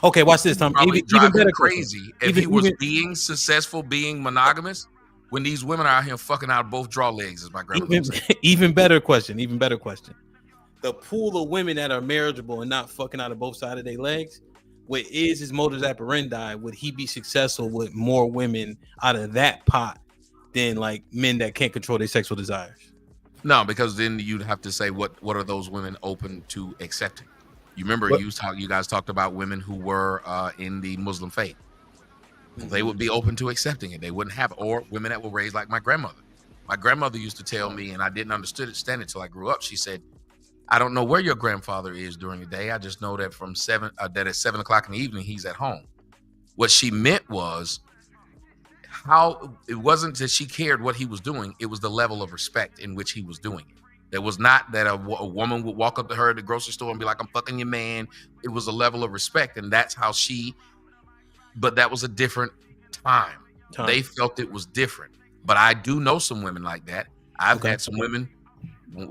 Okay, watch this, Tommy. Even better crazy. If he was being successful, being monogamous, when these women are out here fucking out both draw legs, as my grandma would say. Even better question. The pool of women that are marriageable and not fucking out of both sides of their legs, what is his modus operandi? Would he be successful with more women out of that pot than like men that can't control their sexual desires? No, because then you'd have to say what are those women open to accepting? You remember you guys talked about women who were in the Muslim faith. They would be open to accepting it. They wouldn't have it. Or women that were raised like my grandmother. My grandmother used to tell me, and I didn't understand it until I grew up. She said, I don't know where your grandfather is during the day. I just know that that at 7 o'clock in the evening, he's at home. What she meant was it wasn't that she cared what he was doing. It was the level of respect in which he was doing it. There was not that a woman would walk up to her at the grocery store and be like, I'm fucking your man. It was a level of respect. And that's how but that was a different time. They felt it was different. But I do know some women like that. I've had some women,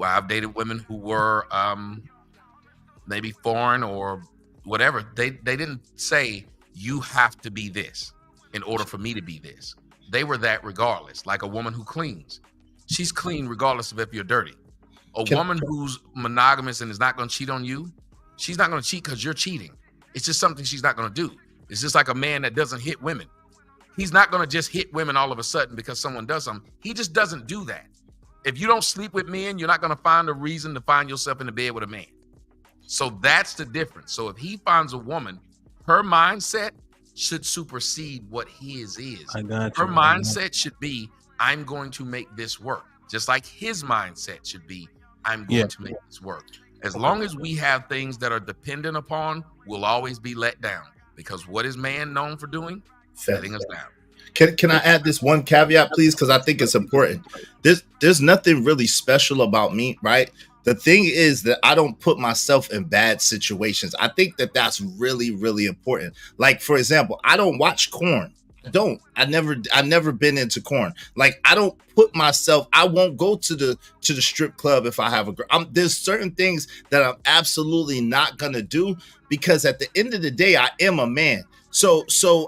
I've dated women who were maybe foreign or whatever. They didn't say, you have to be this in order for me to be this. They were that regardless. Like a woman who cleans. She's clean regardless of if you're dirty. A woman who's monogamous and is not going to cheat on you, she's not going to cheat because you're cheating. It's just something she's not going to do. It's just like a man that doesn't hit women. He's not going to just hit women all of a sudden because someone does something. He just doesn't do that. If you don't sleep with men, you're not going to find a reason to find yourself in the bed with a man. So that's the difference. So if he finds a woman, her mindset should supersede what his is. I got you. Her mindset should be, I'm going to make this work. Just like his mindset should be, I'm going to make this work. As long as we have things that are dependent upon, we'll always be let down. Because what is man known for doing? Letting us down. Can I add this one caveat, please? Because I think it's important. There's nothing really special about me, right? The thing is that I don't put myself in bad situations. I think that that's really, really important. Like, for example, I don't watch porn. I never been into porn. Like, I don't put myself, I won't go to the strip club if I have a girl. There's certain things that I'm absolutely not gonna do because at the end of the day, I am a man. So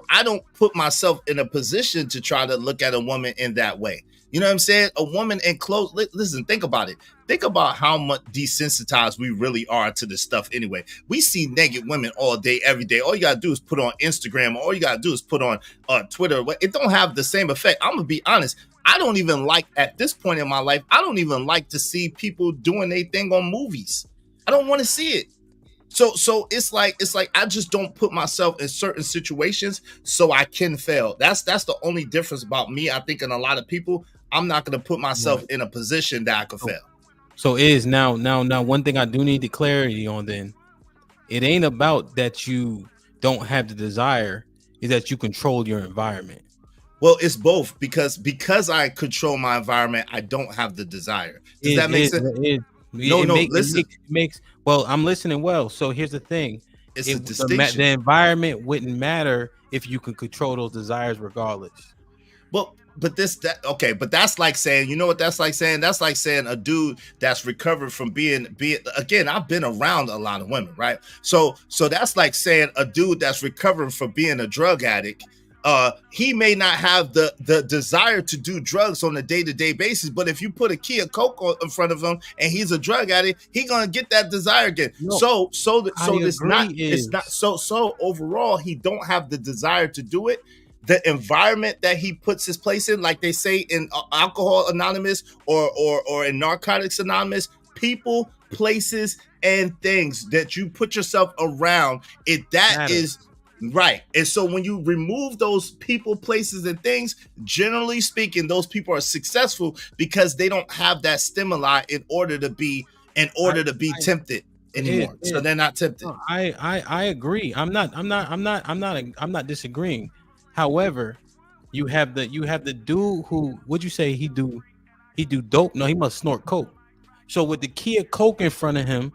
I don't put myself in a position to try to look at a woman in that way. You know what I'm saying? A woman in clothes. Listen, think about it. Think about how much desensitized we really are to this stuff anyway. We see naked women all day, every day. All you got to do is put on Instagram. All you got to do is put on Twitter. It don't have the same effect. I'm going to be honest. I don't even like, at this point in my life, I don't even like to see people doing their thing on movies. I don't want to see it. So it's like I just don't put myself in certain situations so I can fail. That's the only difference about me. I think in a lot of people, I'm not going to put myself in a position that I could fail. So now one thing I do need the clarity on then. It ain't about that you don't have the desire, is that you control your environment. Well, it's both because I control my environment, I don't have the desire. Does that make sense? Listen. Well, I'm listening well. So here's the thing. It's a distinction. The environment wouldn't matter if you could control those desires regardless. Well, but that's like saying, you know what that's like saying? That's like saying a dude that's recovered from being again, I've been around a lot of women, right? So that's like saying a dude that's recovering from being a drug addict he may not have the desire to do drugs on a day-to-day basis, but if you put a key of coke in front of him and he's a drug addict, he's gonna get that desire again. So overall, he don't have the desire to do it. The environment that he puts his place in, like they say in Alcohol Anonymous or in Narcotics Anonymous, people, places, and things that you put yourself around, is right. And so when you remove those people, places, and things, generally speaking, those people are successful because they don't have that stimuli in order to be tempted anymore. So they're not tempted. I agree. I'm not disagreeing. However, you have the dude who, would you say he do dope? No, he must snort coke. So with the key of coke in front of him,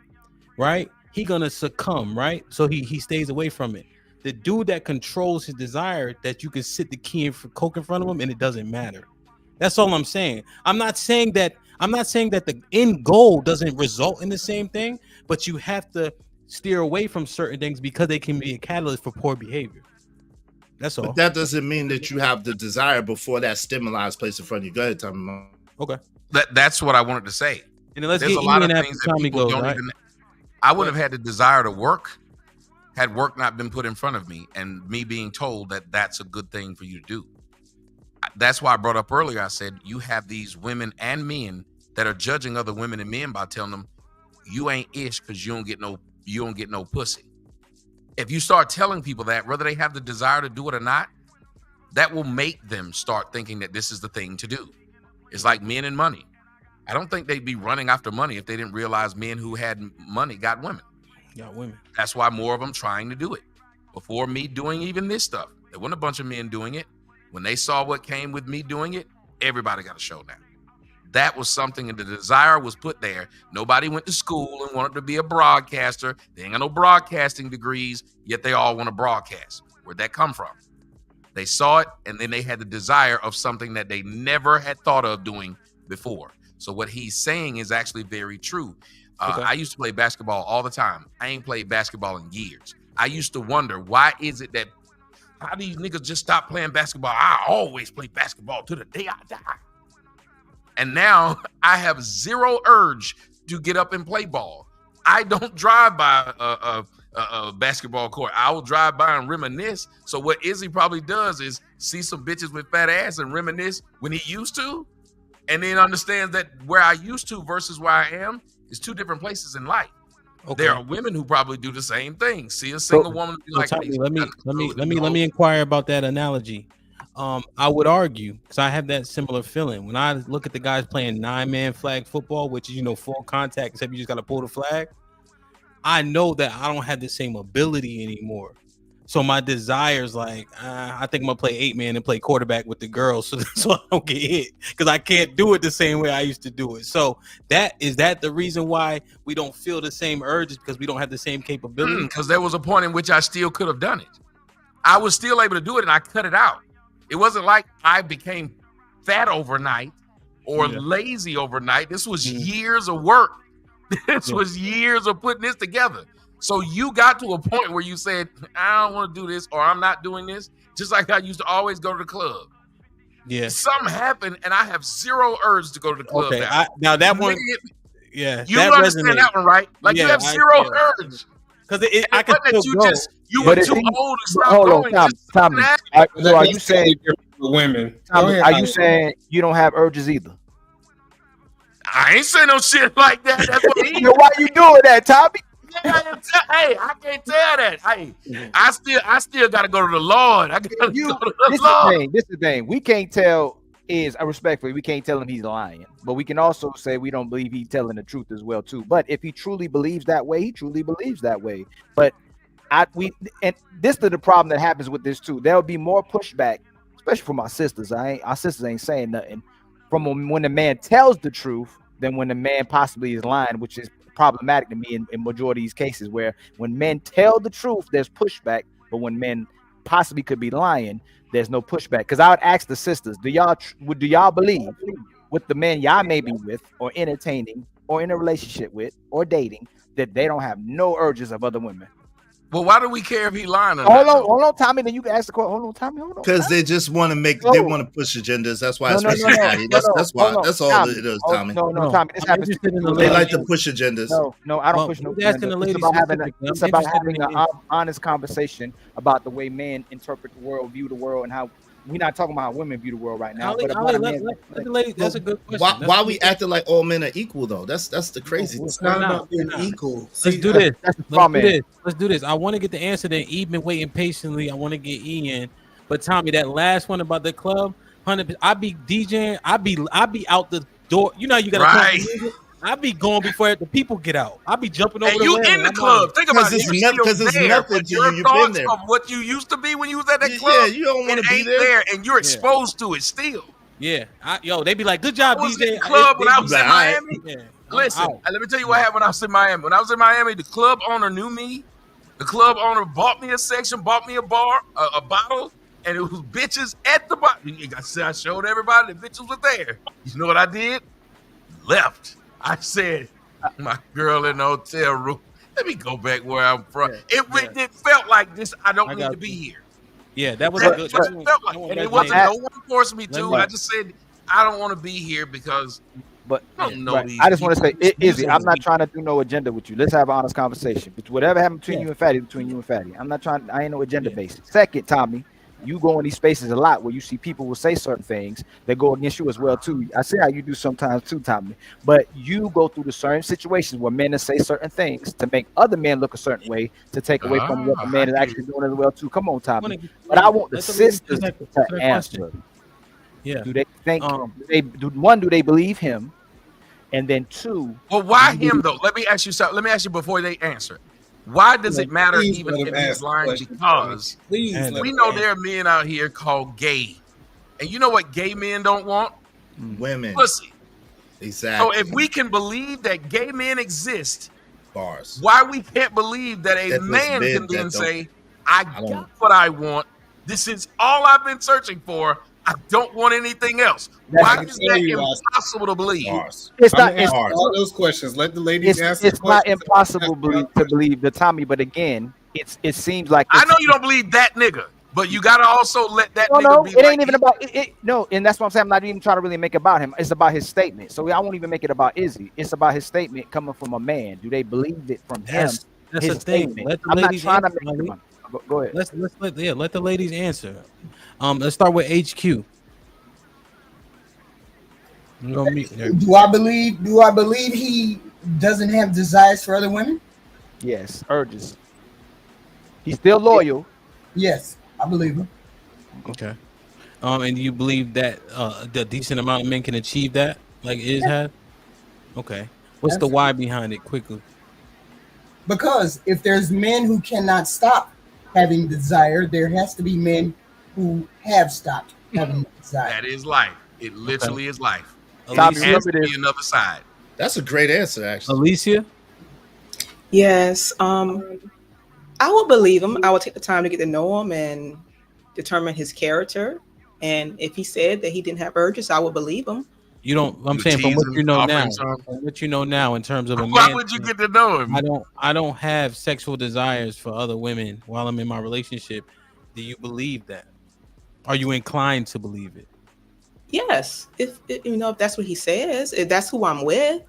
right, he gonna succumb, right? So he stays away from it. The dude that controls his desire, that you can sit the key in for coke in front of him and it doesn't matter. That's all I'm saying. I'm not saying that the end goal doesn't result in the same thing, but you have to steer away from certain things because they can be a catalyst for poor behavior. That's all. But that doesn't mean that you have the desire before that stimuli is placed in front of you. Go ahead, Tommy. Okay. That's what I wanted to say. And let's There's get a lot of Ian things after that Tommy people goes, don't right? even. I wouldn't have had the desire to work had work not been put in front of me, and me being told that that's a good thing for you to do. That's why I brought up earlier. I said you have these women and men that are judging other women and men by telling them you ain't ish because you don't get no pussy. If you start telling people that, whether they have the desire to do it or not, that will make them start thinking that this is the thing to do. It's like men and money. I don't think they'd be running after money if they didn't realize men who had money got women. Got women. That's why more of them trying to do it. Before me doing even this stuff, there wasn't a bunch of men doing it. When they saw what came with me doing it, everybody got a show now. That was something, and the desire was put there. Nobody went to school and wanted to be a broadcaster. They ain't got no broadcasting degrees, yet they all want to broadcast. Where'd that come from? They saw it, and then they had the desire of something that they never had thought of doing before. So what he's saying is actually very true. I used to play basketball all the time. I ain't played basketball in years. I used to wonder, why is it that, how these niggas just stop playing basketball? I always play basketball to the day I die. And now I have zero urge to get up and play ball. I don't drive by a basketball court. I will drive by and reminisce. So what Izzy probably does is see some bitches with fat ass and reminisce when he used to, and then understands that where I used to versus where I am is two different places in life. Okay. There are women who probably do the same thing. See a single woman be like, Tommy, let me inquire about that analogy. I would argue, because I have that similar feeling when I look at the guys playing 9-man flag football, which is full contact, except you just got to pull the flag. I know that I don't have the same ability anymore. So my desires, like, I think I'm gonna play 8-man and play quarterback with the girls, so I don't get hit, because I can't do it the same way I used to do it. So that the reason why we don't feel the same urges, because we don't have the same capability. Because there was a point in which I still could have done it. I was still able to do it, and I cut it out. It wasn't like I became fat overnight or lazy overnight. This was years of work. This was years of putting this together. So you got to a point where you said, I don't want to do this, or I'm not doing this. Just like I used to always go to the club. Yeah. Something happened, and I have zero urge to go to the club now. Now that one, yeah. You understand that one, right? Like you have zero urge. Because I can still you go. You were too old to stop going. Tommy. So are you saying women? Tommy, are you saying you don't have urges either? I ain't saying no shit like that. That's what he. Why you doing that, Tommy? Hey, I can't tell that. Hey, I still got to go to the Lord. I got to go to the Lord. This is the thing. We can't tell. Respectfully, we can't tell him he's lying, but we can also say we don't believe he's telling the truth as well too. But if he truly believes that way, he truly believes that way. But and this is the problem that happens with this too. There'll be more pushback, especially from our sisters. Our sisters ain't saying nothing from when the man tells the truth than when the man possibly is lying, which is problematic to me in majority of these cases, where when men tell the truth, there's pushback, but when men possibly could be lying, there's no pushback. Because I would ask the sisters, do y'all believe with the men y'all may be with or entertaining or in a relationship with or dating that they don't have no urges of other women? Well, why do we care if he lying or not? Hold on, Tommy. Then you can ask the question. Hold on, Tommy. Hold on. Because they just want to make, they want to push agendas. That's why it's Patty. That's why. That's all it is, Tommy. No, Tommy. This happens. They like to push agendas. No, I don't push no agenda. It's about having an honest conversation about the way men interpret the world, view the world, and how we're not talking about how women view the world right now. But that's a good question. Why we acting like all men are equal though? That's the crazy thing. It's not about being equal. Let's do this. Let's do this. I want to get the answer. Then Eve been waiting patiently. I want to get Ian. But Tommy, that last one about the club, 100%. I be DJing. I be out the door. You know, you gotta right. I be going before the people get out. I be jumping over. And the you railing. in the club. Think about it. Because it's nothing to you. You've been there. Of what you used to be when you was at that club. Yeah, you don't want to be there, and you're exposed to it still. Yeah, they be like, "Good job, I was DJ." in the club when I was in Miami. Yeah. Listen, let me tell you what happened when I was in Miami. When I was in Miami, the club owner knew me. The club owner bought me a section, bought me a bottle, and it was bitches at the bar. I showed everybody the bitches were there. You know what I did? Left. I said, my girl in the hotel room, let me go back where I'm from. It felt like this. I don't need to be here. Yeah, that was That's a good. what it felt like. And it wasn't no one forced me to. I just said I don't want to be here because. But I just want to say, Izzy, I'm not trying to do no agenda with you. Let's have an honest conversation. Whatever happened between you and Fatty, I'm not trying. I ain't no agenda based. Second, Tommy, you go in these spaces a lot where you see people will say certain things that go against you as well too. I see how you do sometimes too, Tommy. But you go through the certain situations where men say certain things to make other men look a certain way to take away from what the man is actually doing as well too. Come on, Tommy. But I want the sisters to answer. Yeah. Do they think? Do they believe him? And then two. Well, why him though? Let me ask you something. Let me ask you before they answer. Why does it matter even in these lines? Because we know there are men out here called gay. And you know what gay men don't want? Women. Pussy. Exactly. So if we can believe that gay men exist, bars. Why we can't believe that a man can then say, I got what I want. This is all I've been searching for. I don't want anything else. Why is that impossible to believe? It's not all those questions. Let the ladies answer. It's not impossible to believe the Tommy, but again, it seems like I know you don't believe that nigga, but you gotta also let that nigga no, be. It ain't even about it. No, and that's what I'm saying. I'm not even trying to really make it about him. It's about his statement. So I won't even make it about Izzy. It's about his statement coming from a man. Do they believe it from him? That's the thing. Let the I'm not ladies trying to answer, make it about. Go ahead. Let the ladies answer. Let's start with HQ. Do I believe he doesn't have desires for other women? Yes, urges. He's still loyal. Yes, I believe him. Okay. And you believe that the decent amount of men can achieve that, like Iz had? Okay. What's the why behind it? Quickly. Because if there's men who cannot stop having desire, there has to be men who have stopped having desire. That is life. It literally is life. Alicia, There has to be another side. That's a great answer, actually. Alicia? Yes. I would believe him. I would take the time to get to know him and determine his character. And if he said that he didn't have urges, I would believe him. You don't. I'm saying from what you know now. What you know now in terms of a man. Why would you get to know him? I don't have sexual desires for other women while I'm in my relationship. Do you believe that? Are you inclined to believe it? Yes, if that's what he says, if that's who I'm with.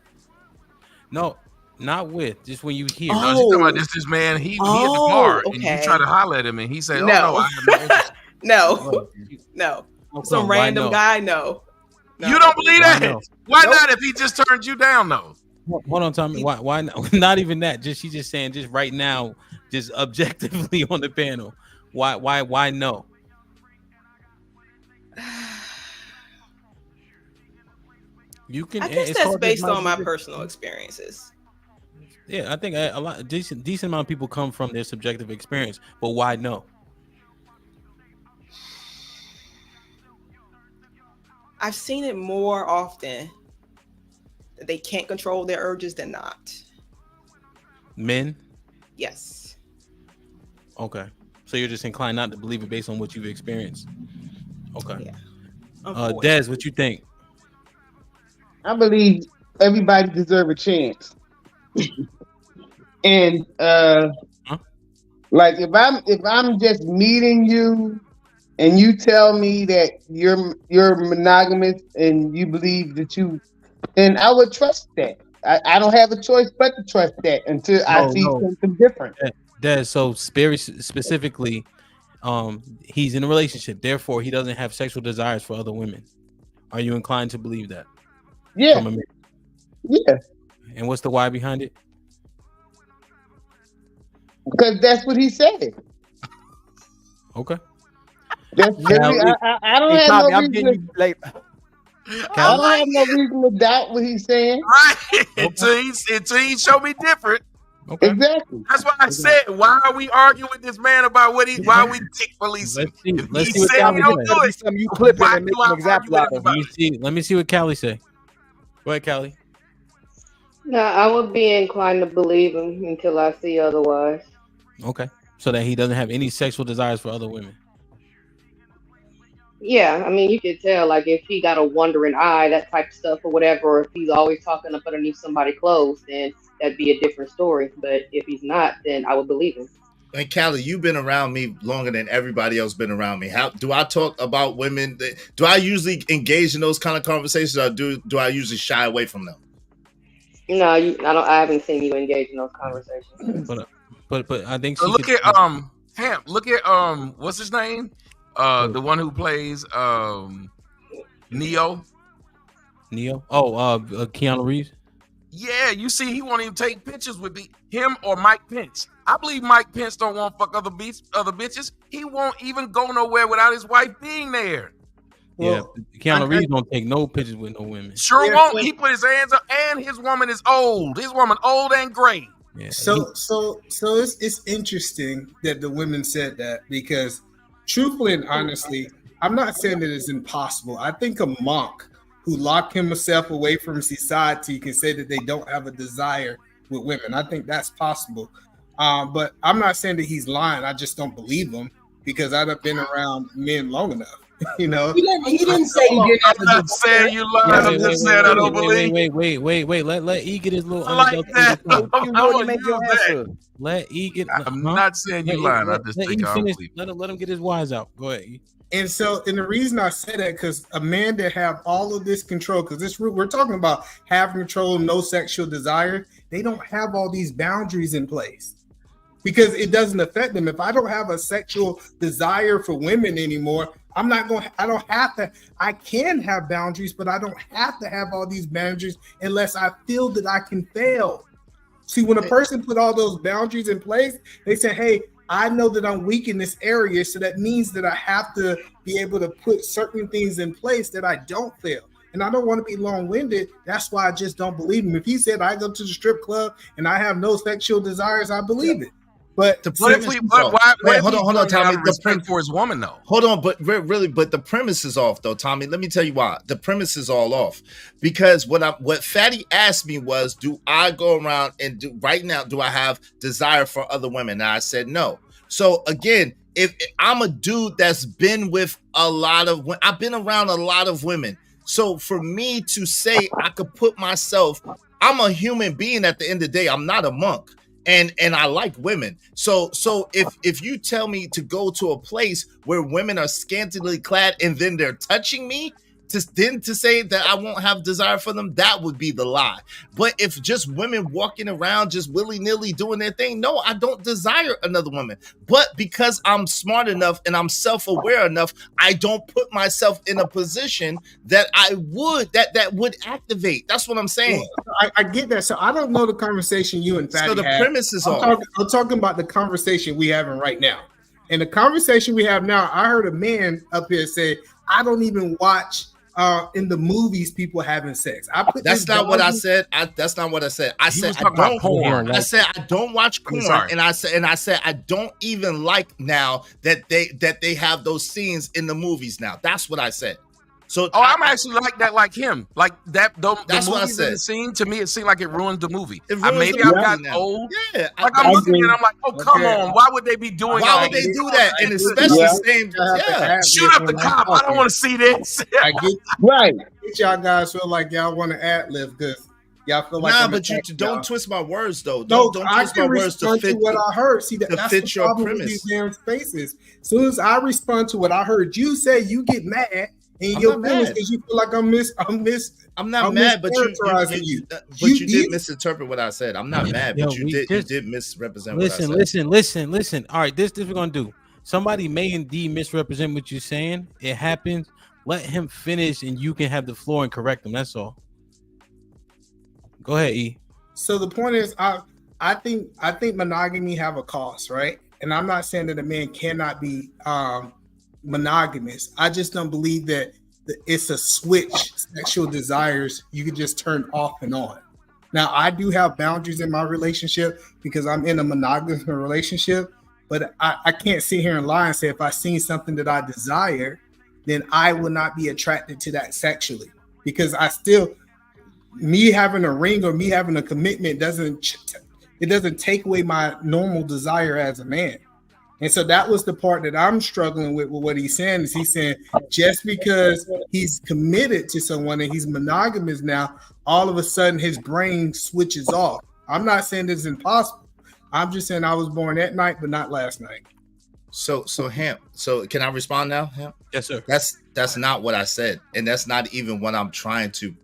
No, not with. Just when you hear. No, she's talking about this man. He at the bar, and you try to holler at him, and he said, "Oh no, I have no interest." No. Some random guy. No. You don't believe that? Why not? If he just turned you down, though. Hold on, Tommy. Why not? Not even that. She's just saying, just right now, just objectively on the panel. Why no? You can. I guess that's based on my personal experiences. Yeah, I think a lot decent amount of people come from their subjective experience, but why no? I've seen it more often that they can't control their urges than not. Men? Yes. Okay. So you're just inclined not to believe it based on what you've experienced. Okay. Yeah. Des, what you think? I believe everybody deserves a chance. And Like if I'm just meeting you and you tell me that you're monogamous and you believe that you, then I would trust that. I don't have a choice but to trust that until I see something different. That so specifically, he's in a relationship, therefore he doesn't have sexual desires for other women. Are you inclined to believe that? Yeah. Yeah. And what's the why behind it? Because that's what he said. Okay. That's literally, I don't have no reason. I don't have no reason to doubt what he's saying. Right. Until he show me different. Okay. Exactly. That's why I said, why are we arguing with this man about why are we tick policing? Let's He see what said Callie he don't said. do it. Something you clip Why and make do an I example argue out with of. Let me see what Callie say. Go ahead, Callie. No, I would be inclined to believe him until I see otherwise. Okay. So that he doesn't have any sexual desires for other women. Yeah, I mean, you could tell, like, if he got a wandering eye, that type of stuff, or whatever, or if he's always talking up underneath somebody's clothes, then that'd be a different story. But if he's not, then I would believe him. And Callie, you've been around me longer than everybody else been around me. How do I talk about women? Do I usually engage in those kind of conversations, or do I usually shy away from them? No, I haven't seen you engage in those conversations. But I think So she look could, at Hamp. Look at what's his name? The one who plays Neo. Oh, Keanu Reeves. Yeah, you see, he won't even take pictures with him or Mike Pence. I believe Mike Pence don't want to fuck other bitches. He won't even go nowhere without his wife being there. Yeah, Keanu Reeves don't take no pictures with no women. Sure won't. He put his hands up, and his woman is old. His woman old and gray. Yeah. So it's interesting that the women said that, because truthfully and honestly, I'm not saying that it's impossible. I think a monk who locked himself away from society can say that they don't have a desire with women. I think that's possible. But I'm not saying that he's lying. I just don't believe him, because I've been around men long enough. You know, he didn't say he didn't have I'm not saying you lying. I'm just saying I don't believe. Wait. Let E get his little. Like that. Let E get. I'm not saying you lying. I just think I don't believe. Let him get his wise out. Go ahead. And the reason I say that, because a man that have all of this control, because we're talking about having control, no sexual desire, they don't have all these boundaries in place, because it doesn't affect them. If I don't have a sexual desire for women anymore, I can have boundaries, but I don't have to have all these boundaries unless I feel that I can fail. See, when a person put all those boundaries in place, they say, hey, I know that I'm weak in this area, so that means that I have to be able to put certain things in place that I don't fail. And I don't want to be long-winded. That's why I just don't believe him. If he said I go to the strip club and I have no sexual desires, I believe it. But hold on, Tommy. The premise for his woman, though. Hold on, but the premise is off, though, Tommy. Let me tell you why. The premise is all off, because what Fatty asked me was, do I go around and do I have desire for other women? And I said no. So again, if I'm a dude that's been with I've been around a lot of women. So for me to say I could put myself, I'm a human being at the end of the day. I'm not a monk. And I like women. So if you tell me to go to a place where women are scantily clad and then they're touching me, to say that I won't have desire for them, that would be the lie. But if just women walking around just willy-nilly doing their thing, no, I don't desire another woman. But because I'm smart enough and I'm self-aware enough, I don't put myself in a position that that would activate. That's what I'm saying. I get that. So I don't know the conversation you and Fatty So the had. premise is off. I'm talking about the conversation we having right now. And the conversation we have now, I heard a man up here say, I don't even watch in the movies people having sex. That's not what I said. That's not what I said. I said I don't porn. I said I don't watch porn, and I said I don't even like now that they have those scenes in the movies now. That's what I said. So I'm actually like him. Like that. That's the what I movies in said. the scene, to me, it seemed like it ruins the movie. Maybe I've gotten old. Yeah, like I'm looking at it, I'm like, oh come on, why would they be doing? Why would they do that? And especially saying, shoot up the cop. I don't want to see this. I get right. Y'all guys feel like y'all want to ad lib, because Y'all feel like nah, I'm but you attacking don't y'all. twist my words though. No, Don't I twist my can words to respond to fit what I heard. See, to that's fit the your problem with premise. these damn spaces. As soon as I respond to what I heard you say, you get mad and I'm your not feelings mad. because you feel like I'm not mad, but mischaracterizing you you. did misinterpret what I said. I'm not mad, Yo, but you did misrepresent what I said. Listen. All right, this we're gonna do. Somebody may indeed misrepresent what you're saying. It happens. Let him finish, and you can have the floor and correct him. That's all. Go ahead, E. So the point is, I think monogamy have a cost, right? And I'm not saying that a man cannot be monogamous. I just don't believe that it's a switch. Sexual desires you can just turn off and on. Now I do have boundaries in my relationship because I'm in a monogamous relationship, but I can't sit here and lie and say if I seen something that I desire, then I will not be attracted to that sexually because me having a ring or me having a commitment doesn't take away my normal desire as a man. And so that was the part that I'm struggling with what he's saying is he's saying just because he's committed to someone and he's monogamous now, all of a sudden his brain switches off. I'm not saying this is impossible. I'm just saying I was born that night, but not last night. So Ham, so can I respond now, Ham? Yes, sir. That's not what I said, and that's not even what I'm trying to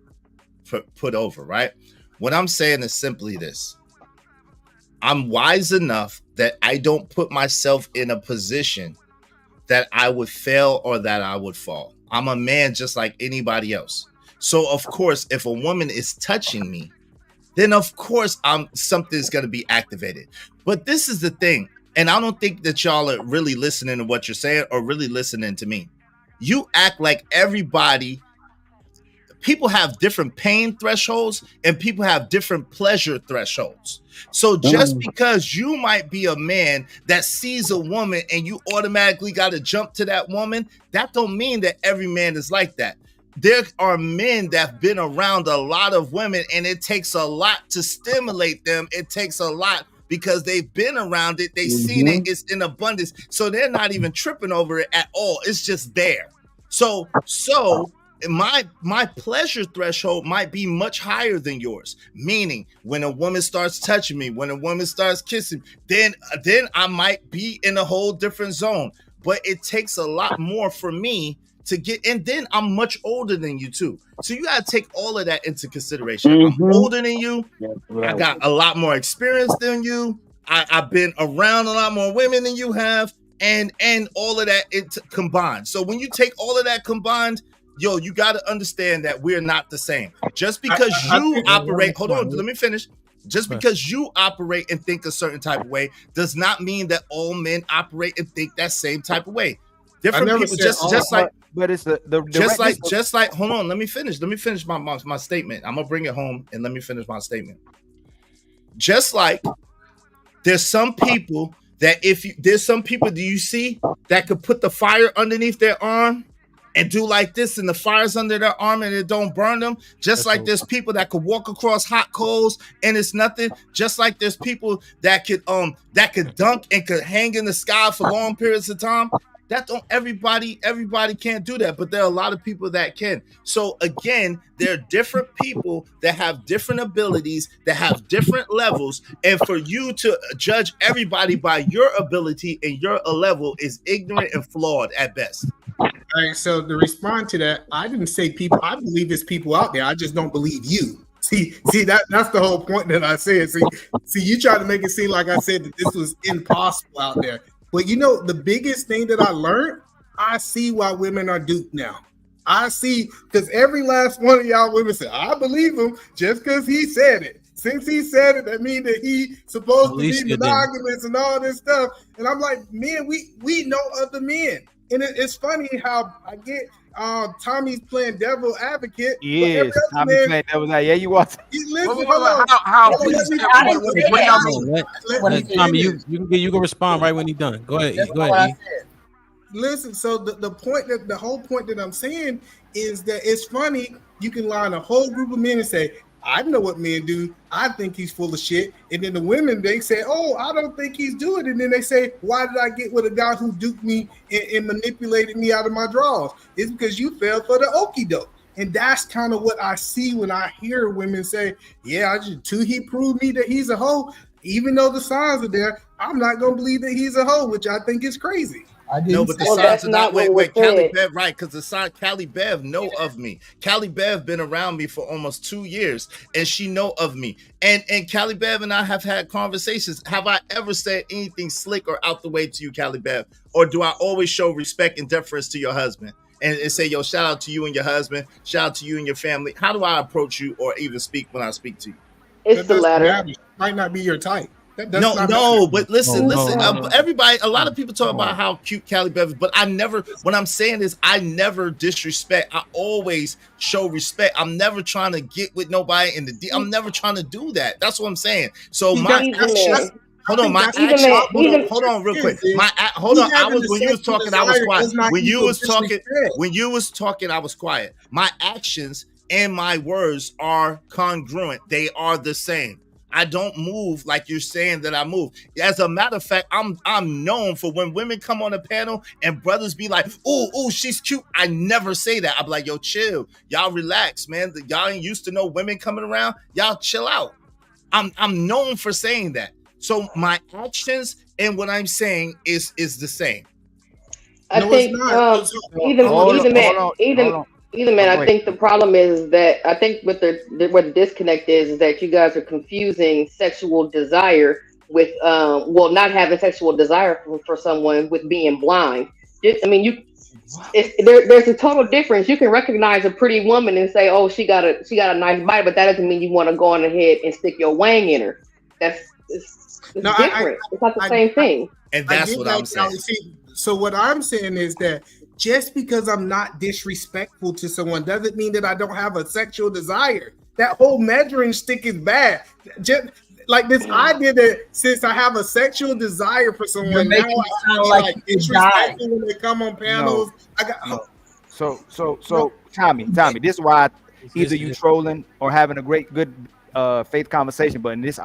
put over, right? What I'm saying is simply this. I'm wise enough that I don't put myself in a position that I would fail or that I would fall. I'm a man just like anybody else. So of course, if a woman is touching me, then of course something's going to be activated. But this is the thing, and I don't think that y'all are really listening to what you're saying or really listening to me. You act like everybody. People have different pain thresholds and people have different pleasure thresholds. So just because you might be a man that sees a woman and you automatically got to jump to that woman, that don't mean that every man is like that. There are men that have been around a lot of women and it takes a lot to stimulate them. It takes a lot because they've been around it. They've seen it. It's in abundance. So they're not even tripping over it at all. It's just there. So my pleasure threshold might be much higher than yours. Meaning, when a woman starts touching me, when a woman starts kissing, then I might be in a whole different zone. But it takes a lot more for me to get, and then I'm much older than you too. So you gotta take all of that into consideration. I'm older than you. I got a lot more experience than you. I've been around a lot more women than you have, and all of that combined. So when you take all of that combined, yo, you got to understand that we're not the same. Just because you operate, hold on, let me finish. Just because you operate and think a certain type of way does not mean that all men operate and think that same type of way. Different people, just like hold on, let me finish my statement. I'm gonna bring it home and let me finish my statement. Just like there's some people that there's some people, do you see, that could put the fire underneath their arm and do like this and the fire's under their arm and it don't burn them? Just like there's people that could walk across hot coals and it's nothing. Just like there's people that could dunk and could hang in the sky for long periods of time. That don't everybody can't do that, but there are a lot of people that can. So again, there are different people that have different abilities, that have different levels, and for you to judge everybody by your ability and your level is ignorant and flawed at best. All right, so to respond to that, I didn't say people. I believe there's people out there. I just don't believe you. See that's the whole point that I said. See, you try to make it seem like I said that this was impossible out there. But you know, the biggest thing that I learned, I see why women are duped now. I see, because every last one of y'all women said, I believe him just because he said it. Since he said it, that means that he supposed to be monogamous and all this stuff. And I'm like, man, we know other men. And it's funny how I get Tommy's playing devil advocate. Yes, Tommy's playing devil advocate. Yeah, you want. Tommy, you can respond right when he's done. Go ahead. Go ahead. Listen, so the whole point that I'm saying is that it's funny. You can line a whole group of men and say, I know what men do. I think he's full of shit. And then the women, they say, oh, I don't think he's doing it. And then they say, why did I get with a guy who duped me and manipulated me out of my drawers? It's because you fell for the okie doke. And that's kind of what I see when I hear women say, yeah, till he proved me that he's a hoe, even though the signs are there, I'm not going to believe that he's a hoe, which I think is crazy. No, but the signs are not. Wait, Callie Bev, right? Because the sign, Callie Bev know of me. Callie Bev been around me for almost 2 years, and she know of me. And Callie Bev and I have had conversations. Have I ever said anything slick or out the way to you, Callie Bev? Or do I always show respect and deference to your husband and say, yo, shout out to you and your husband, shout out to you and your family? How do I approach you or even speak when I speak to you? It's the latter. Might not be your type. But listen. Everybody, a lot of people talk about how cute Callie Bev is, but I never. What I'm saying is, I never disrespect. I always show respect. I'm never trying to get with nobody in the. I'm never trying to do that. That's what I'm saying. So my actions. Hold on, my actions. Hold on, real quick. Hold on. I was when you was talking, I was quiet. When you was talking, I was quiet. My actions and my words are congruent. They are the same. I don't move like you're saying that I move. As a matter of fact, I'm known for when women come on the panel and brothers be like, "Ooh, she's cute." I never say that. I'm like, "Yo, chill, y'all relax, man. Y'all ain't used to know women coming around. Y'all chill out." I'm known for saying that. So my actions and what I'm saying is the same. I think either man, I think the problem is that I think what the disconnect is that you guys are confusing sexual desire with not having sexual desire for someone with being blind. I mean, there's a total difference. You can recognize a pretty woman and say, "Oh, she got a nice body," but that doesn't mean you want to go on ahead and stick your wang in her. It's different. It's not the same thing. And that's what I'm saying. So what I'm saying is that just because I'm not disrespectful to someone doesn't mean that I don't have a sexual desire. That whole measuring stick is bad. Just like this idea that since I have a sexual desire for someone, now I sound like disrespectful when they come on panels. So Tommy, this is why either you trolling or having a good faith conversation, but in this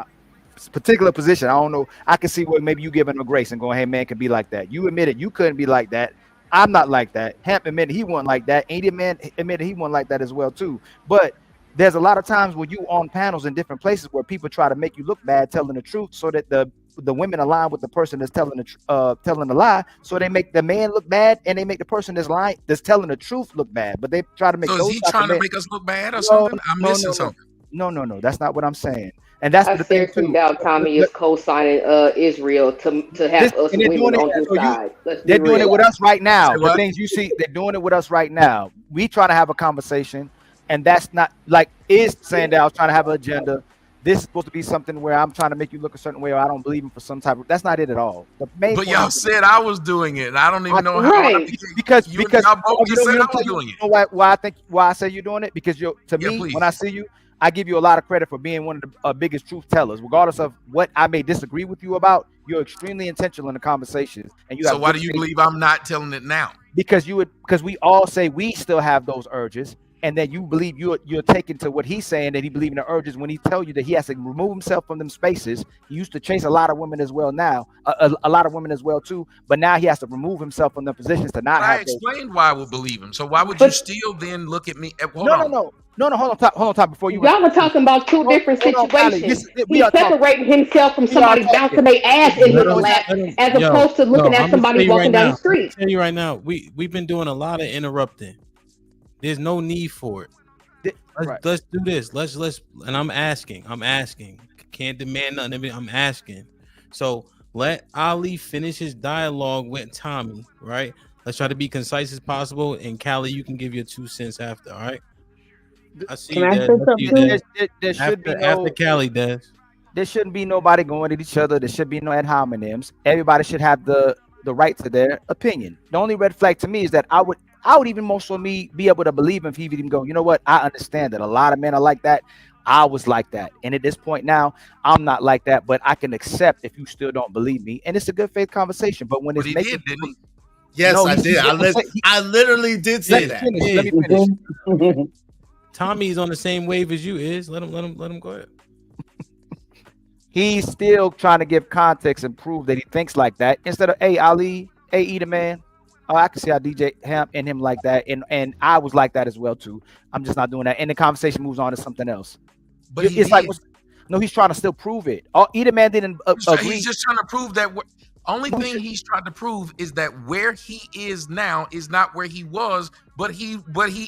particular position, I don't know. I can see where maybe you giving him grace and going, "Hey man, could be like that." You admitted you couldn't be like that. I'm not like that. Hemp admitted he wasn't like that. Ain't man admitted he wasn't like that as well too. But there's a lot of times when you on panels in different places where people try to make you look bad, telling the truth, so that the women align with the person that's telling the lie. So they make the man look bad, and they make the person that's telling the truth look bad. But they try to make. So is he trying to make us look bad or something? I'm missing something. No, that's not what I'm saying. And that's I seriously doubt Tommy is co-signing Israel to have us women on his side. They're doing it with us right now. The things you see, they're doing it with us right now. We try to have a conversation, and that's not like is saying that I was trying to have an agenda. This is supposed to be something where I'm trying to make you look a certain way, or I don't believe him for some type of. That's not it at all. But y'all said I was doing it, and I don't even know how. Right. Because y'all both just said I was doing it. You know why I say you're doing it? Because when I see you, I give you a lot of credit for being one of the biggest truth tellers, regardless of what I may disagree with you about. You're extremely intentional in the conversations, and you. So why do you believe I'm not telling it now? Because we all say we still have those urges, and then you believe you're taken to what he's saying, that he believes in the urges when he tell you that he has to remove himself from them spaces. He used to chase a lot of women as well now, a lot of women as well too, but now he has to remove himself from the positions to not have. I explained why I would believe him. So why would you still then look at me? Hold on. No, hold on, top. Before you, y'all are talking about two different situations. He's separating himself from somebody bouncing their ass into the lap, as opposed to looking at somebody walking down the street. I'm tell you right now, we've been doing a lot of interrupting. There's no need for it. Let's do this. Let's. And I'm asking. Can't demand nothing. I'm asking. So let Ali finish his dialogue with Tommy. Right. Let's try to be concise as possible. And Callie, you can give your 2 cents after. All right. I see that. There should be after Callie does. There shouldn't be nobody going at each other. There should be no ad hominems. Everybody should have the right to their opinion. The only red flag to me is that I would even more so be able to believe him if he would even go, you know what? I understand that a lot of men are like that. I was like that. And at this point now, I'm not like that, but I can accept if you still don't believe me. And it's a good faith conversation. But when it's making didn't he? Yes, I did. I literally did say that. Let me finish. Tommy's on the same wave as you is. Let him go ahead. He's still trying to give context and prove that he thinks like that instead of, hey, Ali, hey, Eat a Man, Oh, I can see how DJ him like that, and I was like that as well too. I'm just not doing that, and the conversation moves on to something else. But it's like, no, he's trying to still prove it. Either man didn't agree. He's just trying to prove that. Only thing he's trying to prove is that where he is now is not where he was, but he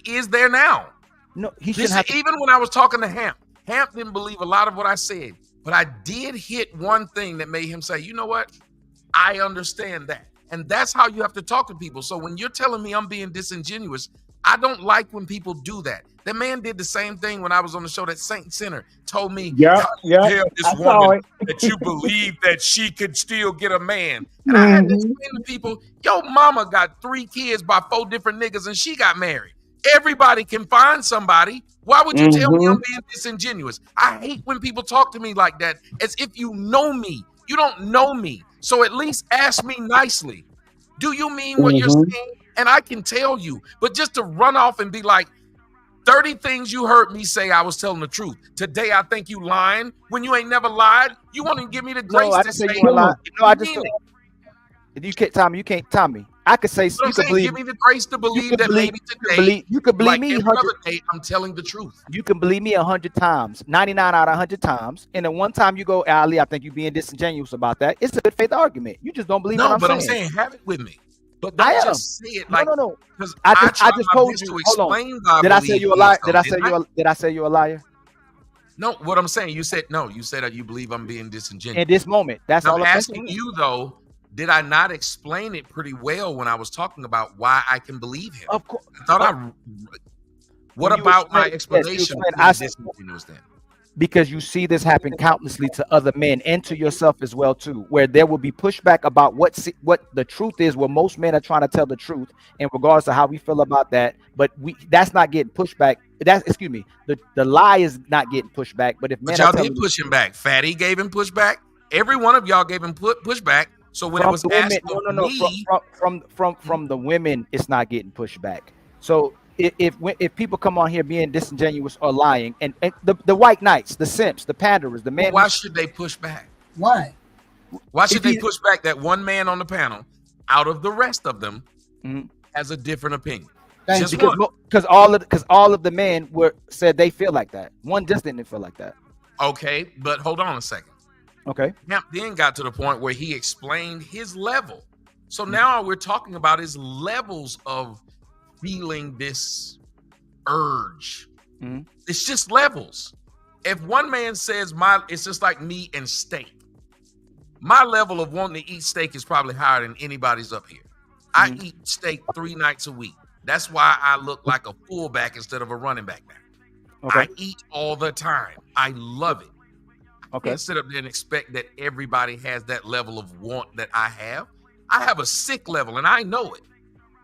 is there now. No, he shouldn't have to. Even when I was talking to Hamp didn't believe a lot of what I said, but I did hit one thing that made him say, you know what? I understand that. And that's how you have to talk to people. So when you're telling me I'm being disingenuous, I don't like when people do that. The man did the same thing when I was on the show. That Saint Sinner told me, tell this woman that you believe that she could still get a man. And I had to explain to people, yo, mama got 3 kids by 4 different niggas and she got married. Everybody can find somebody. Why would you tell me I'm being disingenuous? I hate when people talk to me like that, as if you know me. You don't know me. So at least ask me nicely. Do you mean what you're saying? And I can tell you. But just to run off and be like, 30 things you heard me say I was telling the truth. Today I think you lying when you ain't never lied. You want to give me the grace to say you lying. No, I just you can't, Tommy. You can't, Tommy. I could say you could believe. Give me the grace to believe that maybe today. You could believe me. Every other day, I'm telling the truth. You can believe me 100 times, 99 out of 100 times, and then one time you go, Ali, I think you're being disingenuous about that. It's a good faith argument. You just don't believe. No, what but saying. I'm saying have it with me. But don't just say it like no. Because I just told you. Hold on. Did I say you a liar? Did I say you a liar? No, what I'm saying, you said no. You said that you believe I'm being disingenuous. In this moment, that's all I'm I'm asking you though. Did I not explain it pretty well when I was talking about why I can believe him? Of course. I thought What about my explanation? Because you see this happen countlessly to other men and to yourself as well too, where there will be pushback about what the truth is, where most men are trying to tell the truth in regards to how we feel about that, but that's not getting pushed back. The lie is not getting pushed back. But if men y'all did push him back, Fatty gave him pushback. Every one of y'all gave him pushback. So when it was asked from the women, it's not getting pushed back. So if people come on here being disingenuous or lying, and the white knights, the simps, the panderers, the man, why should they push back? Why? Why should they push back that one man on the panel out of the rest of them has a different opinion? Because all of the men said they feel like that. One just didn't feel like that. Okay, but hold on a second. Okay. Hamp then got to the point where he explained his level. So now we're talking about his levels of feeling this urge. It's just levels. If one man says it's just like me and steak, my level of wanting to eat steak is probably higher than anybody's up here. I eat steak 3 nights a week. That's why I look like a fullback instead of a running back now. Okay. I eat all the time. I love it. Okay. I can't sit up there and expect that everybody has that level of want that I have. I have a sick level and I know it.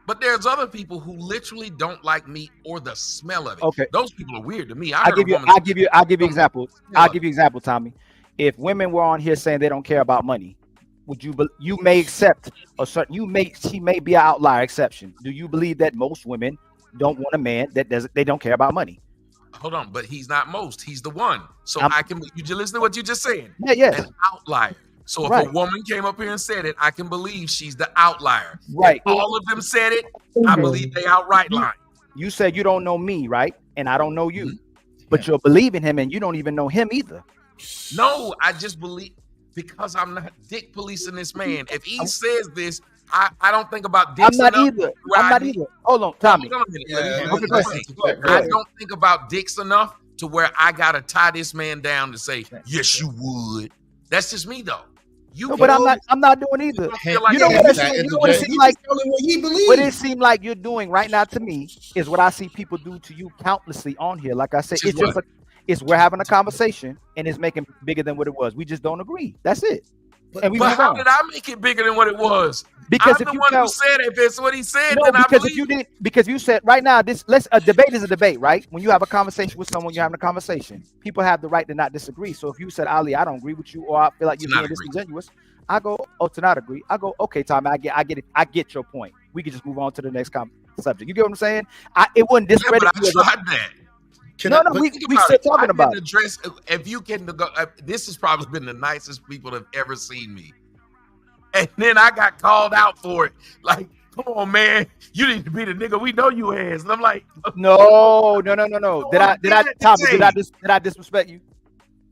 But there's other people who literally don't like meat or the smell of it. Okay. Those people are weird to me. I'll give you example. I'll give you example, Tommy. If women were on here saying they don't care about money, would you may accept a certain she may be an outlier exception. Do you believe that most women don't want a man they don't care about money? Hold on, but he's not most. He's the one. So you listen to what you just said. Yeah. An outlier. So if a woman came up here and said it, I can believe she's the outlier. Right. If all of them said it, I believe they outright lying. You said you don't know me, right? And I don't know you. But you're believing him and you don't even know him either. No, I just believe because I'm not dick policing this man. If he says this, I don't think about dicks enough. I'm not either. Hold on, Tommy. I don't think about dicks enough to where I gotta tie this man down to say, yes, you would. That's just me though. But I'm not doing either. What it seems like you're doing right now to me is what I see people do to you countlessly on here. Like I said, we're having a conversation and it's making bigger than what it was. We just don't agree. That's it. But how did I make it bigger than what it was? Because I'm the one who said it. If it's what he said, then I believe. Because you said right now, a debate is a debate, right? When you have a conversation with someone, you're having a conversation. People have the right to not disagree. So if you said, Ali, I don't agree with you, or I feel like you're being disingenuous, I go, to not agree. I go, okay, Tommy, I get it. I get your point. We can just move on to the next subject. You get what I'm saying? It wouldn't discredit you. I tried that. We still talking about it. If you can go, this has probably been the nicest people that have ever seen me. And then I got called out for it. Like, come on, man, you need to be the nigga we know you as. And I'm like, no. Did I disrespect you?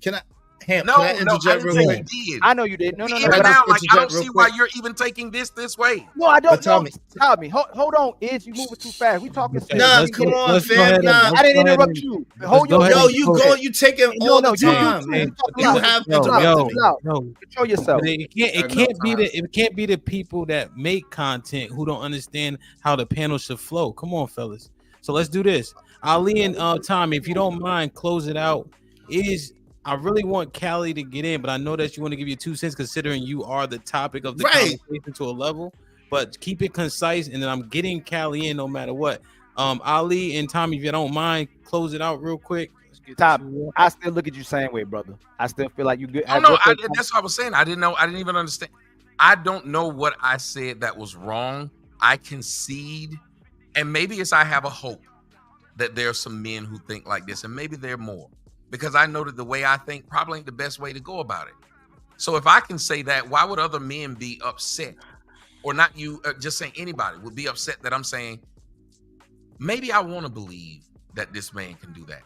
Can I? Ham, no, can I interject real quick? You did. I know you did. No. Even now, like I don't see why you're even taking this way. No, I don't know. Tommy, hold on. Is you moving too fast? We talking. Nah, come on, fam. Nah, I didn't interrupt you. Hold your. Yo, you taking all the time, man. You have interrupted me. Control yourself. It can't be the people that make content who don't understand how the panel should flow. Come on, fellas. So let's do this. Ali and Tommy, if you don't mind, close it out. I really want Callie to get in, but I know that you want to give your 2 cents considering you are the topic of the conversation to a level. But keep it concise, and then I'm getting Callie in no matter what. Ali and Tommy, if you don't mind, close it out real quick. Tom, I still look at you same way, brother. I still feel like you good. Oh no, that's what I was saying. I didn't know. I didn't even understand. I don't know what I said that was wrong. I concede, and maybe it's I have a hope that there are some men who think like this, and maybe there are more. Because I know that the way I think probably ain't the best way to go about it. So if I can say that, why would other men be upset? Or not you, just saying anybody would be upset that I'm saying, maybe I want to believe that this man can do that.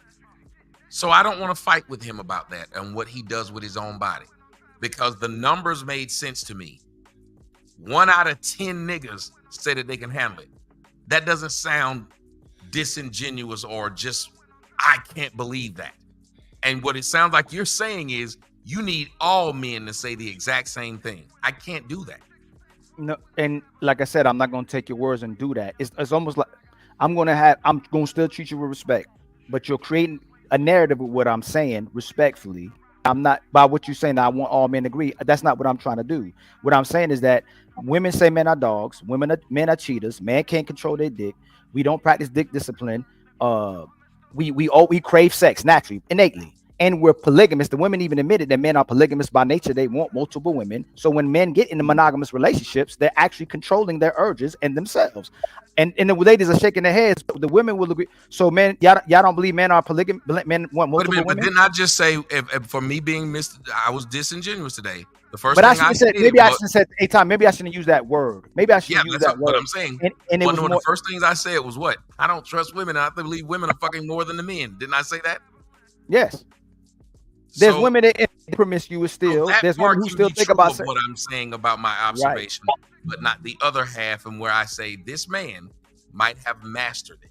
So I don't want to fight with him about that and what he does with his own body. Because the numbers made sense to me. 1 out of 10 niggas say that they can handle it. That doesn't sound disingenuous or just, I can't believe that. And what it sounds like you're saying is you need all men to say the exact same thing. I can't do that. No, and like I said, I'm not going to take your words and do that. It's almost like I'm going to still treat you with respect, but you're creating a narrative of what I'm saying respectfully. I'm not by what you're saying. I want all men to agree. That's not what I'm trying to do. What I'm saying is that women say men are dogs. Men are cheaters. Men can't control their dick. We don't practice dick discipline. We crave sex naturally, innately. And we're polygamous. The women even admitted that men are polygamous by nature. They want multiple women. So when men get into monogamous relationships, they're actually controlling their urges and themselves. And the ladies are shaking their heads. But the women will agree. So men, y'all don't believe men are polygamous. Men want multiple women. But didn't I just say, if for me being I was disingenuous today. The first but thing I should have said, maybe I should have said, hey, Tom, maybe I shouldn't use that word. Maybe I should use that word. What I'm saying. And it was one of the first things I said was what? I don't trust women. I believe women are fucking more than the men. Didn't I say that? Yes. There's women that promiscuous still. There's women who still think about what I'm saying about my observation, but not the other half, and where I say this man might have mastered it.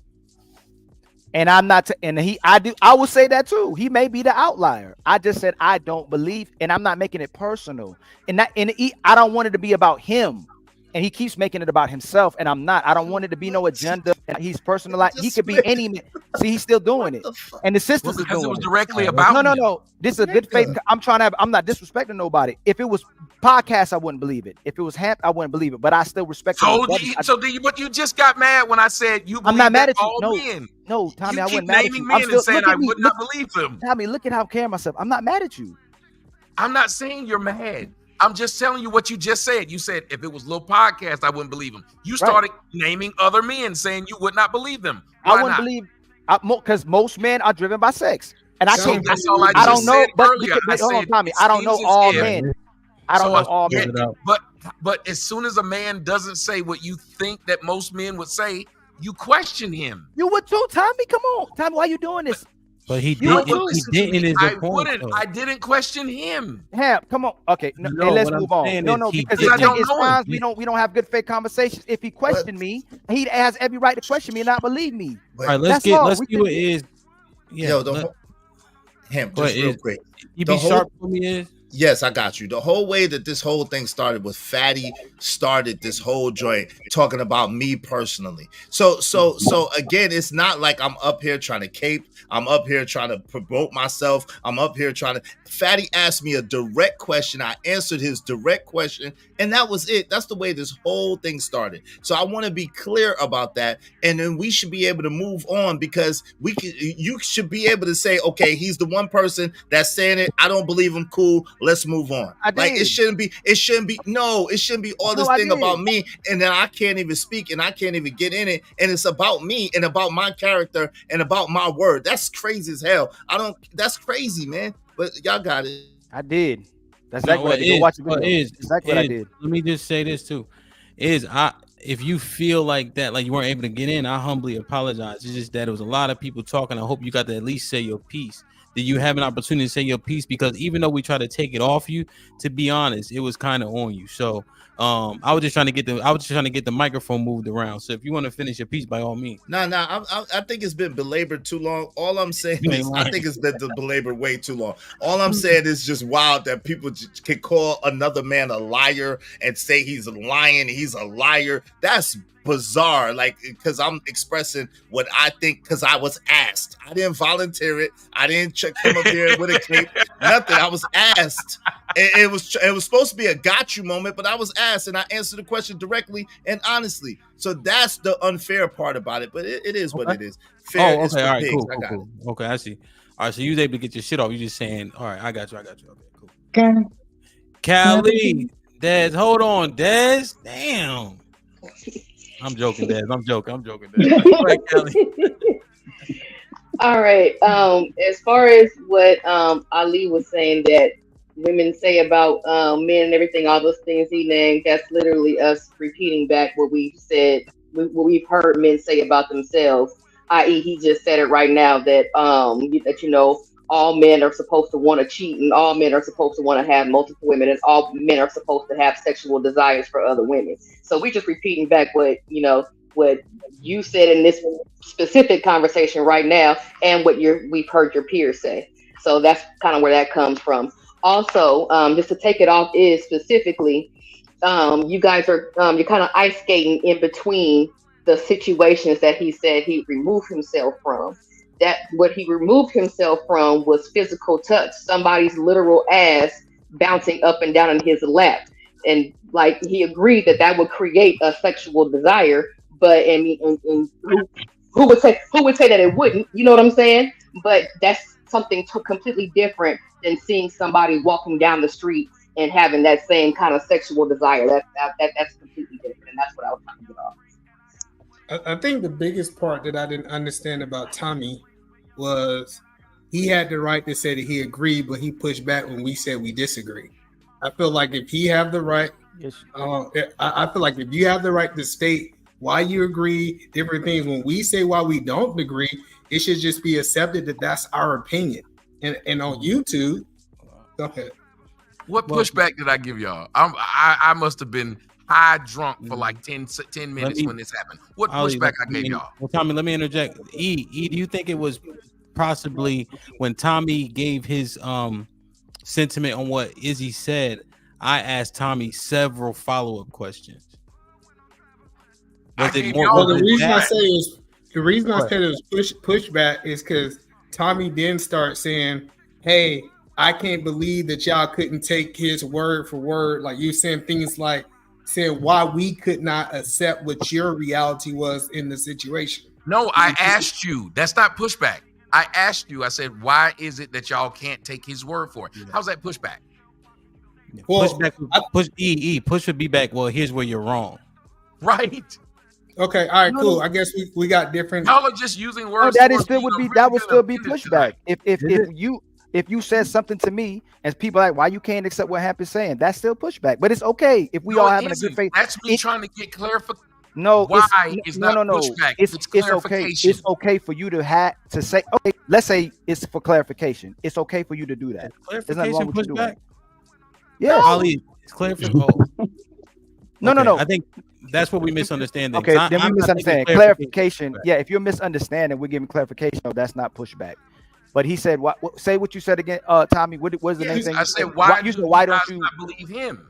And I'm not, I will say that too. He may be the outlier. I just said I don't believe, and I'm not making it personal. And I don't want it to be about him. And he keeps making it about himself, and I'm not. I don't want it to be no agenda. He's personalized. He could be any man. See, he's still doing it, and the sisters are doing it. It was directly about no. This is a good faith. I'm not disrespecting nobody. If it was podcast, I wouldn't believe it. If it was Hamp, I wouldn't believe it. But I still respect. But you just got mad when I said you. I'm not mad at you. No, men. No, Tommy, I keep wasn't mad at naming you. Men and saying I would not believe them. Tommy, look at how I carry myself. I'm not mad at you. I'm not saying you're mad. I'm just telling you what you just said. You said if it was a little podcast, I wouldn't believe him. You started naming other men, saying you would not believe them. Why I wouldn't believe because most men are driven by sex, and I can't. That's all I don't know. But hold on, Tommy. I don't know all men. I don't know all men. But as soon as a man doesn't say what you think that most men would say, you question him. You would too, Tommy. Come on, Tommy. Why are you doing this? But he didn't. I didn't question him. Yeah, come on. Okay, let's move on. No, because it's fine. We don't have good faith conversations. If he questioned me, he has every right to question me and not believe me. All right, let's see what it is. Yeah, just real quick. You be sharp for me is. Yes, I got you. The whole way that this whole thing started was Fatty started this whole joint talking about me personally. So again, it's not like I'm up here trying to cape. I'm up here trying to promote myself. I'm up here trying to. Fatty asked me a direct question. I answered his direct question, and that was it. That's the way this whole thing started. So I want to be clear about that, and then we should be able to move on because you should be able to say, okay, he's the one person that's saying it. I don't believe him. Cool. Let's move on. Like it shouldn't be all this thing about me, and then I can't even speak and I can't even get in it, and it's about me and about my character and about my word. That's crazy as hell. That's crazy, man. But y'all got it. I did. That's exactly what I did. Go watch the video. Exactly what I did. Let me just say this too. if you feel like that, like you weren't able to get in, I humbly apologize. It's just that it was a lot of people talking. I hope you got to at least say your piece. Did you have an opportunity to say your piece? Because even though we try to take it off you, to be honest, it was kind of on you. So I was just trying to get the microphone moved around. So if you want to finish your piece, by all means. I think it's been belabored too long. All I'm saying is I think it's been belabored way too long. All I'm saying is just wild that people can call another man a liar and say he's lying, he's a liar. That's bizarre, like, because I'm expressing what I think because I was asked. I didn't volunteer it. I didn't come up here with a cape. Nothing. I was asked. It was supposed to be a got you moment, but I was asked and I answered the question directly and honestly. So that's the unfair part about it. But it is what it is. Fair is for All right, pigs. cool. Okay, I see. All right, so you was able to get your shit off. You just saying, all right, I got you. Okay, cool. Callie, Des, hold on, Des. Damn. I'm joking, Des. I'm joking, Des. All right, Callie. All right. As far as what Ali was saying that women say about men and everything, all those things he named, that's literally us repeating back what we've said, what we've heard men say about themselves. I.e., he just said it right now that all men are supposed to want to cheat, and all men are supposed to want to have multiple women, and all men are supposed to have sexual desires for other women. So we just repeating back what you said in this specific conversation right now, and what we've heard your peers say. So that's kind of where that comes from. Also, just to take it off is specifically, you guys are you're kind of ice skating in between the situations that he said he removed himself from. That what he removed himself from was physical touch, somebody's literal ass bouncing up and down in his lap, and like he agreed that would create a sexual desire. But and who would say that it wouldn't? You know what I'm saying? But that's something completely different than seeing somebody walking down the street and having that same kind of sexual desire. That's completely different, and that's what I was trying to get off. I think the biggest part that I didn't understand about Tommy was he had the right to say that he agreed, but he pushed back when we said we disagree. I feel like if he have the right, I feel like if you have the right to state why you agree, different things, when we say why we don't agree, it should just be accepted that that's our opinion. And on YouTube, go ahead. What pushback did I give y'all? I must have been high drunk for like 10 minutes when this happened. What pushback I gave y'all? Well, Tommy, let me interject. E, do you think it was possibly when Tommy gave his sentiment on what Izzy said, I asked Tommy several follow-up questions? Was it more? Well, the reason I say it was pushback is because Tommy then start saying, "Hey, I can't believe that y'all couldn't take his word for word." Like you saying things like saying why we could not accept what your reality was in the situation. No, I asked you. That's not pushback. I asked you. I said, "Why is it that y'all can't take his word for it?" How's that pushback? Well, push would be back. Well, here's where you're wrong. Right. Okay. All right. Cool. I guess we got different. Y'all are just using words. That would still be pushback. If you said something to me and people are like, why you can't accept what Hamp is saying, that's still pushback. But it's okay if we all having a good faith. That's me trying to get clarification. No, it's not pushback. It's okay. It's okay for you to say, okay, let's say it's for clarification. It's okay for you to do that. Clarification pushback. Yeah, Ali, it's clarification. No. I think that's what we misunderstand. Okay, then we misunderstand. Clarification. Yeah, if you're misunderstanding, we're giving clarification. No, that's not pushback. But he said, "What? Say what you said again, Tommy. What was the next thing?" I said, "Why don't you not believe him?"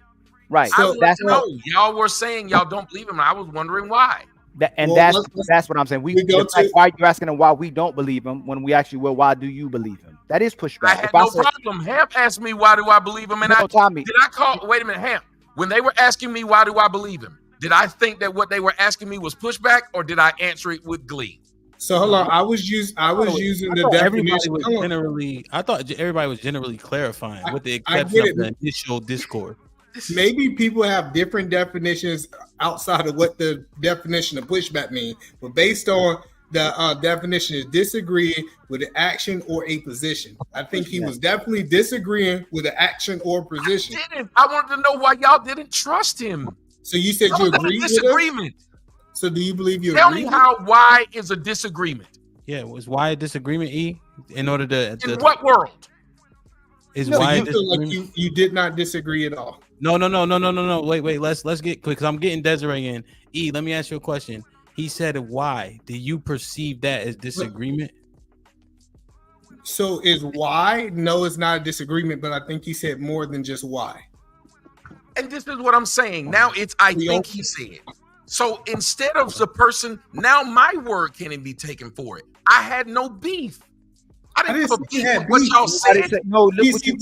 Right. So that's y'all were saying y'all don't believe him. And I was wondering why. That's what I'm saying. Why you asking him why we don't believe him when we actually why do you believe him? That is pushback. I had no problem. Hamp asked me why do I believe him, and wait a minute, Hamp. When they were asking me why do I believe him, did I think that what they were asking me was pushback, or did I answer it with glee? So hold on, I was using the definition. I thought everybody was generally clarifying with the exception of the initial discord. Maybe people have different definitions outside of what the definition of pushback means, but based on the definition is disagree with an action or a position. I think he was definitely disagreeing with an action or position. I wanted to know why y'all didn't trust him. So you said you agree with disagreement. So do you believe you Tell agree? me how why is a disagreement? Yeah, was why a disagreement, E? In order to In what world? Is No, why you a feel like disagreement? you did not disagree at all. No. Wait. Let's get quick because I'm getting Desiree in. E, let me ask you a question. He said why. Do you perceive that as disagreement? So is why? No, it's not a disagreement, but I think he said more than just why. And this is what I'm saying. Now it's I think he said. So instead of the person, now my word can be taken for it. I had no beef. I didn't have a beef with what y'all said. No, look what you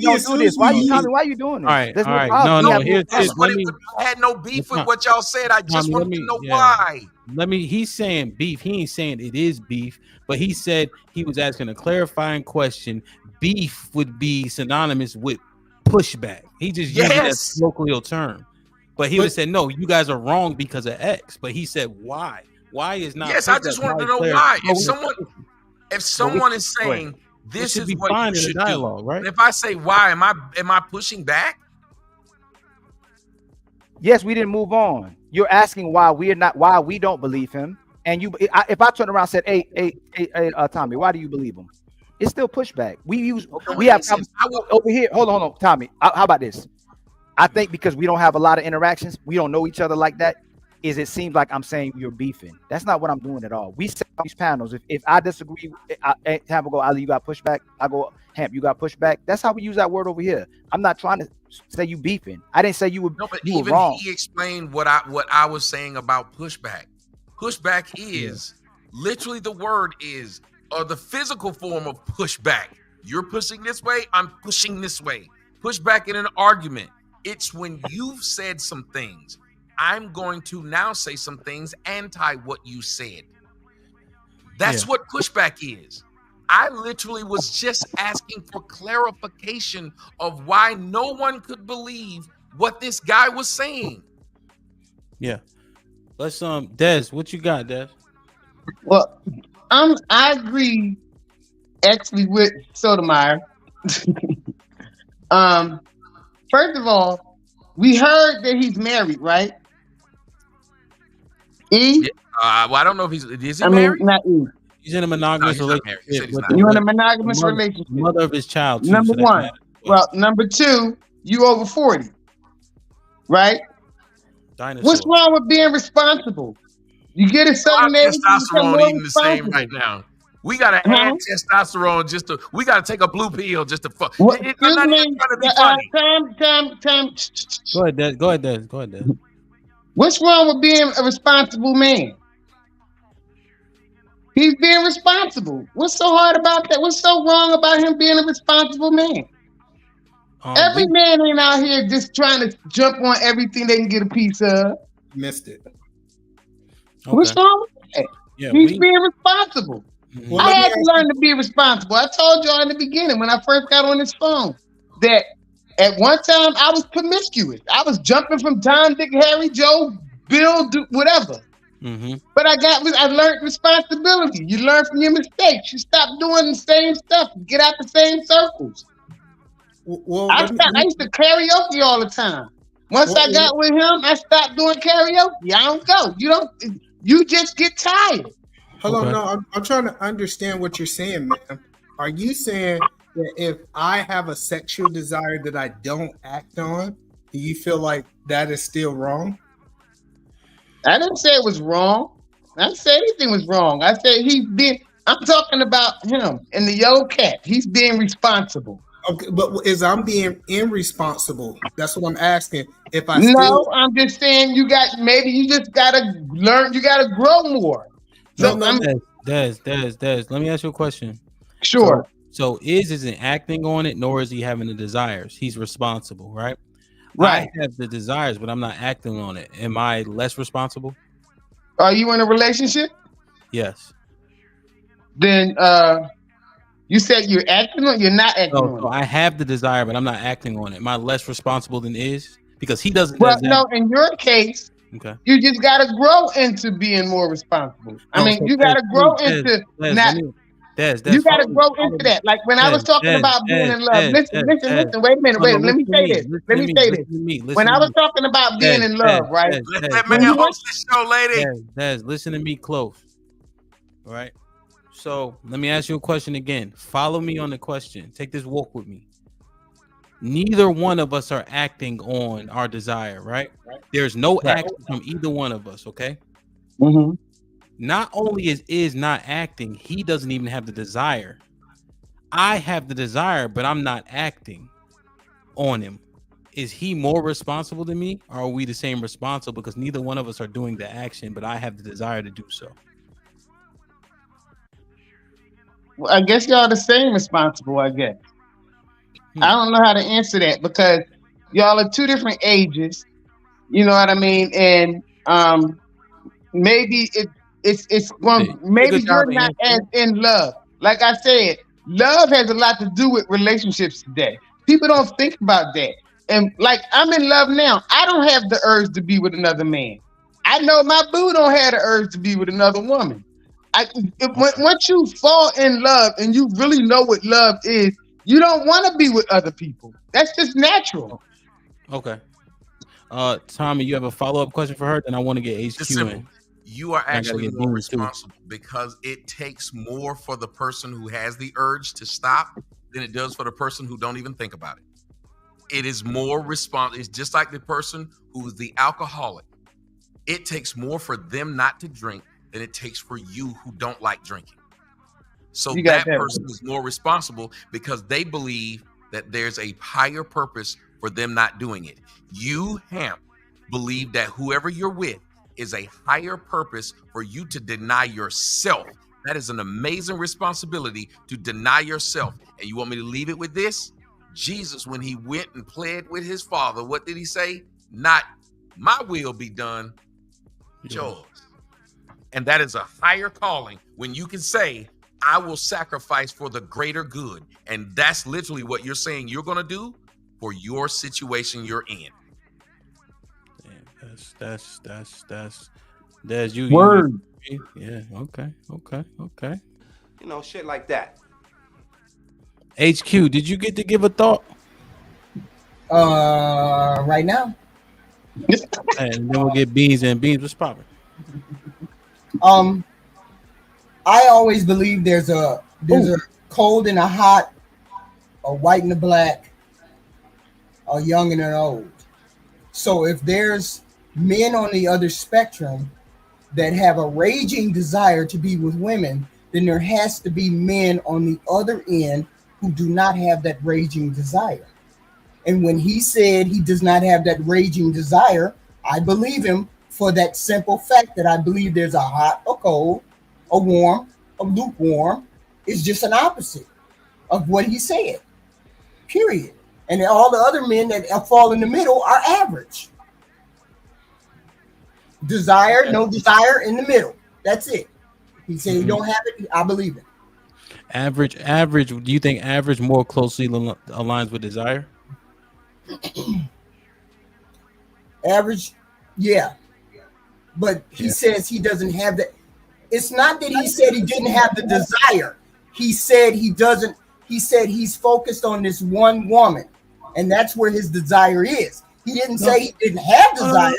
don't do this. Why you Tommy? Why you doing this? All right, There's all right. problem. No, We here's have let me. I had no beef with what y'all said. I just wanted to know why. Let me. He's saying beef. He ain't saying it is beef, but he said he was asking a clarifying question. Beef would be synonymous with pushback. He just used it as a colloquial term, but he would have said no. You guys are wrong because of X. But he said why. Why is not? Yes, I just wanted to know why. If someone is saying this is what you should do, right? And if I say why, am I pushing back? Yes, we didn't move on. You're asking why we don't believe him. And if I turn around and said, hey, Tommy, why do you believe him? It's still pushback. We have over here. Hold on, Tommy. How about this? I think because we don't have a lot of interactions, we don't know each other like that. It seems like I'm saying you're beefing. That's not what I'm doing at all. We set these panels. If I disagree, Hamp will go, Ali, you got pushback. I go, Hamp, you got pushback. That's how we use that word over here. I'm not trying to say you beefing. I didn't say you were. No, but you even were wrong. he explained what I was saying about pushback. Pushback is literally the word is the physical form of pushback. You're pushing this way. I'm pushing this way. Pushback in an argument. It's when you've said some things. I'm going to now say some things anti what you said. That's what pushback is. I literally was just asking for clarification of why no one could believe what this guy was saying. Yeah. Let's Des, what you got, Des? Well, I agree actually with Sotomayor. First of all, we heard that he's married, right? E? Yeah, well, I don't know if is he married? Not E. He's in a monogamous relationship. You're in a monogamous relationship. Mother of his child. Too, Number one. Well, number two, you over 40, right? Dinosaur. What's wrong with being responsible? You get a certain age, testosterone eating the same right now. We gotta add testosterone we gotta take a blue pill just to fuck. What, I'm not even trying to be funny. Time. Go ahead, Des. What's wrong with being a responsible man? He's being responsible. What's so hard about that? What's so wrong about him being a responsible man? Every man ain't out here just trying to jump on everything they can get a piece of. Missed it. Okay. What's wrong with that? Yeah, he's being responsible. Well, I had to learn to be responsible. I told y'all in the beginning when I first got on this phone that at one time I was promiscuous. I was jumping from Tom, Dick, Harry, Joe, Bill, whatever. But I learned responsibility. You learn from your mistakes. You stop doing the same stuff. You get out the same circles. Well, I used to karaoke all the time. Once I got with him, I stopped doing karaoke. I don't go. You just get tired. Hold on, no, I'm trying to understand what you're saying, man. Are you saying that if I have a sexual desire that I don't act on, do you feel like that is still wrong? I didn't say it was wrong. I didn't say anything was wrong. I said I'm talking about him and the yellow cat. He's being responsible. Okay, but I'm being irresponsible? That's what I'm asking. I'm just saying you just gotta learn. You gotta grow more. So Des, let me ask you a question. Sure. So isn't acting on it, nor is he having the desires. He's responsible, right? Right. I have the desires, but I'm not acting on it. Am I less responsible? Are you in a relationship? Yes. Then you said you're acting on it, you're not acting on it. So I have the desire, but I'm not acting on it. Am I less responsible than is? Because he doesn't. Well, no, in your case, okay, you just gotta grow into being more responsible. You gotta grow into not. You got to grow into that. Like when I was talking about being in love. Listen. Wait a minute. Wait. Let me say this. Let me say this. When I was talking about being in love, right? Let that man host this show, lady. Des, listen to me close. All right. So let me ask you a question again. Follow me on the question. Take this walk with me. Neither one of us are acting on our desire, right? There's no action from either one of us, okay? Mm-hmm. Not only is not acting, he doesn't even have the desire. I have the desire, but I'm not acting on him. Is he more responsible than me, or are we the same responsible? Because neither one of us are doing the action, but I have the desire to do so. Well, I guess y'all the same responsible, I guess. I don't know how to answer that because y'all are two different ages. You know what I mean? And maybe it's one. Maybe you're not as in love. Like I said, love has a lot to do with relationships today. People don't think about that. And like I'm in love now. I don't have the urge to be with another man. I know my boo don't have the urge to be with another woman. Once you fall in love and you really know what love is, you don't want to be with other people. That's just natural. Okay. Tommy, you have a follow-up question for her? Then I want to get HQ in. You are actually more responsible because it takes more for the person who has the urge to stop than it does for the person who don't even think about it. It is more responsible. It's just like the person who is the alcoholic. It takes more for them not to drink than it takes for you who don't like drinking. So that person is more responsible because they believe that there's a higher purpose for them not doing it. You, Hamp, believe that whoever you're with is a higher purpose for you to deny yourself. That is an amazing responsibility to deny yourself. And you want me to leave it with this? Jesus, when he went and pled with his father, what did he say? Not my will be done, yours. And that is a higher calling when you can say, I will sacrifice for the greater good. And that's literally what you're saying you're going to do for your situation you're in. That's you. Word. Yeah. Okay. You know, shit like that. HQ, did you get to give a thought? Right now. And then we'll get beans and beans. What's popping? I always believe there's a cold and a hot, a white and a black, a young and an old. So if there's men on the other spectrum that have a raging desire to be with women, then there has to be men on the other end who do not have that raging desire. And when he said he does not have that raging desire, I believe him for that simple fact that I believe there's a hot, a cold, a warm, a lukewarm. It's just an opposite of what he said, period. And all the other men that fall in the middle are average. Desire, no desire, in the middle. That's it. He said you don't have it. I believe it. Average. Do you think average more closely aligns with desire? Average, yeah. But he says he doesn't have that. It's not that he said he didn't have the desire. He said he doesn't. He said he's focused on this one woman, and that's where his desire is. He didn't say he didn't have desire.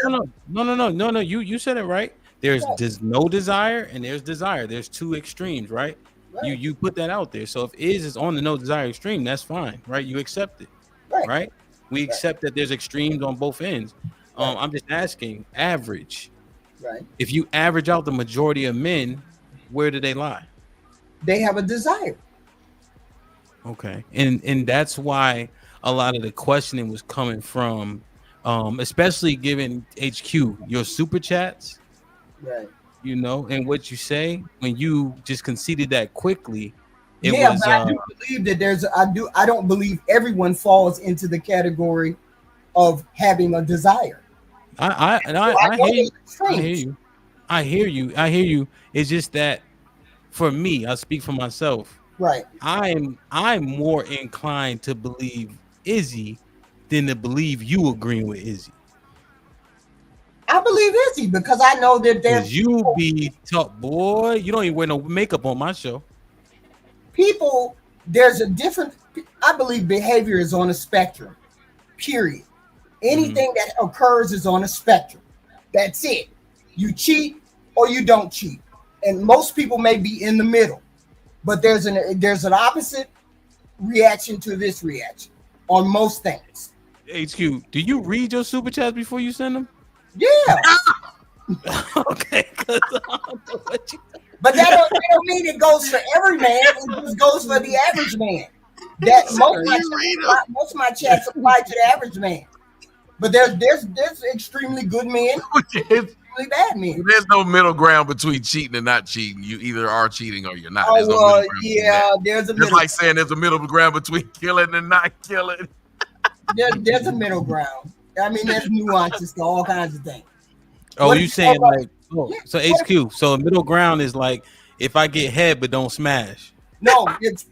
No. You said it right. There's no desire and there's desire. There's two extremes, right? You put that out there. So if is on the no desire extreme, that's fine, right? You accept it, right? We accept that there's extremes on both ends. I'm just asking, average. Right. If you average out the majority of men, where do they lie? They have a desire. Okay, and that's why a lot of the questioning was coming from, especially given HQ your super chats, right? You know, and what you say when you just conceded that quickly. It but was, I do believe that I don't believe everyone falls into the category of having a desire. I hear you. It's just that for me, I speak for myself. Right. I'm more inclined to believe Izzy than to believe you agreeing with Izzy. I believe Izzy because I know that there's you be tough, boy. You don't even wear no makeup on my show. people, there's a different, I believe behavior is on a spectrum, period. Anything that occurs is on a spectrum. That's it. You cheat or you don't cheat. And most people may be in the middle, but there's an opposite reaction to this reaction on most things. HQ, do you read your super chats before you send them? Yeah. Okay. But that don't mean it goes for every man. It just goes for the average man. That most of my chats apply to the average man. But there's extremely good men, extremely bad men. There's no middle ground between cheating and not cheating. You either are cheating or you're not. Oh, There's no well, middle ground yeah, there's a It's middle. like saying there's a middle ground between killing and not killing. There's a middle ground. I mean, there's nuances to all kinds of things. Oh, What you if- saying like so HQ? So middle ground is like if I get head but don't smash. No, if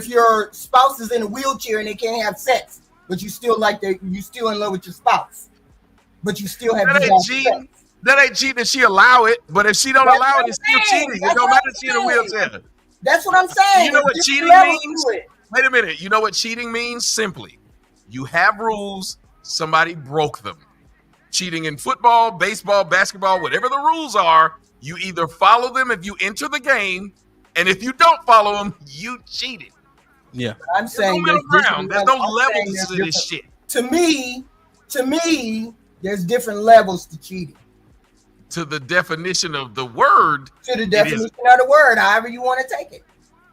your spouse is in a wheelchair and they can't have sex, but you still you still in love with your spouse, but you still have That ain't cheating. That ain't cheating if she allow it. But if she don't That's allow what it, it's I'm still saying. cheating. It That's don't what matter I'm if she in a wheelchair. That's what I'm saying. You know what There's cheating different levels means? to it. Wait a minute. You know what cheating means? Simply, you have rules. Somebody broke them. Cheating in football, baseball, basketball, whatever the rules are, you either follow them if you enter the game, and if you don't follow them, you cheated. Yeah. I'm saying no middle ground. There's no levels there's to this shit. To me, there's different levels to cheating. To the definition of the word. To the definition of the word, however you want to take it.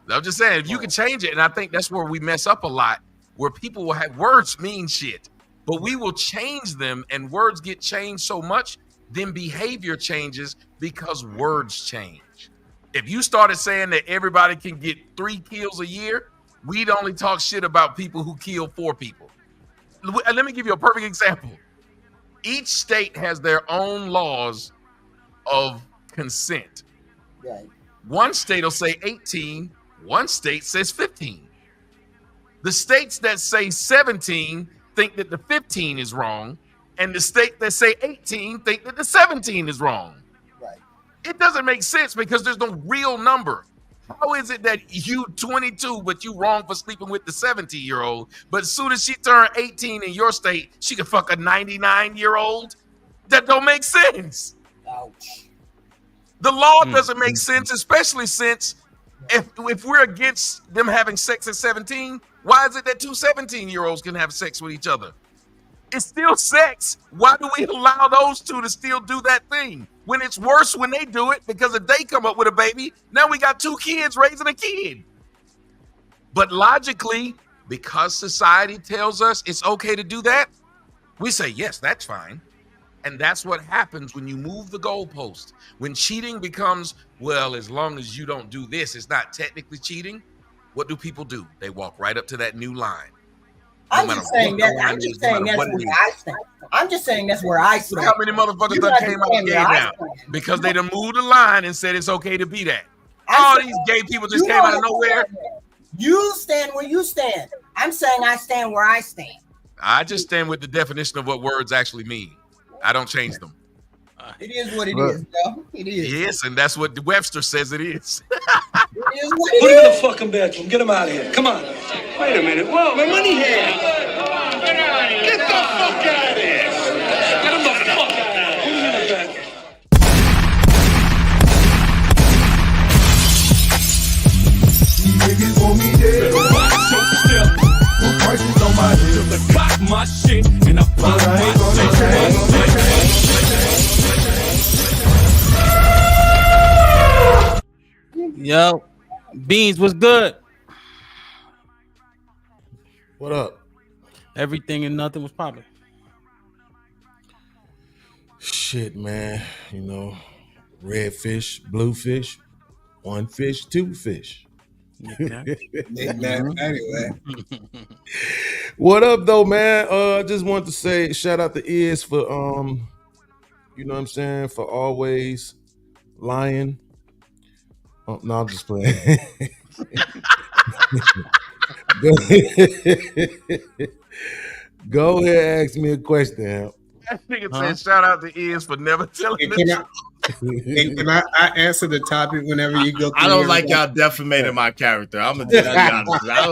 I'm just saying, if you can change it, and I think that's where we mess up a lot, where people will have words mean shit, but we will change them, and words get changed so much, then behavior changes because words change. If you started saying that everybody can get 3 kills a year, we'd only talk shit about people who kill 4 people. Let me give you a perfect example. Each state has their own laws of consent. Right. One state will say 18, one state says 15. The states that say 17 think that the 15 is wrong, and the state that say 18 think that the 17 is wrong. Right. It doesn't make sense because there's no real number. How is it that you 22, but you wrong for sleeping with the 70-year-old, but as soon as she turned 18 in your state, she could fuck a 99-year-old? That don't make sense. Ouch. The law doesn't make sense, especially since if we're against them having sex at 17, why is it that 2 17-year-olds can have sex with each other? It's still sex. Why do we allow those two to still do that thing? When it's worse when they do it, because if they come up with a baby, now we got 2 kids raising a kid. But logically, because society tells us it's okay to do that, we say, yes, that's fine. And that's what happens when you move the goalpost. When cheating becomes, well, as long as you don't do this, it's not technically cheating. What do people do? They walk right up to that new line. I'm just saying that's where I stand. I'm just saying that's where I stand. Look how many motherfuckers that came out gay now because they done moved the line and said it's okay to be that. All these gay people just came out of nowhere. You stand where you stand. I'm saying I stand where I stand. I just stand with the definition of what words actually mean. I don't change them. It is what it is, bro. It is. Yes, and that's what Webster says it is. It is what Put it him in the is. fucking bedroom. Get him out of here. Come on. Wait a minute. Whoa, my money here. Get the fuck out of here. Get him the fuck out of here. Put him in the bedroom. Niggas want me dead. Watch your step. Put prices on my head. To cock my shit and I pop my Yo, Beans, what's good? What up? Everything and nothing was popping. Shit, man. You know, red fish, blue fish, 1 fish, 2 fish. Anyway. What up, though, man? I just wanted to say shout out to Iz for you know what I'm saying, for always lying. Oh, no, I'm just playing. Go ahead, ask me a question. That nigga said shout out to Iz for never telling the truth. And can I answer the topic whenever you go? I don't like y'all defamating my character. I'm gonna just be honest. I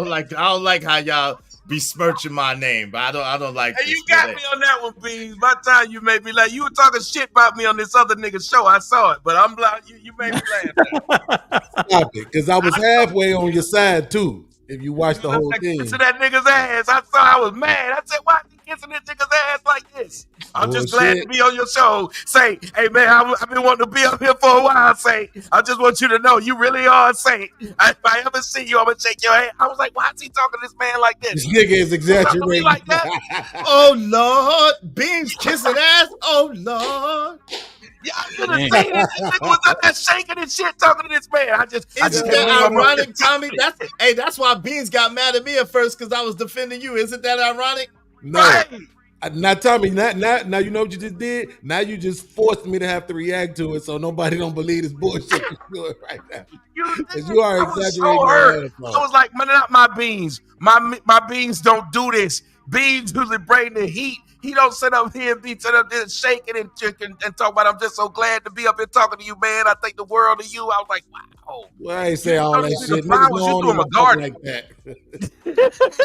don't like how y'all besmirching my name, but I don't like. Hey, you got me on that one, Beans. By the time you made me laugh, you were talking shit about me on this other nigga show. I saw it, but I'm like, you made me laugh. Stop it, because I was halfway on your side too. If you watch the whole thing, To that nigga's ass, I saw. I was mad. I said, "Why is he kissing this nigga's ass like this?" I'm just glad to be on your show. Say, hey man, I've been wanting to be up here for a while. Say, I just want you to know you really are a saint. If I ever see you, I'm gonna shake your hand. I was like, why is he talking to this man like this? This nigga is exaggerating. Like that? Oh Lord, Beans kissing ass. Oh Lord. Yeah, I should have seen it. This nigga was up there shaking and shit talking to this man. I just Isn't that ironic, Tommy? That's why Beans got mad at me at first because I was defending you. Isn't that ironic? No. Now, Tommy, now you know what you just did? Now you just forced me to have to react to it so nobody don't believe this bullshit you're doing right now. Because you are exaggerating. I was like, man, not my Beans. My Beans don't do this. Beans usually bring the heat. He don't sit up here and be sit up there shaking and talk about, I'm just so glad to be up here talking to you, man. I think the world of you. I was like, wow. Well, I ain't say all that shit. You doing a garden like that.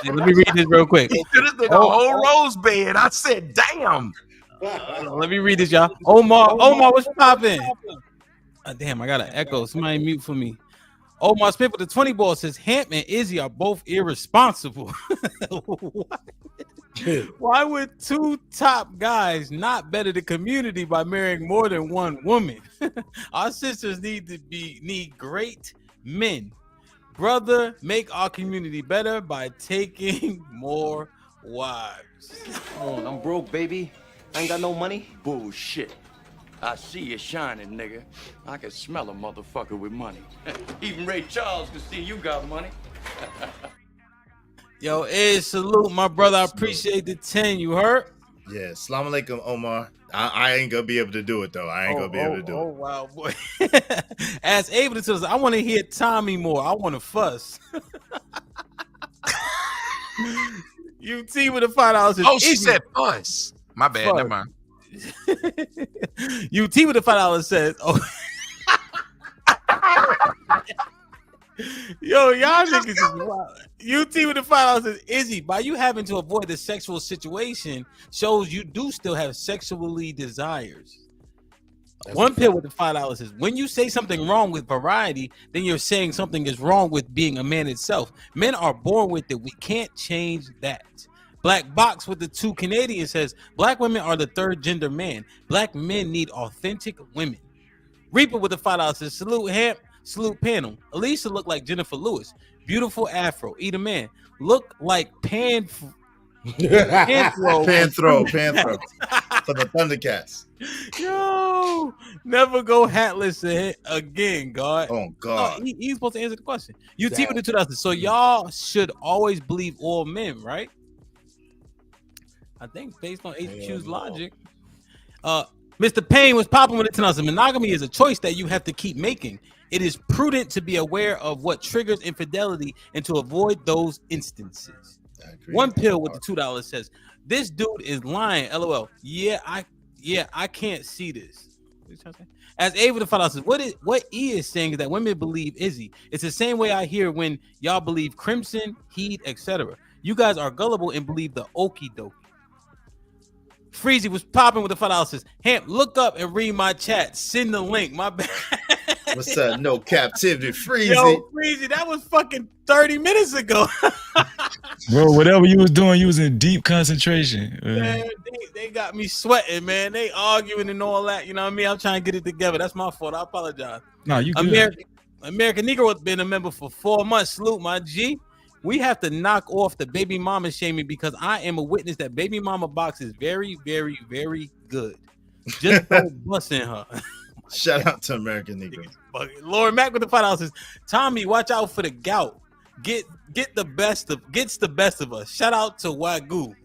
Let me read this real quick. He did this nigga a whole rose bed. I said, damn. Let me read this, y'all. Omar, what's popping? Damn, I got an echo. Somebody mute for me. Omar Smith with the 20 ball says Hamp and Izzy are both irresponsible. What? Why would two top guys not better the community by marrying more than one woman? Our sisters need great men. Brother, make our community better by taking more wives. Oh, I'm broke, baby. I ain't got no money. Bullshit. I see you shining, nigga. I can smell a motherfucker with money. Even Ray Charles can see you got money. Yo, Ed, salute, my brother. I appreciate the 10. You heard? Yeah, Assalamu alaikum, Omar. I ain't gonna be able to do it though. I ain't gonna be able to do it. Oh wow, boy. As able to, I want to hear Tommy more. I want to fuss. UT with the $5. Oh, she said fuss. My bad. Fuck. Never mind. UT with the $5 says, "Oh, yo, y'all niggas is wild." UT with the $5 says, "Izzy, by you having to avoid the sexual situation shows you do still have sexually desires." One pill with the $5 says, "When you say something wrong with variety, then you're saying something is wrong with being a man itself. Men are born with it. We can't change that." Black Box with the 2 Canadian says, "Black women are the third gender man. Black men need authentic women." Reaper with the $5 says, "Salute Hamp, salute panel. Alicia look like Jennifer Lewis. Beautiful afro. Eat a man. Look like Panthro. Panthro for the Thundercats. Yo, never go hatless again, God. Oh God, he's supposed to answer the question. UT with the 2000. So y'all should always believe all men, right? I think based on HQ's logic. Mr. Payne was popping with it tonight. Monogamy is a choice that you have to keep making. It is prudent to be aware of what triggers infidelity and to avoid those instances. One pill with the $2 says, "This dude is lying. LOL. Yeah, I can't see this." As Ava the $5 says, what E is saying is that women believe Izzy. It's the same way I hear when y'all believe Crimson, Heat, etc. You guys are gullible and believe the okie dokie. Freezy was popping with the $5 says, "Hamp, look up and read my chat. Send the link." My bad. What's up? No captivity, Freezy. Yo, Freezy, that was fucking 30 minutes ago. Bro, whatever you was doing, you was in deep concentration. Man, they got me sweating, man. They arguing and all that. You know what I mean? I'm trying to get it together. That's my fault. I apologize. No, you good. American Negro has been a member for 4 months. Salute, my G. We have to knock off the baby mama shaming because I am a witness that baby mama box is very, very, very good. Just don't bust in her. Shout out to American Negro. Lauren Mack with the $5 says, "Tommy, watch out for the gout. Gets the best of us." Shout out to Wagyu.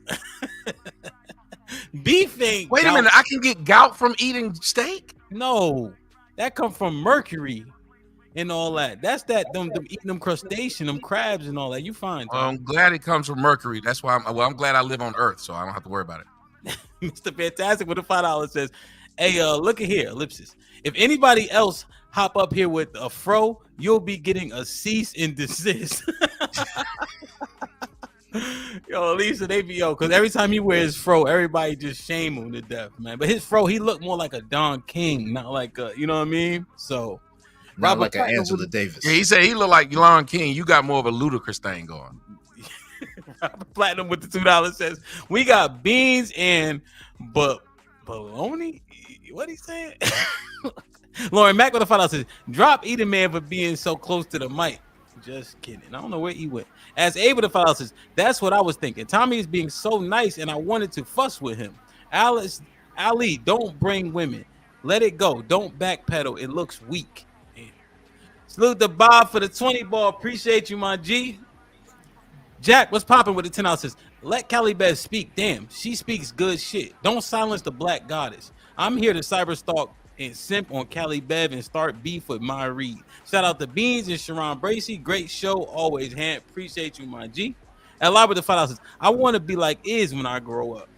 Beef ain't. Wait a minute, I can get gout from eating steak? No, that come from mercury and all that. That's that them eating them crustacean, them crabs and all that. You fine? Well, I'm glad it comes from mercury. That's why I'm glad I live on Earth, so I don't have to worry about it. Mr. Fantastic with the $5 says, Hey, look at here, ellipsis. If anybody else hop up here with a fro, you'll be getting a cease and desist. Yo, Lisa, they be because every time he wears fro, everybody just shame him to death, man. But his fro, he looked more like a Don King, not like you know what I mean? So not like an Angela Davis. Yeah, he said he looked like Lon King. You got more of a ludicrous thing going. Robert Platinum with the $2 says we got beans and bologna. What he saying? Lauren Mack with the $5 says drop Eden Man for being so close to the mic. Just kidding. I don't know where he went. As Ava the $5 says, that's what I was thinking. Tommy is being so nice, and I wanted to fuss with him. Ali, don't bring women. Let it go. Don't backpedal. It looks weak. Salute to Bob for the 20 ball. Appreciate you, my G. Jack, what's popping with the $10 says, let Cali Bev speak. Damn, she speaks good shit. Don't silence the black goddess. I'm here to cyberstalk and simp on Cali Bev and start beef with my Reed. Shout out to Beans and Sharon Bracey. Great show. Always, hand. Appreciate you, my G. And Live with the $5 says, I want to be like Iz when I grow up.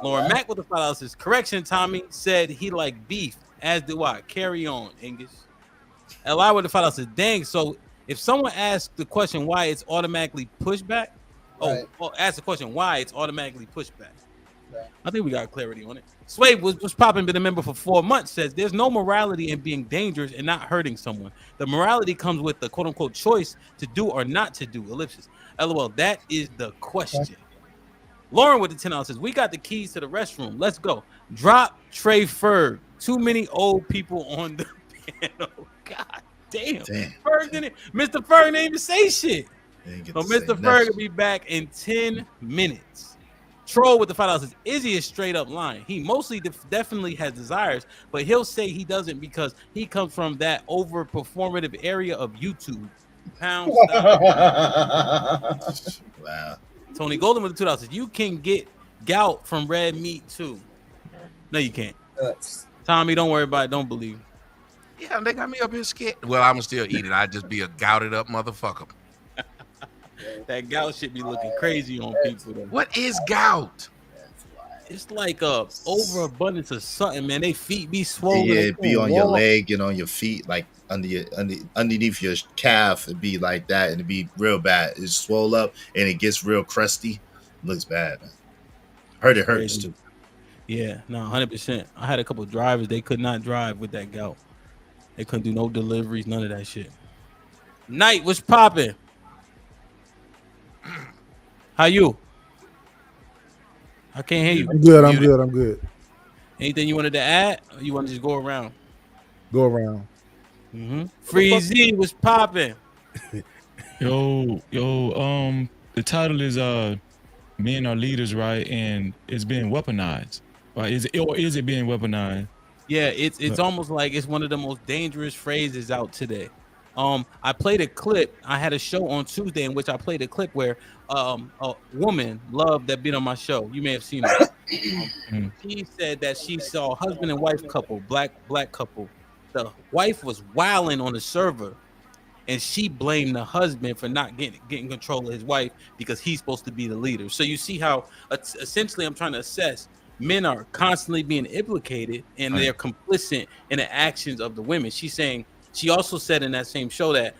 Lauren Mack with the $5 says, correction, Tommy said he like beef, as do I. Carry on, Angus. And Live with the $5 says, dang, so if someone asks the question why it's automatically pushback, ask the question why it's automatically pushback. Right. I think we got clarity on it. Sway was popping, been a member for 4 months, says there's no morality in being dangerous and not hurting someone. The morality comes with the quote unquote choice to do or not to do. Ellipsis. LOL, that is the question. Lauren with the $10 says, we got the keys to the restroom. Let's go. Drop Trey Ferg. Too many old people on the piano. God damn. Ferg didn't, Mr. Ferg didn't even say shit. So Mr. Ferg will be back in 10 minutes. Troll with the $5 says, Izzy is straight up lying. He mostly definitely has desires, but he'll say he doesn't because he comes from that over performative area of YouTube. Pound Wow. Tony Golden with the $2 says, you can get gout from red meat too. No, you can't. Tommy, don't worry about it. Don't believe. Yeah, they got me up here scared. Well, I'm gonna still eat it. I'd just be a gouted up motherfucker. That gout should be looking crazy on people. Though. What is gout? It's like a overabundance of something, man. They feet be swollen. Yeah, it be on your leg and on your feet, like underneath your calf. It'd be like that, and it'd be real bad. It's swole up and it gets real crusty. It looks bad, man. Heard it hurts too. Yeah, no, 100%. I had a couple of drivers. They could not drive with that gout. They couldn't do no deliveries, none of that shit. Knight, what's popping? How you? I can't hear you. I'm good. I'm good. Anything you wanted to add? Or you want to just go around? Go around. Freezy was popping. Yo, the title is Men Are Leaders, right? And it's being weaponized. Right? Is it being weaponized? Yeah, it's almost like it's one of the most dangerous phrases out today. I played a clip. I had a show on Tuesday in which I played a clip where a woman loved that been on my show. You may have seen it. She said that she saw a husband and wife couple, black couple. The wife was wilding on the server, and she blamed the husband for not getting control of his wife because he's supposed to be the leader. So you see how essentially I'm trying to assess men are constantly being implicated and they're complicit in the actions of the women. She also said in that same show that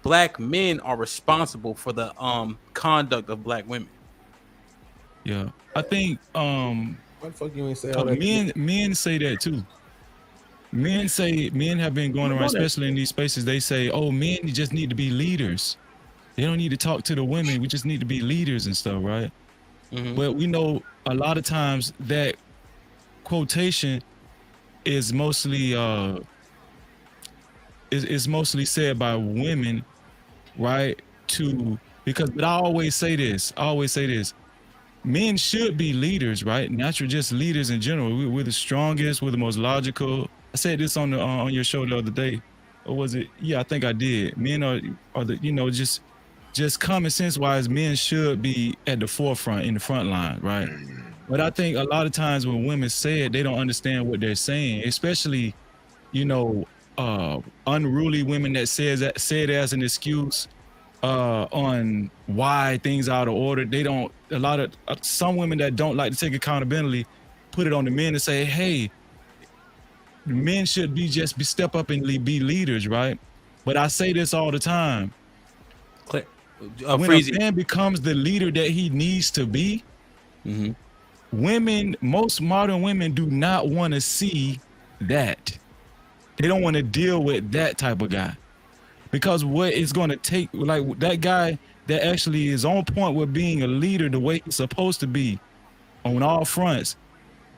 black men are responsible for the conduct of black women. Yeah, I think what the fuck you ain't say all that? Men say that too. Men have been going around, especially in these spaces. They say, "Oh, men just need to be leaders. They don't need to talk to the women. We just need to be leaders and stuff, right?" But we know a lot of times that quotation is mostly is mostly said by women, right? Because I always say this. Men should be leaders, right? Not just leaders in general. We're the strongest. We're the most logical. I said this on your show the other day, or was it? Yeah, I think I did. Men are the just common sense wise, men should be at the forefront, in the front line, right? But I think a lot of times when women say it, they don't understand what they're saying, especially, unruly women that say it as an excuse on why things are out of order. They don't. Some women that don't like to take accountability put it on the men and say, "Hey, men should be step up and be leaders, right? But I say this all the time. When Freezy. a man becomes the leader that he needs to be, women, most modern women do not want to see that. They don't want to deal with that type of guy. Because what it's going to take, like that guy that actually is on point with being a leader the way he's supposed to be on all fronts,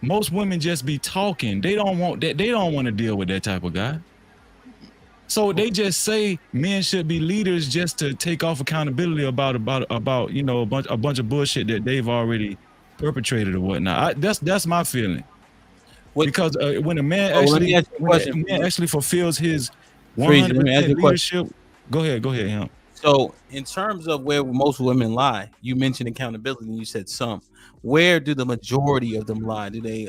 most women just be talking. They don't want that. They don't want to deal with that type of guy. So they just say men should be leaders just to take off accountability about you know, a bunch of bullshit that they've already perpetrated or whatnot. That's my feeling. Because when a man actually fulfills his 100% leadership, go ahead, him. So in terms of where most women lie, you mentioned accountability and you said some. Where do the majority of them lie? Do they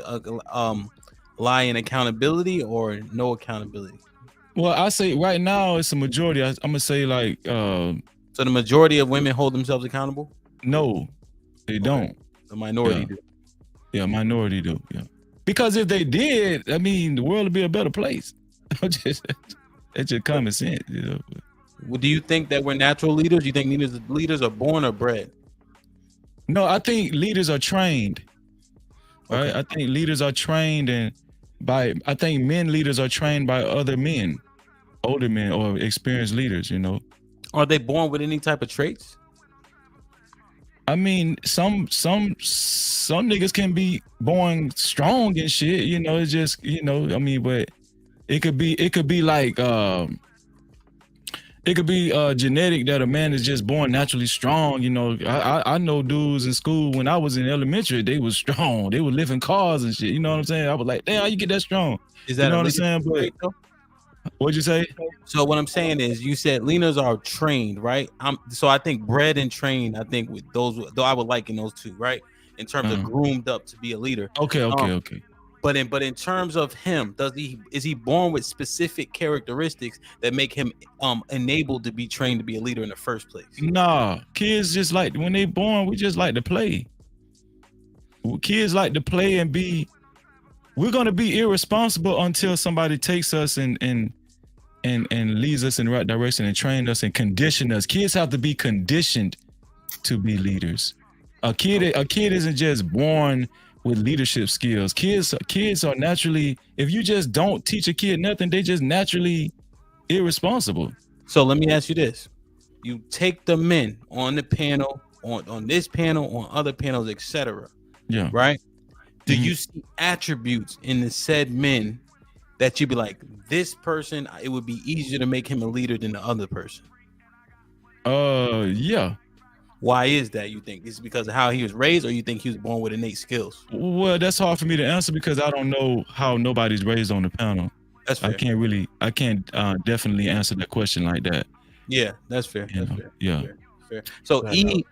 lie in accountability or no accountability? Well, I say right now it's a majority. I'm gonna say like so the majority of women hold themselves accountable? No, they don't. The minority do. Yeah, minority do. Yeah. Because if they did, I mean, the world would be a better place. It's just common sense, you know. Well, do you think that we're natural leaders? Do you think leaders are born or bred? No, I think leaders are trained. Right? I think leaders are trained I think men leaders are trained by other men, older men or experienced leaders, you know. Are they born with any type of traits? I mean, some niggas can be born strong and shit, you know. It's just, you know, I mean, but it could be like it could be genetic that a man is just born naturally strong. You know, I know dudes in school when I was in elementary, they was strong. They were lifting cars and shit. You know what I'm saying? I was like, damn, how you get that strong? Is that you know what I'm saying? But what'd you say? So what I'm saying is, you said leaners are trained, right? So I think bred and trained. I think with those, though, I would liken those two, right? In terms of groomed up to be a leader. Okay. But in terms of him, is he born with specific characteristics that make him enabled to be trained to be a leader in the first place? Nah, kids just like when they born, we just like to play. Kids like to play and be. We're gonna be irresponsible until somebody takes us and leads us in the right direction and train us and condition us. Kids have to be conditioned to be leaders. A kid isn't just born with leadership skills. Kids are naturally, if you just don't teach a kid nothing, they just naturally irresponsible. So let me ask you this. You take the men on the panel, on this panel, on other panels, etc. Yeah. Right? Do you see attributes in the said men that you'd be like, this person, it would be easier to make him a leader than the other person? Yeah. Why is that, you think? Is it because of how he was raised, or you think he was born with innate skills? Well, that's hard for me to answer because I don't know how nobody's raised on the panel. That's fair. I can't definitely answer that question like that. Yeah, that's fair. Yeah. That's fair. Yeah. Fair. So E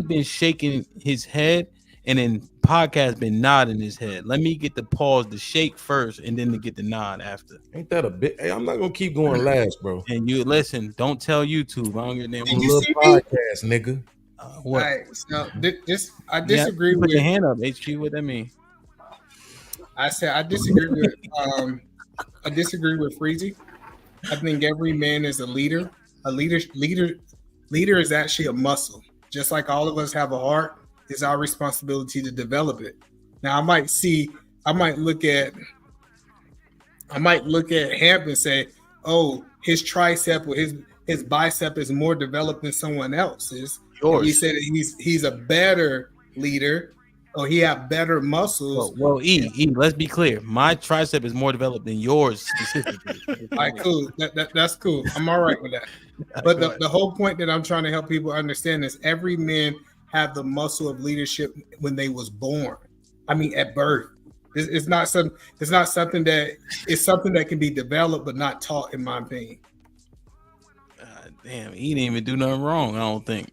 been shaking his head, and then podcast been nodding his head. Let me get the pause to shake first, and then to get the nod after. Ain't that a bit? Hey, I'm not gonna keep going last, bro. And you listen, don't tell YouTube. I don't get them little podcast, nigga. What? All right, so I disagree Put with your hand up, HQ. What that mean? I said I disagree with Freezy. I think every man is a leader. A leader is actually a muscle. Just like all of us have a heart, it's our responsibility to develop it. Now I might look at Hamp and say, oh, his tricep or his bicep is more developed than someone else's. He said he's a better leader, or he have better muscles. Well, E, let's be clear. My tricep is more developed than yours specifically. All right, cool. That's cool. I'm all right with that. But the whole point that I'm trying to help people understand is every man have the muscle of leadership when they was born. I mean, at birth. It's not something that can be developed but not taught, in my opinion. Damn, he didn't even do nothing wrong, I don't think.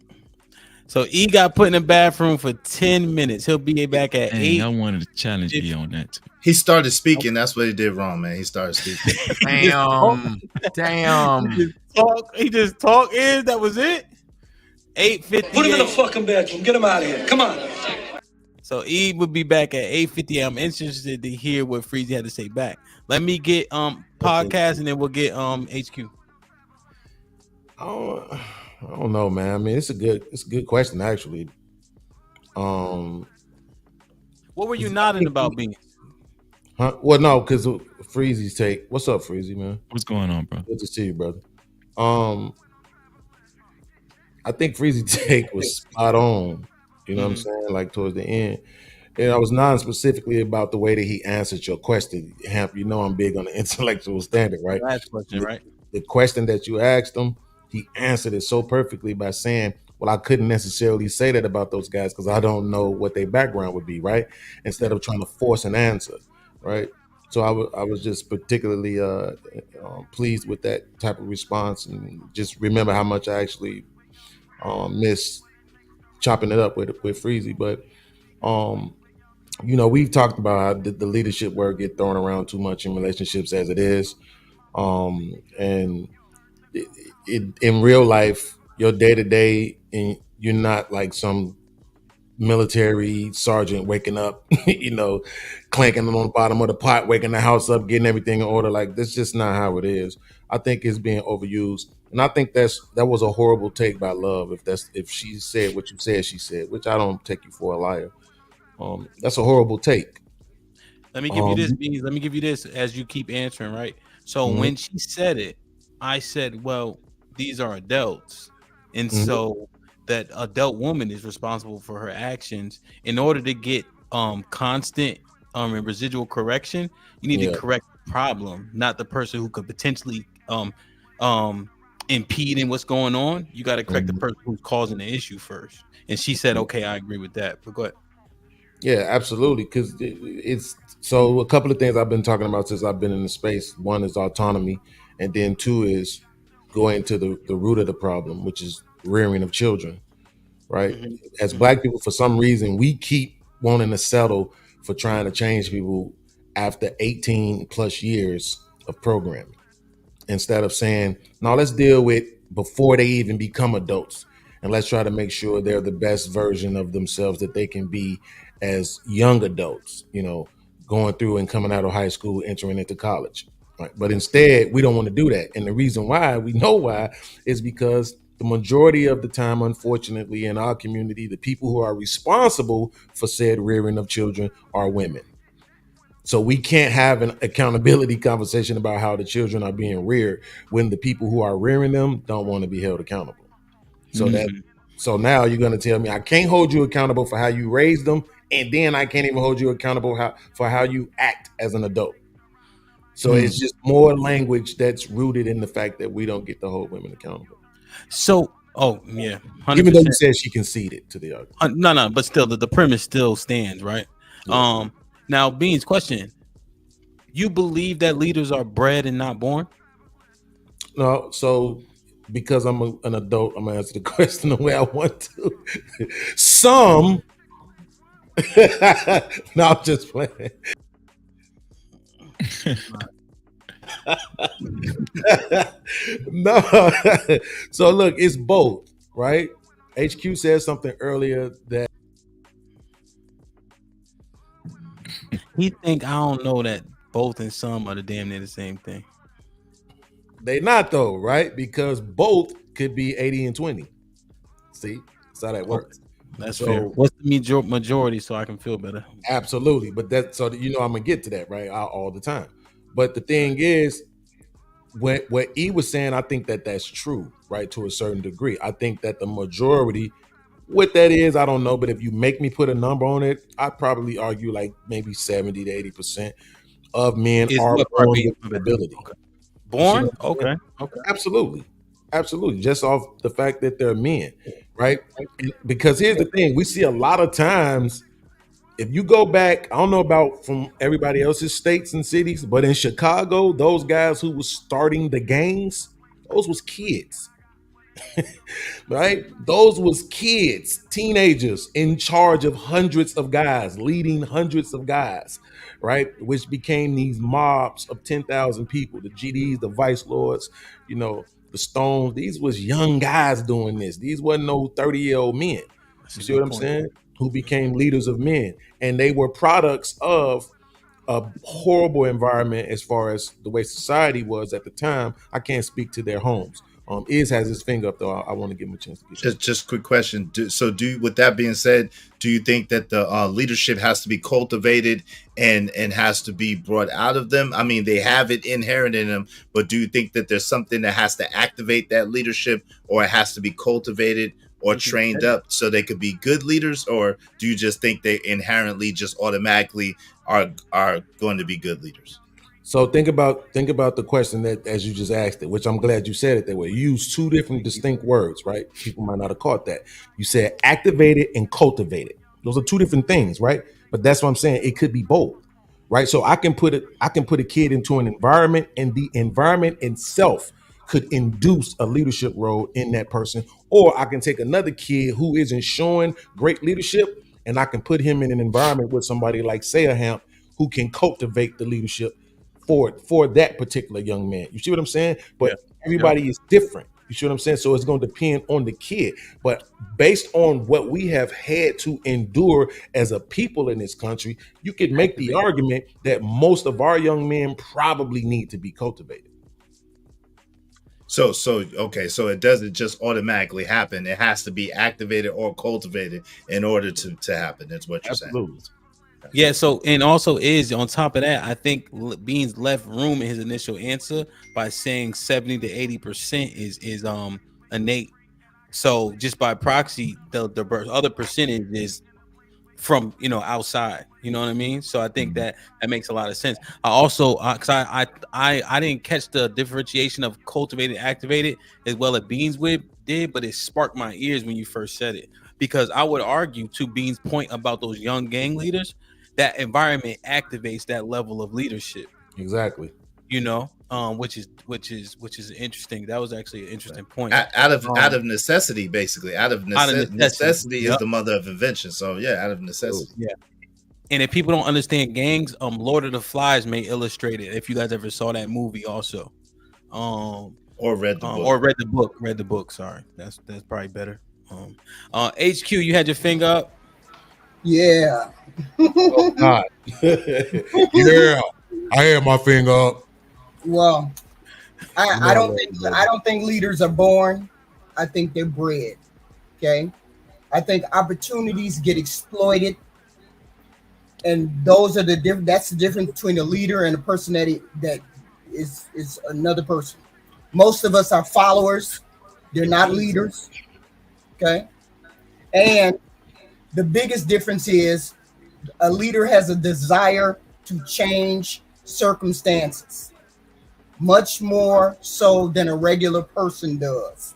So E got put in the bathroom for 10 minutes. He'll be back at 8. I wanted to challenge you on that too. He started speaking. That's what he did wrong, man. He started speaking. Damn. He just talked. That was it. 8:50. Put him in the fucking bedroom. Get him out of here. Come on. So Eve would be back at 8:50. I'm interested to hear what Freezy had to say back. Let me get podcast and then we'll get HQ. I don't know, man. I mean, it's a good question actually. What were you nodding about, Beans? Huh? Well, no, because Freezy's take. What's up, Freezy, man? What's going on, bro? Good to see you, brother. I think Freezy's take was spot on. You know what I'm saying? Like towards the end. And I was non-specifically about the way that he answered your question. Hamp, you know I'm big on the intellectual standard, right? Last question, right? The question that you asked him, he answered it so perfectly by saying, well, I couldn't necessarily say that about those guys because I don't know what their background would be, right? Instead of trying to force an answer, right? So I was just particularly pleased with that type of response, and just remember how much I actually miss chopping it up with Freezy. But you know, we've talked about how the leadership word get thrown around too much in relationships as it is, and in real life, your day to day, and you're not like some military sergeant waking up, you know, clanking on the bottom of the pot, waking the house up, getting everything in order. Like, that's just not how it is. I think it's being overused, and I think that was a horrible take by Love. If she said what you said she said, which I don't take you for a liar. That's a horrible take. Let me give you this, Beans. Let me give you this as you keep answering, right? So when she said it, I said, well, these are adults. And so that adult woman is responsible for her actions. In order to get constant and residual correction, you need to correct the problem, not the person who could potentially impede in what's going on. You got to correct the person who's causing the issue first. And she said, okay, I agree with that. But go ahead. Yeah, absolutely. Because it's so a couple of things I've been talking about since I've been in the space. One is autonomy, and then two is going to the root of the problem, which is rearing of children, right? As Black people, for some reason, we keep wanting to settle for trying to change people after 18 plus years of programming, instead of saying, no, let's deal with before they even become adults, and let's try to make sure they're the best version of themselves that they can be as young adults, you know, going through and coming out of high school, entering into college. Right? But instead, we don't want to do that. And the reason why, we know why, is because the majority of the time, unfortunately, in our community, the people who are responsible for said rearing of children are women. So we can't have an accountability conversation about how the children are being reared when the people who are rearing them don't want to be held accountable. So so now you're going to tell me I can't hold you accountable for how you raised them, and then I can't even hold you accountable for how you act as an adult. So it's just more language that's rooted in the fact that we don't get to hold women accountable. So, 100%. Even though you said she conceded to the argument. No, but still, the premise still stands, right? Yeah. Now, Beans, question: you believe that leaders are bred and not born? No, so because I'm an adult, I'm gonna answer the question the way I want to. Some. No, I'm just playing. No. So look, it's both, right? HQ said something earlier that he think I don't know that both and some are the damn near the same thing. They not though, right? Because both could be 80 and 20. See, that's how that works. That's fair. What's the majority so I can feel better? Absolutely, but that's so you know I'm gonna get to that right all the time. But the thing is, what E was saying, I think that's true, right, to a certain degree. I think that the majority, what that is, I don't know, but if you make me put a number on it, I'd probably argue like maybe 70 to 80% of men are born with the ability. Okay. Born? Okay. Absolutely. Just off the fact that they're men, right? Because here's the thing, we see a lot of times, if you go back, I don't know about from everybody else's states and cities, but in Chicago, those guys who was starting the gangs, those was kids. Right? Those was kids, teenagers in charge of hundreds of guys, leading hundreds of guys, right? Which became these mobs of 10,000 people, the GDs, the Vice Lords, you know, the Stones. These was young guys doing this. These wasn't no 30-year-old men. You see what I'm saying? who became leaders of men, and they were products of a horrible environment as far as the way society was at the time. I can't speak to their homes. Iz has his finger up though. I want to give him a chance to get Just quick question. With that being said, do you think that the leadership has to be cultivated and has to be brought out of them? I mean, they have it inherent in them, but do you think that there's something that has to activate that leadership, or it has to be cultivated or trained up so they could be good leaders? Or do you just think they inherently just automatically are going to be good leaders? So think about the question that, as you just asked it, which I'm glad you said it that way. You used two different distinct words, right? People might not have caught that. You said activated and cultivated. Those are two different things, right? But that's what I'm saying. It could be both, right? So I can put a kid into an environment, and the environment itself could induce a leadership role in that person. Or I can take another kid who isn't showing great leadership, and I can put him in an environment with somebody like Sayaham who can cultivate the leadership for that particular young man. You see what I'm saying? But everybody is different. You see what I'm saying? So it's going to depend on the kid. But based on what we have had to endure as a people in this country, you could make the argument that most of our young men probably need to be cultivated. So it doesn't just automatically happen. It has to be activated or cultivated in order to happen. That's what you're saying. Yeah. So, and also is on top of that, I think Beans left room in his initial answer by saying 70 to 80% is innate. So just by proxy, the other percentage is from outside. You know what I mean? So I think that makes a lot of sense. I also because I didn't catch the differentiation of cultivated, activated as well as Beans did, but it sparked my ears when you first said it, because I would argue to Beans' point about those young gang leaders, that environment activates that level of leadership. Exactly. Which is interesting. That was actually an interesting point. Out of necessity, basically. Out of necessity is the mother of invention. So yeah, out of necessity. Yeah. And if people don't understand gangs, Lord of the Flies may illustrate it. If you guys ever saw that movie, also, or read the book, read the book. Sorry, that's probably better. HQ, you had your finger up. Yeah. Oh, God. Yeah, I had my finger up. Well, I don't think leaders are born. I think they're bred. Okay. I think opportunities get exploited, and those are that's the difference between a leader and a person that is another person. Most of us are followers. They're not leaders. Okay. And the biggest difference is a leader has a desire to change circumstances, much more so than a regular person does.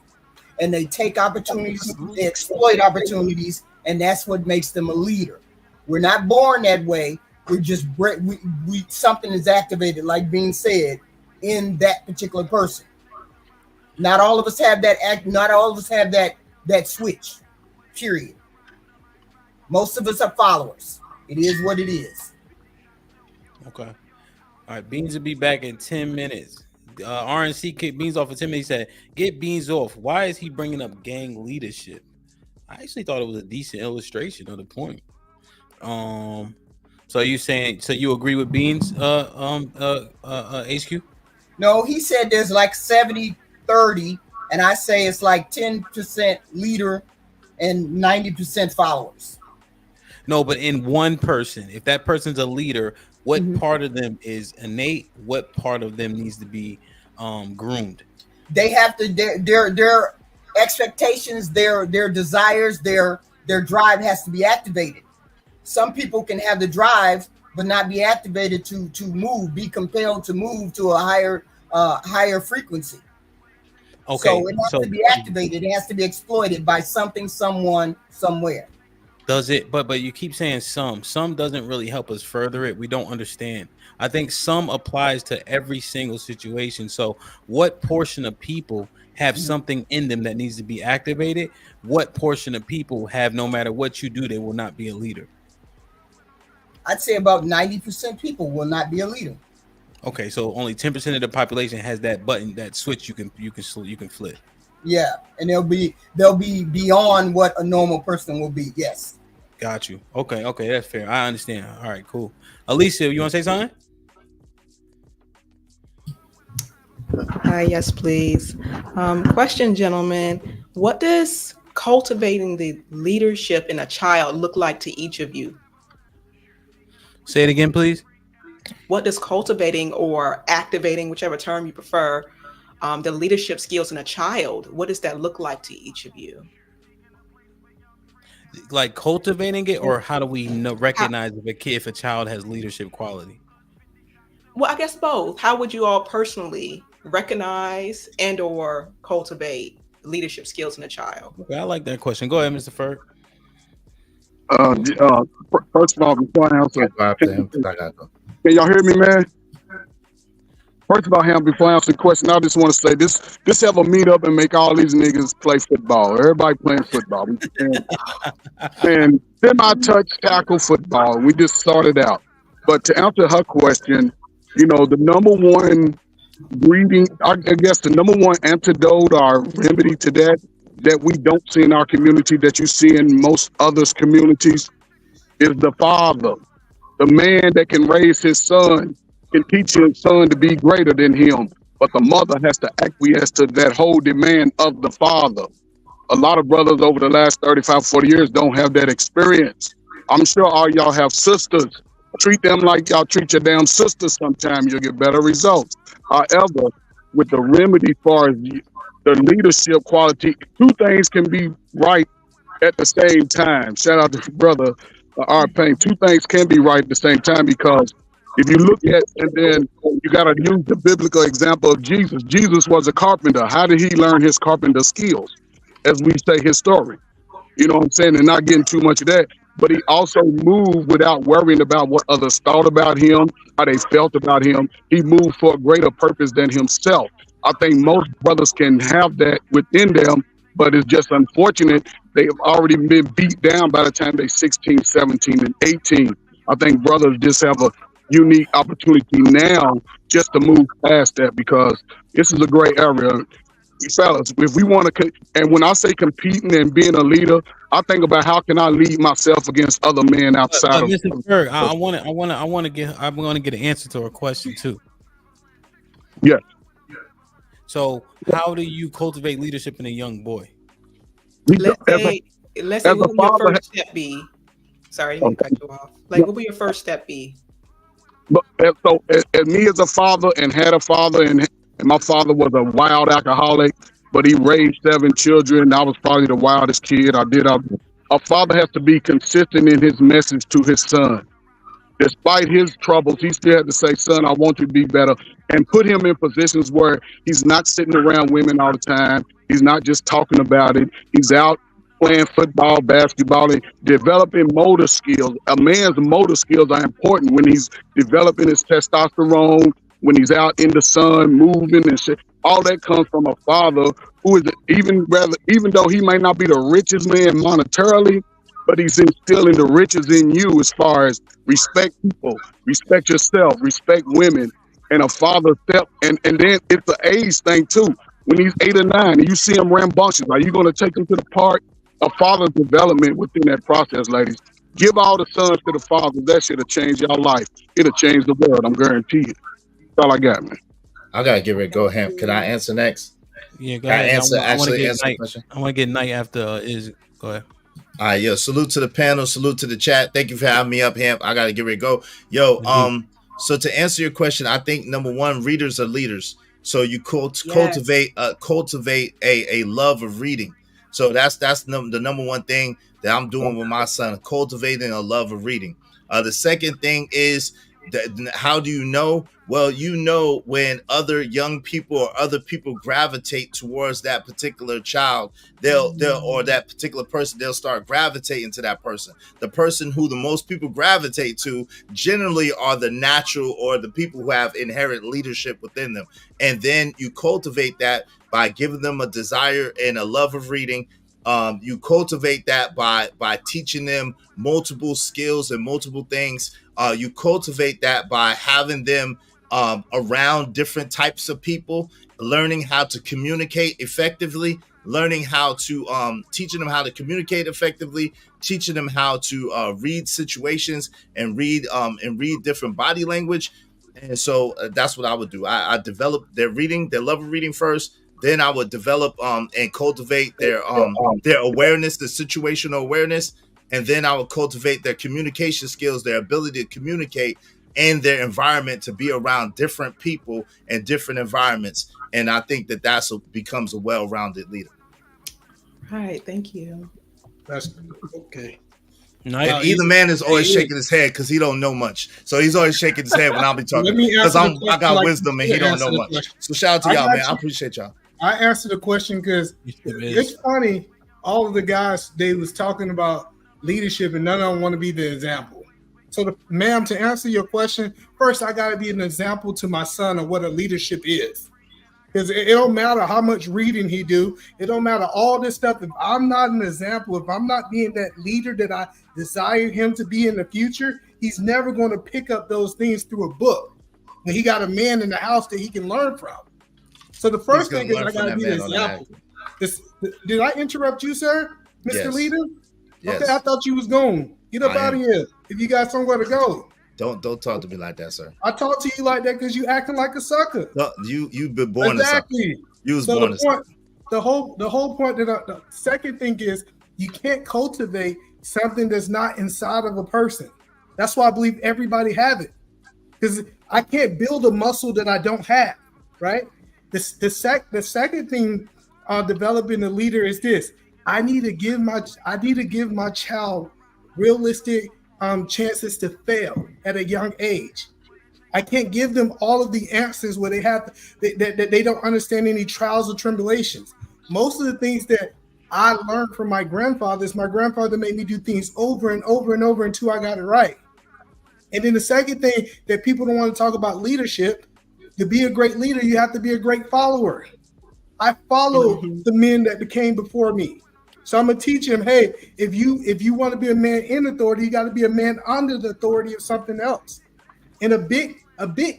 And they take opportunities, they exploit opportunities, and that's what makes them a leader. We're not born that way. We're just we something is activated, like being said, in that particular person. Not all of us have that not all of us have that switch, period. Most of us are followers. It is what it is. Okay. All right. Beans will be back in 10 minutes. RNC kicked Beans off for 10 minutes. He said, get Beans off. Why is he bringing up gang leadership? I actually thought it was a decent illustration of the point. So you saying, so you agree with Beans, HQ? No, he said there's like 70-30, and I say it's like 10% leader and 90% followers. No, but in one person, if that person's a leader, what part of them is innate? What part of them needs to be groomed? They have to their expectations, their desires, their drive has to be activated. Some people can have the drive but not be activated to move, be compelled to move to a higher frequency. Okay, so it has to be activated. It has to be exploited by something, someone, somewhere. Does it? But you keep saying some. Some doesn't really help us further it. We don't understand. I think some applies to every single situation. So what portion of people have something in them that needs to be activated? What portion of people have, no matter what you do, they will not be a leader? I'd say about 90% people will not be a leader. Okay, so only 10% of the population has that button, that switch you can flip. Yeah, and they'll be beyond what a normal person will be. Yes. Got you. Okay, that's fair. I understand. All right, cool. Alicia, you want to say something? Yes, please. Question, gentlemen. What does cultivating the leadership in a child look like to each of you? Say it again, please. What does cultivating or activating, whichever term you prefer, the leadership skills in a child, what does that look like to each of you? Like cultivating it, or how do we recognize if a child has leadership quality? Well, I guess both. How would you all personally recognize and or cultivate leadership skills in a child? Okay, I like that question. Go ahead, Mr. Ferg. First of all, before I answer, can y'all hear me, man? First of all, before I answer the question, I just want to say this have a meet up and make all these niggas play football. Everybody playing football. And semi-touch tackle football. We just started out. But to answer her question, the number one breeding, I guess the number one antidote or remedy to that we don't see in our community that you see in most others' communities is the father. The man that can raise his son can teach his son to be greater than him, but the mother has to acquiesce to that whole demand of the father. A lot of brothers over the last 35, 40 years don't have that experience. I'm sure all y'all have sisters. Treat them like y'all treat your damn sisters sometime. You'll get better results. However, with the remedy for the leadership quality, two things can be right at the same time. Shout out to brother R. Payne. Two things can be right at the same time, because if you look at, and then you got to use the biblical example of Jesus. Jesus was a carpenter. How did he learn his carpenter skills? As we say, his story. You know what I'm saying? And not getting too much of that. But he also moved without worrying about what others thought about him, how they felt about him. He moved for a greater purpose than himself. I think most brothers can have that within them, but it's just unfortunate they have already been beat down by the time they're 16, 17, and 18. I think brothers just have a unique opportunity now just to move past that, because this is a great area. Fellas, if we want to, and when I say competing and being a leader, I think about how can I lead myself against other men outside of. Mr. Berg, I'm going to get an answer to a question too. Yeah. So, how do you cultivate leadership in a young boy? Let's say what would your first step be? Sorry, I didn't cut you off. Like, what would your first step be? But so, as me as a father and had a father, and my father was a wild alcoholic, but he raised 7 children. I was probably the wildest kid. A father has to be consistent in his message to his son. Despite his troubles, he still had to say, son, I want you to be better, and put him in positions where he's not sitting around women all the time. He's not just talking about it. He's out playing football, basketball, and developing motor skills. A man's motor skills are important when he's developing his testosterone, when he's out in the sun, moving and shit. All that comes from a father who is even though he may not be the richest man monetarily, but he's instilling the riches in you as far as respect people, respect yourself, respect women, and a father step. And then it's the age thing too. When he's 8 or 9 and you see him rambunctious, are you going to take him to the park? A father's development within that process, ladies. Give all the sons to the fathers. That should have changed your life. It'll change the world. I'm guaranteed. That's all I got, man. I gotta get ready to go, Ham. Can I answer next? Yeah, go ahead. I want to get Knight after is. Go ahead. All right, yo, salute to the panel, salute to the chat. Thank you for having me up, Ham. I gotta get ready to go. Yo, so to answer your question, I think number one, readers are leaders. So you cultivate a love of reading. So that's the number one thing that I'm doing with my son, cultivating a love of reading. The second thing is how do you know? Well, you know when other young people or other people gravitate towards that particular child, they'll or that particular person, they'll start gravitating to that person. The person who the most people gravitate to generally are the natural or the people who have inherent leadership within them. And then you cultivate that by giving them a desire and a love of reading. You cultivate that by teaching them multiple skills and multiple things. You cultivate that by having them around different types of people, learning how to communicate effectively, learning how to teaching them how to communicate effectively, teaching them how to read situations and read different body language. And so that's what I would do. I develop their reading, their love of reading first. Then I would develop and cultivate their awareness, the situational awareness, and then I would cultivate their communication skills, their ability to communicate, and their environment to be around different people and different environments. And I think that becomes a well-rounded leader. Right. Thank you. That's okay. And either man is always shaking his head because he don't know much. So he's always shaking his head when I'll be talking because I got wisdom and he don't know much. So shout out to y'all, man. I appreciate y'all. I answered the question because it's funny. All of the guys, they was talking about leadership and none of them want to be the example. So, ma'am, to answer your question, first I got to be an example to my son of what a leadership is. Because it don't matter how much reading he do. It don't matter all this stuff. If I'm not an example, if I'm not being that leader that I desire him to be in the future, he's never going to pick up those things through a book. When he got a man in the house that he can learn from. So the first thing is I got to be an example. Did I interrupt you, sir, Mr. Yes. Leader? Yes. Okay, I thought you was gone. Get up out of here if you got somewhere to go. Don't talk to me like that, sir. I talk to you like that because you acting like a sucker. No, you've been born exactly. a sucker. You was so born the a sucker. The whole point that the second thing is you can't cultivate something that's not inside of a person. That's why I believe everybody have it. Because I can't build a muscle that I don't have, right? The second thing developing a leader is this. I need to give my child realistic chances to fail at a young age. I can't give them all of the answers where they don't understand any trials or tribulations. Most of the things that I learned from my grandfather is my grandfather made me do things over and over and over until I got it right. And then the second thing that people don't want to talk about leadership, to be a great leader, you have to be a great follower. I follow the men that became before me. So I'm gonna teach him, hey, if you want to be a man in authority, you got to be a man under the authority of something else. And a big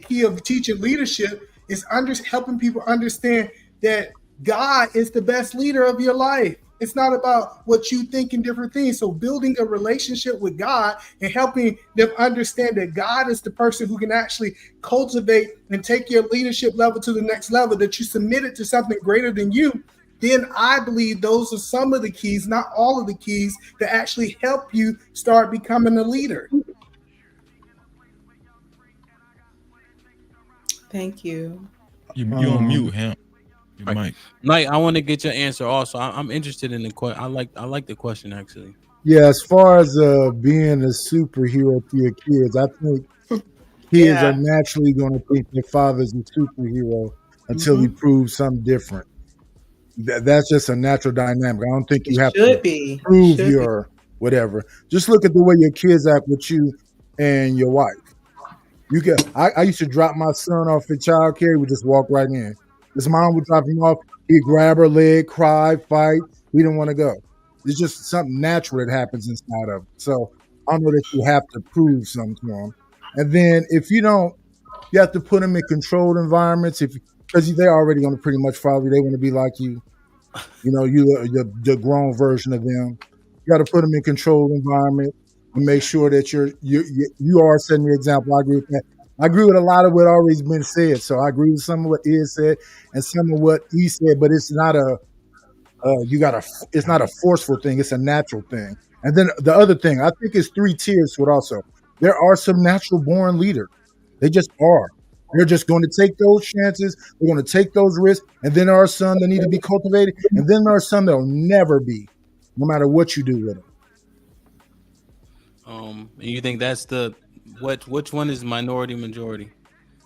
key of teaching leadership is helping people understand that God is the best leader of your life. It's not about what you think and different things. So building a relationship with God and helping them understand that God is the person who can actually cultivate and take your leadership level to the next level, that you submitted to something greater than you. Then I believe those are some of the keys, not all of the keys, that actually help you start becoming a leader. Thank you. You on mute, Ham. Right. Mike, I want to get your answer also. I'm interested in the question. I like the question actually. Yeah, as far as being a superhero to your kids, I think kids are naturally going to think their father's a superhero until he proves something different. That's just a natural dynamic. I don't think you have to prove your whatever. Just look at the way your kids act with you and your wife. You can. I used to drop my son off at childcare. He would just walk right in. His mom would drop him off. He'd grab her leg, cry, fight. He didn't want to go. It's just something natural that happens inside of it. So I know that you have to prove something to them. And then if you don't, you have to put them in controlled environments. Because they're already going to pretty much follow you. They want to be like you. You know, you're the grown version of them. You got to put them in controlled environment and make sure that you are setting the example. I agree with that. I agree with a lot of what already been said. So I agree with some of what Ed said and some of what he said, but it's not it's not a forceful thing. It's a natural thing. And then the other thing, I think it's 3 tiers to it also. There are some natural born leaders. They just are. They're just going to take those chances. They're going to take those risks. And then there are some that need to be cultivated. And then there are some that will never be, no matter what you do with them. And you think that's which one is minority majority?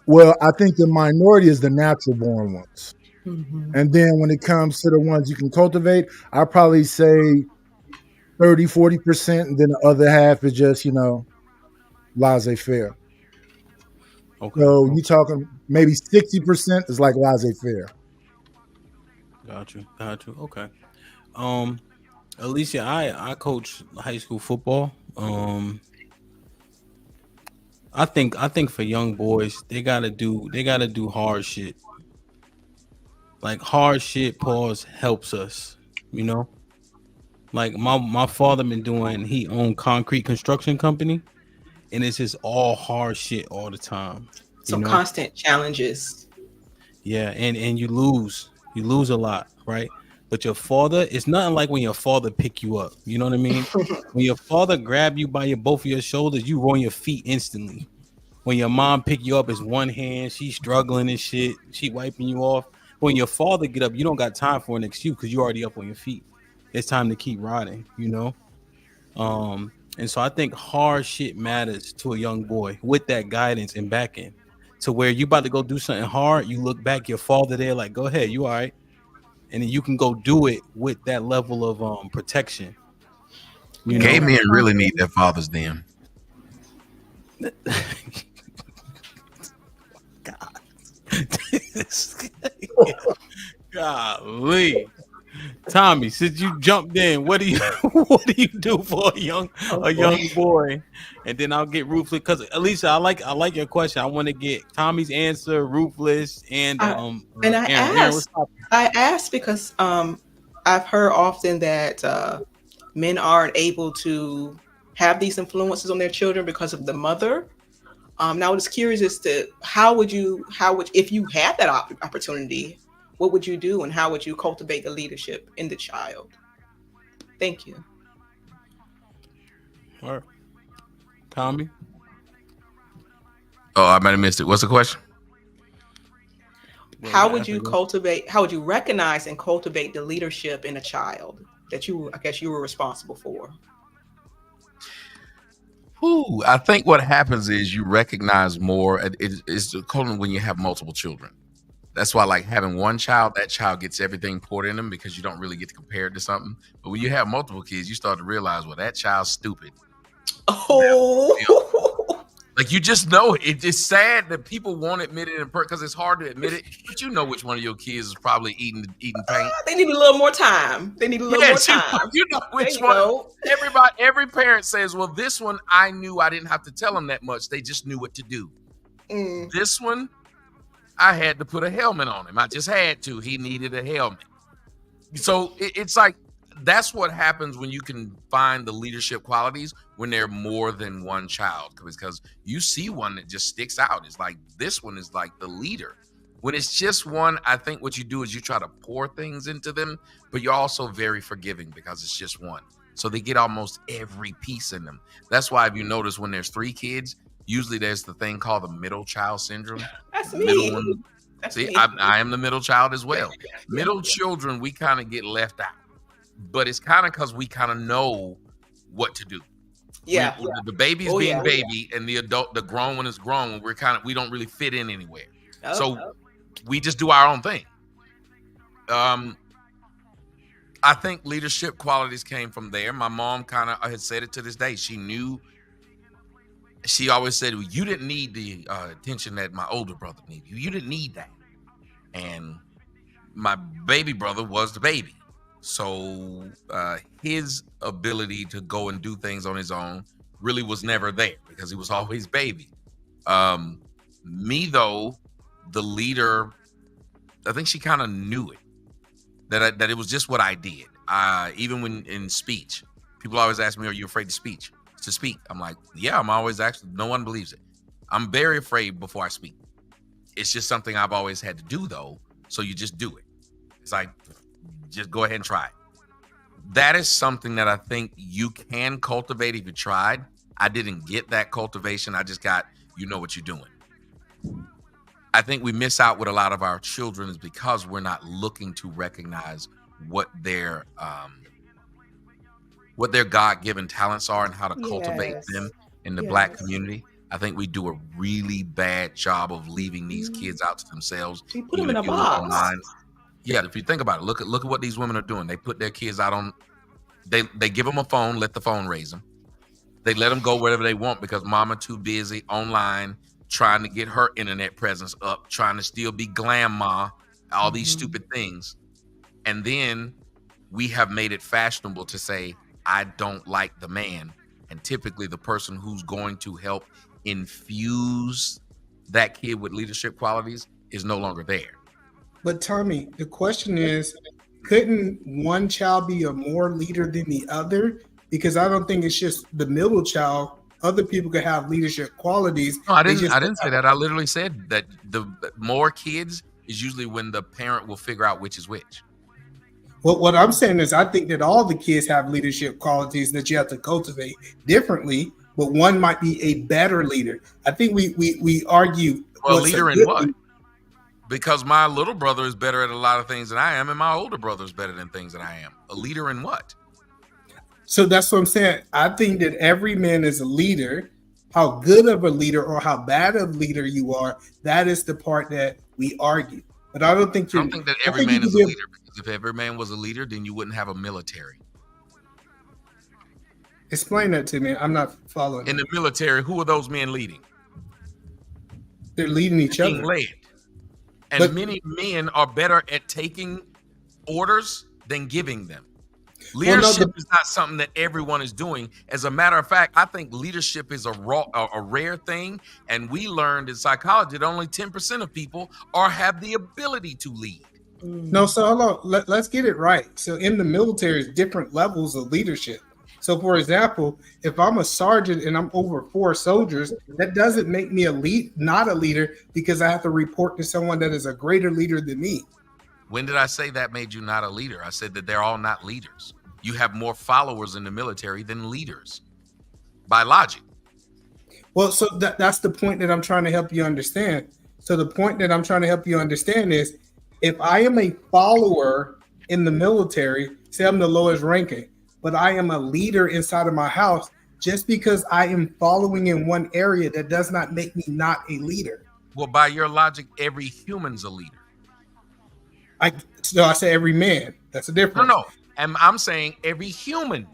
Well, I think the minority is the natural born ones. And then when it comes to the ones you can cultivate, I'd probably say 30-40%, and then the other half is just, laissez-faire. Okay. So you're talking maybe 60% is like laissez-faire. Got you. Okay. Alicia, I coach high school football. I think for young boys, they gotta do hard shit. like hard shit pause helps us, you know. Like my father been doing, he owned concrete construction company, and it's just all hard shit all the time, you So know. constant challenges. Yeah, and you lose a lot, right? But your father, it's nothing like when your father pick you up, you know what I mean? When your father grab you by both of your shoulders, you roll your feet instantly. When your mom pick you up, it's one hand, she's struggling and shit, she wiping you off. When your father get up, you don't got time for an excuse because you already up on your feet. It's time to keep riding, you know. And so I think hard shit matters to a young boy with that guidance and backing, to where you about to go do something hard, you look back, your father there, like, go ahead, you all right, and then you can go do it with that level of protection. You know, Gay men really need their fathers then. Golly. Tommy, since you jumped in, what do you do for a young boy? And then I'll get Ruthless, because Alicia, I like your question. I want to get Tommy's answer, Ruthless, and I Aaron. Aaron, what's up? I asked because I've heard often that men aren't able to have these influences on their children because of the mother. Now I was curious as to how would if you had that opportunity, what would you do, and how would you cultivate the leadership in the child? Thank you. All right. Tommy? Oh, I might have missed it. What's the question? How would you recognize and cultivate the leadership in a child that you were responsible for? Ooh, I think what happens is you recognize more. It's when you have multiple children. That's why, like, having one child, that child gets everything poured in them because you don't really get to compare it to something. But when you have multiple kids, you start to realize, well, that child's stupid. Oh, like, you just know it. It's sad that people won't admit it because it's hard to admit it. But you know which one of your kids is probably eating paint. They need a little more time. They need a little more time. You know which one. Every parent says, well, this one I knew I didn't have to tell them that much. They just knew what to do. This one, I had to put a helmet on him. I just had to. He needed a helmet. So it's like, that's what happens when you can find the leadership qualities when they're more than one child, because you see one that just sticks out. It's like, this one is like the leader. When it's just one, I think what you do is you try to pour things into them, but you're also very forgiving because it's just one. So they get almost every piece in them. That's why, if you notice, when there's 3 kids, usually there's the thing called the middle child syndrome. That's me. I am the middle child as well. Middle children, we kind of get left out, but it's kind of because we kind of know what to do. Yeah. The baby's baby, and the grown one is grown. We don't really fit in anywhere. So we just do our own thing. I think leadership qualities came from there. My mom kind of had said it to this day. She always said, well, you didn't need the attention that my older brother needed. You didn't need that. And my baby brother was the baby. So his ability to go and do things on his own really was never there because he was always baby. Me, though, the leader, I think she kind of knew it, that it was just what I did. Even when in speech, people always ask me, are you afraid to speak? I'm like, yeah, I'm always actually, no one believes it. I'm very afraid before I speak. It's just something I've always had to do, though. So you just do it. It's like, just go ahead and try it. That is something that I think you can cultivate if you tried. I didn't get that cultivation. I just got, you know what you're doing. I think we miss out with a lot of our children is because we're not looking to recognize what their God-given talents are and how to cultivate them in the Black community. I think we do a really bad job of leaving these kids out to themselves. You put them in a box. Yeah, if you think about it, look at what these women are doing. They put their kids out on, they give them a phone, let the phone raise them. They let them go wherever they want because mama too busy online trying to get her internet presence up, trying to still be glam ma, all these stupid things. And then we have made it fashionable to say, I don't like the man. And typically the person who's going to help infuse that kid with leadership qualities is no longer there. But Tommy, the question is, couldn't one child be a more leader than the other? Because I don't think it's just the middle child. Other people could have leadership qualities. No, I didn't say that. I literally said that the more kids is usually when the parent will figure out which is which. Well, what I'm saying is, I think that all the kids have leadership qualities that you have to cultivate differently, but one might be a better leader. I think we argue. Well, leader in what? Because my little brother is better at a lot of things than I am, and my older brother is better than things than I am. A leader in what? So that's what I'm saying. I think that every man is a leader. How good of a leader or how bad of a leader you are, that is the part that we argue. But I don't think that every man is a leader. Because if every man was a leader, then you wouldn't have a military. Explain that to me. I'm not following. In the military, who are those men leading? They're leading each other. Being led. And many men are better at taking orders than giving them. Leadership is not something that everyone is doing. As a matter of fact, I think leadership is a rare thing. And we learned in psychology that only 10% of people have the ability to lead. No, so hold on. Let's get it right. So in the military, is different levels of leadership. So, for example, if I'm a sergeant and I'm over 4 soldiers, that doesn't make me not a leader, because I have to report to someone that is a greater leader than me. When did I say that made you not a leader? I said that they're all not leaders. You have more followers in the military than leaders, by logic. Well, so that's the point that I'm trying to help you understand. So the point that I'm trying to help you understand is, if I am a follower in the military, say I'm the lowest ranking, but I am a leader inside of my house, just because I am following in one area, that does not make me not a leader. Well, by your logic, every human's a leader. So I say every man. That's a difference. No. And I'm saying every human.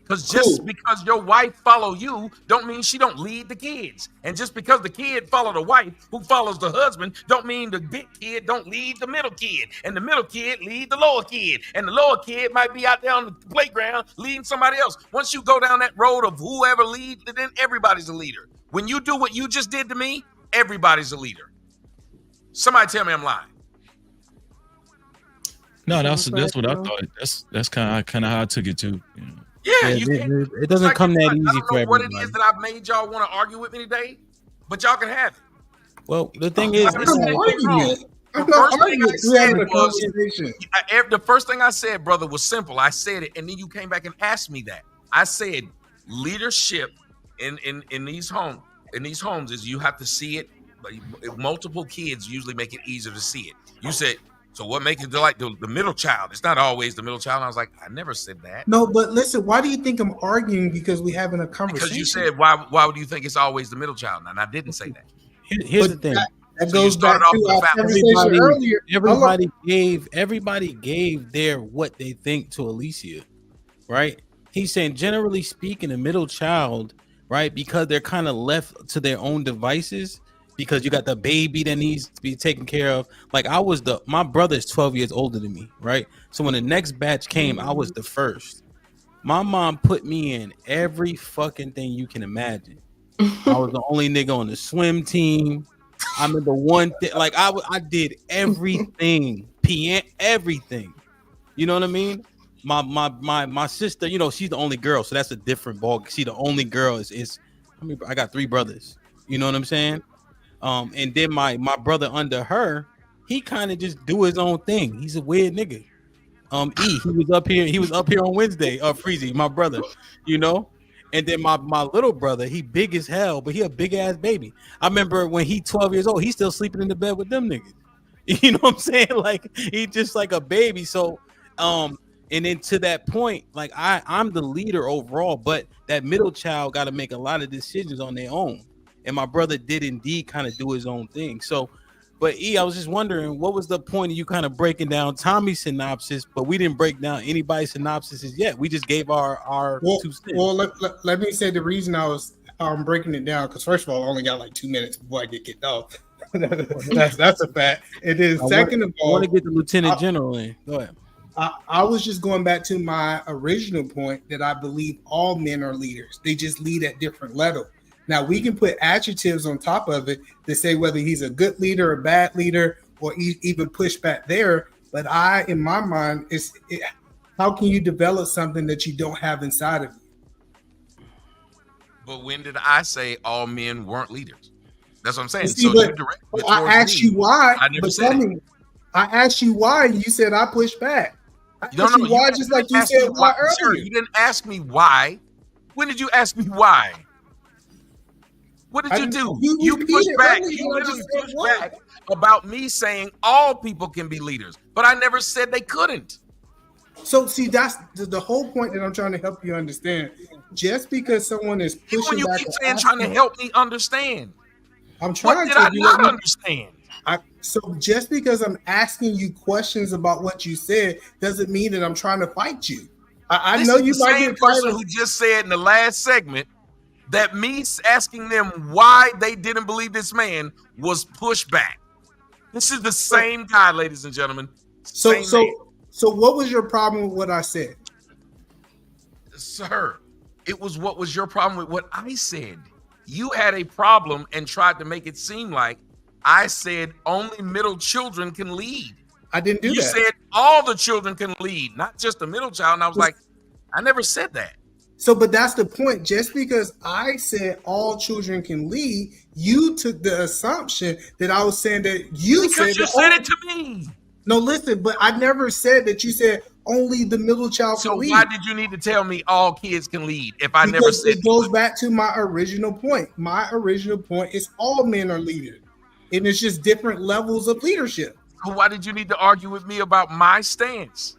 Because just because your wife follow you, don't mean she don't lead the kids. And just because the kid follow the wife who follows the husband, don't mean the big kid don't lead the middle kid. And the middle kid lead the lower kid. And the lower kid might be out there on the playground leading somebody else. Once you go down that road of whoever leads, then everybody's a leader. When you do what you just did to me, everybody's a leader. Somebody tell me I'm lying. No, that's what I thought. That's kind of how I took it too. You know? Yeah, it doesn't come that easy for everybody. I don't know what it is that I've made y'all want to argue with me today, but y'all can have it. Well, the thing is, the first thing I said, brother, was simple. I said it, and then you came back and asked me that. I said leadership in these homes is you have to see it. Multiple kids usually make it easier to see it. You said. So what makes it like the middle child? It's not always the middle child. I was like, I never said that. No, but listen, why do you think I'm arguing? Because we're having a conversation. Because you said, why would you think it's always the middle child? And I didn't say that. Here's the thing. That goes back to our conversation earlier. Everybody gave their what they think to Alicia, right? He's saying, generally speaking, the middle child, right? Because they're kind of left to their own devices. Because you got the baby that needs to be taken care of. Like my brother is 12 years older than me, right? So when the next batch came, I was the first. My mom put me in every fucking thing you can imagine. I was the only nigga on the swim team. I'm the one thing, like I did everything, everything. You know what I mean? My sister, you know, she's the only girl, so that's a different ball. She the only girl I got 3 brothers. You know what I'm saying? And then my brother under her, he kind of just do his own thing. He's a weird nigga. He was up here on Wednesday. Freezy, my brother, you know. And then my little brother, he big as hell, but he a big ass baby. I remember when he 12 years old, he's still sleeping in the bed with them niggas. You know what I'm saying? Like he just like a baby. So and then to that point, like I'm the leader overall, but that middle child got to make a lot of decisions on their own. And my brother did indeed kind of do his own thing. So, but I was just wondering, what was the point of you kind of breaking down Tommy's synopsis, but we didn't break down anybody's synopsis yet. We just gave our 2 cents. Well, let me say the reason I'm breaking it down, because first of all, I only got like 2 minutes before I get kicked off. that's a fact. It is. Second of all, I want to get the lieutenant general in. Go ahead. I was just going back to my original point that I believe all men are leaders. They just lead at different levels. Now, we can put adjectives on top of it to say whether he's a good leader, a bad leader, or even pushback there. But in my mind, how can you develop something that you don't have inside of you? But when did I say all men weren't leaders? That's what I'm saying. See, So but you directed it I towards asked me. you why. I never But said tell it. me, I asked you why, and you said I pushed back. I No, asked no, you why, didn't just like you ask me said why Sir, earlier. you didn't ask me why. When did you ask me why? What did you do? You pushed back. You literally pushed back about me saying all people can be leaders, but I never said they couldn't. So see, that's the whole point that I'm trying to help you understand. Just because someone is pushing When you back, keep or saying trying to asking- help me understand, I'm trying what did to. I If you not let me- understand? So just because I'm asking you questions about what you said doesn't mean that I'm trying to fight you. I This know is you the might same get tired person of. who just said in the last segment that me asking them why they didn't believe this man was pushback. This is the same guy, ladies and gentlemen. So Same man. so what was your problem with what I said? Sir, it was what was your problem with what I said? You had a problem and tried to make it seem like I said only middle children can lead. I didn't do you that. You said all the children can lead, not just the middle child. And I was like, I never said that. So, but that's the point. Just because I said all children can lead, you took the assumption that I was saying that you said it to me. No, listen, but I never said that you said only the middle child can lead. So why did you need to tell me all kids can lead if I never said it goes back to my original point. My original point is all men are leaders, and it's just different levels of leadership. So why did you need to argue with me about my stance?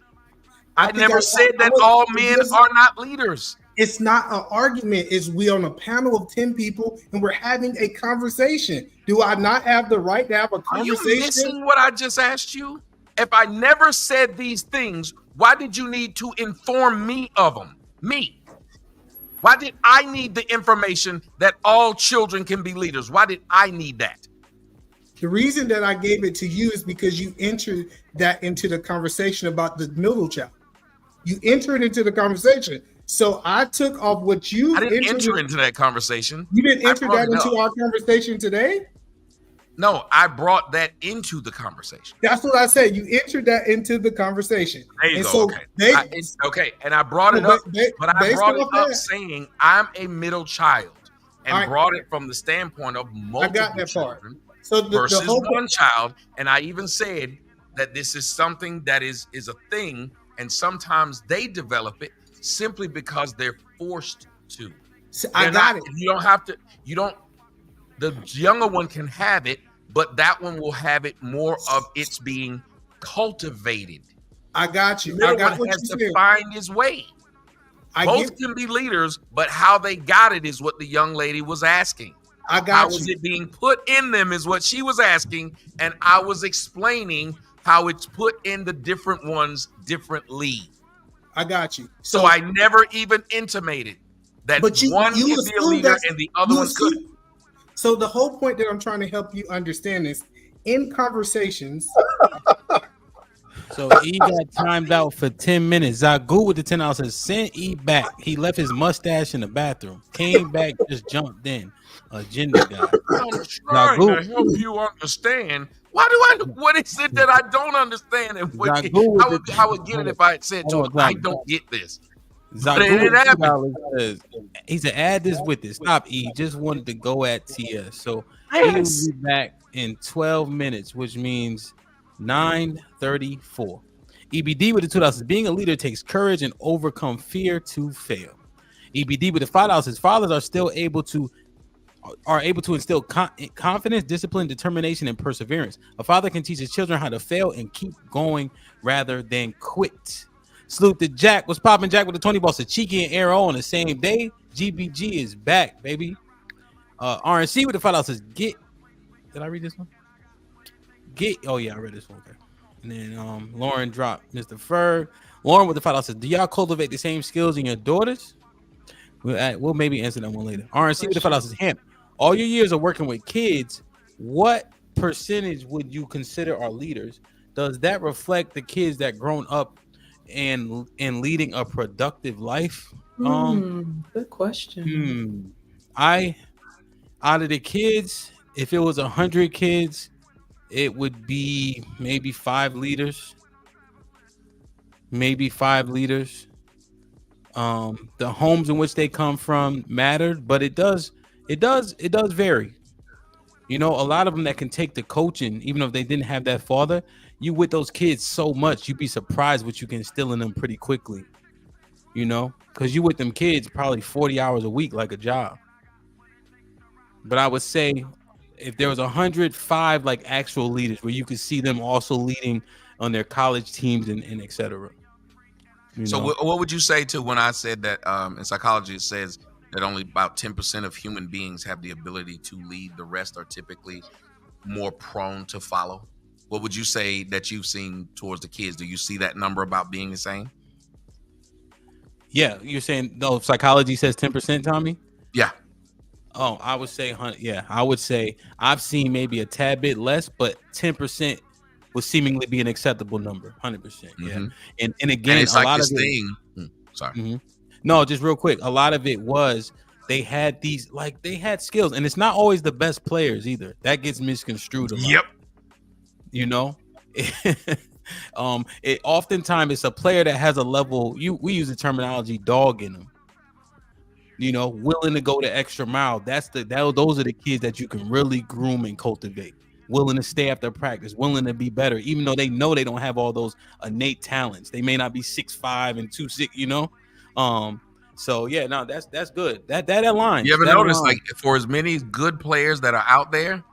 I never said that all men are not leaders. It's not an argument. It's we on a panel of 10 people and we're having a conversation. Do I not have the right to have a conversation? Are you missing what I just asked you? If I never said these things, why did you need to inform me of them? Me. Why did I need the information that all children can be leaders? Why did I need that? The reason that I gave it to you is because you entered that into the conversation about the middle child. You entered into the conversation. So I took off what you. I didn't enter into that conversation. You didn't enter that into our conversation today? No, I brought that into the conversation. That's what I said. You entered that into the conversation. There you go. So okay. And I brought it up, but I brought it up saying I'm a middle child and brought it from the standpoint of multiple children versus one child. And I even said that this is something that is a thing, and sometimes they develop it simply because they're forced to. I got it. You don't have to. You don't. The younger one can have it, but that one will have it more of it's being cultivated. I got you. I got what has to find his way. Both can be leaders, but how they got it is what the young lady was asking. I got how was it being put in them is what she was asking, and I was explaining how it's put in the different ones differently. I got you. So I never even intimated that one can be a leader and the other one couldn't. So the whole point that I'm trying to help you understand is in conversations. So E got timed out for 10 minutes. Zagu with the $10 says, send E back. He left his mustache in the bathroom. Came back, just jumped in. Agenda guy. I'm trying to help you understand. What is it that I don't understand? And I would get it if I had said to him, I don't get this. Zagu, he said, add this with it. Stop, E. Just wanted to go at TS. So he will be back in 12 minutes, which means 9:34. EBD with the $2. Being a leader takes courage and overcome fear to fail. EBD with the $5. Fathers are still able to instill confidence, discipline, determination, and perseverance. A father can teach his children how to fail and keep going rather than quit. Salute to Jack. What's popping? Jack with the 20 balls. Cheeky and Arrow on the same day. GBG is back, baby. RNC with the $5 says, did I read this one? Oh yeah, I read this one. Okay. And then Lauren dropped Mr. Ferg. Lauren with the $5 says, do y'all cultivate the same skills in your daughters? We'll maybe answer that one later. RNC with the $5 says, Hemp. All your years of working with kids, what percentage would you consider are leaders? Does that reflect the kids that grown up and leading a productive life? Good question. Out of the kids, if it was 100 kids, it would be maybe 5 leaders. Maybe 5 leaders. The homes in which they come from mattered, but it does vary. You know, a lot of them that can take the coaching, even if they didn't have that father, you with those kids so much, you'd be surprised what you can instill in them pretty quickly. You know, because you with them kids probably 40 hours a week like a job. But I would say if there was 105 like actual leaders where you could see them also leading on their college teams and et cetera. So what would you say to when I said that in psychology it says that only about 10% of human beings have the ability to lead, the rest are typically more prone to follow? What would you say that you've seen towards the kids? Do you see that number about being the same? Yeah, you're saying no, psychology says 10%, Tommy? Yeah. Oh, I would say, yeah, I would say I've seen maybe a tad bit less, but 10% would seemingly be an acceptable number. 100%. Yeah. And again, it's a like lot this of thing. it, no, just real quick. A lot of it was they had these, like they had skills, and it's not always the best players either. That gets misconstrued a lot. Yep. You know, it oftentimes it's a player that has a level. We use the terminology dog in them. You know, willing to go the extra mile. Those are the kids that you can really groom and cultivate. Willing to stay after practice, willing to be better, even though they know they don't have all those innate talents. They may not be 6'5" and 2'6", you know. So yeah, no, that's good. That aligns. You ever That notice, aligns. like, for as many good players that are out there,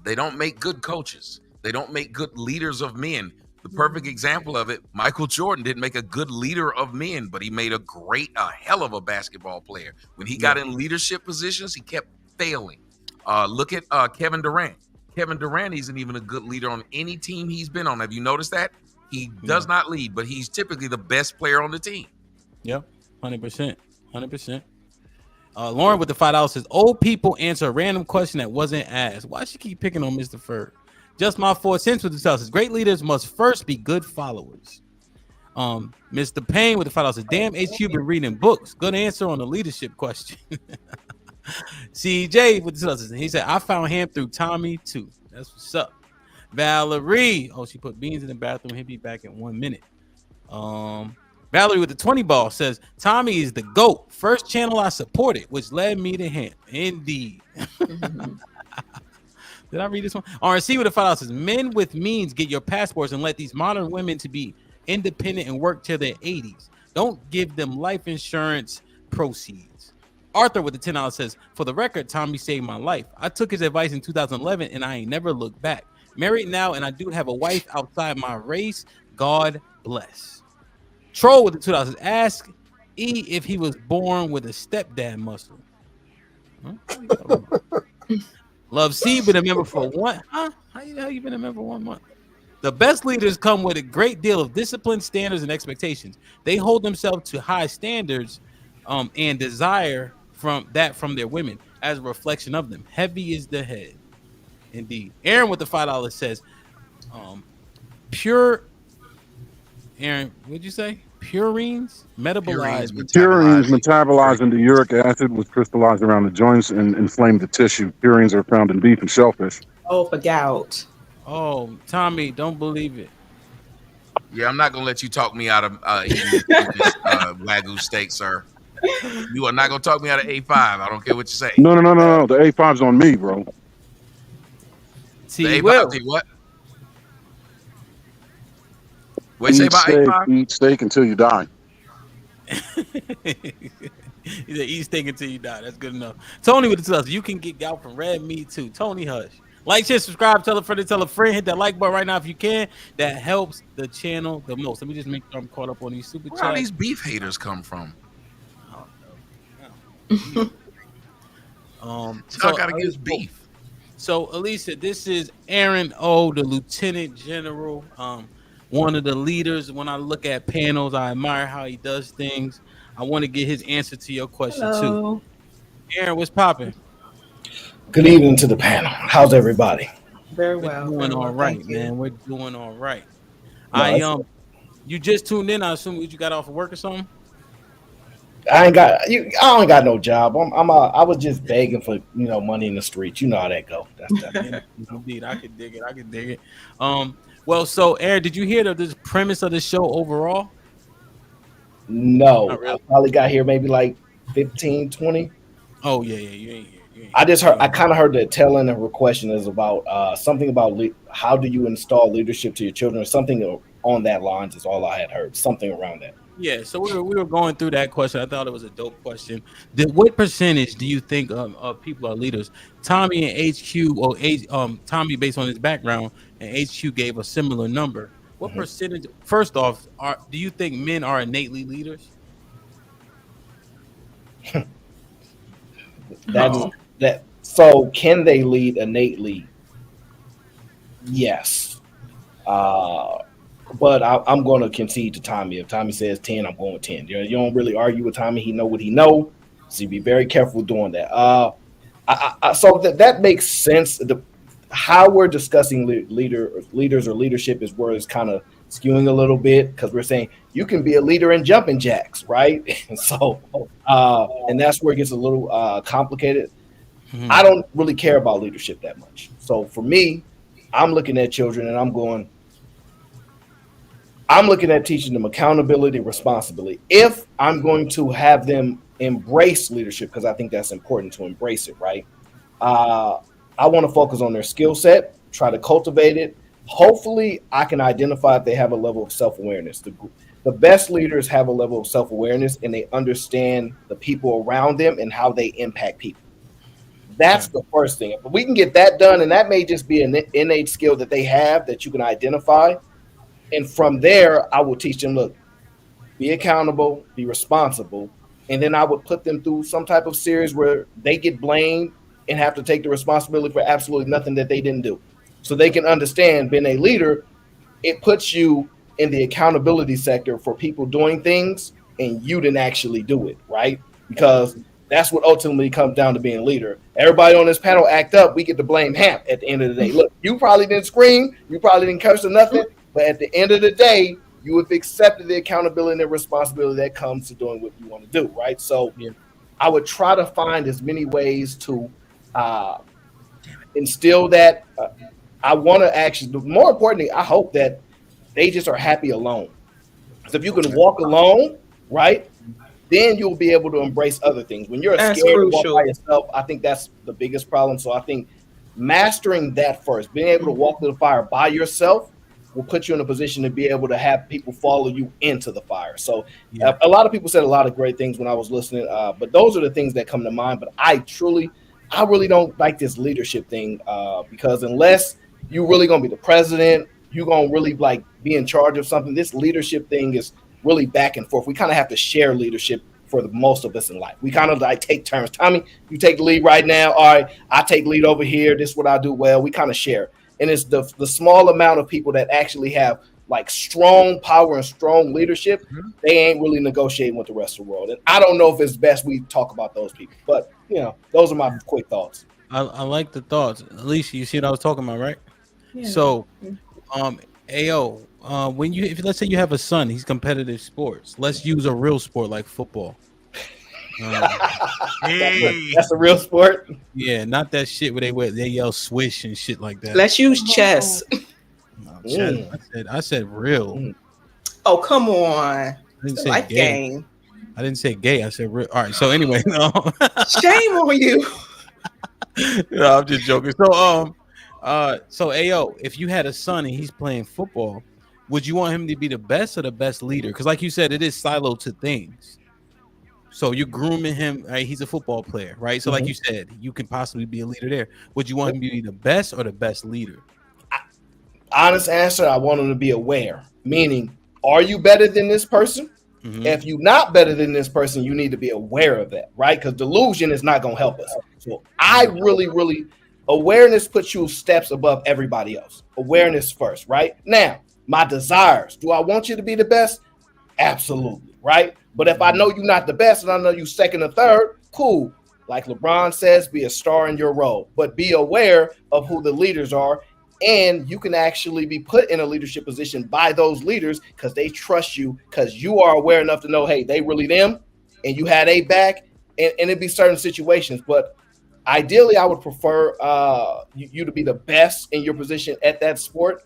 they don't make good coaches. They don't make good leaders of men. The perfect example of it, Michael Jordan didn't make a good leader of men, but he made a hell of a basketball player. When he got in leadership positions, he kept failing. Look at Kevin Durant. Kevin Durant isn't even a good leader on any team he's been on. Have you noticed that? He does not lead, but he's typically the best player on the team. Yep, 100%. 100%. Lauren with the $5 says, old people answer a random question that wasn't asked. Why she keep picking on Mr. Ferg? Just my 4 cents with the $5 says, great leaders must first be good followers. Mr. Payne with the $5 says, damn, HQ been reading books. Good answer on the leadership question. CJ with the $2 says, he said, I found him through Tommy too. That's what's up. Valerie, she put beans in the bathroom. He'll be back in 1 minute. Valerie with the 20 ball says, Tommy is the GOAT. First channel I supported, which led me to him. Indeed. Did I read this one? RNC with the $5 says, men with means get your passports and let these modern women to be independent and work till their 80s. Don't give them life insurance proceeds. Arthur with the $10 says, for the record, Tommy saved my life. I took his advice in 2011 and I ain't never looked back. Married now and I do have a wife outside my race. God bless. Troll with the $2 says, ask E if he was born with a stepdad muscle. Huh? Love C been a member for one. Huh? How you been a member for 1 month? The best leaders come with a great deal of discipline, standards, and expectations. They hold themselves to high standards and desire from their women as a reflection of them. Heavy is the head. Indeed. Aaron with the $5 says, Aaron, what'd you say? Purines metabolize. Purines metabolize into uric acid, which crystallizes around the joints and inflame the tissue. Purines are found in beef and shellfish. Oh, for gout. Oh, Tommy, don't believe it. Yeah, I'm not gonna let you talk me out of eating this Wagyu steak, sir. You are not gonna talk me out of A5. I don't care what you say. No. The A5's on me, bro. See, what? What you say about A5? Eat steak until you die. He said, eat steak until you die. That's good enough. Tony with the $2. You can get gout from red meat too. Tony Hush. Like, share, subscribe, tell a friend, hit that like button right now if you can. That helps the channel the most. Let me just make sure I'm caught up on these super chats. Where do these beef haters come from? So I gotta get beef. So Elisa, this is Aaron O, the Lieutenant General, one of the leaders. When I look at panels, I admire how he does things. I want to get his answer to your question too. Aaron, what's popping? Good evening to the panel. How's everybody? Very well. We're doing all right, man. We're doing all right. You just tuned in. I assume you got off of work or something. I don't got no job. I was just begging for money in the streets. You know how that go. Indeed, I could dig it. Well, so Aaron, did you hear the premise of the show overall? No, Not really. I probably got here maybe like 15, 20. Oh yeah, you ain't here. I just heard. I kind of heard the tail end of her question is about something about how do you install leadership to your children, or something on that lines is all I had heard. Something around that. Yeah, so we were going through that question. I thought it was a dope question. What percentage do you think of people are leaders? Tommy and HQ, or Tommy, based on his background, and HQ gave a similar number. What percentage? First off, do you think men are innately leaders? So can they lead innately? Yes. But I'm going to concede to Tommy. If Tommy says 10, I'm going with 10. You don't really argue with Tommy. He know what he know. So you be very careful doing that. So that makes sense. How we're discussing leaders or leadership is where it's kind of skewing a little bit, because we're saying you can be a leader in jumping jacks, right? And so, and that's where it gets a little complicated. I don't really care about leadership that much. So for me, I'm looking at children and I'm looking at teaching them accountability, responsibility. If I'm going to have them embrace leadership, because I think that's important to embrace it, right? I want to focus on their skill set, try to cultivate it. Hopefully, I can identify if they have a level of self-awareness. The best leaders have a level of self-awareness, and they understand the people around them and how they impact people. That's the first thing. But we can get that done, and that may just be an innate skill that they have that you can identify. And from there, I will teach them, look, be accountable, be responsible. And then I would put them through some type of series where they get blamed and have to take the responsibility for absolutely nothing that they didn't do. So they can understand being a leader, it puts you in the accountability sector for people doing things and you didn't actually do it, right? Because that's what ultimately comes down to being a leader. Everybody on this panel act up, we get to blame Hamp at the end of the day. Look, you probably didn't scream, you probably didn't curse or nothing, but at the end of the day, you have accepted the accountability and the responsibility that comes to doing what you want to do, right? So I would try to find as many ways to instill that. I want to actually, more importantly, I hope that they just are happy alone. So if you can walk alone, right, then you'll be able to embrace other things. When you're scared to walk by yourself, I think that's the biggest problem. So I think mastering that first, being able to walk through the fire by yourself, will put you in a position to be able to have people follow you into the fire. So a lot of people said a lot of great things when I was listening, but those are the things that come to mind. But I really don't like this leadership thing, because unless you're really going to be the president, you're going to really like be in charge of something. This leadership thing is really back and forth. We kind of have to share leadership for the most of us in life. We kind of like take turns. Tommy, you take the lead right now. All right, I take lead over here. This is what I do well. We kind of share. And it's the small amount of people that actually have like strong power and strong leadership, they ain't really negotiating with the rest of the world. And I don't know if it's best we talk about those people, but those are my quick thoughts. I like the thoughts. Alicia, you see what I was talking about, right? Yeah. So, Ayo, if let's say you have a son, he's competitive sports. Let's use a real sport like football. That's a real sport. Yeah, not that shit where they yell swish and shit like that. Let's use chess. Chess. I said real. Oh, come on. I didn't say life gay. game. I didn't say gay. I said real. All right. So anyway, no. Shame on you. No, I'm just joking. So Ayo, if you had a son and he's playing football, would you want him to be the best or the best leader? Because like you said, it is siloed to things. So you're grooming him, right? He's a football player, right? So like you said, you can possibly be a leader there. Would you want him to be the best or the best leader? Honest answer, I want him to be aware. Meaning, are you better than this person? If you're not better than this person, you need to be aware of that, right? Because delusion is not going to help us. So I really, awareness puts you steps above everybody else. Awareness first, right? Now, my desires. Do I want you to be the best? Absolutely, right? But if I know you're not the best and I know you second or third, cool. Like LeBron says, be a star in your role, but be aware of who the leaders are. And you can actually be put in a leadership position by those leaders because they trust you, because you are aware enough to know, hey, they really them. and you had a back, and it'd be certain situations. But ideally, I would prefer you to be the best in your position at that sport,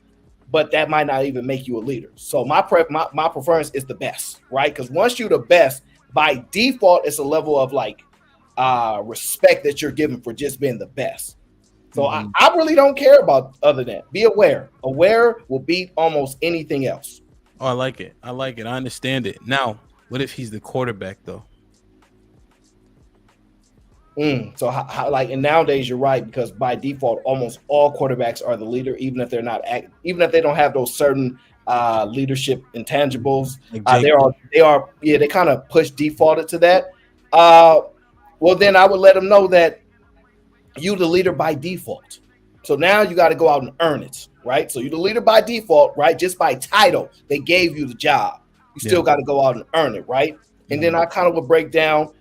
but that might not even make you a leader. So my preference is the best, right? Because once you're the best, by default, it's a level of like respect that you're given for just being the best. So I really don't care about other than be aware. Aware will beat almost anything else. Oh, I like it. I understand it. Now, what if he's the quarterback though? So how, like, and nowadays you're right, because by default almost all quarterbacks are the leader, even if they're not even if they don't have those certain leadership intangibles. They kind of push defaulted to that. Well, then I would let them know that you the leader by default. So now you got to go out and earn it, right? So you're the leader by default, right? Just by title, they gave you the job. You still got to go out and earn it, right? And then I kind of would break down.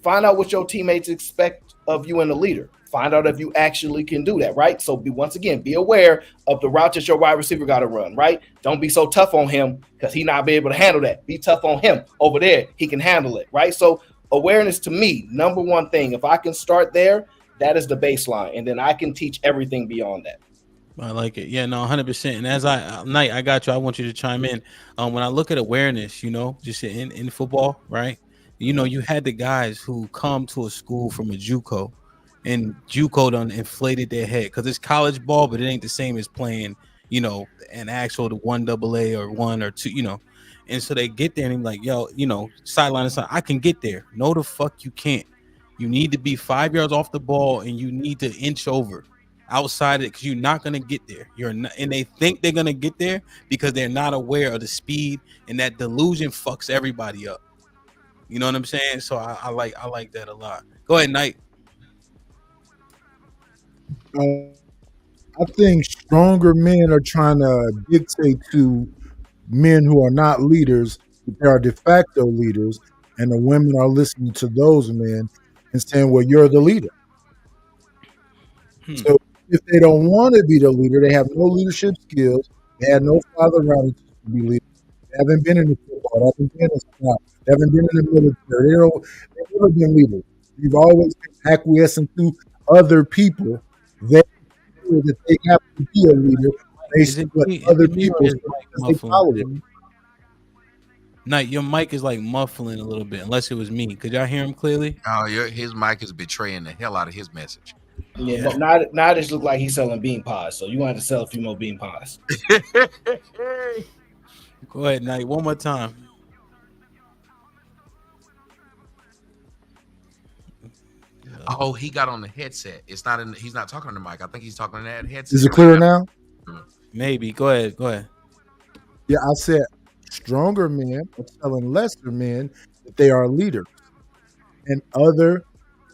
Find out what your teammates expect of you and the leader. Find out if you actually can do that, right? So be aware of the route that your wide receiver got to run, right? Don't be so tough on him because he not be able to handle that. Be tough on him over there. He can handle it, right? So awareness to me, number one thing. If I can start there, that is the baseline. And then I can teach everything beyond that. I like it. Yeah, no, 100%. And as Knight, I got you. I want you to chime in. When I look at awareness, just in football, right? You had the guys who come to a school from a JUCO, and JUCO done inflated their head because it's college ball, but it ain't the same as playing, an actual the 1AA or 1 or 2, And so they get there and they're like, yo, sideline aside, I can get there. No, the fuck you can't. You need to be 5 yards off the ball and you need to inch over outside it because you're not gonna get there. You're not, and they think they're gonna get there because they're not aware of the speed, and that delusion fucks everybody up. You know what I'm saying? So I like that a lot. Go ahead, Knight. I think stronger men are trying to dictate to men who are not leaders that they are de facto leaders, and the women are listening to those men and saying, well, you're the leader. So if they don't want to be the leader, they have no leadership skills, they had no father around to be leaders, they haven't been in the football, they haven't been in the sport, they haven't been in the military, they've never been leaders. They've always been acquiescing to other people. They feel that they have to be a leader based on what other people they follow them. Knight, your mic is like muffling a little bit, unless it was me. Could y'all hear him clearly? Oh, his mic is betraying the hell out of his message. Yeah, but now this look like he's selling bean pies, so you want to sell a few more bean pies. Go ahead, Knight. One more time. Oh, he got on the headset. It's not in. He's not talking on the mic. I think he's talking on that headset. Is it clearer now? Maybe. Go ahead. Yeah, I said stronger men are telling lesser men that they are leaders, and other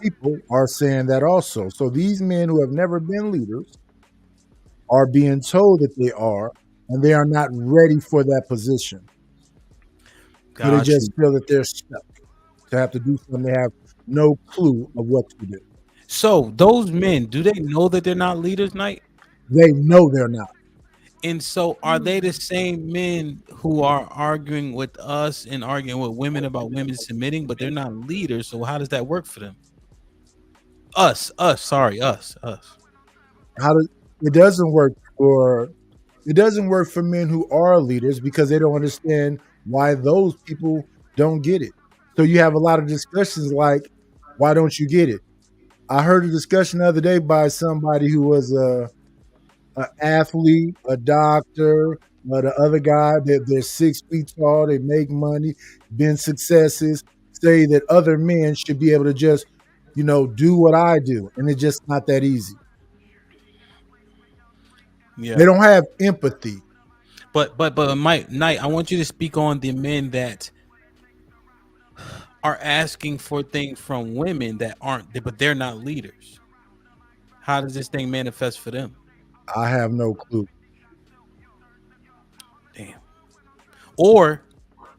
people are saying that also. So these men who have never been leaders are being told that they are, and they are not ready for that position. So they just feel that they're stuck to have to do something. They have no clue of what to do. So those men, do they know that they're not leaders, Knight? They know they're not. And so are they the same men who are arguing with us and arguing with women about women submitting, but they're not leaders? So how does that work for them? Us. How does it doesn't work for men who are leaders because they don't understand why those people don't get it. So you have a lot of discussions like, why don't you get it? I heard a discussion the other day by somebody who was an athlete, a doctor, the other guy that they're 6 feet tall, they make money, been successes, say that other men should be able to just, do what I do. And it's just not that easy. Yeah. They don't have empathy. But Mike, Knight, I want you to speak on the men that are asking for things from women that aren't, but they're not leaders. How does this thing manifest for them? I have no clue. Damn. Or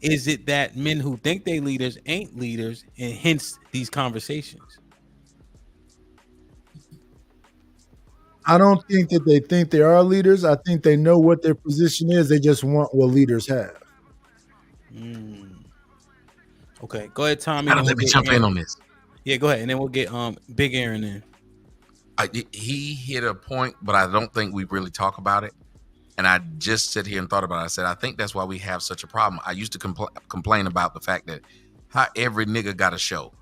is it that men who think they leaders ain't leaders, and hence these conversations? I don't think that they think they are leaders. I think they know what their position is. They just want what leaders have. Okay, go ahead, Tommy. Gotta Then let me get jump in Aaron. on this. Yeah, go ahead, and then we'll get Big Aaron in. He hit a point, but I don't think we really talk about it. And I just sit here and thought about it. I said, I think that's why we have such a problem. I used to complain about the fact that how every nigga got a show.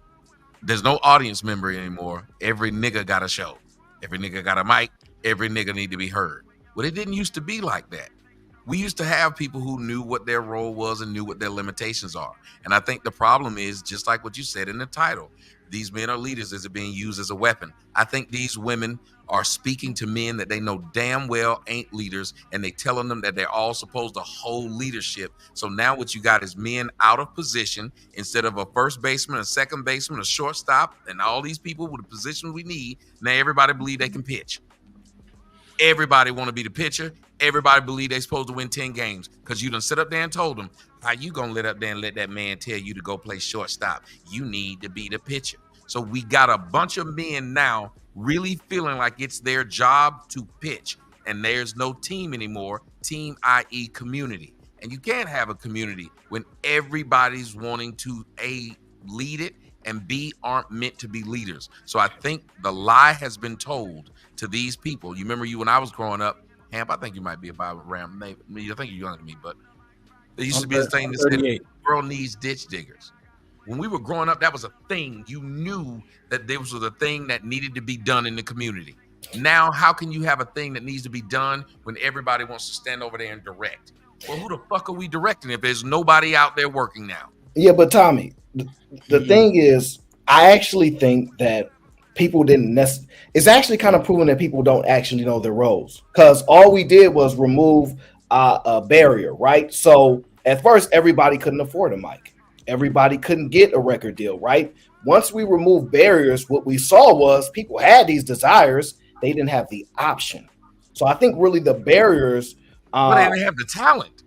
There's no audience member anymore. Every nigga got a show. Every nigga got a mic. Every nigga need to be heard. Well, it didn't used to be like that. We used to have people who knew what their role was and knew what their limitations are. And I think the problem is, just like what you said in the title, these men are leaders. Is it being used as a weapon? I think these women are speaking to men that they know damn well ain't leaders, and they telling them that they're all supposed to hold leadership. So now what you got is men out of position instead of a first baseman, a second baseman, a shortstop, and all these people with the position we need. Now everybody believe they can pitch. Everybody want to be the pitcher. Everybody believe they supposed to win 10 games because you done sit up there and told them, how you gonna let up there and let that man tell you to go play shortstop? You need to be the pitcher. So we got a bunch of men now really feeling like it's their job to pitch, and there's no team anymore. Team, i.e. community. And you can't have a community when everybody's wanting to A, lead it, and B, aren't meant to be leaders. So I think the lie has been told to these people. You remember when I was growing up, Hamp, I think you might be about around maybe. I think you're younger than me, but there used to be a thing that said the world needs ditch diggers. When we were growing up, that was a thing. You knew that there was a thing that needed to be done in the community. Now, how can you have a thing that needs to be done when everybody wants to stand over there and direct? Well, who the fuck are we directing if there's nobody out there working now? Yeah, but Tommy, the thing is, I actually think that people didn't necessarily, it's actually kind of proven that people don't actually know their roles, because all we did was remove a barrier, right? So at first, everybody couldn't afford a mic. Everybody couldn't get a record deal, right? Once we removed barriers, what we saw was people had these desires. They didn't have the option. So I think really the barriers. But they didn't have the talent.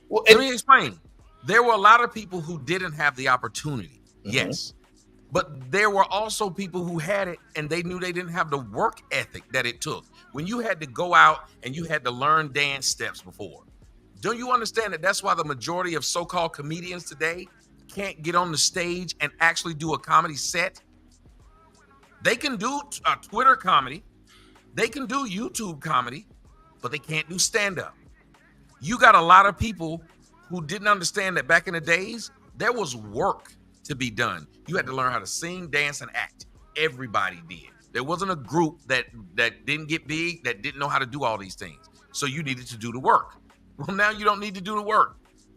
Well, let me explain. There were a lot of people who didn't have the opportunity. Yes. But there were also people who had it and they knew they didn't have the work ethic that it took. When you had to go out and you had to learn dance steps before. Don't you understand that that's why the majority of so-called comedians today can't get on the stage and actually do a comedy set? They can do a Twitter comedy. They can do YouTube comedy, but they can't do stand-up. You got a lot of people who didn't understand that back in the days, there was work to be done. You had to learn how to sing, dance, and act. Everybody did. There wasn't a group that didn't get big, that didn't know how to do all these things. So you needed to do the work. Well, now you don't need to do the work.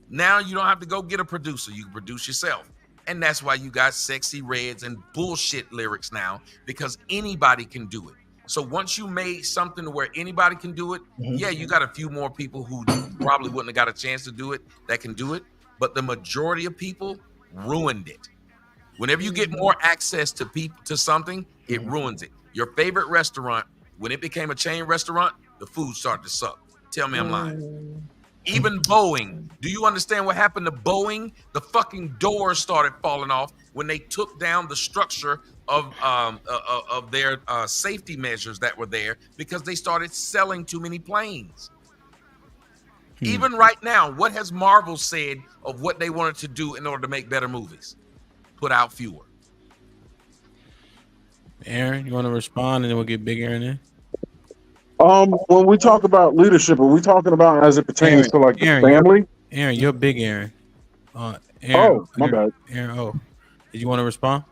Now you don't have to go get a producer. You can produce yourself. And that's why you got sexy reds and bullshit lyrics now, because anybody can do it. So once you made something where anybody can do it, yeah, you got a few more people who probably wouldn't have got a chance to do it that can do it. But the majority of people ruined it. Whenever you get more access to people to something, it ruins it. Your favorite restaurant, when it became a chain restaurant, the food started to suck. Tell me I'm lying. Even Boeing. Do you understand what happened to Boeing? The fucking doors started falling off when they took down the structure of their safety measures that were there because they started selling too many planes. Even right now, what has Marvel said of what they wanted to do in order to make better movies? Put out fewer. Aaron, you want to respond, and then we'll get Big Aaron in? When we talk about leadership, are we talking about as it pertains to like the family? You're Big Aaron. Aaron. Oh, my bad. Aaron, did you want to respond?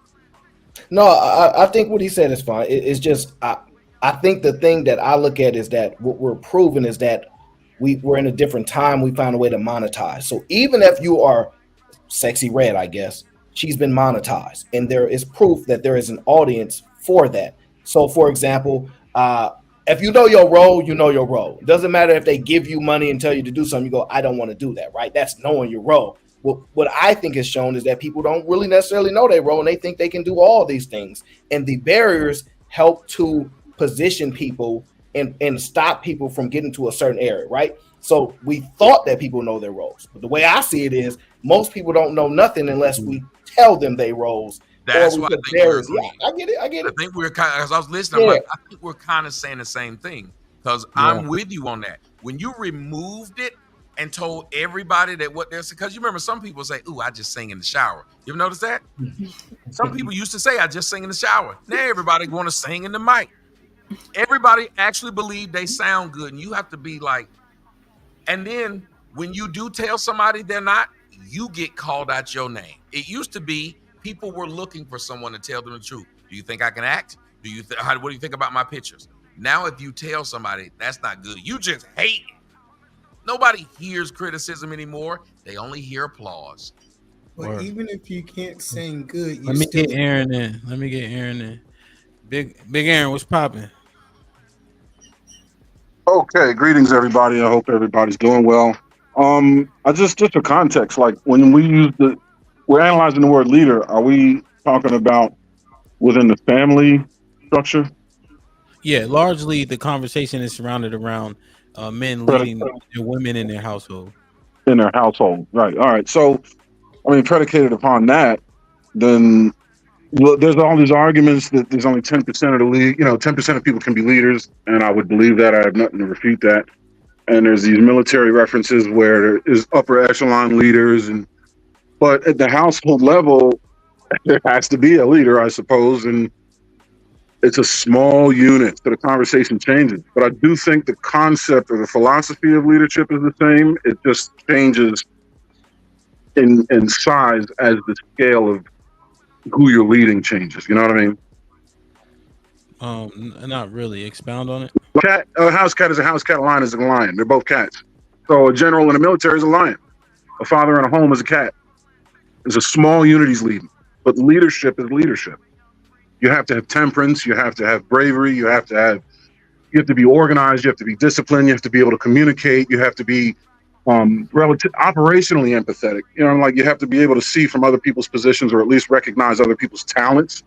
No, I think what he said is fine. It's just I think the thing that I look at is that what we're proving is that we're in a different time. We found a way to monetize. So even if you are sexy red, I guess, she's been monetized. And there is proof that there is an audience for that. So for example, if you know your role, you know your role. It doesn't matter if they give you money and tell you to do something, you go, I don't want to do that, right? That's knowing your role. What I think is shown is that people don't really necessarily know their role and they think they can do all these things. And the barriers help to position people and stop people from getting to a certain area, right? So we thought that people know their roles. But the way I see it is most people don't know nothing unless we tell them their roles. That's why I think we're yeah, I get it. I think we're kind of, as I was listening, I'm like, I think we're kind of saying the same thing because I'm with you on that. When you removed it and told everybody that what they're, because you remember some people say, "Ooh, I just sing in the shower." You ever notice that? Some people used to say, "I just sing in the shower." Now everybody want to sing in the mic. Everybody actually believe they sound good, and you have to be like, and then when you do tell somebody they're not, you get called out your name. It used to be people were looking for someone to tell them the truth. Do you think I can act? Do you what do you think about my pictures? Now, if you tell somebody that's not good, you just hate it. Nobody hears criticism anymore. They only hear applause. But even if you can't sing good, you Let me still get Aaron in. Let me get Aaron in. Big Aaron, what's popping? Okay, greetings everybody. I hope everybody's doing well. I just for context, like when we use we're analyzing the word leader, are we talking about within the family structure? Yeah, largely the conversation is surrounded around men leading their women in their household. In their household, right? All right. So, I mean, predicated upon that, then there's all these arguments that there's only 10% of the league. 10% of people can be leaders, and I would believe that. I have nothing to refute that. And there's these military references where there is upper echelon leaders, but at the household level, there has to be a leader, I suppose, and it's a small unit, so the conversation changes. But I do think the concept or the philosophy of leadership is the same. It just changes in size as the scale of who you're leading changes. You know what I mean? Not really. Expound on it. A house cat is a house cat. A lion is a lion. They're both cats. So a general in the military is a lion. A father in a home is a cat. There's a small unit he's leading, but leadership is leadership. You have to have temperance. You have to have bravery. You have to be organized. You have to be disciplined. You have to be able to communicate. You have to be operationally empathetic. You have to be able to see from other people's positions, or at least recognize other people's talents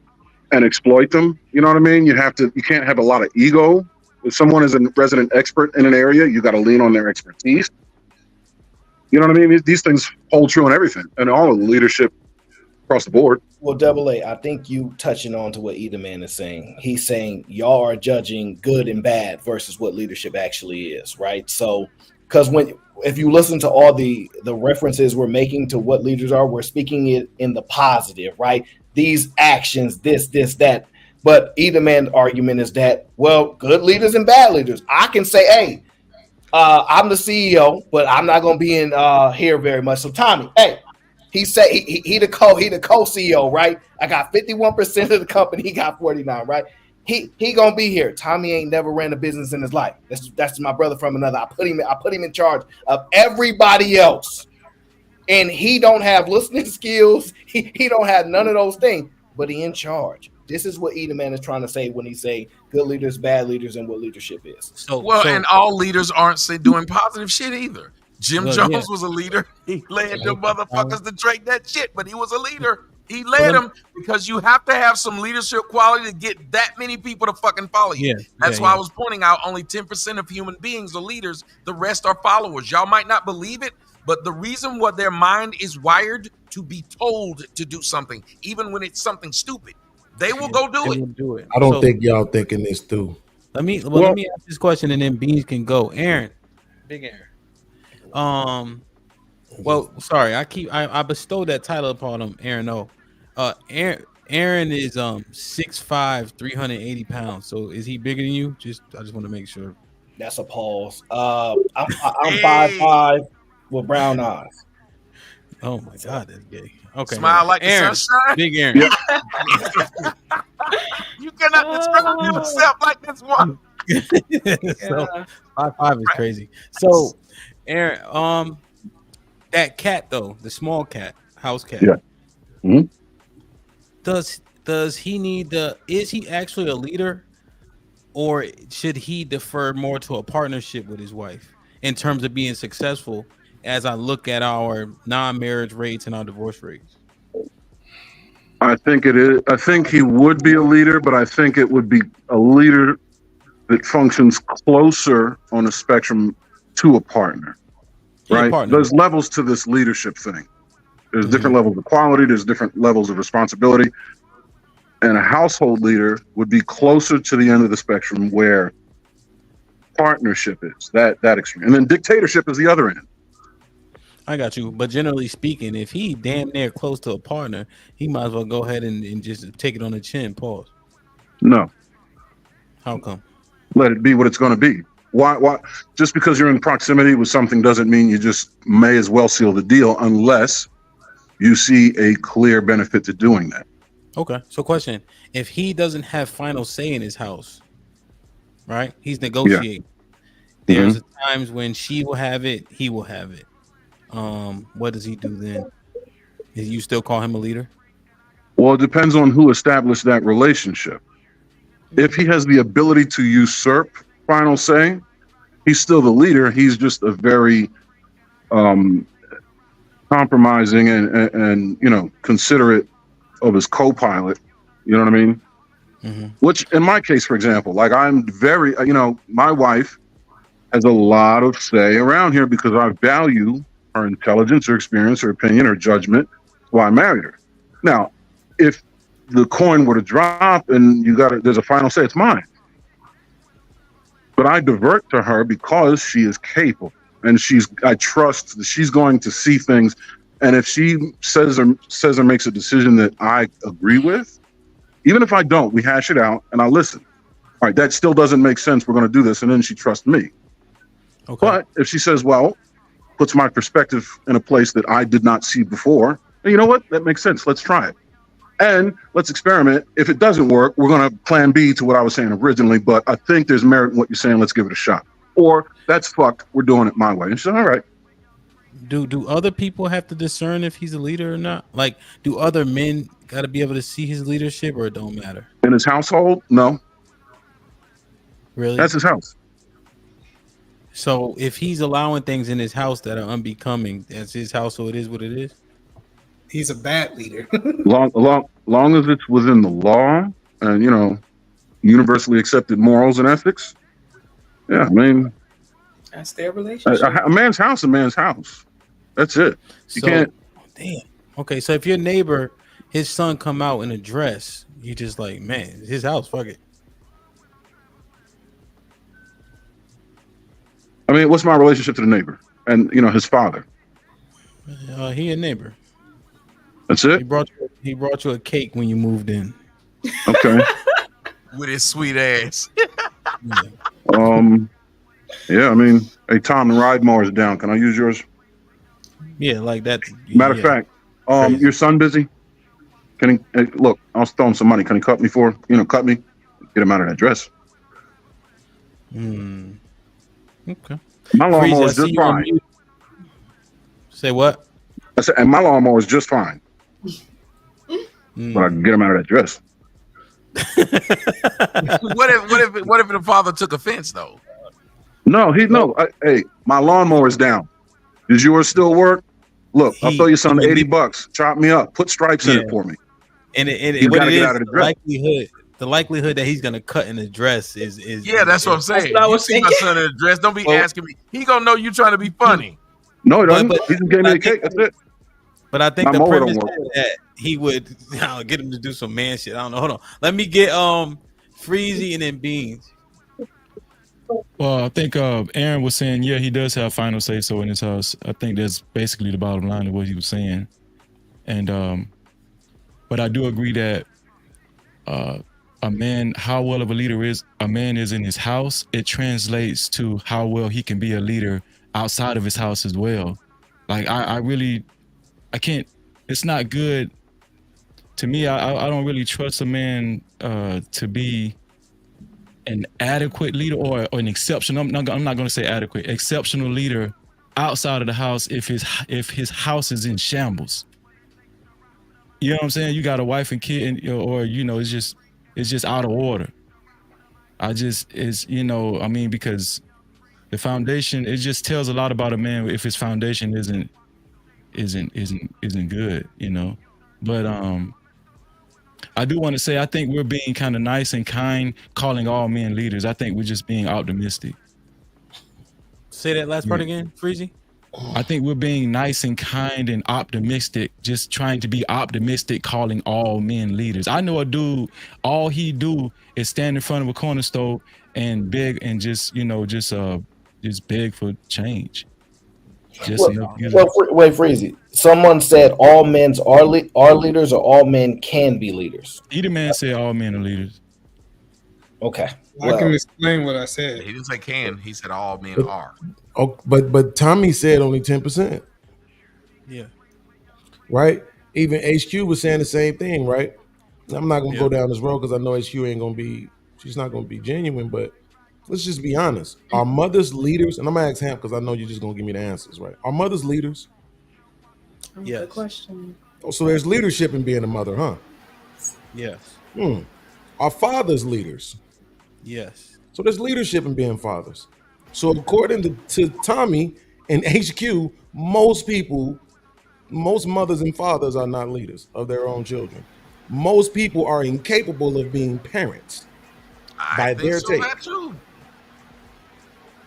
and exploit them. You know what I mean? You can't have a lot of ego. If someone is a resident expert in an area, you got to lean on their expertise. You know what I mean? These things hold true in everything, and all of the leadership across the board. Well, Double A, I think you touching on to what Either Man is saying. He's saying y'all are judging good and bad versus what leadership actually is, right? So, because if you listen to all the references we're making to what leaders are, we're speaking it in the positive, right? These actions, this, that. But Either Man's argument is that, well, good leaders and bad leaders. I can say, hey, I'm the CEO, but I'm not going to be in here very much. So Tommy, hey, he said he the co-CEO, right? I got 51% of the company. He got 49, right? He gonna be here. Tommy ain't never ran a business in his life. That's my brother from another. I put him in charge of everybody else, and he don't have listening skills. He don't have none of those things, but he in charge. This is what Either Man is trying to say when he say good leaders, bad leaders, and what leadership is. And all leaders aren't doing positive shit either. Jim Jones was a leader. He led the motherfuckers to drink that shit, but he was a leader. He led them because you have to have some leadership quality to get that many people to fucking follow you. That's why I was pointing out only 10% of human beings are leaders. The rest are followers. Y'all might not believe it, but the reason why their mind is wired to be told to do something, even when it's something stupid, they will go do it. I don't think y'all thinking this through. Let me ask this question, and then Beans can go. Aaron, Big Aaron. Well, sorry, I bestowed that title upon him, Aaron O. Aaron is 6'5", 380 pounds. So is he bigger than you? I just want to make sure. That's a pause. I'm 5'5" with brown eyes. Oh my God, that's gay. Okay, smile like Aaron, the sunshine. Big Aaron. You cannot describe yourself like this one. So 5'5" is crazy. So Aaron, that cat though, the small cat, house cat. Yeah. Mm-hmm. Does he need is he actually a leader, or should he defer more to a partnership with his wife in terms of being successful as I look at our non-marriage rates and our divorce rates? I think it is. I think he would be a leader, but I think it would be a leader that functions closer on a spectrum to a partner, right? There's levels to this leadership thing. There's different levels of quality. There's different levels of responsibility. And a household leader would be closer to the end of the spectrum where partnership is, that extreme. And then dictatorship is the other end. I got you. But generally speaking, if he damn near close to a partner, he might as well go ahead and just take it on the chin. Pause. No. How come? Let it be what it's going to be. Why? Just because you're in proximity with something doesn't mean you just may as well seal the deal unless you see a clear benefit to doing that. Okay. So question, if he doesn't have final say in his house, right? He's negotiating. There's times when she will have it, he will have it. What does he do then? Is you still call him a leader? Well, it depends on who established that relationship. If he has the ability to usurp final say, he's still the leader. He's just a very compromising and considerate of his co-pilot. You know what I mean? Which in my case, for example, like I'm very, my wife has a lot of say around here because I value her intelligence, her experience, her opinion, her judgment. That's why I married her. Now, if the coin were to drop and there's a final say, it's mine. But I divert to her because she is capable and I trust that she's going to see things. And if she says or makes a decision that I agree with, even if I don't, we hash it out and I listen. All right, that still doesn't make sense. We're going to do this. And then she trusts me. Okay. But if she says, well, puts my perspective in a place that I did not see before, you know what? That makes sense. Let's try it. And let's experiment. If it doesn't work, we're going to plan B to what I was saying originally. But I think there's merit in what you're saying. Let's give it a shot. Or that's fucked. We're doing it my way. And she said, all right. Do other people have to discern if he's a leader or not? Like, do other men got to be able to see his leadership, or it don't matter? In his household? No. Really? That's his house. So if he's allowing things in his house that are unbecoming, that's his house, so it is what it is. He's a bad leader. long as it's within the law and universally accepted morals and ethics. Yeah, I mean, that's their relationship. A man's house, a man's house. That's it. You can't. Damn. Okay, so if your neighbor, his son come out in a dress, you just like, man, it's his house. Fuck it. I mean, what's my relationship to the neighbor and his father? He a neighbor. That's it. He brought you a cake when you moved in. Okay. With his sweet ass. Yeah. I mean, hey Tom, the ride more is down. Can I use yours? Yeah, like that. Matter of fact, your son busy? Can he look? I was throwing some money. Can he cut me cut me? Get him out of that dress. Okay. My lawnmower is just fine. Say what? I said, and my lawnmower is just fine. But I can get him out of that dress. What if the father took offense though? No, hey, my lawnmower is down. Does yours still work? Look, I'll throw your son $80. Chop me up. Put stripes in it for me. And you gotta get out of the dress. The likelihood that he's gonna cut in the dress is that's what I'm saying. You see my son in a dress, don't be asking me. He gonna know you trying to be funny. No, he doesn't. He just gave me the cake. That's it. But I think the premise is that he would get him to do some man shit. I don't know. Hold on. Let me get Freezy and then Beans. Well, I think Aaron was saying, yeah, he does have final say so in his house. I think that's basically the bottom line of what he was saying. And but I do agree that a man, how well of a leader a man is in his house, it translates to how well he can be a leader outside of his house as well. Like I can't, it's not good to me. I don't really trust a man to be an adequate leader or an exceptional. I'm not going to say adequate, exceptional leader outside of the house if his house is in shambles. You know what I'm saying? You got a wife and kid, and it's just out of order. Because the foundation, it just tells a lot about a man if his foundation isn't good, But I do want to say I think we're being kind of nice and kind, calling all men leaders. I think we're just being optimistic. Say that last part again, Freezy. I think we're being nice and kind and optimistic, just trying to be optimistic, calling all men leaders. I know a dude, all he do is stand in front of a corner store and beg and just beg for change. Just enough. Wait, Freezy. Someone said all men are leaders, or all men can be leaders. Either man said all men are leaders. Okay. I can explain what I said. He didn't say can. He said all men are. Oh, but Tommy said only 10%. Yeah. Right? Even HQ was saying the same thing, right? I'm not gonna go down this road because I know HQ ain't gonna be. She's not gonna be genuine, but let's just be honest. Are mothers leaders? And I'm gonna ask Ham because I know you're just gonna give me the answers, right? Are mothers leaders? Yes. Good question. Oh, so there's leadership in being a mother, huh? Yes. Are fathers leaders? Yes. So there's leadership in being fathers. So according to Tommy and HQ, most mothers and fathers are not leaders of their own children. Most people are incapable of being parents by their take. That too.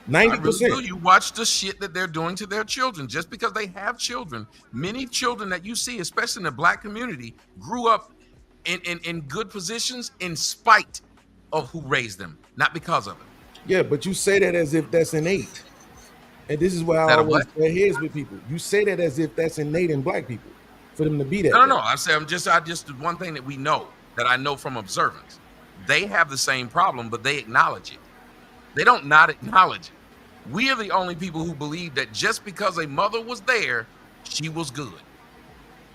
90%. You watch the shit that they're doing to their children just because they have children. Many children that you see, especially in the black community, grew up in good positions in spite of who raised them, not because of it. Yeah, but you say that as if that's innate. And this is why I always play heads with people. You say that as if that's innate in black people for them to be that. No. I just one thing that we know, that I know from observance. They have the same problem, but they acknowledge it. They don't not acknowledge it. We are the only people who believe that just because a mother was there, she was good.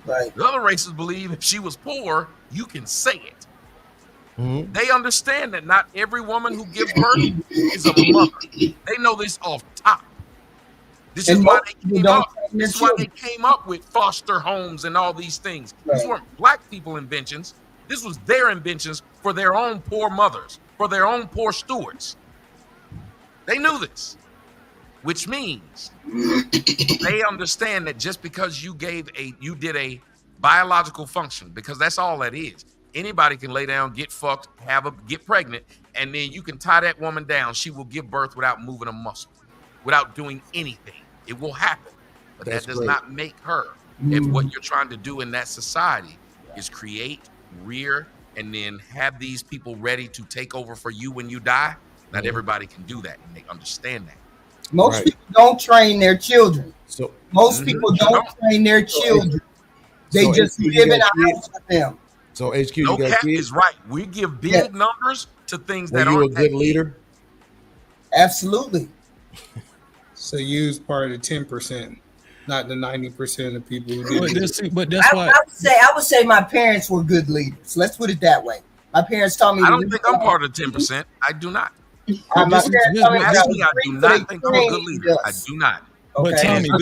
Right. The other races believe if she was poor, you can say it. They understand that not every woman who gives birth is a mother. They know this off top. This is why they came up with foster homes and all these things. Right. These weren't black people inventions. This was their inventions for their own poor mothers, for their own poor stewards. They knew this, which means they understand that just because you did a biological function, because that's all that is. Anybody can lay down, get fucked, get pregnant, and then you can tie that woman down. She will give birth without moving a muscle, without doing anything. It will happen, but that does not make her. If what you're trying to do in that society is create, rear, and then have these people ready to take over for you when you die, not everybody can do that, and they understand that. Most people don't train their children. So most people don't train their children. They just live in a house with them. So HQ, No you got cap kids? is right. We give big numbers to things Were that you a aren't good leader? Absolutely. So you was part of the 10%, not the 90% of people who did. But that's why I would say my parents were good leaders. Let's put it that way. My parents taught me. I don't think I'm part of 10%. I do not. My parents taught me I do not think I'm a good leader. I do not. But Tommy, I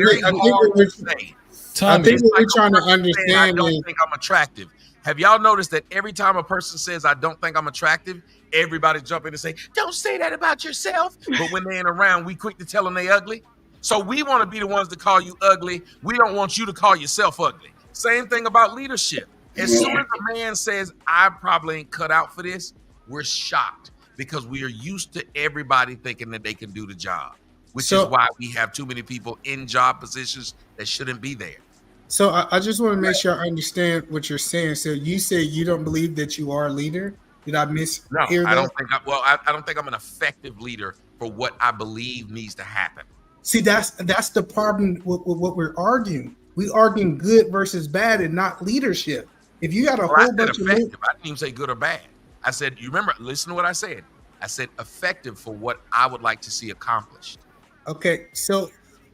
think what we're trying to understand I don't think I'm attractive. Have y'all noticed that every time a person says I don't think I'm attractive, everybody jump in and say, don't say that about yourself. But when they ain't around, we quick to tell them they ugly. So we want to be the ones to call you ugly. We don't want you to call yourself ugly. Same thing about leadership. As soon as a man says, I probably ain't cut out for this, we're shocked because we are used to everybody thinking that they can do the job, which is why we have too many people in job positions that shouldn't be there. So I just want to make sure I understand what you're saying. So you say you don't believe that you are a leader? Did I mishear that? No, I don't think. I don't think I'm an effective leader for what I believe needs to happen. See, that's the problem with what we're arguing. We arguing good versus bad and not leadership. If you got a whole bunch of effective, I didn't even say good or bad. I said, you remember? Listen to what I said. I said effective for what I would like to see accomplished. Okay, so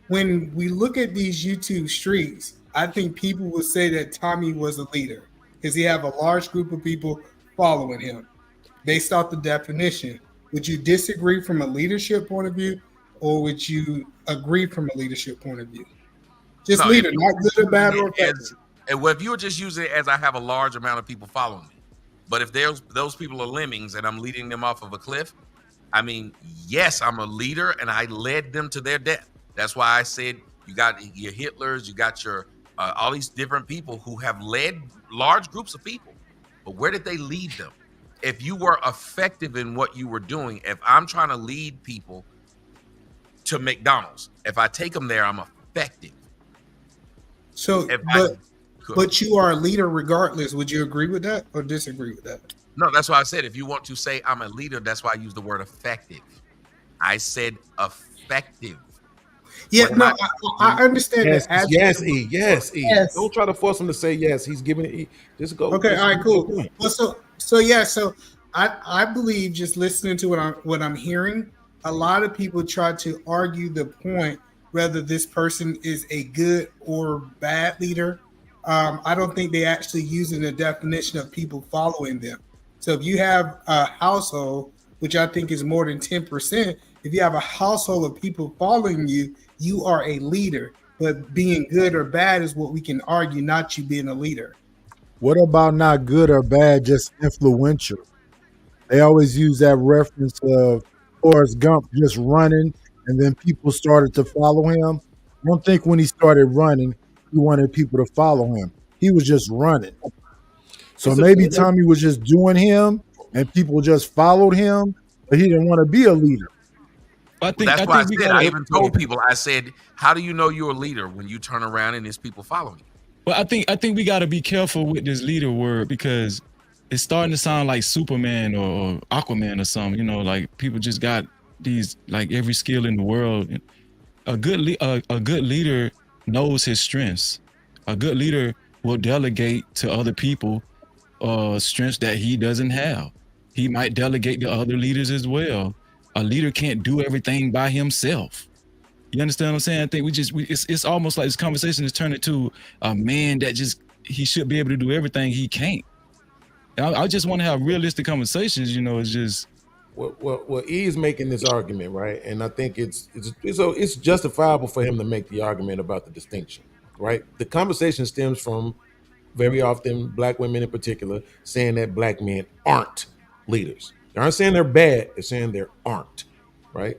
when we look at these YouTube streams, I think people will say that Tommy was a leader because he have a large group of people following him based off the definition. Would you disagree from a leadership point of view, or would you agree from a leadership point of view? Just leader, not good or bad or effective. Well, if you were just using it as I have a large amount of people following me, but if those people are lemmings and I'm leading them off of a cliff, I mean, yes, I'm a leader and I led them to their death. That's why I said you got your Hitlers, you got your all these different people who have led large groups of people. But where did they lead them? If you were effective in what you were doing, if I'm trying to lead people to McDonald's, if I take them there, I'm effective. So, but you are a leader regardless. Would you agree with that or disagree with that? No, that's why I said if you want to say I'm a leader, that's why I use the word effective. I said effective. Yeah, no, I understand Yes, that. yes, E. Yes, E. Yes. Don't try to force him to say yes. He's giving it E. Just go. Okay, just all right, go cool. point. Well, so I believe, just listening to what I'm hearing, a lot of people try to argue the point whether this person is a good or bad leader. I don't think they actually using the definition of people following them. So if you have a household, which I think is more than 10%, if you have a household of people following you, you are a leader. But being good or bad is what we can argue, not you being a leader. What about not good or bad, just influential? They always use that reference of Forrest Gump just running, and then people started to follow him. I don't think when he started running, he wanted people to follow him. He was just running. So maybe Tommy was just doing him, and people just followed him, but he didn't want to be a leader. That's why I said, I even told people, I said, how do you know you're a leader when you turn around and there's people following you? Well, I think we got to be careful with this leader word, because it's starting to sound like Superman or Aquaman or something. You know, like people just got these, like, every skill in the world. A good leader knows his strengths. A good leader will delegate to other people strengths that he doesn't have. He might delegate to other leaders as well. A leader can't do everything by himself. You understand what I'm saying? I think it's almost like this conversation is turning into a man that he should be able to do everything. He can't. I just want to have realistic conversations. You know, it's just. Well, E is making this argument, right? And I think it's justifiable for him to make the argument about the distinction, right? The conversation stems from very often black women in particular saying that black men aren't leaders. They aren't saying they're bad, they're saying they aren't, right?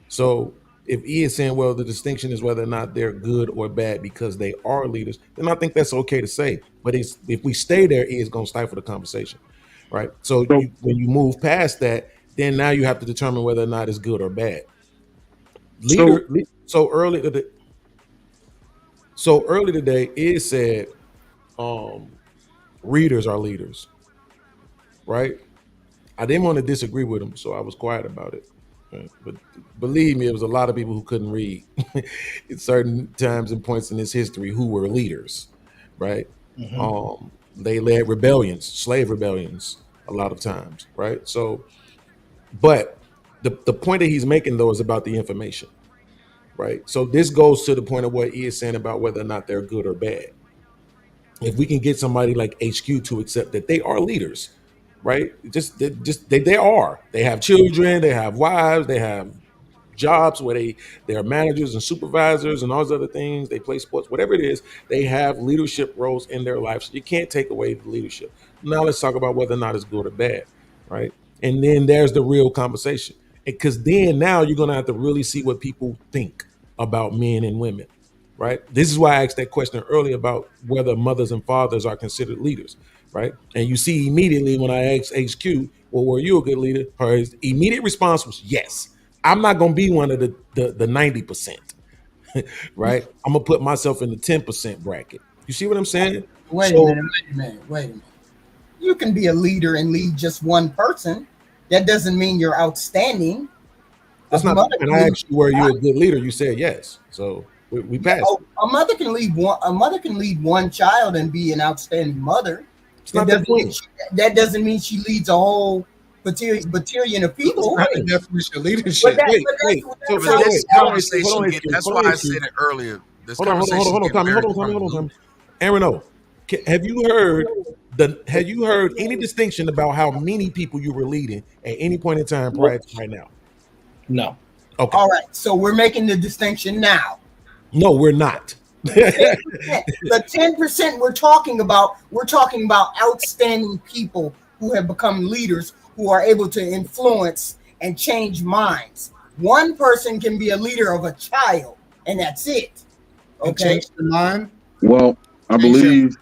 So if E is saying, well, the distinction is whether or not they're good or bad because they are leaders, then I think that's okay to say. But if we stay there, E is going to stifle the conversation, right? So when you move past that, then now you have to determine whether or not it's good or bad. So early today, E said readers are leaders, right? I didn't want to disagree with him, so I was quiet about it. Right? But believe me, there was a lot of people who couldn't read at certain times and points in this history who were leaders, right? Mm-hmm. They led rebellions, slave rebellions, a lot of times, right? So, but the point that he's making, though, is about the information, right? So this goes to the point of what he is saying about whether or not they're good or bad. If we can get somebody like HQ to accept that they are leaders, right? They are. They have children, they have wives, they have jobs where they are managers and supervisors and all those other things. They play sports, whatever it is. They have leadership roles in their life. So you can't take away the leadership. Now let's talk about whether or not it's good or bad, right? And then there's the real conversation. Because then now you're going to have to really see what people think about men and women, right? This is why I asked that question earlier about whether mothers and fathers are considered leaders, right? And you see immediately when I asked HQ, well, were you a good leader? Her immediate response was yes. I'm not going to be one of the 90%, right? I'm going to put myself in the 10% bracket. You see what I'm saying? Wait a minute. You can be a leader and lead just one person. That doesn't mean you're outstanding. That's not. And I asked you, were you a good leader? You said yes. So we passed. A mother can lead one. A mother can lead one child and be an outstanding mother. That doesn't mean she leads a whole battalion of people. That's not the definition of leadership. That's why I said it earlier. Hold on, Tommy. Aaron, have you heard any distinction about how many people you were leading at any point in time prior to right now? No. Okay. All right. So we're making the distinction now. No, we're not. The 10% we're talking about outstanding people who have become leaders, who are able to influence and change minds. One person can be a leader of a child, and that's it. Okay. Change the mind. Well, I believe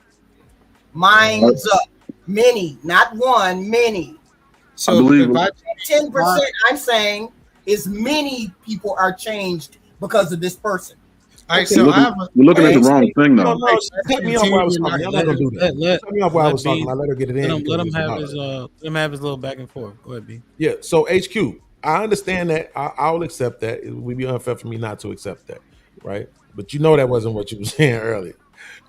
minds up. Many, not one, many. So I believe 10%, I'm saying, is many people are changed because of this person. All right, so you're looking at the wrong thing, though. Cut me off while I was talking. I'm not gonna do that. Cut me off while I was talking. I let her get it in. Let him have his little back and forth. Go ahead, B. Yeah. So HQ, I understand that. I'll accept that. It would be unfair for me not to accept that. right? But you know that wasn't what you were saying earlier,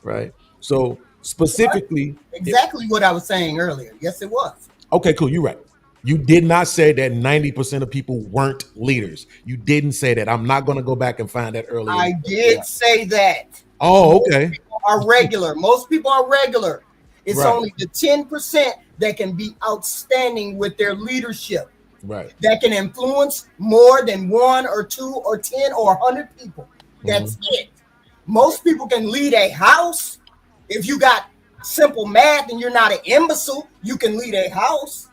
right? So specifically, exactly what I was saying earlier. Yes, it was. Okay, cool. You're right. You did not say that 90% of people weren't leaders. You didn't say that. I'm not going to go back and find that earlier. I did say that. Oh, okay. Most people are regular. Most people are regular. It's Right. only the 10% that can be outstanding with their leadership. Right. That can influence more than 1 or 2 or 10 or 100 people. That's it. Most people can lead a house. If you got simple math and you're not an imbecile, you can lead a house.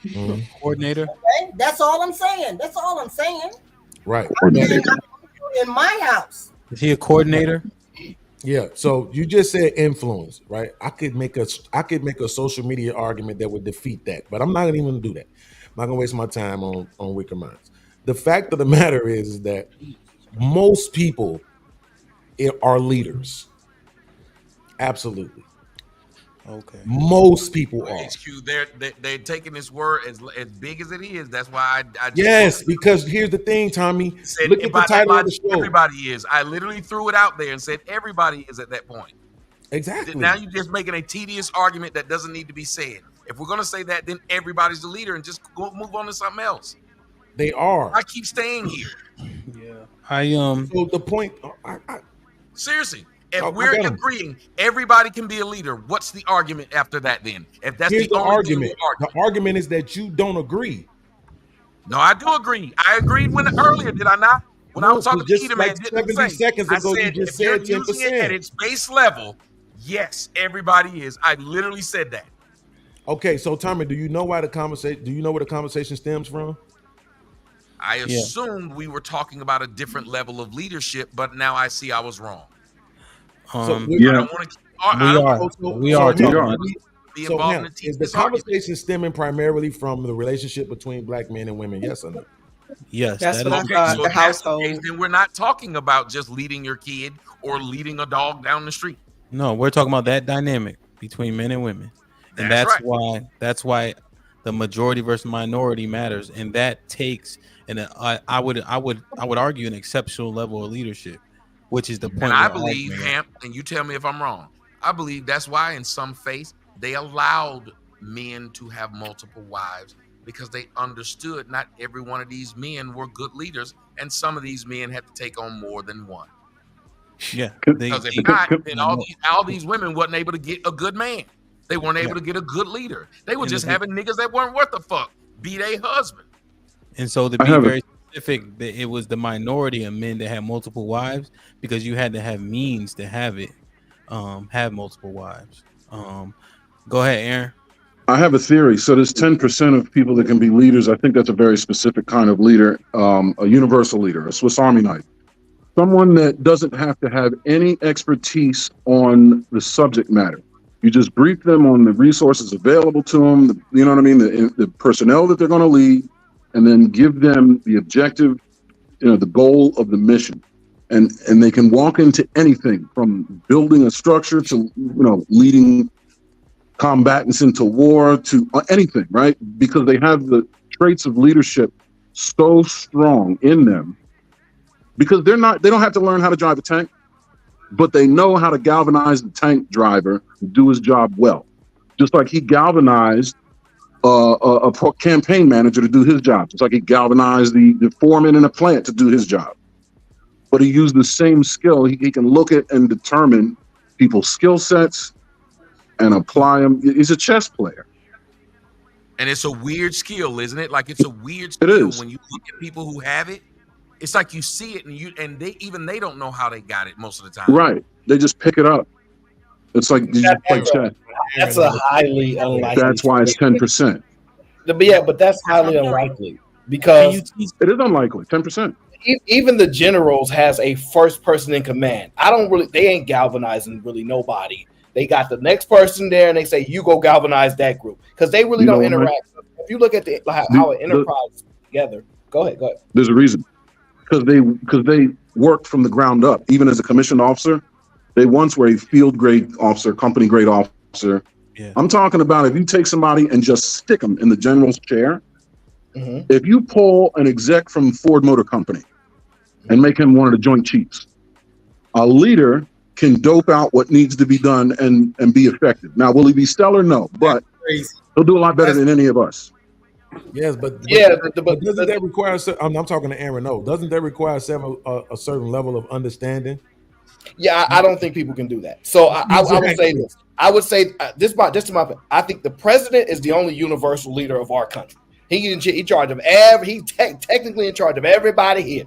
Coordinator. Okay, that's all I'm saying. That's all I'm saying. Right. In my house. Is he a coordinator? Yeah. So you just said influence, right? I could make a social media argument that would defeat that, but I'm not even going to do that. I'm not going to waste my time on Wicker Minds. The fact of the matter is that most people are leaders. Absolutely. Okay. Most people are. HQ, they're taking this word as big as it is. That's why I just Yes, because here's the thing, Tommy. said Look at the title of the show. everybody is. I literally threw it out there and said everybody is at that point. Exactly. Now you're just making a tedious argument that doesn't need to be said. If we're gonna say that, then everybody's the leader and just go move on to something else. They are. I keep staying here. Yeah. So the point. Seriously. If I we're got 'em. agreeing everybody can be a leader, what's the argument after that then? If that's Here's the only argument. thing we're The argument is that you don't agree. No, I do agree. I agreed earlier, did I not? When I was talking to just Eda like Man, didn't 70 say, seconds I ago, you said, just if you're said using it 10%. at its base level, yes, everybody is. I literally said that. Okay, so Tommy, do you know where the conversation stems from? I assumed we were talking about a different level of leadership, but now I see I was wrong. I don't want to. We are talking about be So involved now, in the is the conversation stemming primarily from the relationship between black men and women? Yes or no? Yes, That's what I Okay, thought. so The if that's the household. case, then we're not talking about just leading your kid or leading a dog down the street. No, we're talking about that dynamic between men and women, and That's that's why the majority versus minority matters, and that takes I would argue an exceptional level of leadership, which is the point. And I we're believe, arguing Hamp, and you tell me if I'm wrong, I believe that's why in some faiths they allowed men to have multiple wives because they understood not every one of these men were good leaders, and some of these men had to take on more than one. Yeah, Because if not, then all these women wasn't able to get a good man. They weren't able to get a good leader. They were just having niggas that weren't worth a fuck be their husband. And so to be very specific, that it was the minority of men that had multiple wives because you had to have means to have it, have multiple wives. Go ahead, Aaron. I have a theory. So there's 10% of people that can be leaders. I think that's a very specific kind of leader, a universal leader, a Swiss Army knife. Someone that doesn't have to have any expertise on the subject matter. You just brief them on the resources available to them, you know what I mean, the personnel that they're going to lead, and then give them the objective, the goal of the mission. And they can walk into anything from building a structure to, leading combatants into war to anything, right? Because they have the traits of leadership so strong in them because they don't have to learn how to drive a tank, but they know how to galvanize the tank driver to do his job well. Just like he galvanized a campaign manager to do his job. Just like he galvanized the foreman in a plant to do his job. But he used the same skill. He can look at and determine people's skill sets and apply them. He's a chess player. And it's a weird skill, isn't it? Like it's a weird skill when you look at people who have it. It's like you see it and they don't know how they got it most of the time. Right. They just pick it up. It's like you just play chess. That's a highly unlikely. That's why it's 10%. But that's highly unlikely because it is unlikely. 10%. Even the generals has a first person in command. They ain't galvanizing really nobody. They got the next person there, and they say, "You go galvanize that group," because they really don't interact. Right? If you look at how an enterprise is together, go ahead. There's a reason, because they worked from the ground up. Even as a commissioned officer, they once were a field grade officer, company grade officer. Yeah. I'm talking about if you take somebody and just stick them in the general's chair. Mm-hmm. If you pull an exec from Ford Motor Company and make him one of the Joint Chiefs, A leader can dope out what needs to be done and be effective. Now, will he be stellar? No, but he'll do a lot better than any of us. Yes, but but doesn't that require? I'm talking to Aaron. No, doesn't that require a certain level of understanding? Yeah, I don't think people can do that. So I would say this. I would say just to my opinion, I think the president is the only universal leader of our country. He's in charge of technically in charge of everybody here.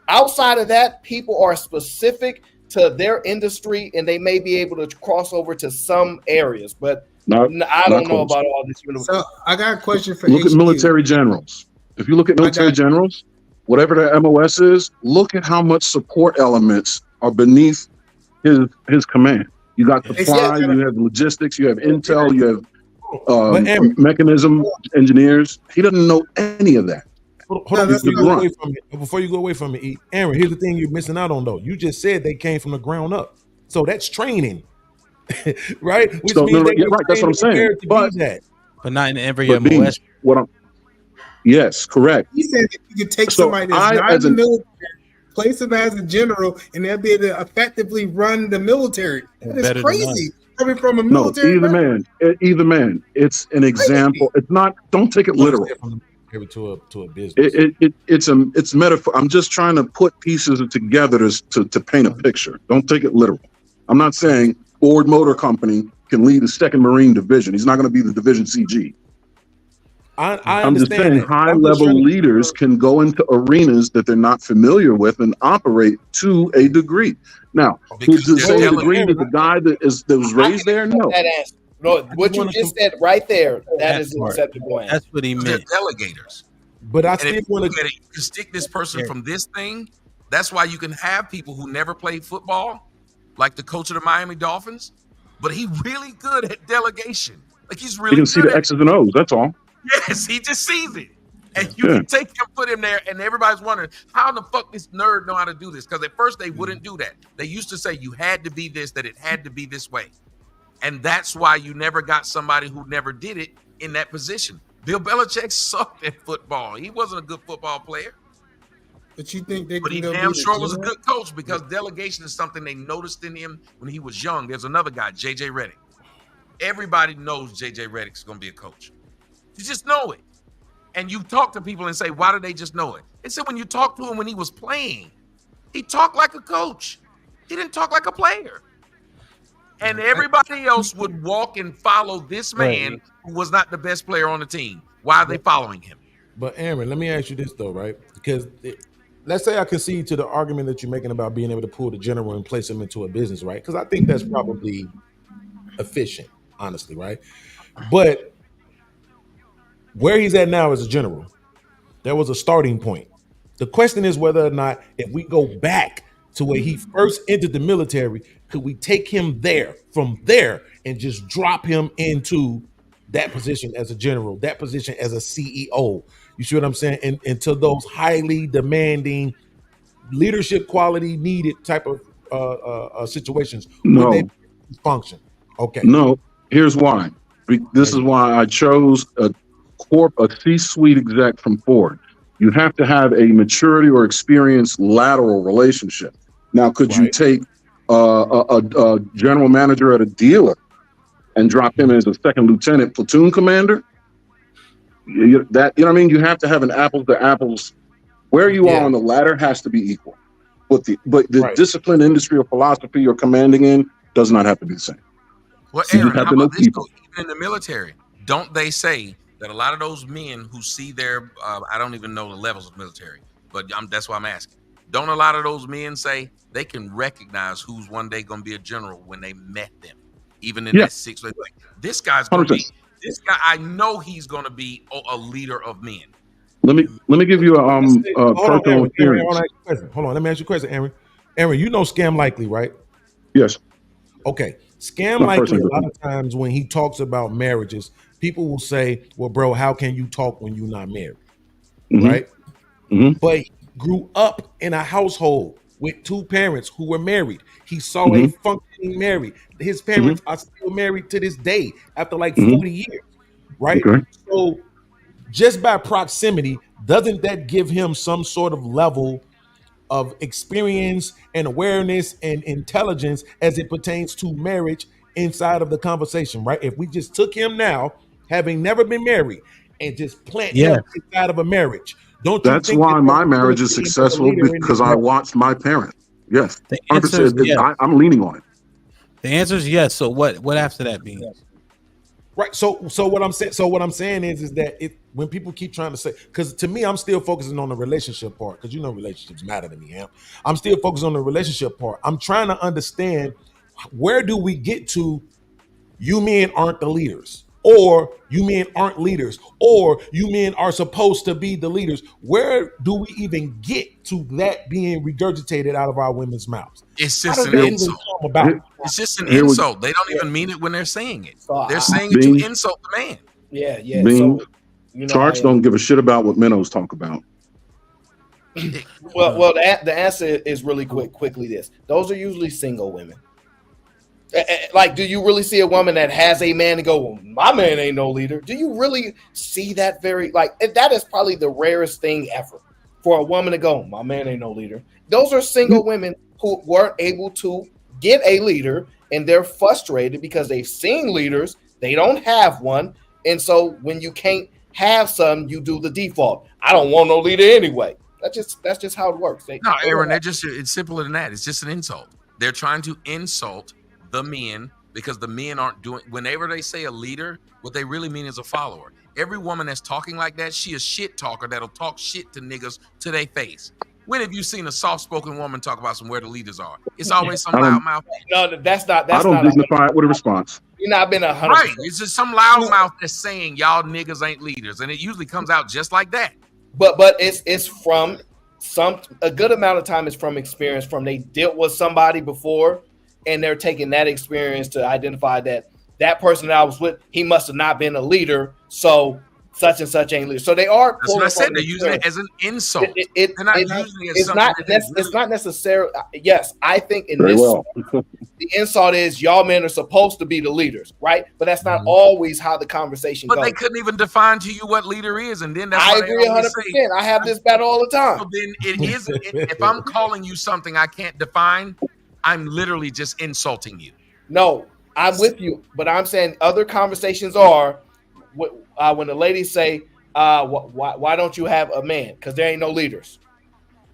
Outside of that, people are specific to their industry, and they may be able to cross over to some areas, but I don't know about all this. So I got a question for Look at military generals. If you look at military generals, whatever their MOS is, look at how much support elements are beneath his command. You got supply, you have logistics, you have intel, you have mechanism engineers. He doesn't know any of that. Hold on, before you go away from it, Aaron, here's the thing you're missing out on, though. You just said they came from the ground up. So that's training. Right? Which So, means right, that's what I'm saying. But not in every But MOS. Yes, correct. He said that you could take So somebody that's not in the military, place him as a general, and they'll be able to effectively run the military. That is crazy. Coming from a military either man. It's an example. It's not. Don't take it literal. To a business. It's metaphor. I'm just trying to put pieces together to paint a picture. Don't take it literal. I'm not saying Ford Motor Company can lead the 2nd Marine Division. He's not going to be the Division CG. I'm just saying high-level leaders can go into arenas that they're not familiar with and operate to a degree. Now, to the same degree that the guy that was raised there, no. No, what you just said right there, that is an acceptable answer. That's what he meant. They're delegators. But I still want to stick this person from this thing. That's why you can have people who never played football, like the coach of the Miami Dolphins, but he really good at delegation. Like he's really. You can see the X's and O's. That's all. Yes, he just sees it, and you can take him, put him there, and everybody's wondering how the fuck this nerd know how to do this? Because at first they wouldn't do that. They used to say you had to be this, that it had to be this way. And that's why you never got somebody who never did it in that position. Bill Belichick sucked at football. He wasn't a good football player. But you think they But he can damn sure was a good coach because delegation is something they noticed in him when he was young. There's another guy, JJ Redick. Everybody knows JJ Redick's going to be a coach. You just know it. And you talk to people and say, why do they just know it? They said when you talk to him when he was playing, he talked like a coach. He didn't talk like a player. And everybody else would walk and follow this man who was not the best player on the team. Why are they following him? But Aaron, let me ask you this though, right? Because let's say I concede to the argument that you're making about being able to pull the general and place him into a business, right? Because I think that's probably efficient, honestly, right? But where he's at now as a general, there was a starting point. The question is whether or not, if we go back to where he first entered the military, could we take him from there and just drop him into that position as a general, that position as a CEO? You see what I'm saying? And to those highly demanding leadership quality needed type of situations. No. Would they function? Okay. No. Here's why. This is why I chose a C-suite exec from Ford. You have to have a maturity or experience lateral relationship. Now, could you take a general manager at a dealer and drop him as a 2nd lieutenant platoon commander? You know what I mean? You have to have an apples to apples. Where you are on the ladder has to be equal. But the discipline, industry, or philosophy you're commanding in does not have to be the same. Well, Aaron, how about this though? Even in the military, don't they say that a lot of those men who see their, I don't even know the levels of military, but that's why I'm asking. Don't a lot of those men say they can recognize who's one day going to be a general when they met them, even in that 6 weeks? Like, this guy's going to be, this guy, I know he's going to be a leader of men. Let me give you a personal experience. Hold on, let me ask you a question, Aaron. Aaron, you know Scam Likely, right? Yes. Okay. Scam Likely, a lot of times when he talks about marriages, people will say, well, bro, how can you talk when you're not married? Mm-hmm. Right? Mm-hmm. But he grew up in a household with 2 parents who were married. He saw a functioning married. His parents are still married to this day after like 40 years. Right? Okay. So just by proximity, doesn't that give him some sort of level of experience and awareness and intelligence as it pertains to marriage inside of the conversation, right? If we just took him now, having never been married, and just plant him inside of a marriage, don't you That's think why that my marriage will is see him as a successful, leader in because this I marriage? watched my parents. Yes. The answer is yes. I'm leaning on it. The answer is yes. So what after that means? Right. So what I'm saying is that when people keep trying to say, because to me, I'm still focusing on the relationship part, because relationships matter to me, Ham. I'm still focused on the relationship part. I'm trying to understand, where do we get to you men aren't the leaders, or you men aren't leaders, or you men are supposed to be the leaders? Where do we even get to that being regurgitated out of our women's mouths? It's How just does an that even insult. come about? It's just an Here we- insult. They don't even mean it when they're saying it. They're saying it Bean. to insult the man. Yeah, yeah. Bean, So sharks don't give a shit about what minnows talk about. well, the answer is really quickly this. Those are usually single women. Like, do you really see a woman that has a man and go, well, my man ain't no leader? Do you really see that that is probably the rarest thing ever for a woman to go, my man ain't no leader. Those are single women who weren't able to get a leader, and they're frustrated because they've seen leaders, they don't have one. And so when you can't have some, you do the default. I don't want no leader anyway. That's just how it works. No, Aaron, it's simpler than that. It's just an insult. They're trying to insult the men because the men aren't doing. Whenever they say a leader, what they really mean is a follower. Every woman that's talking like that, she a shit talker that'll talk shit to niggas to their face. When have you seen a soft-spoken woman talk about where the leaders are? It's always some loudmouth. No, that's not. I don't dignify it with a response. You're not been 100%. Right. It's just some loudmouth that's saying y'all niggas ain't leaders, and it usually comes out just like that. But it's from a good amount of time is from experience, from they dealt with somebody before, and they're taking that experience to identify that person that I was with, he must have not been a leader, so such and such ain't leader. So they are. That's what I said. They're using it as an insult. They're not using it as something. It's not necessarily. Yes, I think in Very this, well. the insult is y'all men are supposed to be the leaders, right? But that's not always how the conversation But goes. they couldn't even define to you what leader is, and then that's I why agree 100%. I have this battle all the time. So then it is. If I'm calling you something I can't define, I'm literally just insulting you. No, I'm with you, but I'm saying other conversations are when the ladies say, why don't you have a man? Because there ain't no leaders.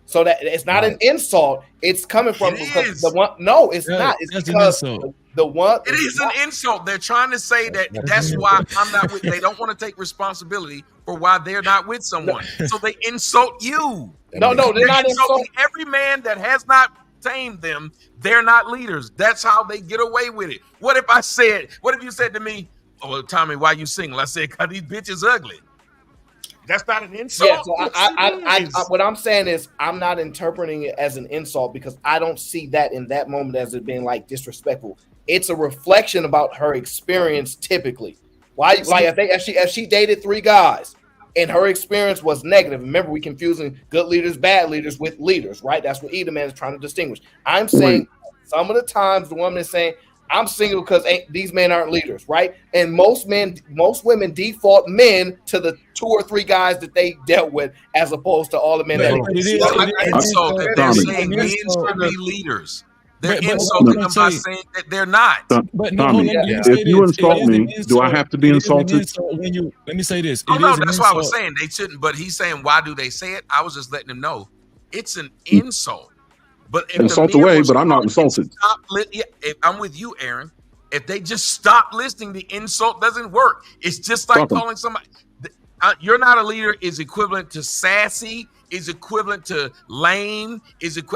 So that it's not an insult. It's coming from the one. No, it's not. It's because the one. It is an insult. They're trying to say that's why I'm not with. They don't want to take responsibility for why they're not with someone. So they insult you. No, they're not insulting every man that has not tamed them. They're not leaders. That's how they get away with it. What if you said to me, "Oh, well, Tommy, why you single?" I said, "Cause these bitches ugly." That's not an insult. Yeah, so I what I'm saying is I'm not interpreting it as an insult because I don't see that in that moment as it being like disrespectful. It's a reflection about her experience typically. Why, like if she dated 3 guys and her experience was negative. Remember, we confusing good leaders, bad leaders with leaders, right? That's what Edelman is trying to distinguish. I'm saying some of the times the woman is saying, I'm single because these men aren't leaders, right? And most women default men to the 2 or 3 guys that they dealt with, as opposed to all the men. They're saying men should be leaders. They're insulting them by saying that they're not. But Tommy, if you insult me, do I have to be insulted? Let me say this. Oh no, that's what I was saying. They shouldn't. But he's saying, why do they say it? I was just letting him know it's an insult. But if insult away, but I'm not insulted. I'm with you, Aaron. If they just stop listening, the insult doesn't work. It's just like calling somebody. You're not a leader is equivalent to sassy, is equivalent to lame,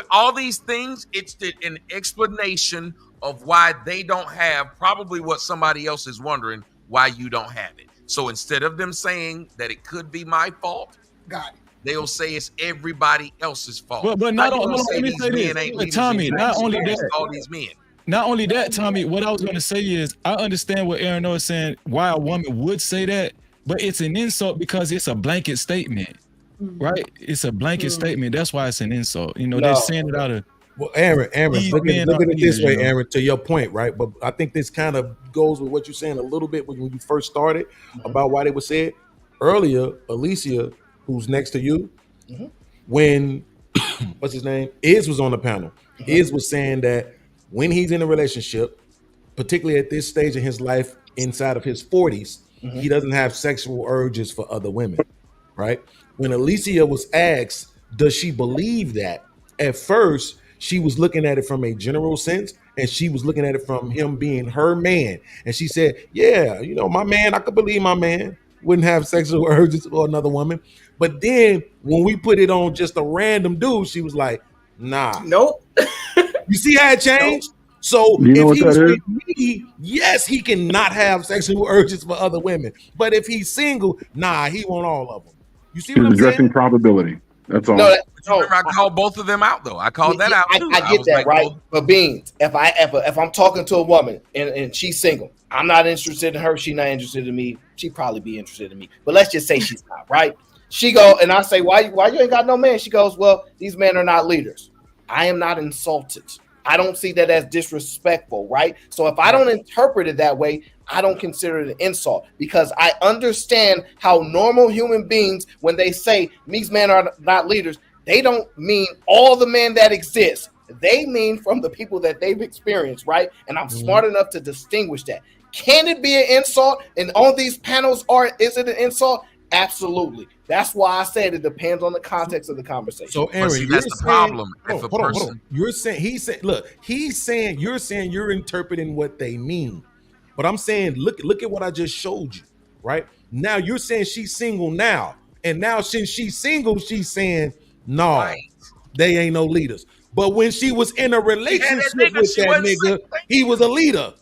all these things. It's an explanation of why they don't have probably what somebody else is wondering why you don't have it. So instead of them saying that it could be my fault, they'll say it's everybody else's fault. But not only Tommy, not only that, all these men. Not only that, Tommy, what I was going to say is I understand what Aaron is saying, why a woman would say that, but it's an insult because it's a blanket statement, right? It's a blanket statement. That's why it's an insult. They're saying it out of. Well, Aaron, look at it this way, Aaron, to your point, right? But I think this kind of goes with what you're saying a little bit when you first started about why they were said earlier. Alicia, who's next to you, when what's his name? Iz was on the panel. Iz was saying that when he's in a relationship, particularly at this stage in his life, inside of his 40s, he doesn't have sexual urges for other women, right? When Alicia was asked, does she believe that? At first, she was looking at it from a general sense, and she was looking at it from him being her man. And she said, yeah, you know, my man, I could believe my man wouldn't have sexual urges for another woman. But then when we put it on just a random dude, she was like, nah. Nope. You see how it changed? So You know if what he's that with me, yes, he can not have sexual urges for other women. But if he's single, nah, he want all of them. You see what He's I'm saying? addressing probability. That's all. Remember, I called both of them out though. I called that out too. I get was that, like, right? well, But Beans, if I'm talking to a woman and she's single, I'm not interested in her. She's not interested in me. She'd probably be interested in me. But let's just say she's not, right? She go and I say, why you ain't got no man? She goes, well, these men are not leaders. I am not insulted. I don't see that as disrespectful, right? So if I don't interpret it that way, I don't consider it an insult because I understand how normal human beings, when they say these men are not leaders, they don't mean all the men that exist. They mean from the people that they've experienced, right? And I'm smart enough to distinguish that. Can it be an insult? And on these panels, is it an insult? Absolutely. That's why I said it depends on the context of the conversation. So Aaron, see, that's the problem. If a person, you're saying you're interpreting what they mean. But I'm saying, look at what I just showed you, right? Now you're saying she's single now. And now since she's single, she's saying, no, they ain't no leaders. But when she was in a relationship with that nigga, he was a leader.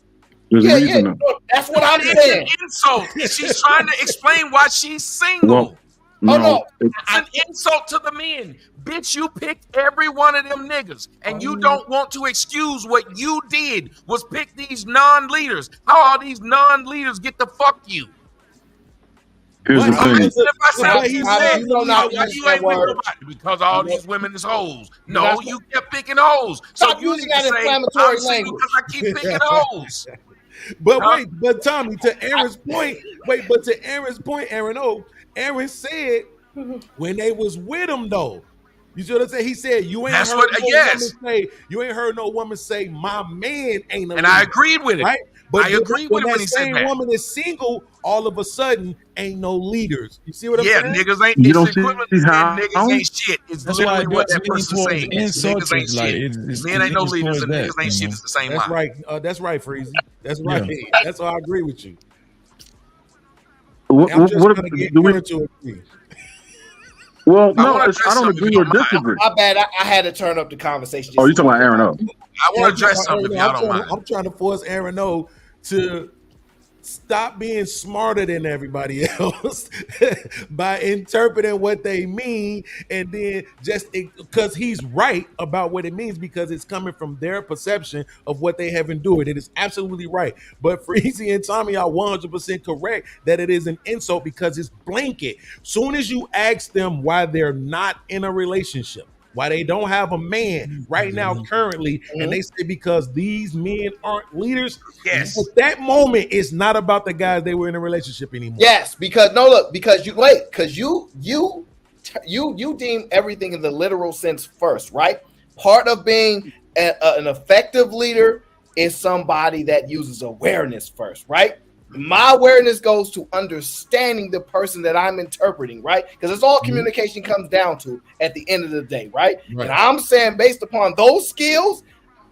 Yeah, that's what I'm saying. It's an insult. She's trying to explain why she's single. No, it's an insult to the men. Bitch, you picked every one of them niggas, and you don't want to excuse what you did was pick these non-leaders. How all these non-leaders get to fuck you? Here's the thing. You ain't with nobody because all these women is hoes. No, you kept picking hoes. So you need to say, I'm single because I keep picking hoes. But Tommy, to Aaron's point, Aaron said when they was with him though. You see what I'm saying? He said you ain't heard no woman say my man ain't a and I agreed with it. Right? But I agreed with it when he said that. When that same woman is single, all of a sudden ain't no leaders. You see what I'm saying? Yeah, niggas ain't. You don't it's equivalent to saying niggas ain't shit. It's literally what that person's saying. Niggas ain't shit. Men ain't no leaders and niggas ain't shit. It's the same That's line. right. That's right, Freezy. That's right. That's why I agree with you. What to get Aaron to agree. Well, no, I don't agree or disagree. My bad. I had to turn up the conversation. Oh, you talking about Aaron O? I want to address something if y'all don't mind. I'm trying to force Aaron O to stop being smarter than everybody else by interpreting what they mean, and then just because he's right about what it means because it's coming from their perception of what they have endured. It is absolutely right. But Freezy and Tommy are 100% correct that it is an insult because it's blanket. Soon as you ask them why they're not in a relationship, why they don't have a man right now currently, and they say because these men aren't leaders. Yes. At that moment, it's not about the guys they were in a relationship anymore. Yes, because you deem everything in the literal sense first, right? Part of being an effective leader is somebody that uses awareness first, right? My awareness goes to understanding the person that I'm interpreting, right? Because it's all communication comes down to at the end of the day, right? And I'm saying based upon those skills,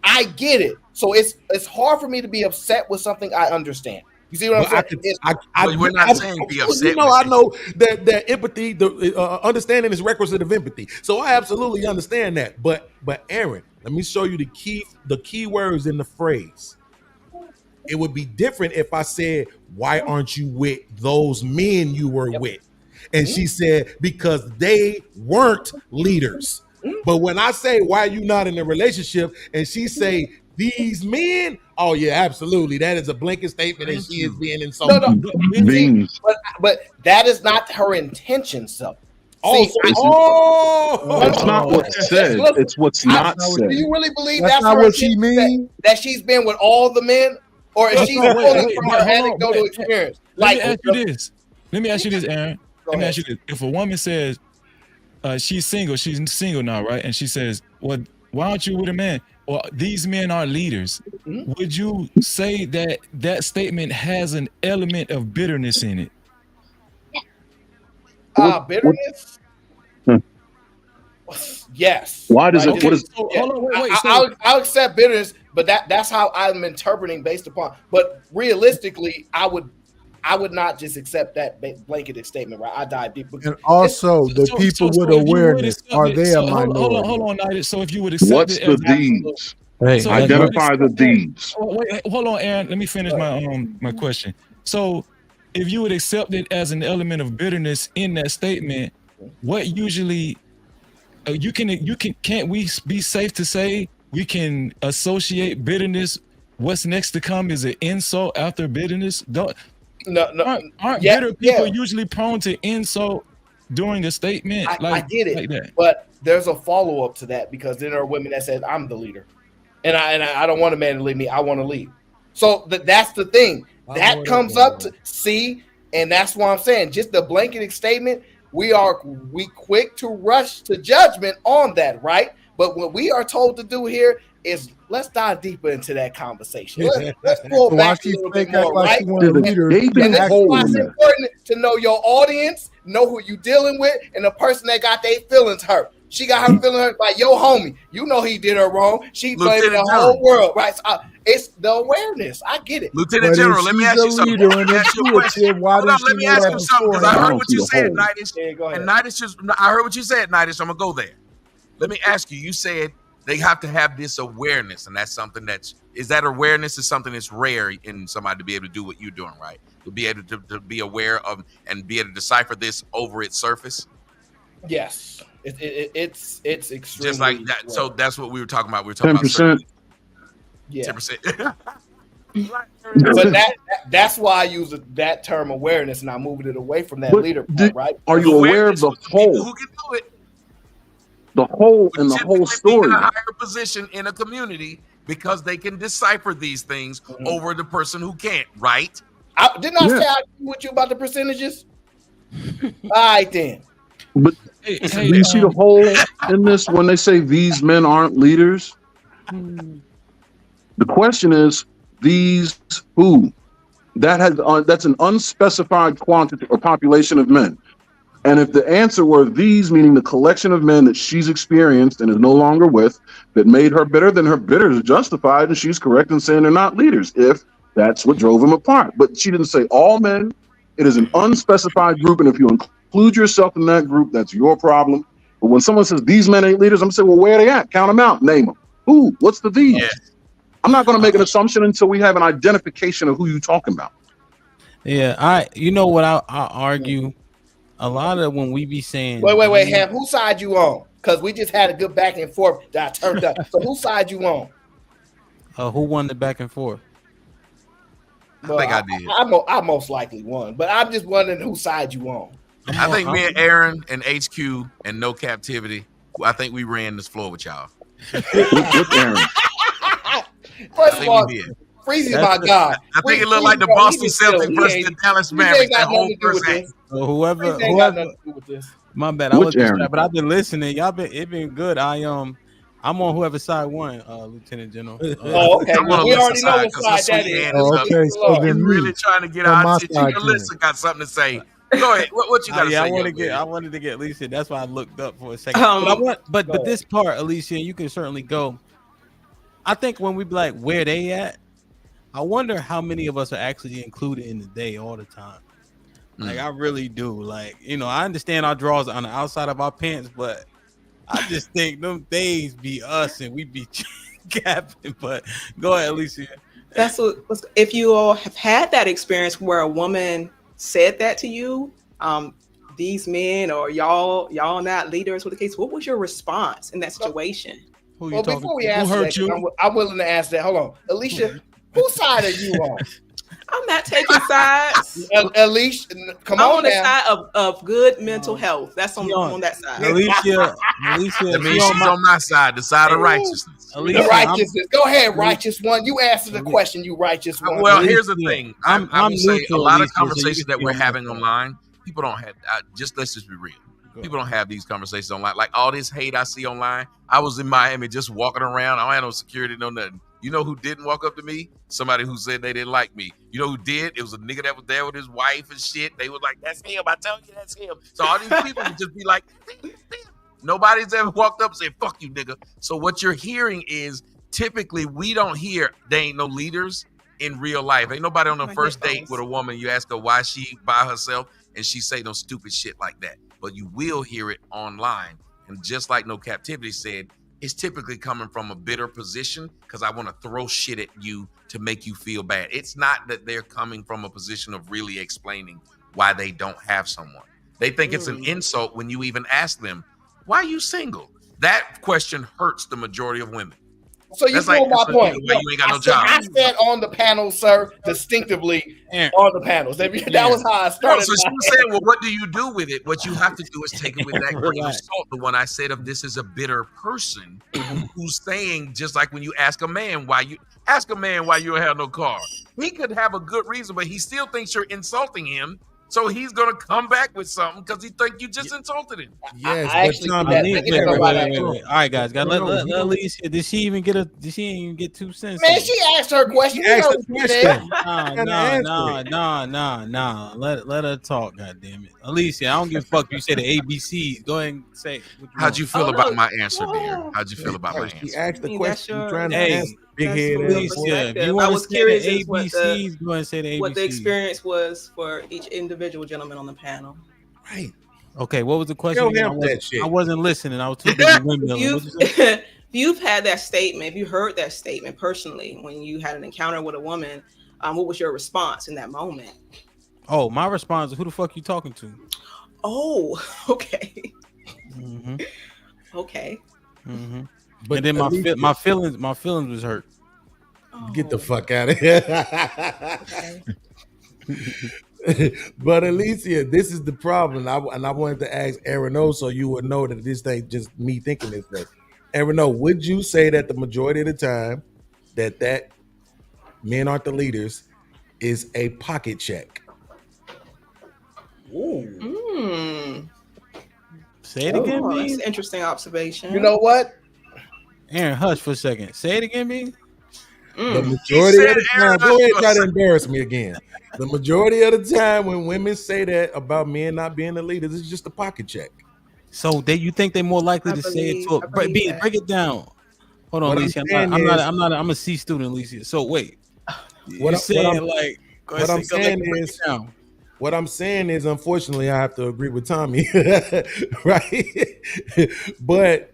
I get it. So it's hard for me to be upset with something I understand. You see what I'm saying? We're not saying be upset. I know that empathy, the understanding is requisite of empathy. So I absolutely understand that. But Aaron, let me show you the key words in the phrase. It would be different if I said, why aren't you with those men you were with? And she said, because they weren't leaders. But when I say, why are you not in a relationship? And she say, these men, oh yeah, absolutely. That is a blanket statement and she is being insulted. No. But that is not her intention, so. It's not what's said. It's what's not said. Do you really believe that's not what she means? That she's been with all the men? Or is she pulling from her anecdotal experience? Let me ask you this, Aaron. Let me ask you this. If a woman says, she's single now, right? And she says, well, why aren't you with a man? Well, these men are leaders. Would you say that that statement has an element of bitterness in it? Bitterness? Yes. Why does it? Okay, What is? so, hold on, wait. I'll accept bitterness, but that's how I'm interpreting based upon. But realistically, I would not just accept that blanketed statement, right? I dive deep. And also, the people with awareness, are they a minority? Hold on, Nidus. So if you would accept What's it the as these? So Identify the these. Wait, hold on, Aaron. Let me finish my question. So, if you would accept it as an element of bitterness in that statement, what usually can't we be safe to say we can associate bitterness? What's next to come is an insult after bitterness. Aren't bitter people usually prone to insult during a statement? I get it, like that. But there's a follow up to that because then there are women that said I'm the leader, and I don't want a man to lead me. I want to lead. So that's the thing that comes up to see, and that's why I'm saying just the blanket statement. We quick to rush to judgment on that, right? But what we are told to do here is let's dive deeper into that conversation. Let's pull back a little bit more, right? And that's why it's important to know your audience, know who you're dealing with, and the person that got their feelings hurt. She got her feelings hurt by your homie. You know he did her wrong. She blamed the whole world, right? So, it's the awareness. I get it. Lieutenant General, let me ask you something. Let me ask you a question. Hold on, let me ask you something because I heard what you said, Nidus. And Nidus, I heard what you said, Nidus. I'm gonna go there. Let me ask you. You said they have to have this awareness, and that's something is that awareness is something that's rare in somebody to be able to do what you're doing, right? To be able to be aware of and be able to decipher this over its surface. Yes, it's extremely just like that. So that's what we were talking about. We were talking 10%. about 10%. But that's why I use that term awareness, and I moved it away from that leader part, right? Are you aware of the whole? Who can do it? The whole and the whole story. In a higher position in a community because they can decipher these things over the person who can't, right? Didn't I say I agree with you about the percentages? All right, then. But do you see the whole in this when they say these men aren't leaders? The question is, these who? That's an unspecified quantity or population of men. And if the answer were these, meaning the collection of men that she's experienced and is no longer with, that made her bitter, then her bitter is justified, and she's correct in saying they're not leaders, if that's what drove them apart. But she didn't say all men. It is an unspecified group, and if you include yourself in that group, that's your problem. But when someone says these men ain't leaders, I'm gonna say, well, where are they at? Count them out, name them. Who? What's the these? Yeah. I'm not gonna make an assumption until we have an identification of who you're talking about. Yeah, you know what I argue. A lot of when we be saying, wait, Ham, whose side you on? Because we just had a good back and forth that I turned up. So whose side you on? Who won the back and forth? Well, I think I did. I most likely won, but I'm just wondering whose side you on. I think me and Aaron and HQ and No Captivity, I think we ran this floor with y'all. With Aaron. First of all, Freezy, my God. I think it looked like the Boston Celtics versus the Dallas Mavericks. That whole first half. So whoever my bad, I was distracted, but I've been listening. It been good. I'm on whoever side won, Lieutenant General. Oh, okay. Well, we already know what side that is. Okay, so then really trying to get out. Alyssa got something to say. Go ahead. What you got to say? I wanted to get Alicia. That's why I looked up for a second. But this part, Alicia, you can certainly go. I think when we be like where they at, I wonder how many of us are actually included in the day all the time. Like I really do. Like, I understand our draws on the outside of our pants, but I just think them days be us and we be gapping. But go ahead, Alicia. That's what. If you all have had that experience where a woman said that to you, these men or y'all not leaders, what the case? What was your response in that situation? Well, before we answer that, I'm willing to answer that. Hold on, Alicia. Whose side are you on? I'm not taking sides. Alicia, come I'm on on the now. side of good mental health. That's on that side. Alicia, that means she's on my side, the side of righteousness. The righteousness. Go ahead, righteous one. You answer the question, you righteous one. Well, here's the thing. I would say a lot of conversations that we're having online, people don't have. Let's just be real. People don't have these conversations online. Like all this hate I see online. I was in Miami just walking around. I don't have no security, no nothing. You know who didn't walk up to me? Somebody who said they didn't like me. You know who did? It was a nigga that was there with his wife and shit. They was like, that's him. I tell you, that's him. So all these people would just be like, nobody's ever walked up and said, fuck you, nigga. So what you're hearing is typically we don't hear they ain't no leaders in real life. Ain't nobody on the first date with a woman. You ask her why she by herself and she say no stupid shit like that. But you will hear it online. And just like No Captivity said, it's typically coming from a bitter position because I want to throw shit at you to make you feel bad. It's not that they're coming from a position of really explaining why they don't have someone. They think it's an insult when you even ask them, why are you single? That question hurts the majority of women. So you know my point. You ain't got no job. I said on the panel, sir, distinctively on the panels. That was how I started. So she was saying, well, what do you do with it? What you have to do is take it with that grain of salt. The one I said of this is a bitter person who's saying, just like when you ask a man why you don't have no car. He could have a good reason, but he still thinks you're insulting him. So he's gonna come back with something because he think you just insulted him. Yes, All right, guys, let Alicia. Did she even get 2 cents? Man, she asked her question. Nah. Let her talk. God damn it, Alicia. I don't give a fuck. You say the ABCs. Go ahead and say. How'd you feel about my answer, dear? How'd you feel about my answer? She asked the question. Trying to Hey, answer. Big head. Alicia, if you I want was to say the curious what ABCs, go ahead and say the ABCs. what the experience was for each individual gentleman on the panel. Right. Okay, what was the question? That shit. I wasn't listening. I was too busy windmilling. If you've had that statement, if you heard that statement personally when you had an encounter with a woman, what was your response in that moment? Oh, my response is, who the fuck you talking to? Oh, okay. Mm-hmm. Okay. Mm-hmm. But then my feelings was hurt. Get the fuck out of here. But Alicia, this is the problem. And I wanted to ask Aaron O so you would know that this ain't just me thinking this way. Aaron O, would you say that the majority of the time that men aren't the leaders is a pocket check? Ooh. Say it again, That's me. an interesting observation. You know what? Aaron, hush for a second. Say it again, me. The majority of the time, go ahead and try to embarrass me again. The majority of the time when women say that about men not being the leaders, it's just a pocket check. So you think they're more likely to say it to a break it down. Hold on, Alicia. I'm a C student, Alicia. So wait. What I'm saying is, unfortunately, I have to agree with Tommy, right? But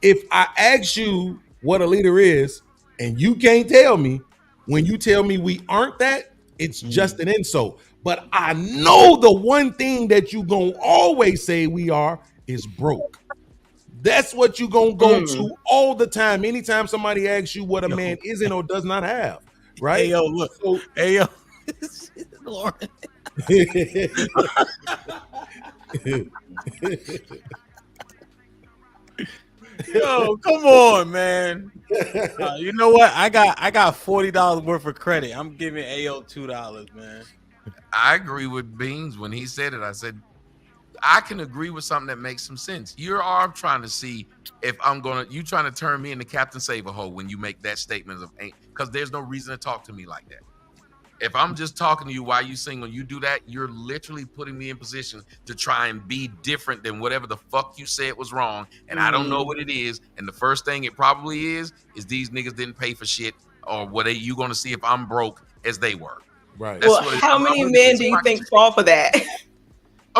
if I ask you what a leader is, and you can't tell me, when you tell me we aren't that, it's just an insult. But I know the one thing that you gonna always say we are is broke. That's what you gonna go to all the time. Anytime somebody asks you what a man isn't or does not have, right? Hey yo, look. So, hey yo. Yo, come on, man. You know what? I got $40 worth of credit. I'm giving AO $2, man. I agree with Beans when he said it. I said, I can agree with something that makes some sense. You're all trying to see if you trying to turn me into Captain Save-A-Ho when you make that statement of ain't, because there's no reason to talk to me like that. If I'm just talking to you while you single, you do that, you're literally putting me in position to try and be different than whatever the fuck you said was wrong. And I don't know what it is. And the first thing it probably is these niggas didn't pay for shit, or what you going to see if I'm broke as they were. Right. Well, how many men do you think fall for that?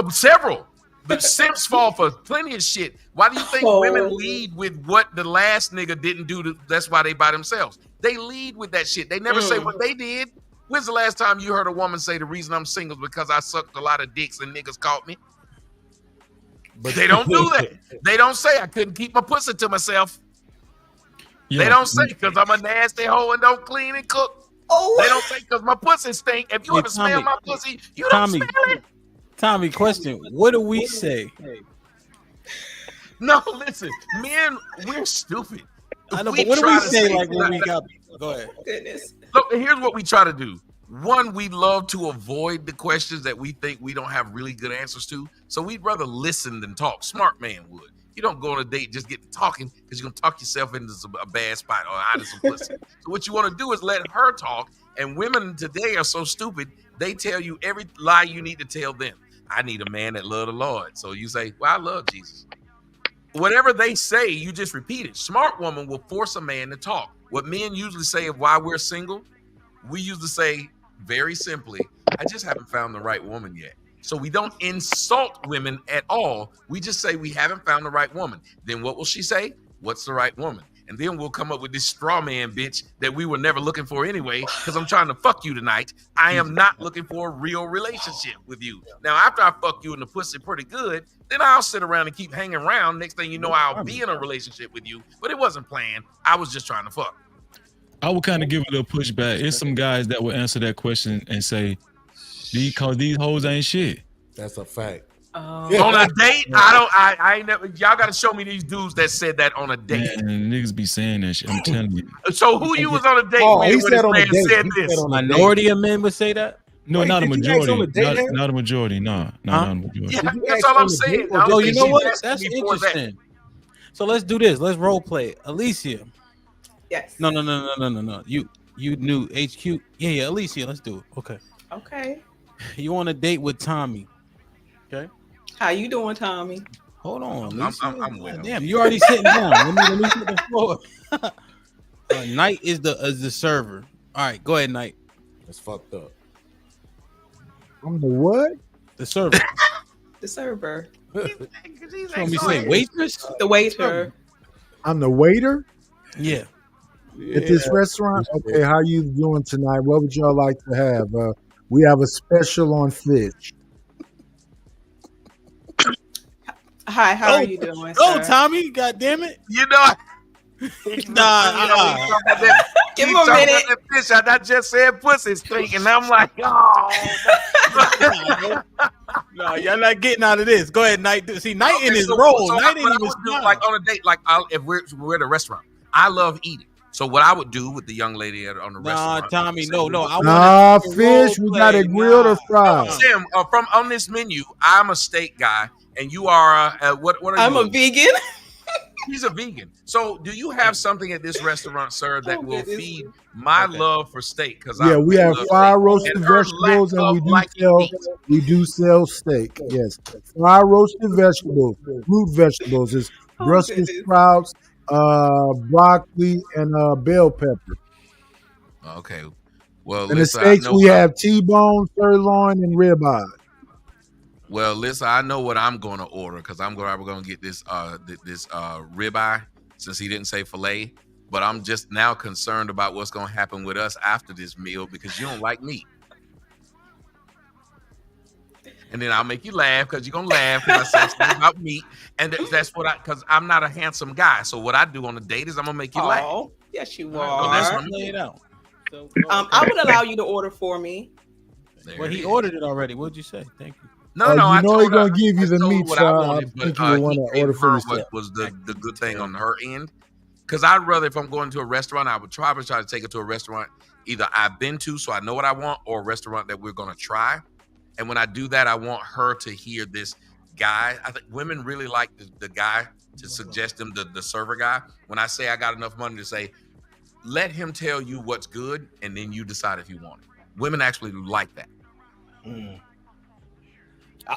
Several. The simps fall for plenty of shit. Why do you think women lead with what the last nigga didn't do? That's why they by themselves. They lead with that shit. They never say what they did. When's the last time you heard a woman say the reason I'm single is because I sucked a lot of dicks and niggas caught me? But they don't do that. They don't say I couldn't keep my pussy to myself. Yeah. They don't say because I'm a nasty hoe and don't clean and cook. Oh, they don't say because my pussy stink. If you ever smell my pussy, you don't smell it. Tommy, question. What do we say? No, listen, men, we're stupid. I know, but what do we say like when we got... Go ahead. Goodness. Look, here's what we try to do. one, we love to avoid the questions that we think we don't have really good answers to. So we'd rather listen than talk. Smart man would. You don't go on a date just get to talking because you're going to talk yourself into a bad spot or out of some pussy. So what you want to do is let her talk. And women today are so stupid, they tell you every lie you need to tell them. I need a man that loves the Lord. So you say, well, I love Jesus. Whatever they say, you just repeat it. Smart woman will force a man to talk. What men usually say of why we're single, we usually say very simply, I just haven't found the right woman yet. So we don't insult women at all. We just say we haven't found the right woman. Then what will she say? What's the right woman? And then we'll come up with this straw man bitch that we were never looking for anyway, because I'm trying to fuck you tonight. I am not looking for a real relationship with you. Now, after I fuck you in the pussy pretty good, then I'll sit around and keep hanging around. Next thing you know, I'll be in a relationship with you. But it wasn't planned. I was just trying to fuck. I would kind of give it a little pushback. It's some guys that will answer that question and say, because these hoes ain't shit. That's a fact. On a date, I ain't never. Y'all got to show me these dudes that said that on a date. Man, niggas be saying that shit. I'm telling you. So who you was on a date with he when said this on a man date. said He this? said on a Minority of men would say that. No, Wait, not a did you ask on majority. a date, man? Not a majority. No, not a majority. Yeah, you that's ask all on I'm a saying. date or I'm Oh, saying you know she what? asked That's me before that. interesting. So let's do this. Let's role play. Alicia. Yes. No. You knew HQ. Yeah. Alicia, let's do it. Okay. Okay. You on a date with Tommy. Okay. How you doing, Tommy? Hold on, I'm Alicia. with him. Damn, you already sitting down. Let me hit the floor. Knight is the server. All right, go ahead, Knight. That's fucked up. I'm the what? The server. The server. Want me to say waitress? The waiter. I'm the waiter Yeah. at this restaurant. Okay, how you doing tonight? What would y'all like to have? We have a special on fish. Hi, how are you doing, Go, sir? Tommy. God damn it. You know, Nah. Give him a minute. That fish out. I just said pussy stink, and I'm like, oh. No, y'all not getting out of this. Go ahead, Knight. See, Knight Okay, in his so role. what Knight I ain't even would do, smile. like on a date, like if we're at a restaurant, I love eating. So what I would do with the young lady on the restaurant? Tommy, no. Nah, fish. We got it grilled or fried. Sam, from on this menu, I'm a steak guy, and you are what are you? I'm a vegan. He's a vegan. So do you have something at this restaurant, sir, that will feed my love for steak? Because Yeah, we have fried roasted and her vegetables, lack and of liking we do sell steak. Yes, fried roasted vegetables, root vegetables is Brussels sprouts, broccoli, and bell pepper. Okay. Well, And listen, the steaks we have T-bone, sirloin, and ribeye. Well, listen, I know what I'm going to order because we're going to get this ribeye since he didn't say filet. But I'm just now concerned about what's going to happen with us after this meal because you don't like meat. And then I'll make you laugh because you're going to laugh because I said something about meat. And that's because I'm not a handsome guy. So what I do on a date is I'm going to make you laugh. Oh, yes, you So are. that's what I'm Lay it out. I would allow you to order for me. Well, he ordered it already. What'd you say? Thank you. No, you I know told he's gonna her- give you I the told her meat, what so I I wanted, but, think you will want he to gave order for her yourself. what was the good thing on her end. Because I'd rather, if I'm going to a restaurant, I would probably try to take it to a restaurant either I've been to, so I know what I want, or a restaurant that we're going to try. And when I do that, I want her to hear this guy. I think women really like the guy to suggest them the server guy. When I say I got enough money to say, let him tell you what's good, and then you decide if you want it. Women actually like that.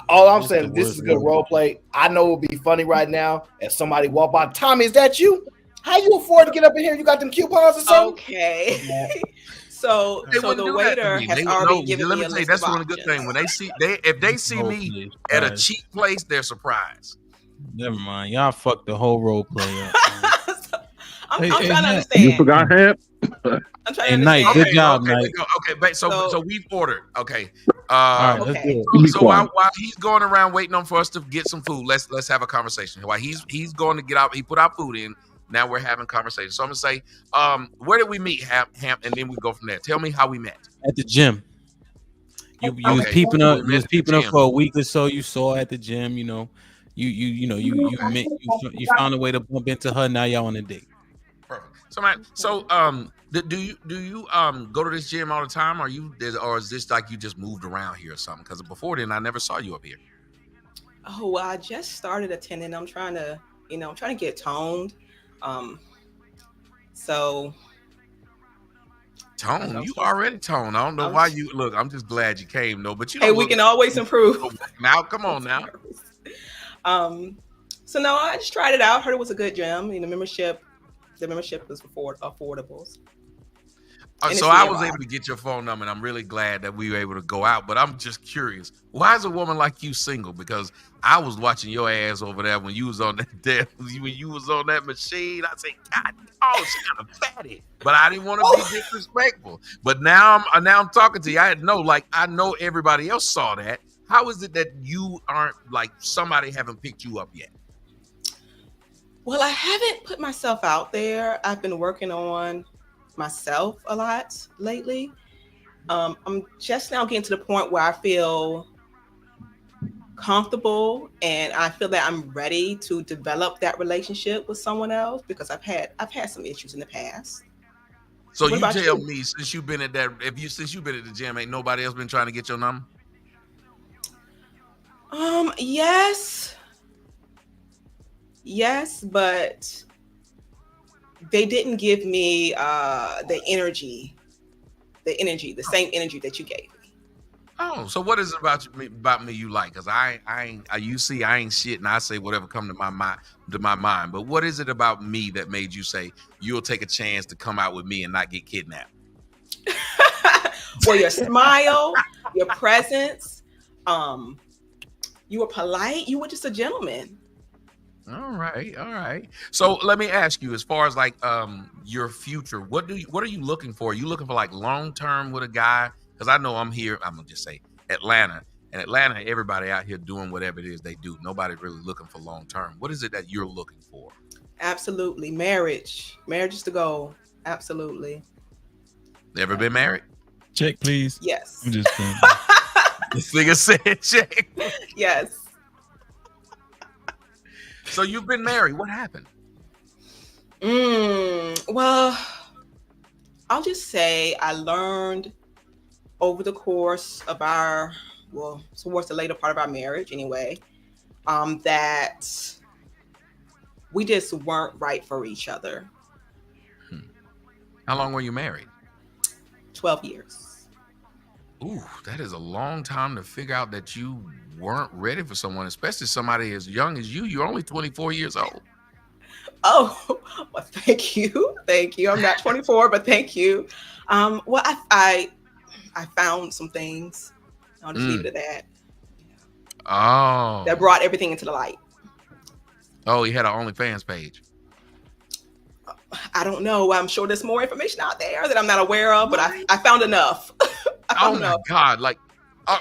All I'm saying, this is good role play. I know it would be funny right now if somebody walk by. Tommy, is that you? How you afford to get up in here? You got them coupons or something? Okay. So They the wouldn't do that to waiter me. has They- already no, given let me me a tell you, list that's of one good options. thing. When if they see me at a cheap place, they're surprised. Never mind. Y'all fucked the whole role play up. I'm trying to You understand. forgot Ham? I'm trying Hey, to Knight, understand. good job, okay, Knight. Okay, so we've ordered. Okay. All right, let's do it. So while he's going around waiting on for us to get some food, let's have a conversation. While he's going to get out, he put our food in. Now we're having conversation. So I'm gonna say, where did we meet, Ham? And then we go from there. Tell me how we met. At the gym. You was Okay. peeping up. We You met was at the peeping up gym. for a week or so. You saw her at the gym. You found a way to bump into her. Now y'all on a date. Perfect. So do you go to this gym all the time? Or is this like you just moved around here or something? Because before then, I never saw you up here. Oh, well, I just started attending. I'm trying to get toned. So Tone, you already toned. I don't know why you look. I'm just glad you came though. But you hey, we can always improve. Now, come on now. So no, I just tried it out. Heard it was a good gym. The membership was affordable. So I was able to get your phone number, and I'm really glad that we were able to go out. But I'm just curious, why is a woman like you single? Because I was watching your ass over there when you was on that when you was on that machine. I say, God, she kind of fatty, but I didn't want to be disrespectful. But now I'm talking to you. I know everybody else saw that. How is it that you aren't like somebody haven't picked you up yet? Well, I haven't put myself out there. I've been working on myself a lot lately. I'm just now getting to the point where I feel comfortable and I feel that I'm ready to develop that relationship with someone else because I've had some issues in the past. So you tell me, since you've been at the gym, ain't nobody else been trying to get your number? Yes, but they didn't give me the same energy that you gave me. Oh, so what is it about me you like? Because I ain't shit, and I say whatever come to my mind. But what is it about me that made you say you'll take a chance to come out with me and not get kidnapped? Well, your smile, your presence, you were polite. You were just a gentleman. All right. So let me ask you, as far as like your future, what are you looking for? Are you looking for like long term with a guy? Because I know I'm here. I'm gonna just say Atlanta. And Atlanta, everybody out here doing whatever it is they do. Nobody's really looking for long term. What is it that you're looking for? Absolutely, marriage. Marriage is the goal. Absolutely. Never been married? Check, please. Yes. I'm just kidding. This nigga said check. Yes. So you've been married. What happened? Well, I'll just say I learned over the course of towards the later part of our marriage anyway, that we just weren't right for each other. How long were you married? 12 years. Ooh, that is a long time to figure out that you weren't ready for someone, especially somebody as young as you. You're only 24 years old. Oh, well, thank you. I'm not 24, but thank you. Well, I found some things. I'll just leave it at that. Oh. That brought everything into the light. Oh, he had an OnlyFans page. I don't know. I'm sure there's more information out there that I'm not aware of, but I found enough. My God. Like,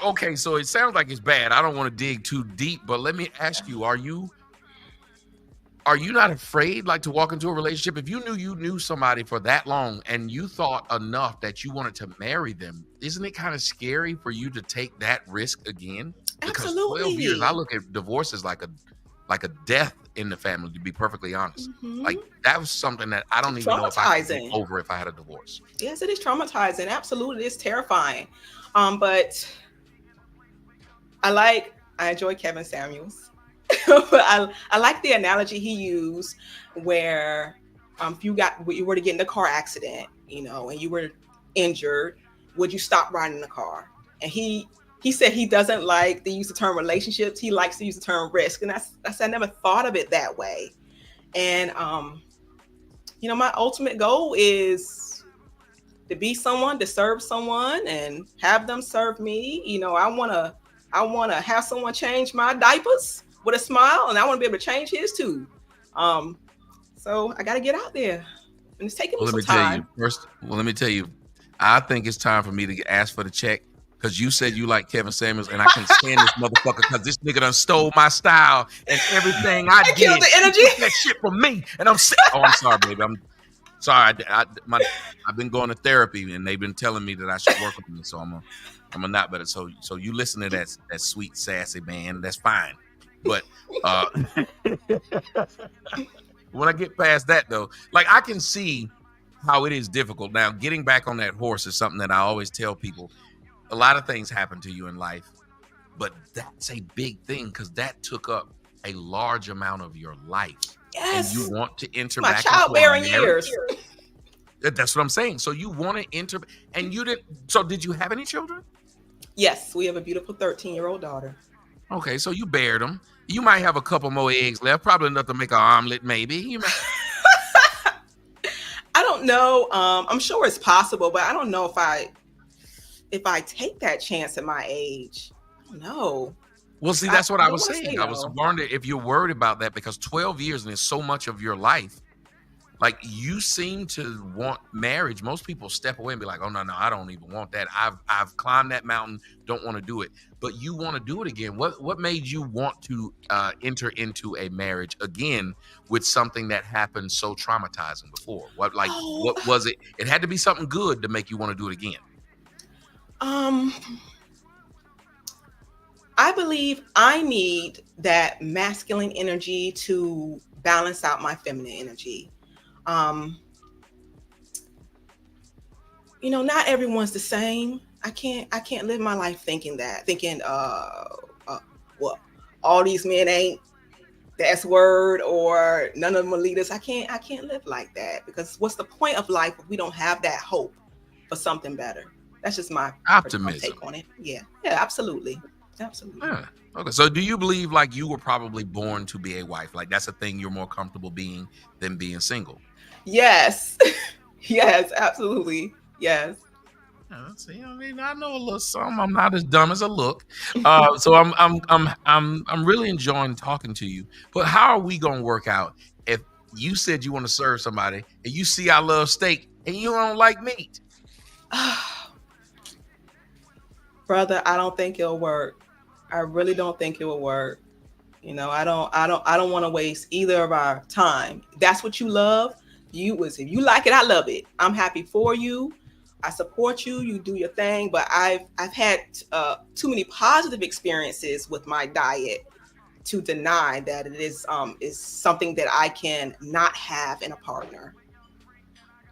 okay, so it sounds like it's bad. I don't want to dig too deep, but let me ask you, are you not afraid like to walk into a relationship? If you knew somebody for that long and you thought enough that you wanted to marry them, isn't it kind of scary for you to take that risk again? Because Absolutely. 12 years, I look at divorce as like a death in the family, to be perfectly honest. Mm-hmm. Like that was something that I don't even know if I could get over if I had a divorce. Yes, it is traumatizing. Absolutely, it's terrifying. But I enjoy Kevin Samuels. I like the analogy he used where if you were to get in a car accident, and you were injured, would you stop riding the car? And he said he doesn't like the use of the term relationships. He likes to use the term risk. And I never thought of it that way. And, my ultimate goal is to be someone, to serve someone and have them serve me. I want to have someone change my diapers with a smile, and I want to be able to change his too. So I got to get out there, and it's taking me some time. Let me tell you, I think it's time for me to ask for the check. Because you said you like Kevin Samuels, and I can't stand this motherfucker because this nigga done stole my style and everything I did. Killed the energy. That shit for me, and I'm sick. Oh, I'm sorry, baby. I'm sorry. I've been going to therapy, and they've been telling me that I should work with me. So I'm a not better. So you listen to that sweet sassy man. That's fine. But When I get past that, though, like I can see how it is difficult. Now, getting back on that horse is something that I always tell people. A lot of things happen to you in life, but that's a big thing because that took up a large amount of your life. Yes. And you want to My interact. childbearing years. That's what I'm saying. So you want to enter, and you didn't. So did you have any children? Yes, we have a beautiful 13-year-old daughter. Okay, so you bared them. You might have a couple more eggs left, probably enough to make an omelet, maybe. You might. I don't know. I'm sure it's possible, but I don't know if I take that chance at my age. I don't know. Well, see, that's what I was don't wanna saying. say I was no. wondering if you're worried about that because 12 years and it's so much of your life. Like you seem to want marriage. Most people step away and be like, "Oh no, I don't even want that. I've climbed that mountain. Don't want to do it." But you want to do it again. What made you want to enter into a marriage again with something that happened so traumatizing before? What was it? It had to be something good to make you want to do it again. I believe I need that masculine energy to balance out my feminine energy. Not everyone's the same. I can't live my life thinking well, all these men ain't the S word or none of them are leaders. I can't live like that because what's the point of life if we don't have that hope for something better? That's just my optimism take on it. Yeah, absolutely. Yeah. Okay. So do you believe like you were probably born to be a wife? Like that's a thing you're more comfortable being than being single? Yes. Yes, absolutely. Yes. See, I mean, I know a little something. I'm not as dumb as I look. So I'm really enjoying talking to you. But how are we gonna work out if you said you want to serve somebody and you see I love steak and you don't like meat? Brother, I don't think it'll work. I really don't think it will work. I don't want to waste either of our time. That's what you love. If you like it, I love it. I'm happy for you. I support you. You do your thing. But I've had too many positive experiences with my diet to deny that it is something that I can not have in a partner.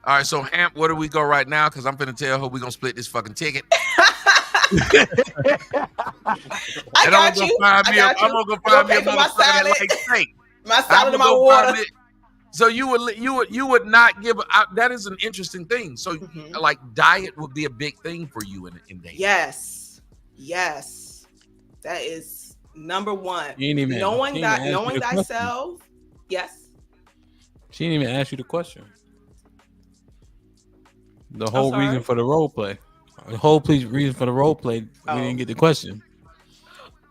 All right, so Hamp, where do we go right now? Because I'm finna tell her we're gonna split this fucking ticket. I got you. I'm gonna go find me a motherfucker that likes steak. My salad and my water. So you would not give that is an interesting thing. So like diet would be a big thing for you in dating. Yes. That is number one. Knowing thyself. Yes. She didn't even ask you the question. The whole reason for the role play. The whole reason for the role play, we didn't get the question.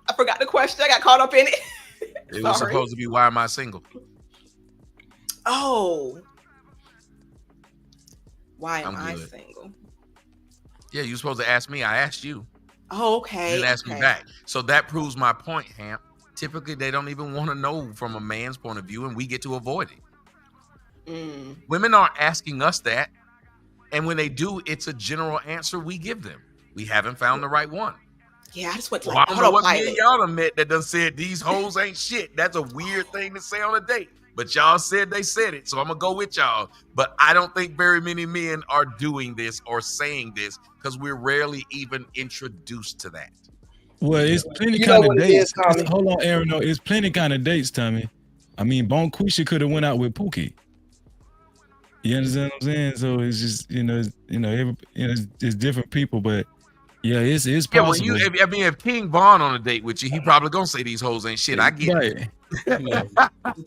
I forgot the question. I got caught up in it. It was supposed to be, why am I single? Oh. Why am I single? Yeah, you were supposed to ask me. I asked you. Oh, okay. You didn't ask me back. So that proves my point, Hamp. Typically, they don't even want to know from a man's point of view, and we get to avoid it. Women aren't asking us that. And when they do, it's a general answer we give them. We haven't found the right one. Yeah, I just went to I don't know what me and y'all done met that done said these hoes ain't shit. That's a weird thing to say on a date. But y'all said they said it, so I'm going to go with y'all. But I don't think very many men are doing this or saying this because we're rarely even introduced to that. Well, it's plenty kind of dates. Hold on, Aaron. No, it's plenty kind of dates, Tommy. I mean, Bonquisha could have went out with Pookie. You understand what I'm saying? So it's just it's different people, but yeah, it's possible. Yeah, well, if King Vaughn on a date with you, he probably gonna say these hoes ain't shit. I get it. We're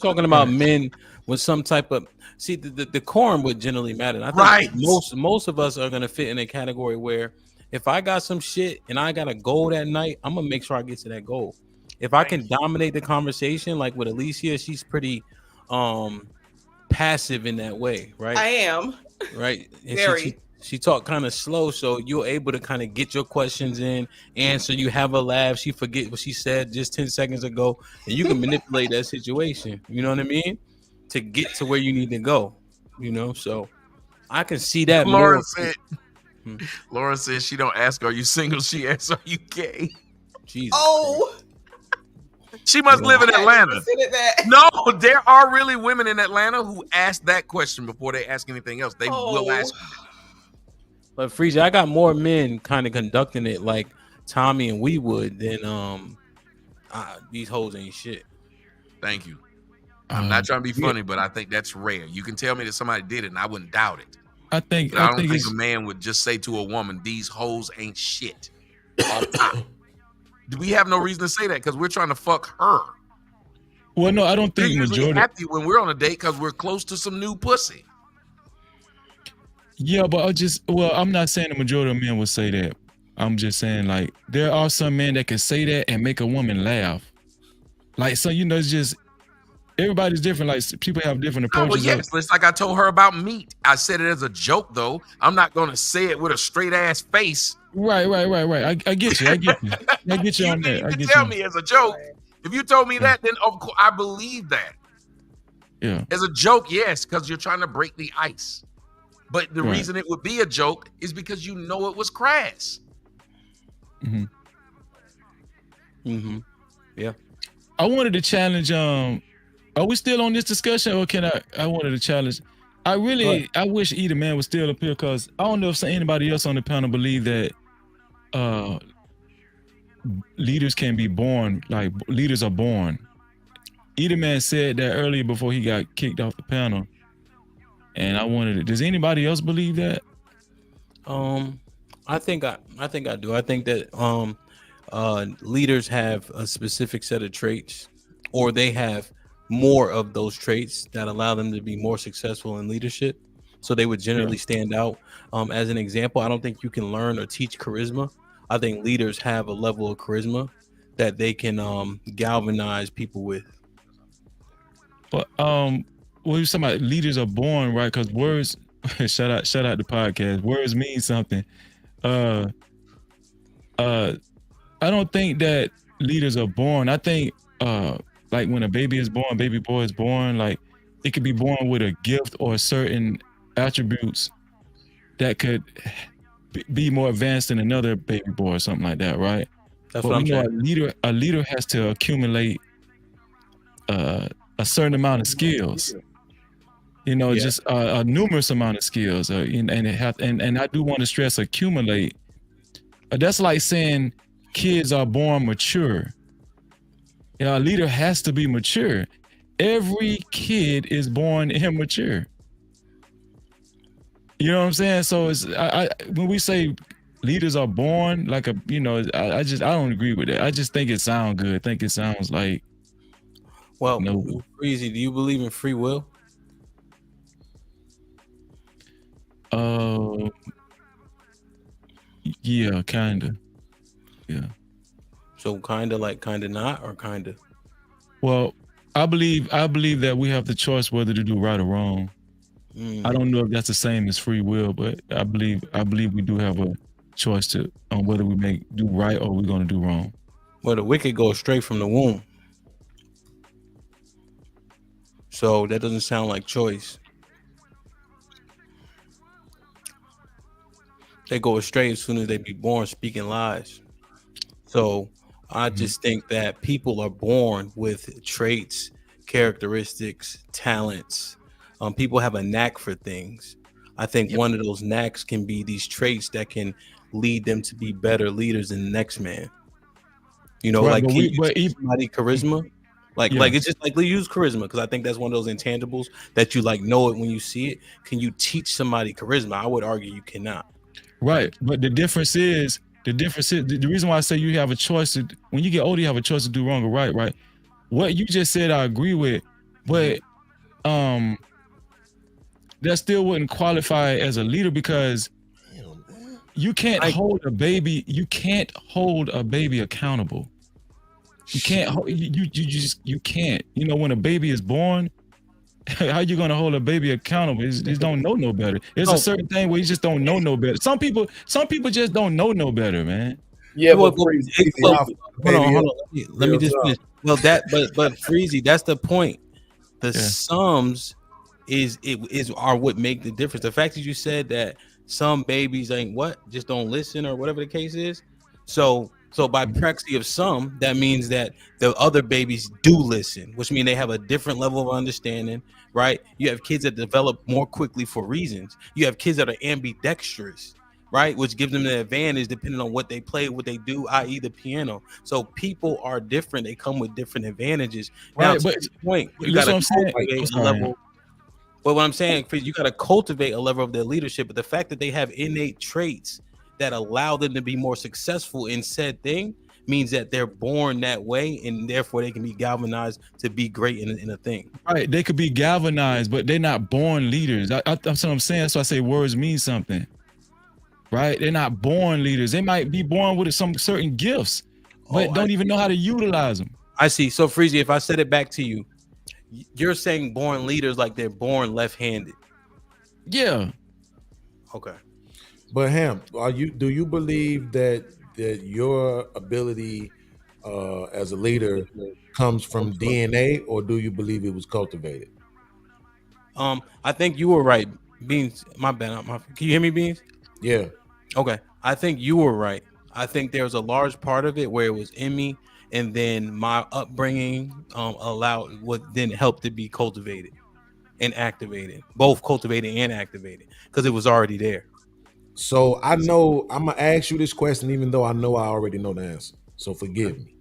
talking about men with some type of the decorum would generally matter. I think most of us are gonna fit in a category where if I got some shit and I got a goal that night, I'm gonna make sure I get to that goal. If I can dominate the conversation, like with Alicia, she's pretty passive in that way, right? I am. Right. And Very. She talked kind of slow, so you're able to kind of get your questions in, answer. You have a laugh. She forget what she said just 10 seconds ago, and you can manipulate that situation. You know what I mean? To get to where you need to go. So I can see that. Lauren said she don't ask, "Are you single?" She asks, "Are you gay?" Jesus. Oh. She must live in Atlanta. No, there are really women in Atlanta who ask that question before they ask anything else. They will ask you that. But Freezy, I got more men kind of conducting it like Tommy and we would than these hoes ain't shit. Thank you. I'm not trying to be funny, but I think that's rare. You can tell me that somebody did it, and I wouldn't doubt it. I don't think a man would just say to a woman, "These hoes ain't shit." We have no reason to say that because we're trying to fuck her. Well, no, I don't think we're majority happy when we're on a date because we're close to some new pussy. Yeah, but I'm not saying the majority of men would say that. I'm just saying like there are some men that can say that and make a woman laugh. Like so, it's just everybody's different. Like people have different approaches. Yes, it's like I told her about meat. I said it as a joke though. I'm not gonna say it with a straight ass face. Right. I get you. I get you on that. You can tell me as a joke. If you told me that, then of course I believe that. Yeah. As a joke, yes, because you're trying to break the ice. But the reason it would be a joke is because you know it was crass. Yeah. I wanted to challenge. Are we still on this discussion, or can I wanted to challenge. I wish either man was still up here because I don't know if anybody else on the panel believe that leaders can be born, like leaders are born. Either man said that earlier before he got kicked off the panel. And I wanted to, does anybody else believe that? I think I do. I think that leaders have a specific set of traits, or they have more of those traits that allow them to be more successful in leadership. So they would generally stand out. As an example, I don't think you can learn or teach charisma. I think leaders have a level of charisma that they can galvanize people with. But you're talking about leaders are born, right? Because words, shout out the podcast. Words mean something. I don't think that leaders are born. I think like when a baby is born, baby boy is born, like it could be born with a gift or certain attributes that could be more advanced than another baby boy or something like that, right? That's what I'm saying. A leader has to accumulate a certain amount of skills. Just a numerous amount of skills, and I do want to stress accumulate. That's like saying kids are born mature. A leader has to be mature. Every kid is born immature. You know what I'm saying? So it's when we say leaders are born, like I don't agree with that. I just think it sounds good. I think it sounds like. Well, Freezy, do you believe in free will? Yeah, kinda. Yeah. So kinda like kinda not, or kinda? Well, I believe that we have the choice whether to do right or wrong. I don't know if that's the same as free will, but I believe we do have a choice on whether we do right or we're gonna do wrong. Well, the wicked go straight from the womb. So that doesn't sound like choice. They go astray as soon as they be born speaking lies. So I just think that people are born with traits, characteristics, talents. People have a knack for things. I think one of those knacks can be these traits that can lead them to be better leaders than the next man. Like can you teach somebody charisma? Like it's just like use charisma, because I think that's one of those intangibles that you know it when you see it. Can you teach somebody charisma? I would argue you cannot. Right, but the difference is the reason why I say you have a choice when you get older, you have a choice to do wrong or right. Right, what you just said I agree with, but that still wouldn't qualify as a leader, because you can't hold a baby. You can't hold a baby accountable. You can't. You can't. When a baby is born, how you gonna hold a baby accountable? They don't know no better. There's a certain thing where you just don't know no better. Some people just don't know no better, man. Yeah, but hold on. Let me just finish. Well, but Freezy, that's the point. The sums are what make the difference. The fact that you said that some babies just don't listen or whatever the case is. So So by praxis of some, that means that the other babies do listen, which means they have a different level of understanding, right? You have kids that develop more quickly for reasons. You have kids that are ambidextrous, right? Which gives them the advantage depending on what they play, what they do, i.e. the piano. So people are different. They come with different advantages. Now, Right, to but this point, you that's got what I'm to saying. cultivate I'm a sorry. level. But what I'm saying, you got to cultivate a level of their leadership. But the fact that they have innate traits that allow them to be more successful in said thing means that they're born that way, and therefore they can be galvanized to be great in a thing. Right, they could be galvanized, but they're not born leaders. That's what I'm saying. That's why I say words mean something. Right? They're not born leaders. They might be born with some certain gifts, but don't even know how to utilize them. I see. So, Freezy, if I said it back to you, you're saying born leaders like they're born left-handed. Yeah. Okay. But Ham, do you believe that your ability as a leader comes from DNA, or do you believe it was cultivated? I think you were right. Beans, my bad. Can you hear me, Beans? Yeah. Okay. I think you were right. I think there was a large part of it where it was in me, and then my upbringing allowed what then helped to be cultivated and activated, both cultivated and activated, because it was already there. So I know I'm gonna ask you this question, even though I know I already know the answer. So forgive me.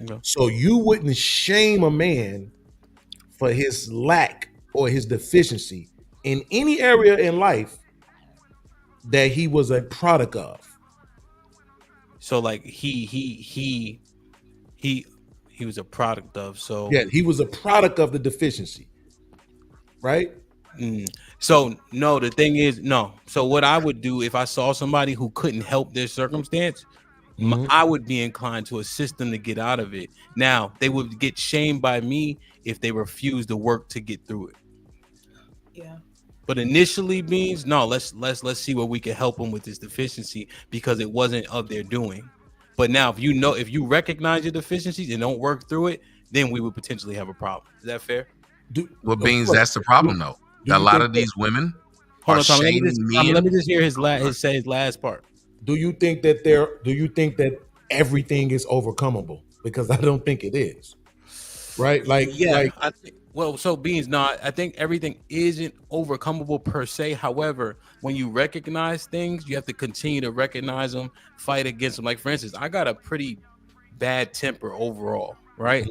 Okay. So you wouldn't shame a man for his lack or his deficiency in any area in life that he was a product of. So like he was a product of. So yeah, he was a product of the deficiency, right? So no, the thing is no. So what I would do if I saw somebody who couldn't help their circumstance, I would be inclined to assist them to get out of it. Now they would get shamed by me if they refuse to work to get through it. Yeah. But initially, Beans, no, let's see where we can help them with this deficiency because it wasn't of their doing. But now, if you recognize your deficiencies and don't work through it, then we would potentially have a problem. Is that fair? Well, Beans, that's the problem, though. A lot of these women are shaming men. Let me just hear his last part. Do you think that everything is overcomable? Because I don't think it is. Right? So Beans, no, I think everything isn't overcomable per se. However, when you recognize things, you have to continue to recognize them, fight against them. Like, for instance, I got a pretty bad temper overall, right?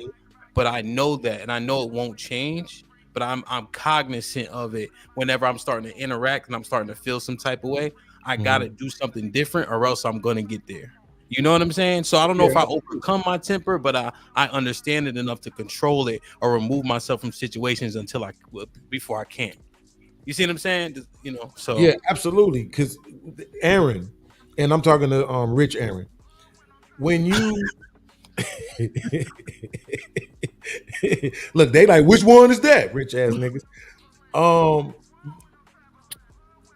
But I know that, and I know it won't change, but I'm cognizant of it whenever I'm starting to interact and I'm starting to feel some type of way. I got to do something different or else I'm going to get there. You know what I'm saying? So I don't know if I overcome my temper, but I understand it enough to control it or remove myself from situations before I can. You see what I'm saying? You know, so yeah, absolutely. Because Aaron, and I'm talking to Rich Aaron, when you look, they like, which one is that? Rich ass niggas.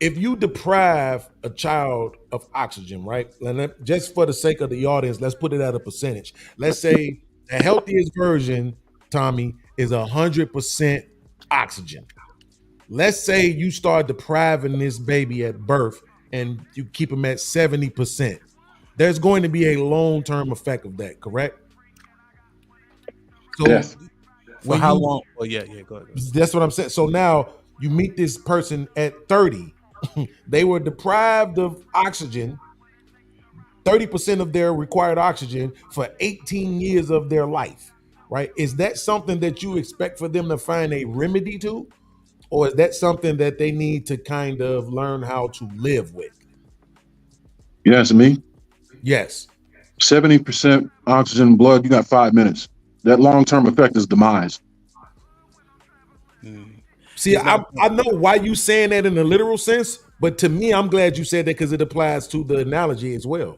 If you deprive a child of oxygen, right? And just for the sake of the audience, let's put it at a percentage. Let's say the healthiest version, Tommy, is 100% oxygen. Let's say you start depriving this baby at birth and you keep him at 70%. There's going to be a long-term effect of that, correct? So yes. For how long? Well, yeah, go ahead. That's what I'm saying. So now you meet this person at 30. They were deprived of oxygen, 30% of their required oxygen for 18 years of their life, right? Is that something that you expect for them to find a remedy to? Or is that something that they need to kind of learn how to live with? You asking me? Yes. 70% oxygen blood, you got 5 minutes. That long-term effect is demise. See, I know why you saying that in a literal sense, but to me, I'm glad you said that because it applies to the analogy as well.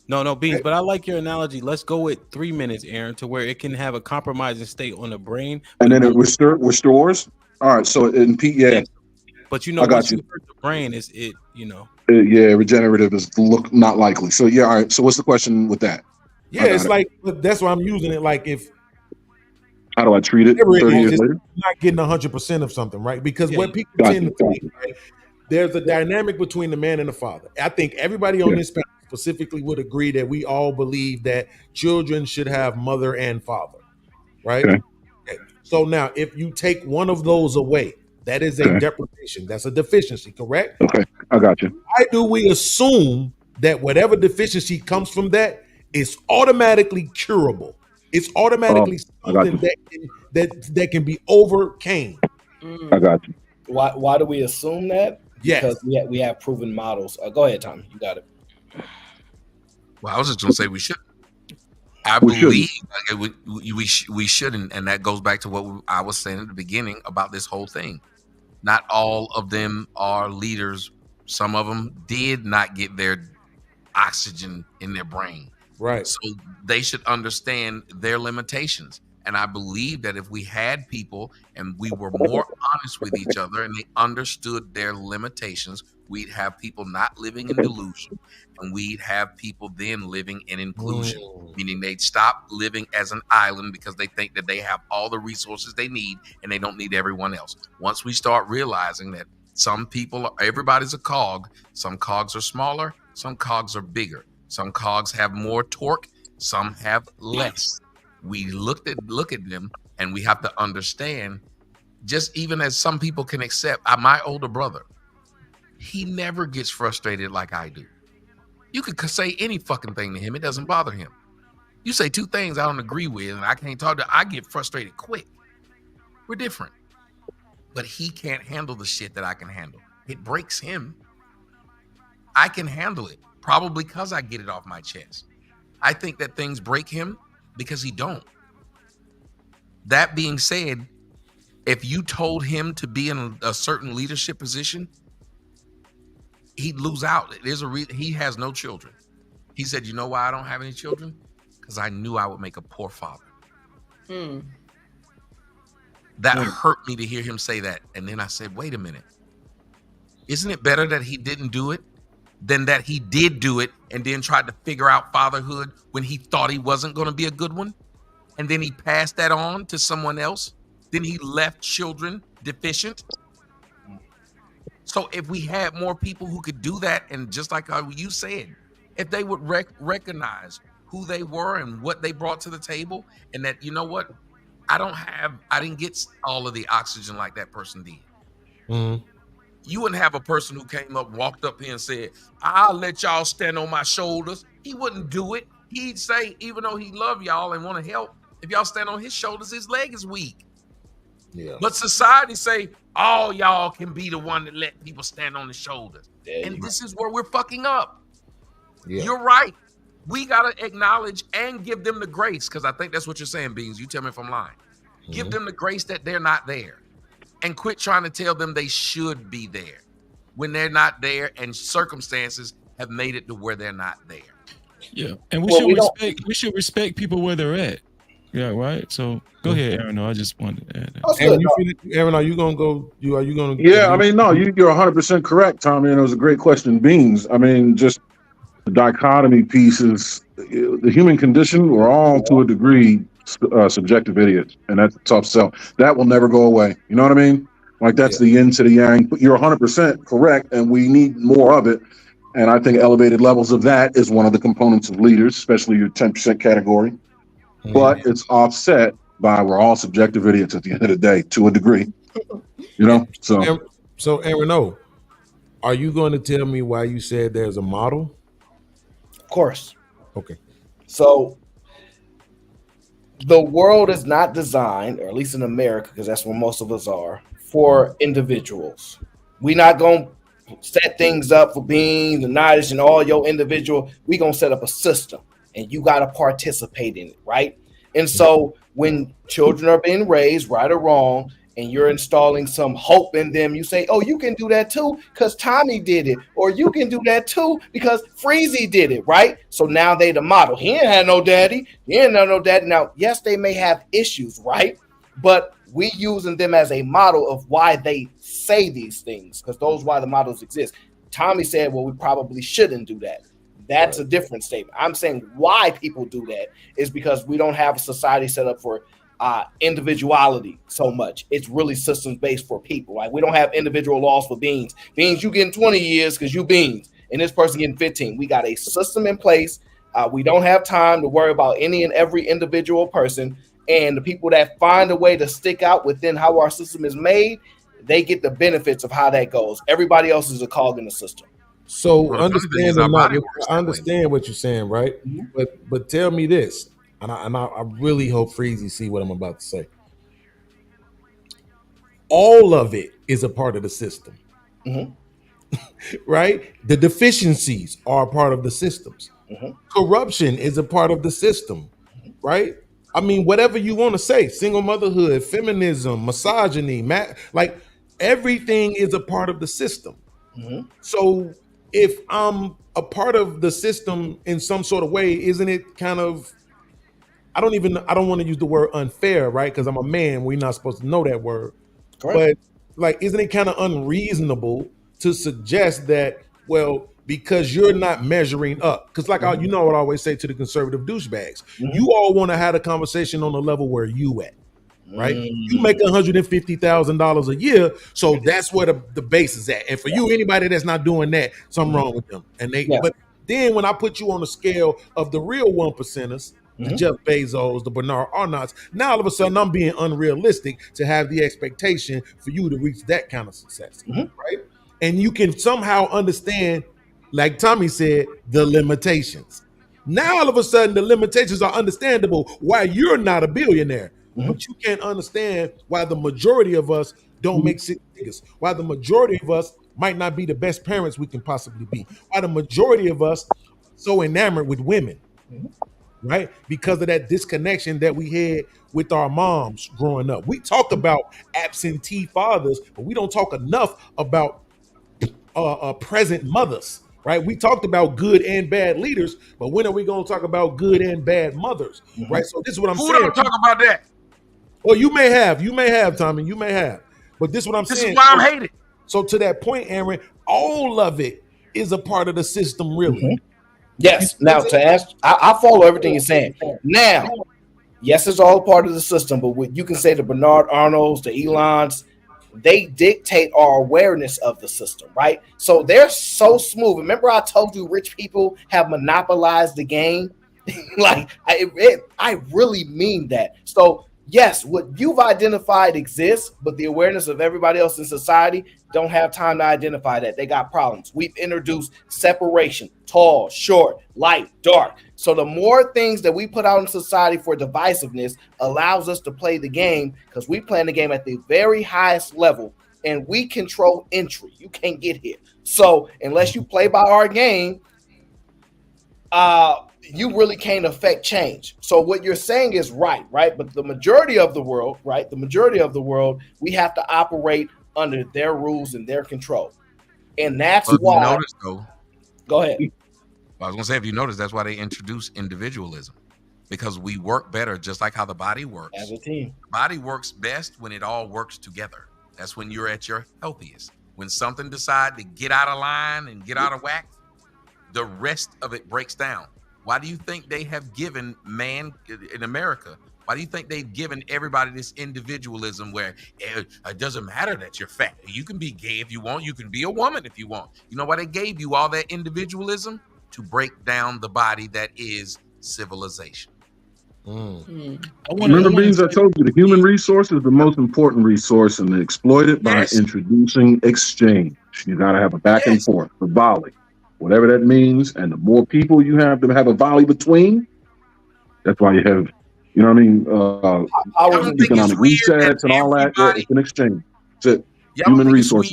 No, Beans, but I like your analogy. Let's go with 3 minutes, Aaron, to where it can have a compromising state on the brain. And then it restores? All right, so in Yeah. But you know, I got once you. you hurt the brain, Yeah, regenerative is not likely. So yeah, all right. So what's the question with that? Yeah, it's like, that's why I'm using it. Like how do I treat it 30 years later? Not getting 100% of something, right? Because what people tend to think, right, there's a dynamic between the man and the father. I think everybody on this panel specifically would agree that we all believe that children should have mother and father, right? Okay. Okay. So now, if you take one of those away, that is a Okay. deprivation. That's a deficiency, correct? Okay, I got you. Why do we assume that whatever deficiency comes from that is automatically curable? It's automatically I got something you. that can be overcame. I got you. Why do we assume that? Yes. Because we have proven models. Go ahead, Tommy. You got it. Well, I was just gonna say we should. I We believe we shouldn't, and that goes back to what I was saying at the beginning about this whole thing. Not all of them are leaders. Some of them did not get their oxygen in their brain. Right. So they should understand their limitations. And I believe that if we had people and we were more honest with each other and they understood their limitations, we'd have people not living in delusion, and we'd have people then living in inclusion, meaning they'd stop living as an island because they think that they have all the resources they need and they don't need everyone else. Once we start realizing that everybody's a cog, some cogs are smaller, some cogs are bigger, some cogs have more torque, some have less. We look at them and we have to understand, just even as some people can accept, my older brother, he never gets frustrated like I do. You could say any fucking thing to him, it doesn't bother him. You say two things I don't agree with and I can't talk to, I get frustrated quick. We're different. But he can't handle the shit that I can handle. It breaks him. I can handle it, probably because I get it off my chest. I think that things break him because he don't. That being said, if you told him to be in a certain leadership position, he'd lose out. He has no children. He said, you know why I don't have any children? Because I knew I would make a poor father. That hurt me to hear him say that. And then I said, wait a minute. Isn't it better that he didn't do it than that he did do it and then tried to figure out fatherhood when he thought he wasn't going to be a good one? And then he passed that on to someone else. Then he left children deficient. So if we had more people who could do that, and just like how you said, if they would recognize who they were and what they brought to the table, and that, you know what, I didn't get all of the oxygen like that person did. Mm-hmm. You wouldn't have a person who came up, walked up here and said, I'll let y'all stand on my shoulders. He wouldn't do it. He'd say, even though he love y'all and want to help, if y'all stand on his shoulders, his leg is weak. Yeah. But society say, all y'all can be the one that let people stand on the shoulders. And this is where we're fucking up. Yeah. You're right. We got to acknowledge and give them the grace, because I think that's what you're saying, Beans. You tell me if I'm lying. Mm-hmm. Give them the grace that they're not there. And quit trying to tell them they should be there when they're not there and circumstances have made it to where they're not there. Yeah. And we should respect people where they're at. Yeah, right. So go ahead, Aaron. No, I just wanted to add that. Aaron, are you gonna go? Are you gonna? Yeah, I mean, no, you're 100% correct, Tommy, and it was a great question, Beans. I mean, just the dichotomy pieces, the human condition, we're all to a degree subjective idiots, and that's a tough sell. That will never go away. You know what I mean? Like that's the yin to the yang. But you're 100% correct, and we need more of it. And I think elevated levels of that is one of the components of leaders, especially your 10% category. Mm-hmm. But it's offset by we're all subjective idiots at the end of the day, to a degree. You know? So Aaron, are you going to tell me why you said there's a model? Of course. Okay. So the world is not designed, or at least in America, because that's where most of us are, for individuals. We're not going to set things up for Beans and Nadish and all your individual. We're going to set up a system, and you got to participate in it, right? And so when children are being raised, right or wrong, and you're installing some hope in them, you say, oh, you can do that too because Tommy did it, or you can do that too because Freezy did it, right? So now they the model. He ain't had no daddy. He ain't had no daddy. Now, yes, they may have issues, right? But we using them as a model of why they say these things, because those why the models exist. Tommy said, well, we probably shouldn't do that. That's a different statement. I'm saying why people do that is because we don't have a society set up for individuality so much. It's really systems based for people. Like we don't have individual laws for Beans. Beans, you getting 20 years because you Beans. and this person getting 15. We got a system in place. We don't have time to worry about any and every individual person. And the people that find a way to stick out within how our system is made, they get the benefits of how that goes. Everybody else is a cog in the system. So understand I understand what you're saying, right? But tell me this, and I really hope Freezy see what I'm about to say. All of it is a part of the system, right? The deficiencies are a part of the systems. Corruption is a part of the system, right? I mean, whatever you want to say, single motherhood, feminism, misogyny, like everything is a part of the system. So if I'm a part of the system in some sort of way, isn't it kind of, I don't want to use the word unfair, right? Because I'm a man, we're not supposed to know that word. Correct. But like, isn't it kind of unreasonable to suggest that, well, because you're not measuring up? Because like, you know what I always say to the conservative douchebags, you all want to have a conversation on the level where you at, right? You make $150,000 a year, so that's where the base is at. And for you, anybody that's not doing that, something wrong with them. And but then when I put you on the scale of the real 1%ers, the Jeff Bezos, the Bernard Arnotts, now all of a sudden I'm being unrealistic to have the expectation for you to reach that kind of success, right? And you can somehow understand, like Tommy said, the limitations. Now all of a sudden the limitations are understandable why you're not a billionaire, but you can't understand why the majority of us don't make six figures, why the majority of us might not be the best parents we can possibly be, why the majority of us so enamored with women, right? Because of that disconnection that we had with our moms growing up. We talk about absentee fathers, but we don't talk enough about present mothers, right? We talked about good and bad leaders, but when are we going to talk about good and bad mothers, right? So this is what I'm saying. Who don't talk about that? Well, you may have, Tommy, you may have, but this is what I'm saying. This is why I'm hated. So to that point, Aaron, all of it is a part of the system, really. Yes. Now to ask, I follow everything you're saying. Now, yes, it's all part of the system, but what you can say the Bernard Arnolds, the Elons, they dictate our awareness of the system, right? So they're so smooth. Remember, I told you rich people have monopolized the game. Like I really mean that. So yes, what you've identified exists, but the awareness of everybody else in society don't have time to identify that. They got problems. We've introduced separation, tall, short, light, dark. So the more things that we put out in society for divisiveness allows us to play the game, because we play the game at the very highest level and we control entry. You can't get here. So unless you play by our game, you really can't affect change. So what you're saying is right? But the majority of the world, we have to operate under their rules and their control. And that's why. You notice, though, go ahead. I was going to say, if you notice, that's why they introduced individualism, because we work better, just like how the body works. As a team. The body works best when it all works together. That's when you're at your healthiest. When something decides to get out of line and get out of whack, the rest of it breaks down. Why do you think they have given man in America? Why do you think they've given everybody this individualism where it doesn't matter that you're fat? You can be gay if you want. You can be a woman if you want. You know why they gave you all that individualism? To break down the body that is civilization. Remember, Beans, I told you the human resource is the most important resource, and they exploit it by introducing exchange. You got to have a back and forth, the volley, whatever that means. And the more people you have to have a volley between, that's why you have, you know what I mean, economic resets and all that. Yeah, it's an exchange. It's it. Human resource.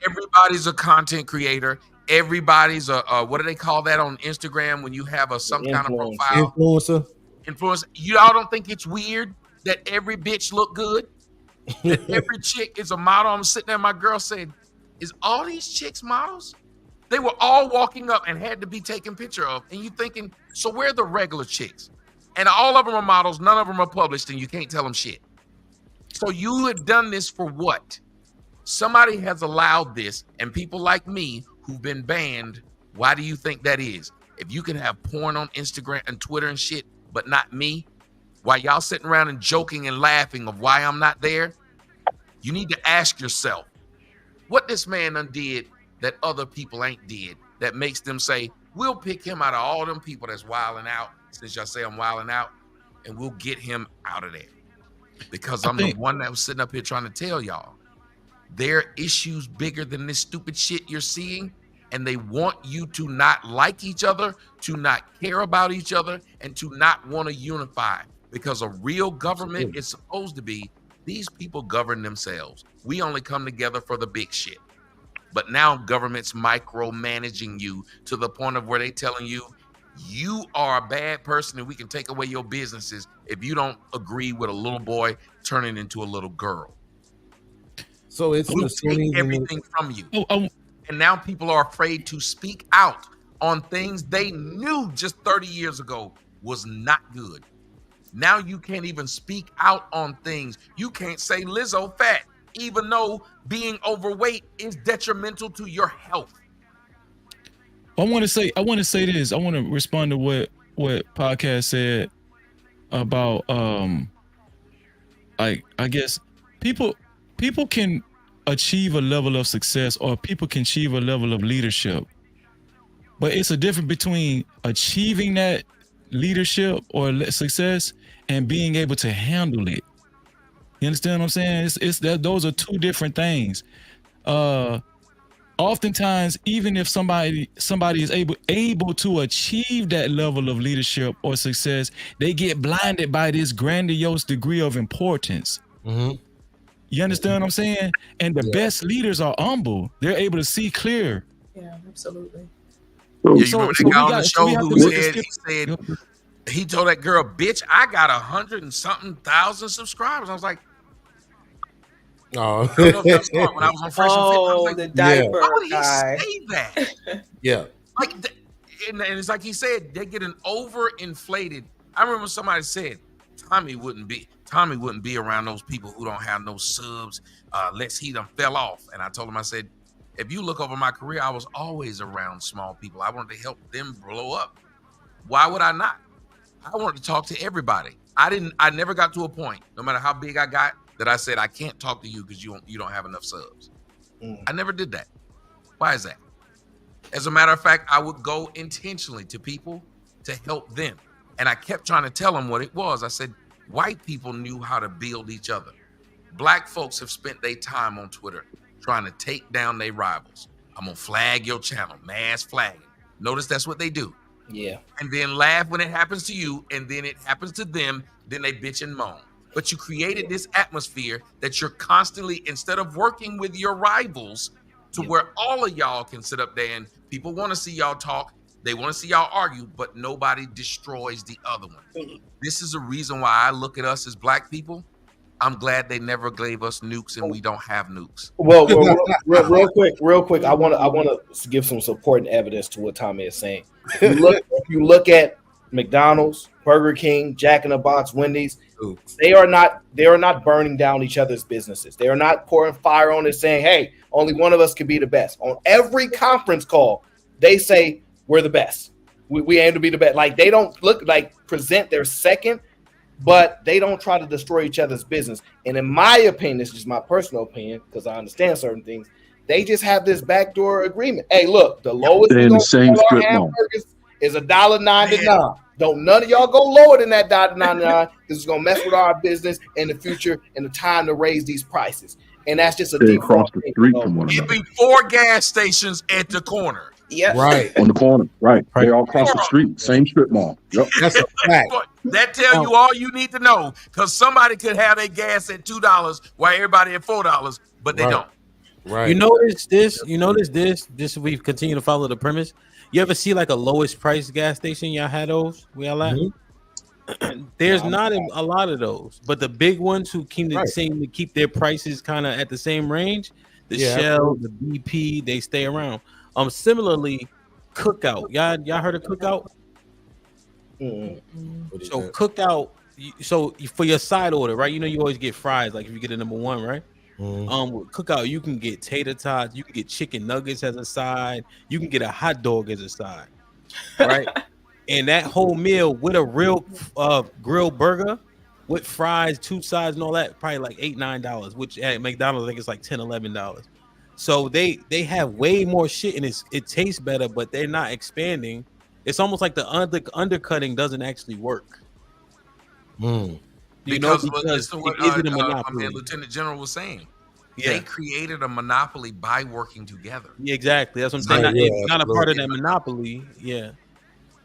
Everybody's a content creator. Everybody's a what do they call that on Instagram when you have some kind of profile? Influencer. You all don't think it's weird that every bitch look good? That every chick is a model? I'm sitting there, my girl said, is all these chicks models? They were all walking up and had to be taken picture of. And you thinking, so where are the regular chicks? And all of them are models, none of them are published, and you can't tell them shit. So you had done this for what? Somebody has allowed this, and people like me who've been banned, why do you think that is? If you can have porn on Instagram and Twitter and shit, but not me, while y'all sitting around and joking and laughing of why I'm not there, you need to ask yourself, what this man undid that other people ain't did, that makes them say, we'll pick him out of all them people that's wilding out, since y'all say I'm wilding out, and we'll get him out of there. Because I'm the one that was sitting up here trying to tell y'all, there are issues bigger than this stupid shit you're seeing, and they want you to not like each other, to not care about each other, and to not want to unify. Because a real government is supposed to be, these people govern themselves. We only come together for the big shit. But now government's micromanaging you to the point of where they telling you, you are a bad person and we can take away your businesses if you don't agree with a little boy turning into a little girl. So it's we'll take everything from you. And now people are afraid to speak out on things they knew just 30 years ago was not good. Now you can't even speak out on things. You can't say Lizzo fat, even though being overweight is detrimental to your health. I want to say this. I want to respond to what Podcast said about I guess people can achieve a level of success, or people can achieve a level of leadership. But it's a difference between achieving that leadership or success and being able to handle it. You understand what I'm saying? It's that those are two different things. Oftentimes, even if somebody is able to achieve that level of leadership or success, they get blinded by this grandiose degree of importance. Mm-hmm. You understand what I'm saying? And the best leaders are humble. They're able to see clear. Yeah, absolutely. Yeah, you remember that guy on the show who said he told that girl, bitch, I got 100 and something thousand subscribers. I was like, oh, I don't know if y'all saw it when I was on Fresh and Fit. I was like, the diaper why would he guy. say that? Yeah. Like, and it's like he said, they get an overinflated. I remember somebody said, Tommy wouldn't be around those people who don't have no subs. Let's he done fell off. And I told him, I said, if you look over my career, I was always around small people. I wanted to help them blow up. Why would I not? I wanted to talk to everybody. I never got to a point, no matter how big I got, that I said, I can't talk to you because you don't have enough subs. I never did that. Why is that? As a matter of fact, I would go intentionally to people to help them. And I kept trying to tell them what it was. I said, white people knew how to build each other. Black folks have spent their time on Twitter trying to take down their rivals. I'm going to flag your channel, mass flagging. Notice that's what they do. Yeah. And then laugh when it happens to you, and then it happens to them, then they bitch and moan. But you created this atmosphere that you're constantly, instead of working with your rivals to where all of y'all can sit up there and people want to see y'all talk, they want to see y'all argue, but nobody destroys the other one. This is a reason why I look at us as black people. I'm glad they never gave us nukes and we don't have nukes. Well, real quick. I want to give some support and evidence to what Tommy is saying. If you look at McDonald's, Burger King, Jack in the Box, Wendy's, they are not burning down each other's businesses. They are not pouring fire on it saying, hey, only one of us can be the best. On every conference call, they say we're the best. We aim to be the best. Like, they don't present their second, but they don't try to destroy each other's business. And in my opinion, this is just my personal opinion, because I understand certain things, they just have this backdoor agreement. Hey, look, the lowest we're gonna sell our hamburgers is $1.99. Don't none of y'all go lower than that $1.99, because it's gonna mess with our business in the future and the time to raise these prices. And that's just a deep across the street from one It'd another. be 4 gas stations at the corner. Yep. Right. On the corner. Right. They all across the street. Same strip mall. Yep. That's a fact. That tell you all you need to know, because somebody could have their gas at $2 while everybody at $4, but they don't. Right. You notice this? This we continue to follow the premise. You ever see like a lowest price gas station? Y'all had those? We all at? There's not a lot of those, but the big ones who seem to keep their prices kind of at the same range, the Shell, the BP, they stay around. Similarly, Cookout. Y'all heard of Cookout? So Cookout. So for your side order, right? You know you always get fries, like if you get a number one, right? With Cookout, you can get tater tots, you can get chicken nuggets as a side, you can get a hot dog as a side, right? And that whole meal with a real grilled burger with fries, 2 sides and all that, probably like $8-9, which at McDonald's I think it's like $10-11. So they have way more shit, and it tastes better, but they're not expanding. It's almost like the undercutting doesn't actually work. You Because know, because listen to what it isn't a my monopoly. man Lieutenant General was saying. Yeah. They created a monopoly by working together. Yeah, exactly. That's what I'm saying. It's not a part of that monopoly. Yeah.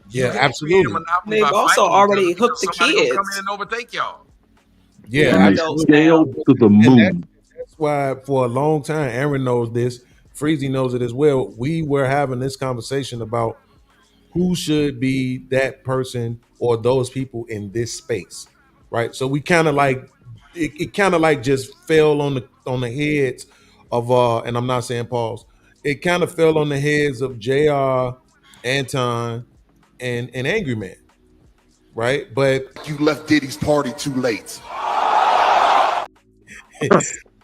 You can't create a monopoly They've by also fighting each already other hooked because the somebody gonna come in kids. and overtake y'all. Yeah, And they absolutely. scaled to the moon. That's why for a long time, Aaron knows this, Freezy knows it as well. We were having this conversation about who should be that person or those people in this space, right? So we kind of like it kind of like just fell on the heads of and I'm not saying pause. It kind of fell on the heads of JR, Anton, and Angry Man, right? But you left Diddy's party too late.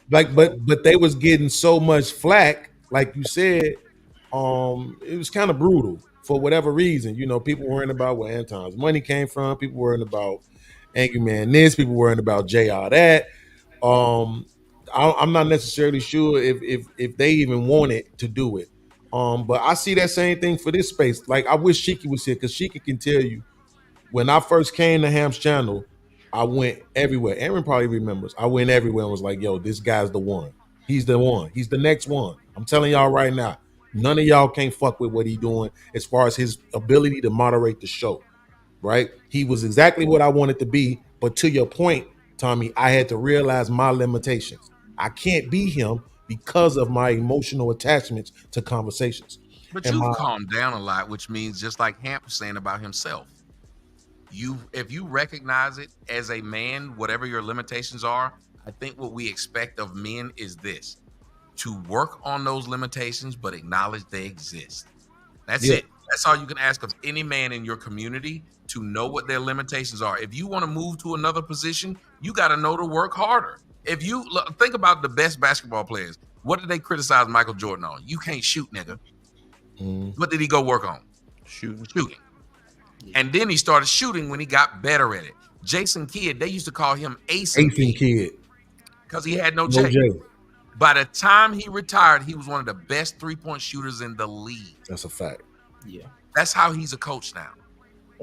but they was getting so much flack, like you said, it was kind of brutal for whatever reason. You know, people worrying about where Anton's money came from, people worrying about Angry Man this, people worrying about JR that. I'm not necessarily sure if they even wanted to do it. But I see that same thing for this space. Like I wish Shiki was here because Shiki can tell you when I first came to Ham's channel, I went everywhere. Aaron probably remembers. I went everywhere and was like, yo, this guy's the one. He's the one. He's the next one. I'm telling y'all right now, none of y'all can't fuck with what he's doing as far as his ability to moderate the show, right? He was exactly what I wanted to be. But to your point, Tommy, I had to realize my limitations. I can't be him because of my emotional attachments to conversations. But you've calmed down a lot, which means just like Hamp was saying about himself, if you recognize it as a man, whatever your limitations are, I think what we expect of men is this: to work on those limitations, but acknowledge they exist. That's it. That's all you can ask of any man in your community, to know what their limitations are. If you want to move to another position, you got to know to work harder. If you think about the best basketball players, what did they criticize Michael Jordan on? You can't shoot, nigga. What did he go work on? Shooting. And then he started shooting when he got better at it. Jason Kidd, they used to call him Acing Kid because he had no check. By the time he retired, he was one of the best three-point shooters in the league. That's a fact. Yeah. That's how he's a coach now.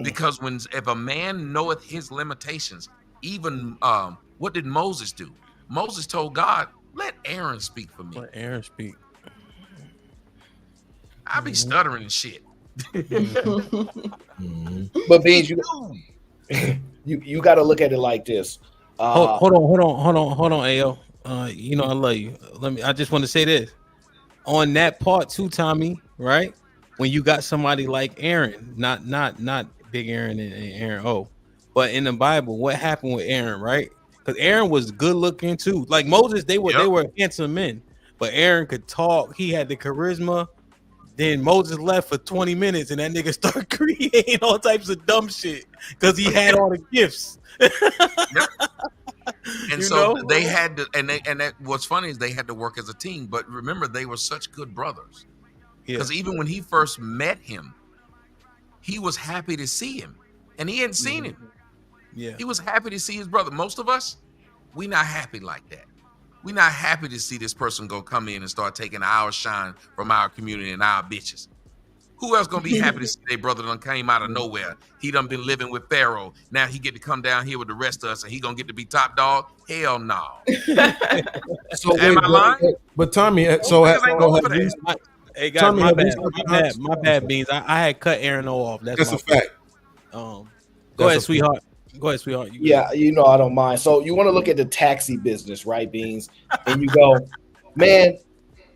Because if a man knoweth his limitations, even what did Moses do? Moses told God, let Aaron speak for me. Let Aaron speak. I be stuttering and shit. But Beans, you got to look at it like this. Hold on, Ayo. You know I love you. I just want to say this on that part too, Tommy. Right when you got somebody like Aaron, not Big Aaron and Aaron O, but in the Bible, what happened with Aaron? Right, because Aaron was good looking too. Like Moses, they were handsome men, but Aaron could talk. He had the charisma. Then Moses left for 20 minutes and that nigga started creating all types of dumb shit because he had all the gifts. And so they had to, and that what's funny is they had to work as a team. But remember, they were such good brothers. Because even when he first met him, he was happy to see him. And he hadn't seen him. Yeah. He was happy to see his brother. Most of us, we not happy like that. We're not happy to see this person come in and start taking our shine from our community and our bitches. Who else gonna be happy to see their brother done came out of nowhere? He done been living with Pharaoh. Now he get to come down here with the rest of us and he gonna get to be top dog? Hell no. So am I lying? But Tommy, Hey guys, Tommy, my bad, Beans. I had cut Aaron O off. That's a fact. Go ahead, sweetheart. Go ahead, sweetheart. You know I don't mind. So you want to look at the taxi business, right, Beans? And you go, man,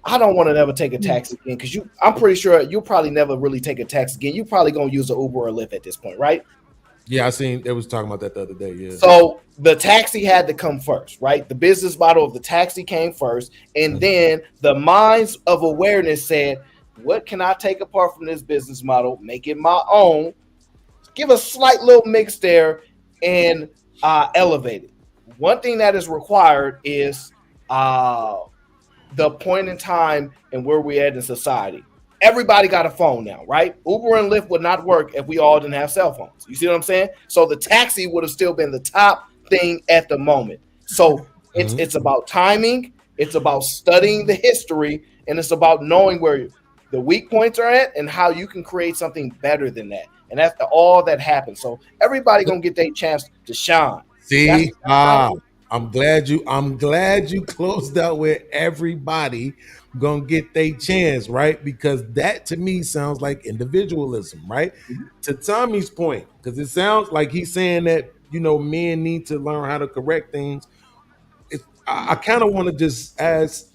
I don't want to never take a taxi again because I'm pretty sure you'll probably never really take a taxi again. You probably gonna use an Uber or Lyft at this point, right? Yeah, I seen they was talking about that the other day. Yeah. So the taxi had to come first, right? The business model of the taxi came first, and then the minds of awareness said, "What can I take apart from this business model? Make it my own. Give a slight little mix there." And elevate it. One thing that is required is the point in time and where we're at in society. Everybody got a phone now, right? Uber and Lyft would not work if we all didn't have cell phones. You see what I'm saying? So the taxi would have still been the top thing at the moment. So it's about timing It's about studying the history, and it's about knowing where the weak points are at and how you can create something better than that. And that's all that happens. So everybody gonna get their chance to shine. See, I'm glad you closed out with everybody gonna get their chance, right? Because that to me sounds like individualism, right? To Tommy's point, because it sounds like he's saying that men need to learn how to correct things. I kind of want to just ask,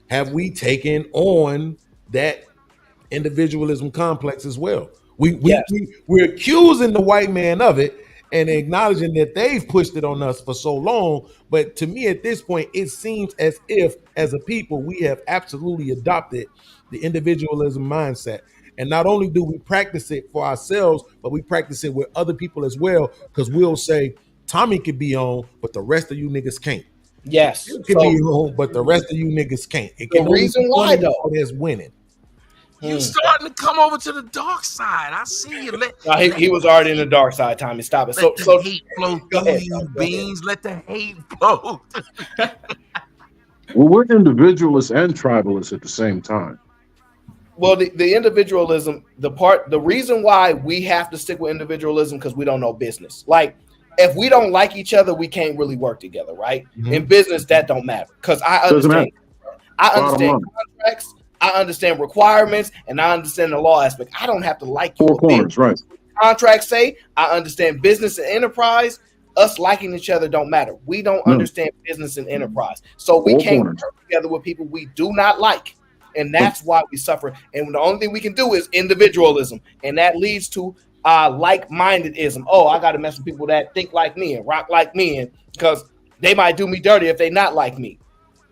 have we taken on that individualism complex as well? We're accusing the white man of it and acknowledging that they've pushed it on us for so long. But to me, at this point, it seems as if, as a people, we have absolutely adopted the individualism mindset. And not only do we practice it for ourselves, but we practice it with other people as well. Because we'll say, Tommy could be on, but the rest of you niggas can't. Yes. You can be on, but the rest of you niggas can't. It The can only reason be why, one though. that's winning. You starting to come over to the dark side. I see you. He was already in the dark side, Tommy. Stop it. Let the hate flow through you, Beans. Let the hate flow. Well, we're individualists and tribalists at the same time. Well, the individualism, the reason why we have to stick with individualism, because we don't know business. Like, if we don't like each other, we can't really work together, right? In business, that don't matter. Because I understand contracts, I understand requirements, and I understand the law aspect. I don't have to like you. Four corners, right? Contracts say, I understand business and enterprise. Us liking each other don't matter. We don't understand business and enterprise. So we can't work together with people we do not like. And that's why we suffer. And the only thing we can do is individualism. And that leads to like-mindedism. Oh, I got to mess with people that think like me and rock like me, and because they might do me dirty if they not like me.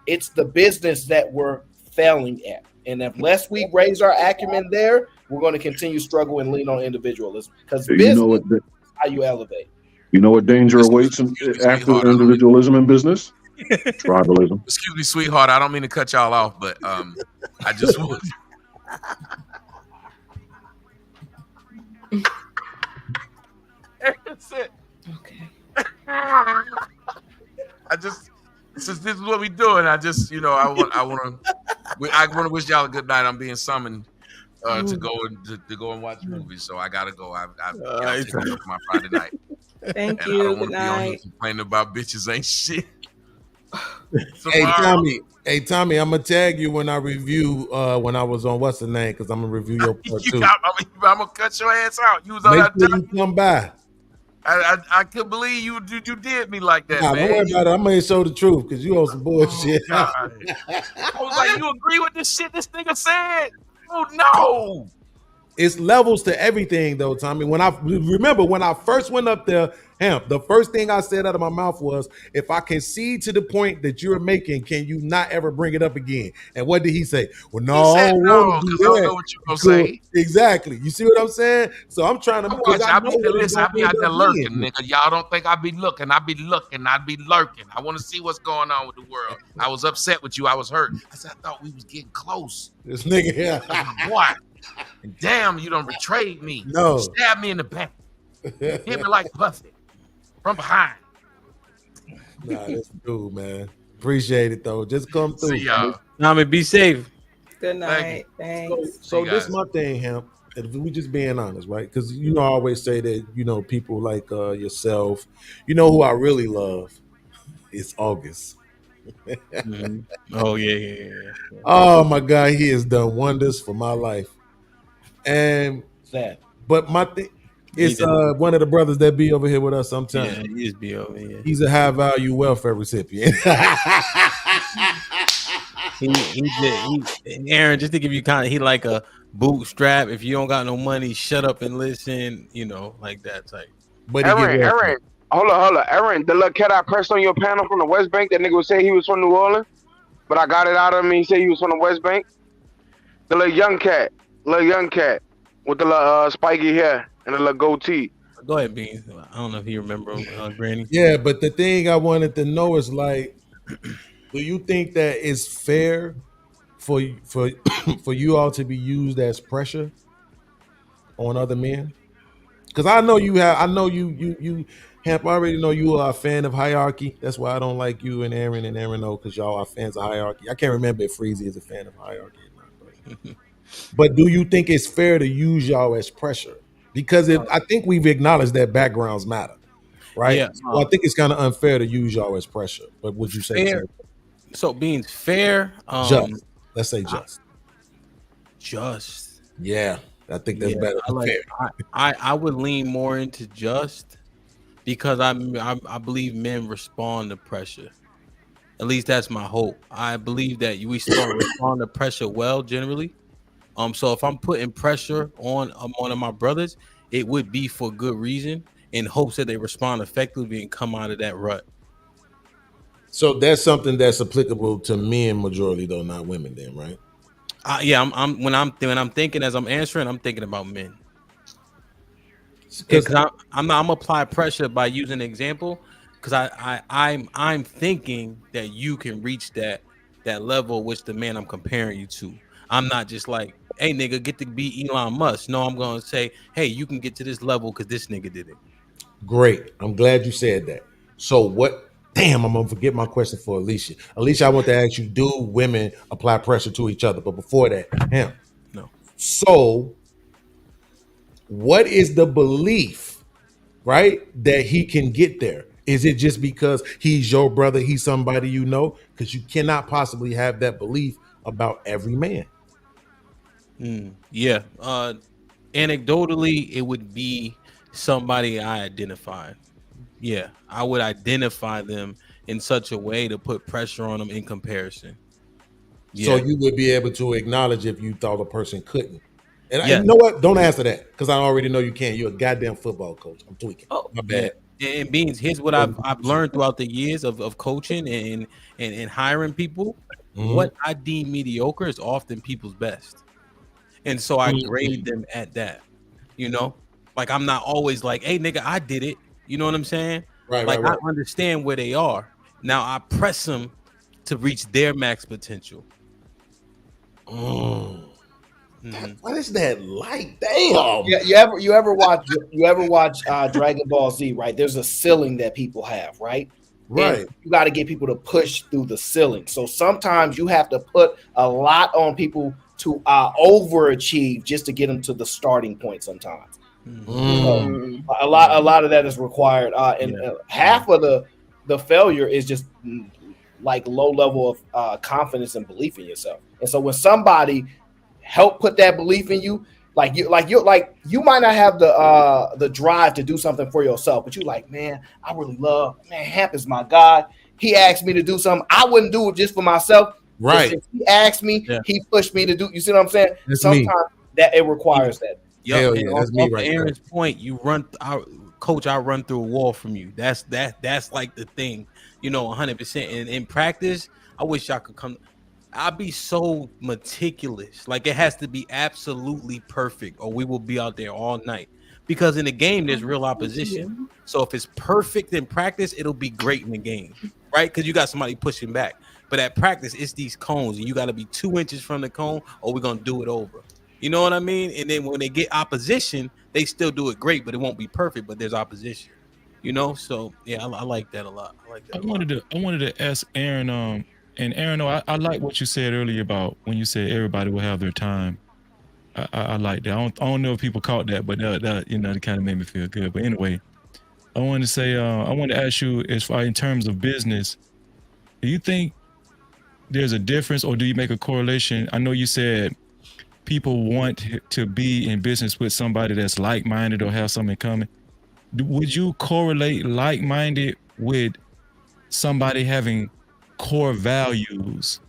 It's the business that we're failing at. And unless we raise our acumen there, we're going to continue to struggle and lean on individualism. Because business is how you elevate. You know what danger awaits after individualism in business? Tribalism. Excuse me, sweetheart. I don't mean to cut y'all off, but I just want. That's it. Okay. I just, since this is what we doing, I just, I want to wish y'all a good night. I'm being summoned to go and watch movies, so I gotta go. I've taken up my Friday night. Thank and you. I don't want Good to be on here night. complaining about bitches ain't shit. Hey Tommy, I'm gonna tag you when I review when I was on what's the name, because I'm gonna review your part too. I'm gonna cut your ass out. You was Make on sure that. you come by. I couldn't believe you did me like that, Nah, man. don't worry about it. I'm gonna show the truth because you owe some bullshit. God. I was like, you agree with this shit this nigga said? Oh no. It's levels to everything, though, Tommy. When I first went up there, the first thing I said out of my mouth was, "If I can see to the point that you're making, can you not ever bring it up again?" And what did he say? Well, no, he said, I don't no, want to do because I don't that. know what you're gonna say. Exactly. You see what I'm saying? So I'm trying to. I be out there lurking, nigga. Y'all don't think I be looking. I be looking. I be lurking. I want to see what's going on with the world. I was upset with you. I was hurt. I said, I thought we was getting close. This nigga here. What? And damn, you done betrayed me. No. You stabbed me in the back. Hit me like Buffett from behind. Nah, that's cool, man. Appreciate it though. Just come through. See y'all. Tommy, be safe. Good night. Thanks. So this is my thing, Hemp. If we just being honest, right? Because I always say that people like yourself. Who I really love is August. Mm-hmm. Oh yeah. Oh my God, he has done wonders for my life. And sad. But my thing is one of the brothers that be over here with us sometimes. Yeah, he is be over here. He's a high value welfare recipient. Aaron, just to give you he like a bootstrap. If you don't got no money, shut up and listen. Like that type. But Aaron, hold on. Aaron, the little cat I pressed on your panel from the West Bank, that nigga would say he was from New Orleans, but I got it out of him. He said he was from the West Bank. The little young cat with the little spiky hair and the little goatee. Go ahead, Beans. I don't know if you remember him, Granny. Yeah, but the thing I wanted to know is like, do you think that it's fair for you all to be used as pressure on other men? Because I know you Hemp, I already know you are a fan of hierarchy. That's why I don't like you and Aaron know, because y'all are fans of hierarchy. I can't remember if Freezy is a fan of hierarchy or not. But do you think it's fair to use y'all as pressure? Because I think we've acknowledged that backgrounds matter, right? Yeah, So I think it's kind of unfair to use y'all as pressure. But would you say the fair. same? So being fair, Just. Let's say just. Just. Yeah, I think that's better than fair. I would lean more into just, because I believe men respond to pressure. At least that's my hope. I believe that we respond to pressure well generally. So if I'm putting pressure on one of my brothers, it would be for good reason, in hopes that they respond effectively and come out of that rut. So that's something that's applicable to men majority, though, not women. Then, right? Yeah, when I'm thinking, as I'm answering, I'm thinking about men. Because I'm apply pressure by using an example, because I'm thinking that you can reach that level which the man I'm comparing you to. I'm not just like, hey nigga, get to be Elon Musk. No, I'm gonna say, hey, you can get to this level because this nigga did it. Great. I'm glad you said that. So what? Damn, I'm gonna forget my question for Alicia. Alicia, I want to ask you: do women apply pressure to each other? But before that, him. No. So, what is the belief, right, that he can get there? Is it just because he's your brother, he's somebody you know? Because you cannot possibly have that belief about every man. Yeah. Anecdotally, it would be somebody I identified. Yeah, I would identify them in such a way to put pressure on them in comparison. So Yeah. you would be able to acknowledge if you thought a person couldn't. And Yeah. you know what? Don't answer that, because I already know you can. You're a goddamn football coach. I'm tweaking. My bad. Yeah. And Beans, here's what I've learned throughout the years of coaching and hiring people. What I deem mediocre is often people's best. And so I grade them at that. You know? Like, I'm not always like, hey nigga, I did it. You know what I'm saying? Right, like, right. I understand where they are. Now I press them to reach their max potential. What is that like? Damn. Yeah, you ever watch Dragon Ball Z, right? There's a ceiling that people have, right? Right. And you got to get people to push through the ceiling. So sometimes you have to put a lot on people to overachieve just to get them to the starting point sometimes. So a lot of that is required. And half of the failure is just like low level of confidence and belief in yourself. And so when somebody help put that belief in you, you might not have the drive to do something for yourself, but you like, man, I really love, man, Hamp is my God. He asked me to do something. I wouldn't do it just for myself. Right. Since he asked me, he pushed me to do. You see what I'm saying? That's Sometimes me. that it requires that. Hell yeah, that's me right Aaron's point, you run, coach, I run through a wall from you. That's like the thing, 100%. And in practice, I wish I could come. I'd be so meticulous. Like, it has to be absolutely perfect, or we will be out there all night. Because in the game, there's real opposition. So if it's perfect in practice, it'll be great in the game, right? Because you got somebody pushing back. But at practice, it's these cones, and you got to be 2 inches from the cone, or we're gonna do it over. You know what I mean? And then when they get opposition, they still do it great, but it won't be perfect. But there's opposition. So yeah, I like that a lot. I like that. I wanted to ask Aaron. And Aaron, I like what you said earlier about when you said everybody will have their time. I like that. I don't know if people caught that, but that it kind of made me feel good. But anyway, I wanted to say, I want to ask you, as far in terms of business, do you think there's a difference, or do you make a correlation? I know you said people want to be in business with somebody that's like-minded or have something in common. Would you correlate like-minded with somebody having core values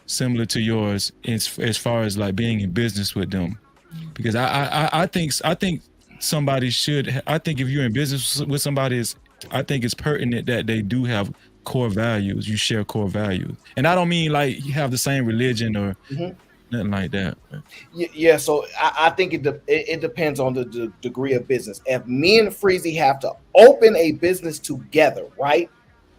similar to yours as far as like being in business with them? Because I think somebody should. I think if you're in business with somebody, I think it's pertinent that they do have core values. You share core values, and I don't mean like you have the same religion or nothing like that. Yeah, so I think it depends on the degree of business. If me and Freezy have to open a business together, right,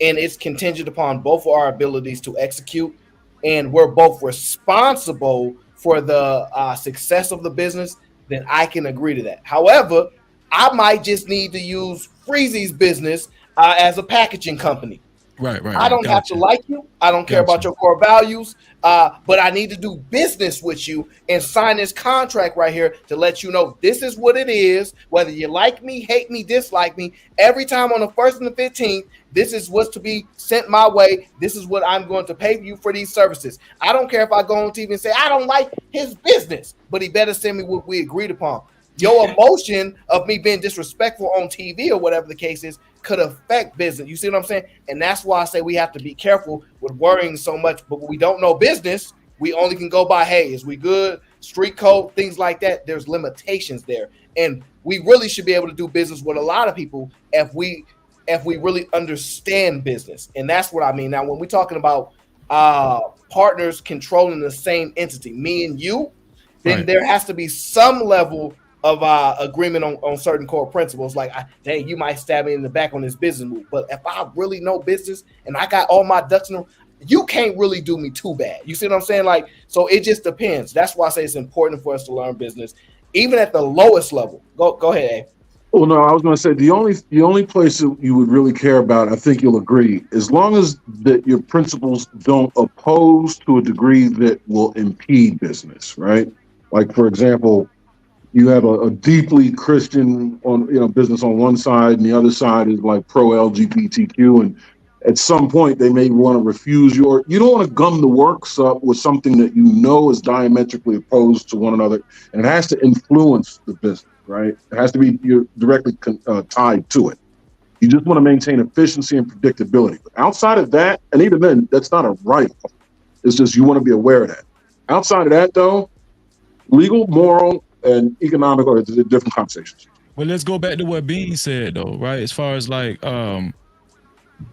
and it's contingent upon both of our abilities to execute, and we're both responsible for the success of the business, then I can agree to that. However, I might just need to use Freezy's business as a packaging company. Right. I don't have to like you. I don't care about your core values, but I need to do business with you and sign this contract right here to let you know this is what it is. Whether you like me, hate me, dislike me, every time on the 1st and the 15th, this is what's to be sent my way. This is what I'm going to pay you for these services. I don't care if I go on TV and say I don't like his business, but he better send me what we agreed upon. Your emotion of me being disrespectful on TV or whatever the case is could affect business. You see what I'm saying? And that's why I say we have to be careful with worrying so much. But when we don't know business, we only can go by, hey, is we good? Street code, things like that. There's limitations there. And we really should be able to do business with a lot of people if we really understand business. And that's what I mean. Now, when we're talking about partners controlling the same entity, me and you, then there has to be some level of agreement on certain core principles. Like, dang, you might stab me in the back on this business move, but if I really know business and I got all my ducks in a row, you can't really do me too bad. You see what I'm saying? Like, so it just depends. That's why I say it's important for us to learn business, even at the lowest level. Go ahead, Abe. Well, no, I was going to say the only place that you would really care about, I think you'll agree, as long as that your principles don't oppose to a degree that will impede business, right? Like, for example, you have a deeply Christian business on one side, and the other side is like pro LGBTQ, and at some point they may want to refuse you don't want to gum the works up with something that you know is diametrically opposed to one another, and it has to influence the business, right? It has to be you're directly tied to it. You just want to maintain efficiency and predictability. But outside of that, and even then, that's not a right. It's just you want to be aware of that. Outside of that, though, legal, moral, and economic are different conversations. Well, let's go back to what Bean said though, right? As far as like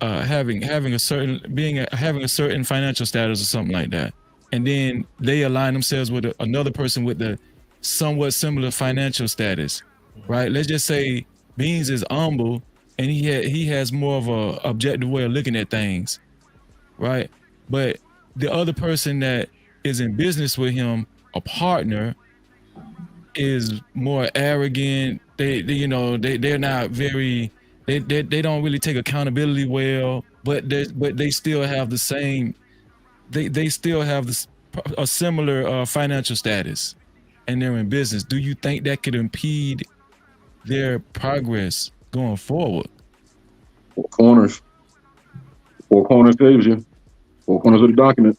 having a certain financial status or something like that, and then they align themselves with another person with the somewhat similar financial status, right? Let's just say Beans is humble and he has more of a objective way of looking at things, right? But the other person that is in business with him, a partner, is more arrogant. They're not very. They don't really take accountability well, but they still have the same. They still have a similar financial status, and they're in business. Do you think that could impede their progress going forward? Four corners saves you. Four corners of the document.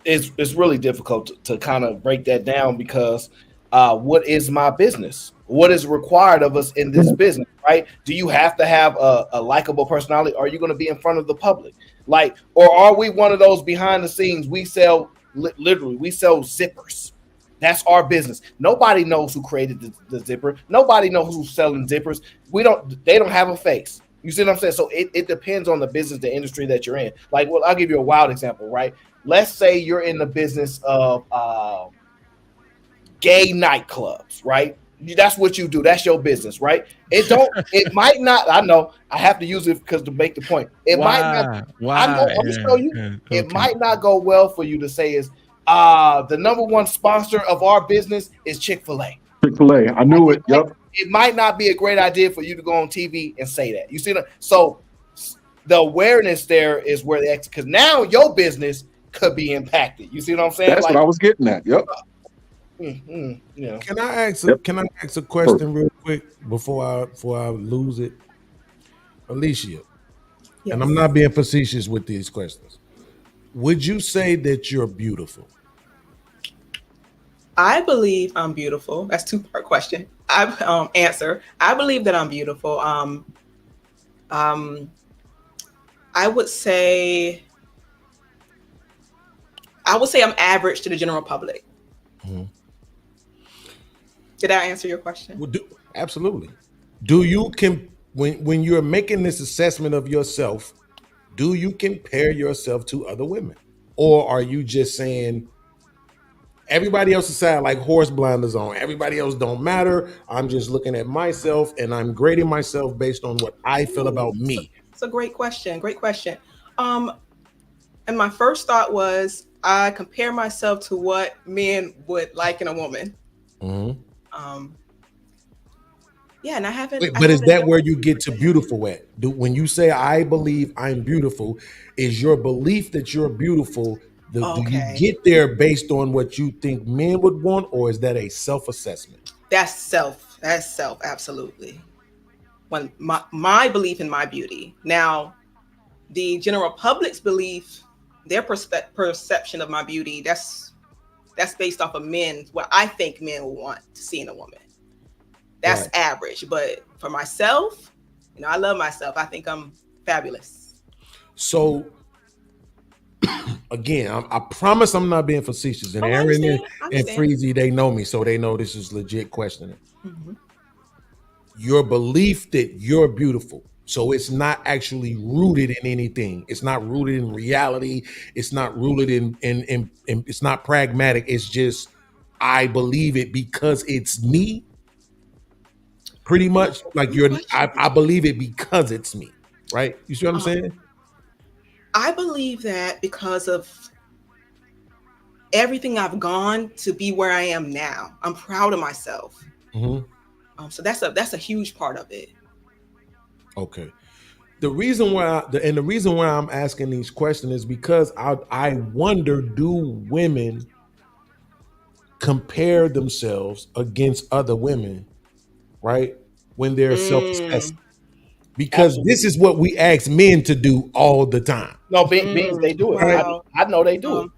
It's really difficult to kind of break that down because what is my business? What is required of us in this business, right? Do you have to have a likable personality? Are you going to be in front of the public? Like, or are we one of those behind the scenes? We sell literally, we sell zippers. That's our business. Nobody knows who created the zipper. Nobody knows who's selling zippers. They don't have a face. You see what I'm saying? So it depends on the business, the industry that you're in. Like, well, I'll give you a wild example, right? Let's say you're in the business of gay nightclubs, right? That's what you do. That's your business, right? It might not, I know, I have to use it because to make the point. It might not, I know, I'm gonna show you. Okay. It might not go well for you to say is the number one sponsor of our business is Chick-fil-A. Chick-fil-A, I knew it. Yep. It might not be a great idea for you to go on TV and say that. You see that? So the awareness there is where because now your business could be impacted. You see what I'm saying? That's what I was getting at. Yep. Yeah. Can I ask a question real quick before I lose it? Alicia, yes. And I'm not being facetious with these questions. Would you say that you're beautiful? I believe I'm beautiful. That's a 2-part question. Answer. I believe that I'm beautiful. I would say I'm average to the general public. Mm-hmm. Did I answer your question? Well, absolutely. When you're making this assessment of yourself, do you compare yourself to other women? Or are you just saying everybody else aside, like horse blinders on, everybody else don't matter. I'm just looking at myself and I'm grading myself based on what I feel about me. It's a great question. Great question. And my first thought was I compare myself to what men would like in a woman. Mm-hmm. Yeah, and I haven't. Wait, but is that where you get to beautiful at? When you say I believe I'm beautiful, is your belief that you're beautiful? Do you get there based on what you think men would want, or is that a self-assessment? That's self. Absolutely. When my belief in my beauty. Now, the general public's belief, their perception of my beauty, that's based off of men, what I think men will want to see in a woman. That's average. But for myself, I love myself. I think I'm fabulous. So again, I promise I'm not being facetious. And Aaron and Freezy, they know me, so they know this is legit questioning. Mm-hmm. Your belief that you're beautiful. So it's not actually rooted in anything. It's not rooted in reality. It's not rooted in it's not pragmatic. It's just, I believe it because it's me. Pretty much like I believe it because it's me, right? You see what I'm saying? I believe that because of everything I've gone to be where I am now. I'm proud of myself. Mm-hmm. So that's a huge part of it. Okay. The reason why I'm asking these questions is because I wonder, do women compare themselves against other women, right? When they're self-assessing. Because this is what we ask men to do all the time. No, beings, they do it. Wow. I know they do it.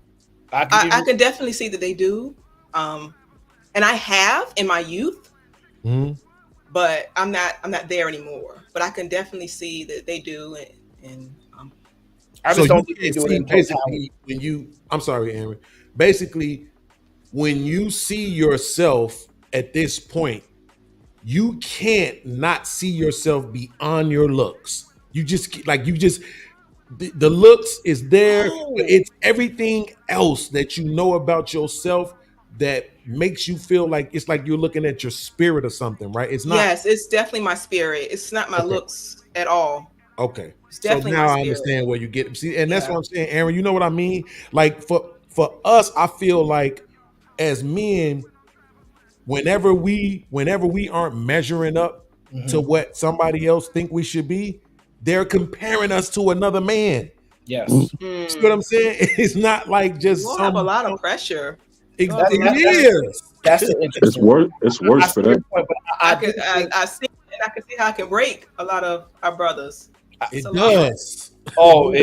I can definitely see that they do. And I have in my youth, but I'm not there anymore. But I can definitely see that they do, and I just don't think they do it. Basically, I'm sorry, Aaron. Basically, when you see yourself at this point, you can't not see yourself beyond your looks. The looks is there, but it's everything else that you know about yourself that makes you feel like it's like you're looking at your spirit or something, right? It's not. Yes, it's definitely my spirit. It's not my looks at all. Okay. It's definitely so now my I understand where you get it. See, and that's what I'm saying, Aaron. You know what I mean? Like for us, I feel like as men, whenever we aren't measuring up to what somebody else think we should be, they're comparing us to another man. Yes. See what I'm saying? It's not like just we'll have a lot of pressure. It is. That's the interesting. It's worse for that. I can see how I can break a lot of our brothers. It does. Oh,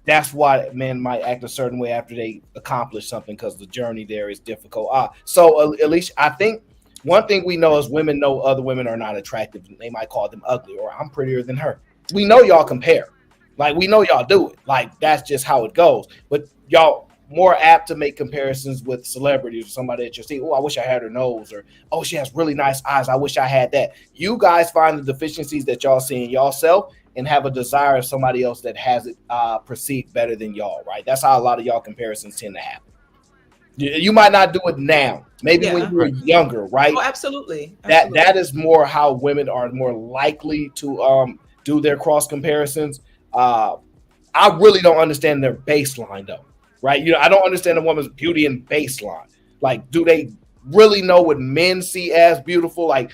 that's why men might act a certain way after they accomplish something, because the journey there is difficult. So at least I think one thing we know is women know other women are not attractive. They might call them ugly, or I'm prettier than her. We know y'all compare. Like, we know y'all do it. Like, that's just how it goes. But y'all more apt to make comparisons with celebrities or somebody that you see. Oh, I wish I had her nose, or oh, she has really nice eyes. I wish I had that. You guys find the deficiencies that y'all see in y'allself and have a desire of somebody else that has it perceived better than y'all, right? That's how a lot of y'all comparisons tend to happen. You might not do it now. Maybe when you were younger, right? Oh, absolutely. That is more how women are more likely to do their cross comparisons. I really don't understand their baseline though, right? I don't understand a woman's beauty and baseline. Like, do they really know what men see as beautiful? Like,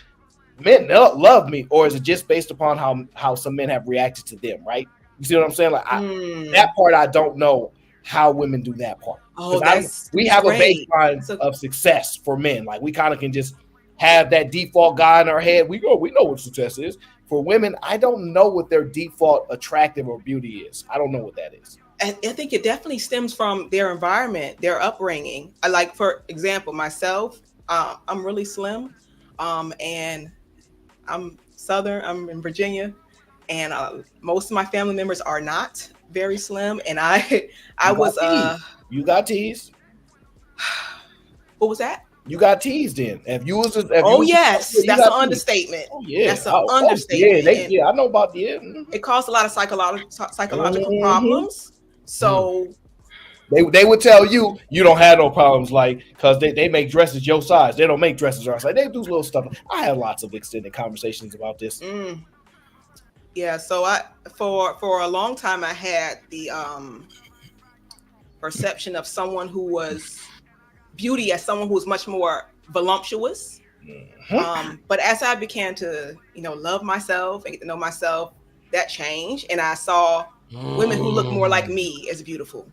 men love me, or is it just based upon how some men have reacted to them, right? You see what I'm saying? Like, that part I don't know how women do that part. Oh, we have a baseline of success for men. Like, we kind of can just have that default guy in our head. We know what success is. For women, I don't know what their default attractive or beauty is. I don't know what that is. I think it definitely stems from their environment, their upbringing. Like, for example, myself, I'm really slim, and I'm Southern. I'm in Virginia, and most of my family members are not very slim. And you got teased. What was that? You got teased in. That's an understatement. Oh, yeah. That's an understatement. I know about the. It caused a lot of psychological problems. So they would tell you don't have no problems, like, because they make dresses your size. They don't make dresses our size. They do little stuff. I had lots of extended conversations about this. Yeah. So for a long time I had the perception of someone who was beauty as someone who was much more voluptuous. But as I began to, love myself and get to know myself, that changed, and I saw women who look more like me as beautiful.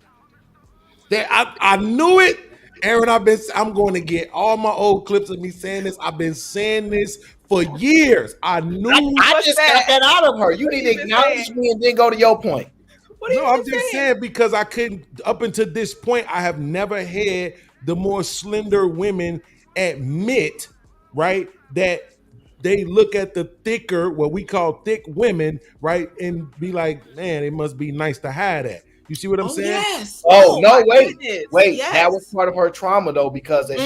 I knew it. Aaron, I'm going to get all my old clips of me saying this. I've been saying this for years. I knew. I just got that out of her. You need to acknowledge me and then go to your point. No, I'm just saying because I couldn't. Up until this point, I have never had the more slender women admit, right, that they look at the thicker, what we call thick women, right, and be like, man, it must be nice to have that. You see what I'm saying? Yes. Oh no! Wait. Yes. That was part of her trauma though, because as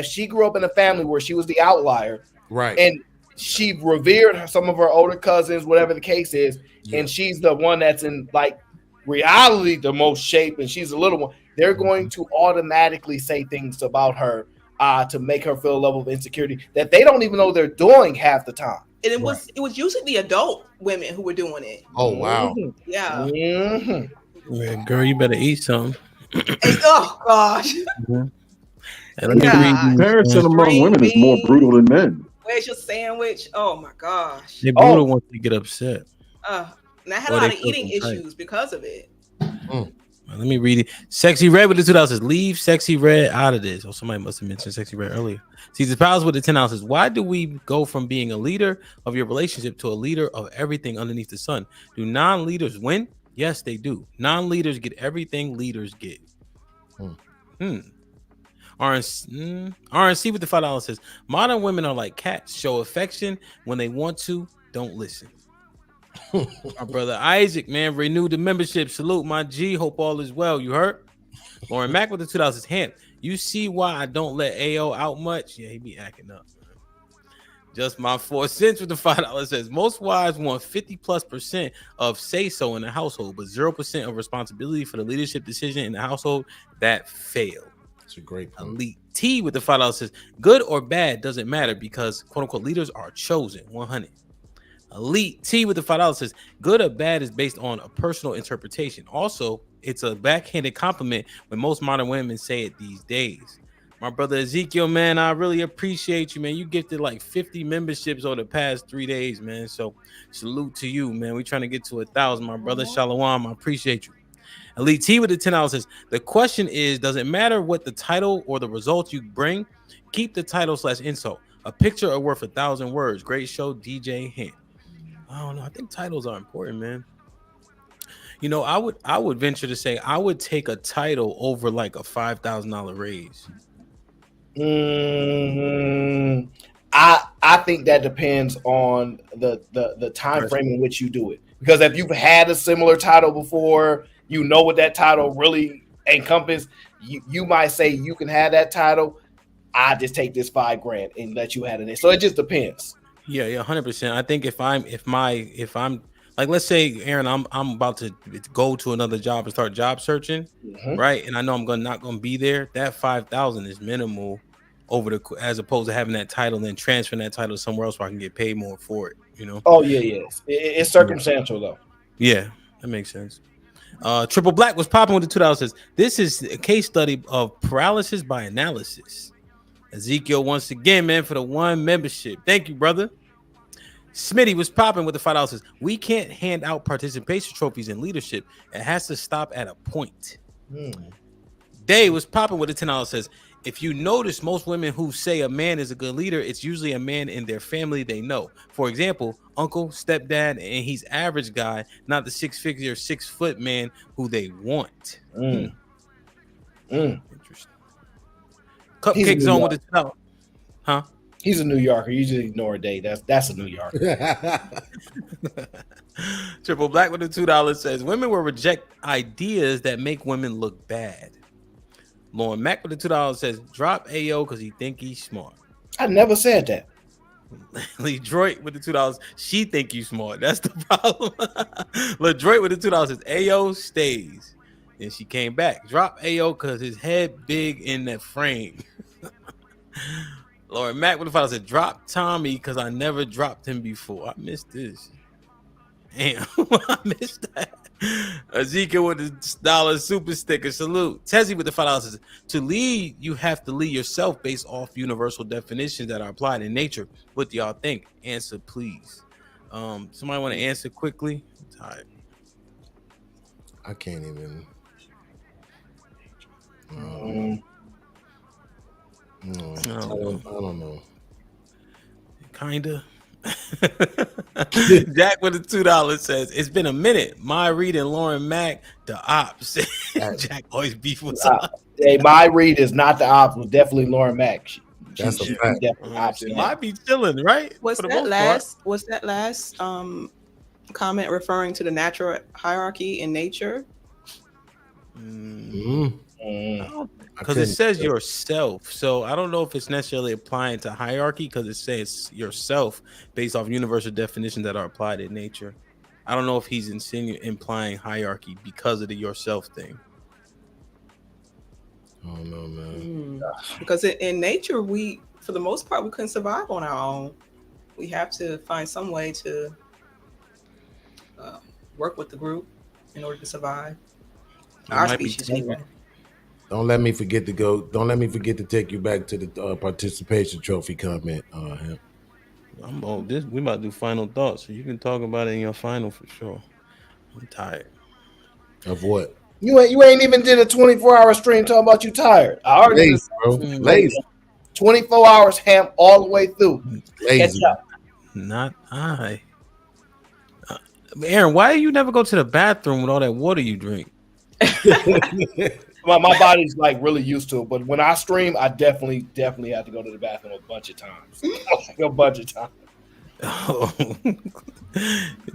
she grew up in a family where she was the outlier, right, and she revered some of her older cousins, whatever the case is, and she's the one that's in like reality the most shape, and she's a little one. They're going to automatically say things about her to make her feel a level of insecurity that they don't even know they're doing half the time. And it was usually the adult women who were doing it. Oh wow! Yeah. Man, girl, you better eat some. Oh gosh. Comparison among women is more brutal than men. Where's your sandwich? Oh my gosh. They brutal once they get upset. And I had a lot of eating issues because of it. Let me read it. Sexy Red with the 2 ounces. Leave Sexy Red out of this. Oh, somebody must have mentioned Sexy Red earlier. Caesar Powers with the 10 ounces. Why do we go from being a leader of your relationship to a leader of everything underneath the sun? Do non-leaders win? Yes, they do. Non-leaders get everything leaders get. RNC with the $5 says, modern women are like cats. Show affection when they want to. Don't listen. My brother Isaac, man, renewed the membership. Salute, my G. Hope all is well. You heard? Lauren Mack with the $2 hand. You see why I don't let AO out much? Yeah, he be acting up. Man. Just my 4 cents with the $5 says most wives want 50+% of say so in the household, but 0% of responsibility for the leadership decision in the household. That failed. That's a great point. Elite T with the $5 says good or bad doesn't matter because quote unquote leaders are chosen. 100. Elite T with the $5 says good or bad is based on a personal interpretation. Also, it's a backhanded compliment when most modern women say it these days. My brother Ezekiel, man, I really appreciate you, man. You gifted like 50 memberships over the past 3 days, man. So salute to you, man. We trying to get to 1,000, my brother. Shalom, I appreciate you. Elite T with the $10 says the question is, does it matter what the title or the results you bring? Keep the title / insult. A picture are worth 1,000 words. Great show, DJ Hand. I don't know. I think titles are important, man. You know, I would venture to say I would take a title over like a $5,000 raise. I think that depends on the time frame in which you do it. Because if you've had a similar title before, you know what that title really encompasses. You might say you can have that title. I just take this $5,000 and let you have it. So it just depends. Yeah, 100%. I think if I'm like, let's say, Aaron, I'm about to go to another job and start job searching, right? And I know I'm not gonna be there. That 5,000 is minimal as opposed to having that title and then transferring that title somewhere else where I can get paid more for it. You know? Oh yeah. It's circumstantial though. Yeah, that makes sense. Triple Black was popping with the $2. Says this is a case study of paralysis by analysis. Ezekiel once again, man, for the 1 membership. Thank you, brother. Smitty was popping with the $5. Says we can't hand out participation trophies in leadership. It has to stop at a point. Day was popping with the $10. Says if you notice, most women who say a man is a good leader, it's usually a man in their family they know. For example, uncle, stepdad, and he's average guy, not the 6-figure, 6-foot man who they want. Interesting. Cupcake Zone with the $2. Huh? He's a New Yorker. You just ignore a day. That's a New Yorker. Triple Black with the $2 says women will reject ideas that make women look bad. Lauren Mack with the $2 says drop AO because he think he's smart. I never said that. LeDroit with the $2. She think you smart. That's the problem. LeDroit with the $2 says AO stays. Then she came back. Drop AO because his head big in that frame. Lauren Mack with the $5 said drop Tommy because I never dropped him before. I missed this. Damn, I missed that. Ezekiel with the $1 super sticker. Salute. Tezzy with the $5. To lead, you have to lead yourself based off universal definitions that are applied in nature. What do y'all think? Answer, please. Somebody want to answer quickly? I'm tired. I can't even. I don't know. Kinda. Jack with the $2 says, it's been a minute. My Reed and Lauren Mack, the ops. Jack always beef with Hey, my read is not the ops. Was definitely Lauren Mack. That's a fact. Definitely ops. It might be chilling, right? Was that last comment referring to the natural hierarchy in nature? Because it says yourself, so I don't know if it's necessarily applying to hierarchy because it says yourself based off universal definitions that are applied in nature. I don't know if he's implying hierarchy because of the yourself thing. Oh no, man. Because in nature, we, for the most part, we couldn't survive on our own. We have to find some way to work with the group in order to survive. Our species, anyway. Don't let me forget to go. Don't let me forget to take you back to the participation trophy comment. I'm on this. We about to do final thoughts, so you can talk about it in your final for sure. I'm tired. Of what? You ain't even did a 24-hour stream talking about you tired. I already Lazy, bro. Lazy. 24 hours ham all the way through. Lazy. Not I. Aaron, why do you never go to the bathroom with all that water you drink? My body's like really used to it, but when I stream, I definitely have to go to the bathroom a bunch of times.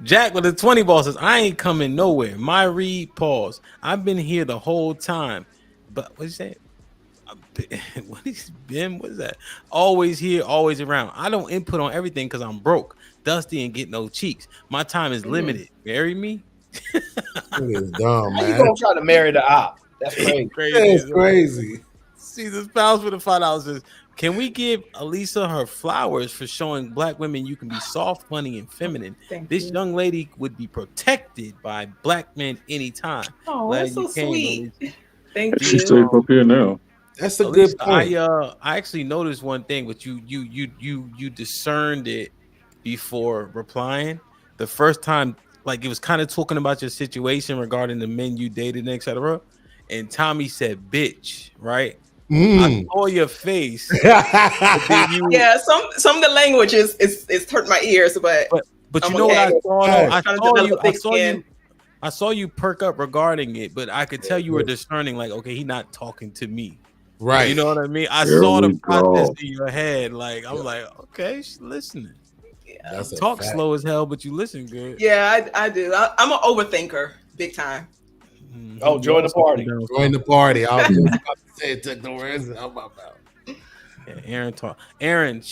Jack with the 20 ball says, I ain't coming nowhere. My read, pause. I've been here the whole time. But what's that? What is that? Always here, always around. I don't input on everything because I'm broke, dusty, and get no cheeks. My time is limited. Marry me? That is dumb, man. How you gonna try to marry the op? That's crazy. That's crazy. See, the spouse with the $5 says, can we give Elisa her flowers for showing Black women you can be soft, funny, and feminine? This young lady would be protected by Black men anytime. Oh, Glad that's so you came, sweet. Elisa. Thank She's you. safe up here now. That's a Elisa, good point. I actually noticed one thing, but you discerned it before replying. The first time, like it was kind of talking about your situation regarding the men you dated, etc. And Tommy said, "Bitch," right? I saw your face. Yeah, some of the language is hurt my ears, but you know what I saw? I saw you perk up regarding it, but I could tell you were discerning, like, okay, he's not talking to me. Right. You know what I mean? I There saw the we process go. in your head. Like, I'm like, okay, she's listening. That's a Talk fact. slow as hell, but you listen good. yeah, I do. I'm an overthinker, big time. Oh, join the party. Join the party. I was just about to say it, took the words out of my mouth. Yeah, Aaron talk. Aaron,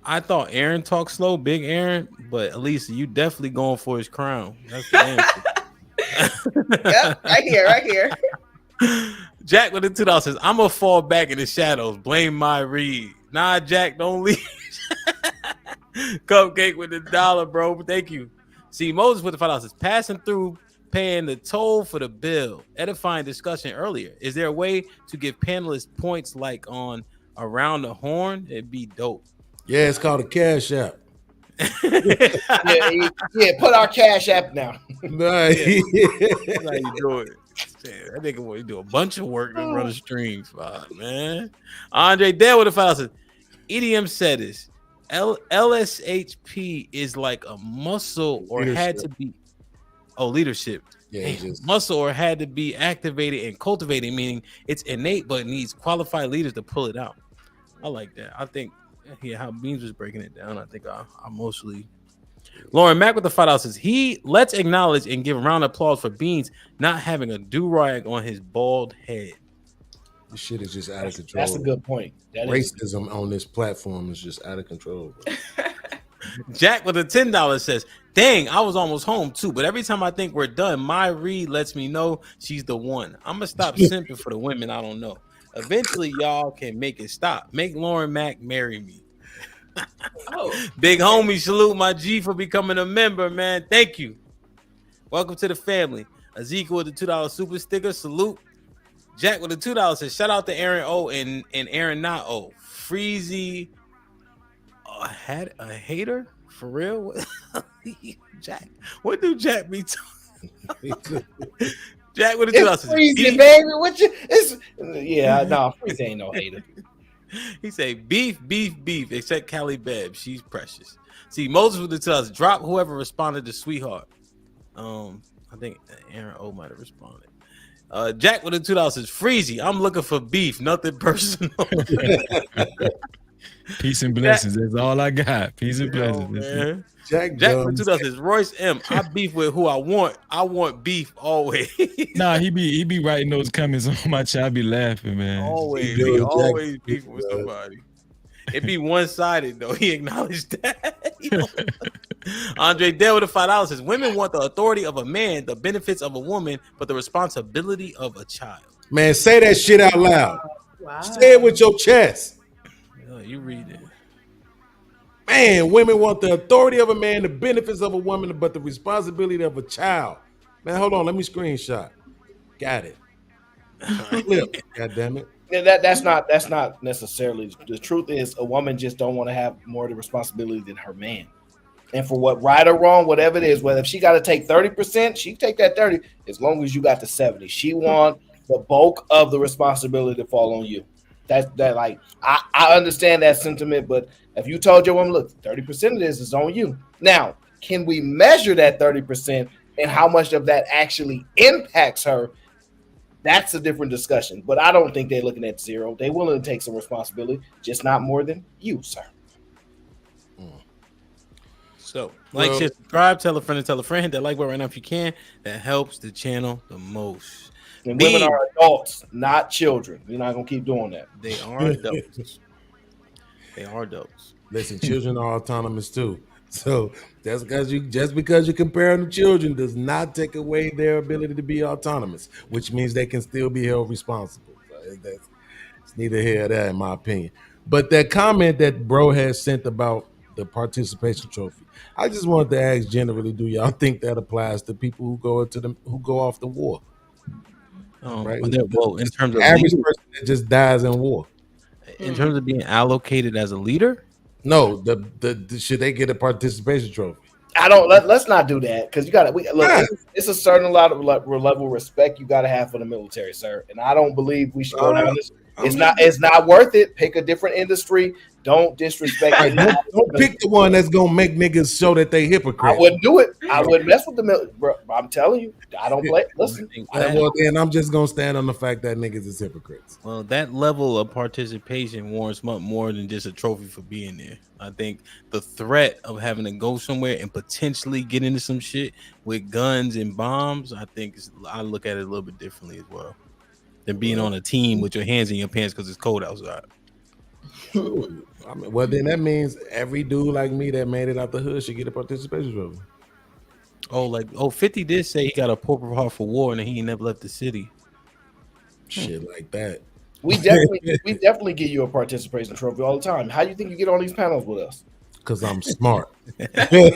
I thought Aaron talked slow, big Aaron, but Elisa, you definitely going for his crown. That's the answer. Yep, right here. Jack with the $2 says, I'm gonna fall back in the shadows. Blame my read. Nah, Jack, don't leave. Cupcake with the $1, bro. Thank you. See, Moses with the $5 says, passing through, paying the toll for the bill. Edifying discussion earlier. Is there a way to give panelists points like on Around the Horn? It'd be dope. Yeah, it's called a cash app. yeah, put our cash app now. Nice. That's how you do it. That nigga want to do a bunch of work to run a stream, man. Andre Dale with the $5 says, EDM said this. LSHP is like a muscle or had to be leadership. Yeah, muscle or had to be activated and cultivated, meaning it's innate but needs qualified leaders to pull it out. I like that. I think how Beans was breaking it down. I think I mostly Lauren Mack with the $5 says let's acknowledge and give a round of applause for Beans not having a do-rag on his bald head. This shit is just out of control. That's a good point. Racism on this platform is just out of control. Jack with the $10 says, dang, I was almost home too, but every time I think we're done, my read lets me know she's the one. I'm gonna stop simping for the women I don't know. Eventually, y'all can make it stop. Make Lauren Mack marry me. Big homie, salute my G for becoming a member, man. Thank you. Welcome to the family. Ezekiel with the $2 super sticker. Salute. Jack with the $2 says, shout out to Aaron O and Aaron not O. Freezy had a hater? For real? Jack. What do Jack be talking? Jack with the $2 says, Freezy, baby. What you Freezy ain't no hater. He say beef, except Callie Bebb. She's precious. See, Moses with the $2. Drop whoever responded to sweetheart. I think Aaron O might have responded. Jack with the $2 says, Freezy, I'm looking for beef, nothing personal. Peace and blessings. That's all I got. Peace and blessings. Man. Jack with the $2 says, Royce M. I beef with who I want. I want beef always. Nah, he be writing those comments on my chat. I be laughing, man. Always beef with somebody. It be one-sided though. He acknowledged that. Andre Dale with the $5 says, women want the authority of a man, the benefits of a woman, but the responsibility of a child. Man, say that shit out loud. Wow. Say it with your chest. You read it. Man, women want the authority of a man, the benefits of a woman, but the responsibility of a child. Man, hold on. Let me screenshot. Got it. Flip. God damn it. Yeah, that's not necessarily the truth. Is a woman just don't want to have more of the responsibility than her man. And for what, right or wrong, whatever it is, whether if she got to take 30%, she take that 30 as long as you got the 70. She want the bulk of the responsibility to fall on you. That like I understand that sentiment, but if you told your woman, look, 30% of this is on you. Now, can we measure that 30% and how much of that actually impacts her? That's a different discussion. But I don't think they're looking at zero. They're willing to take some responsibility, just not more than you, sir. So, share, subscribe, tell a friend, hit that like button right now if you can. That helps the channel the most. And women are adults, not children. We're not gonna keep doing that. They are adults. They are adults. Listen, children are autonomous too. So just because you compare them to children does not take away their ability to be autonomous, which means they can still be held responsible. It's neither here nor there, in my opinion. But that comment that bro has sent about the participation trophy, I just wanted to ask generally, do y'all think that applies to people who go off the war? Right? Well, in terms of average person that just dies in war. In terms of being allocated as a leader? No, the should they get a participation trophy? I don't. Let's not do that because you got to look. It's a certain level of respect you got to have for the military, sir. And I don't believe we should go down this. It's not worth it. Pick a different industry. Don't disrespect. Don't pick the one that's gonna make niggas show that they hypocrites. I wouldn't do it. I wouldn't mess with the military. Bro, I'm telling you, I don't play. Listen. Well, then I'm just gonna stand on the fact that niggas is hypocrites. Well, that level of participation warrants much more than just a trophy for being there. I think the threat of having to go somewhere and potentially get into some shit with guns and bombs, I look at it a little bit differently as well than being on a team with your hands in your pants because it's cold outside. I mean, well, then that means every dude like me that made it out the hood should get a participation trophy. 50 did say he got a Purple Heart for war and he ain't never left the city. Shit like that. We definitely give you a participation trophy all the time. How do you think you get on these panels with us? Because I'm smart. Hey,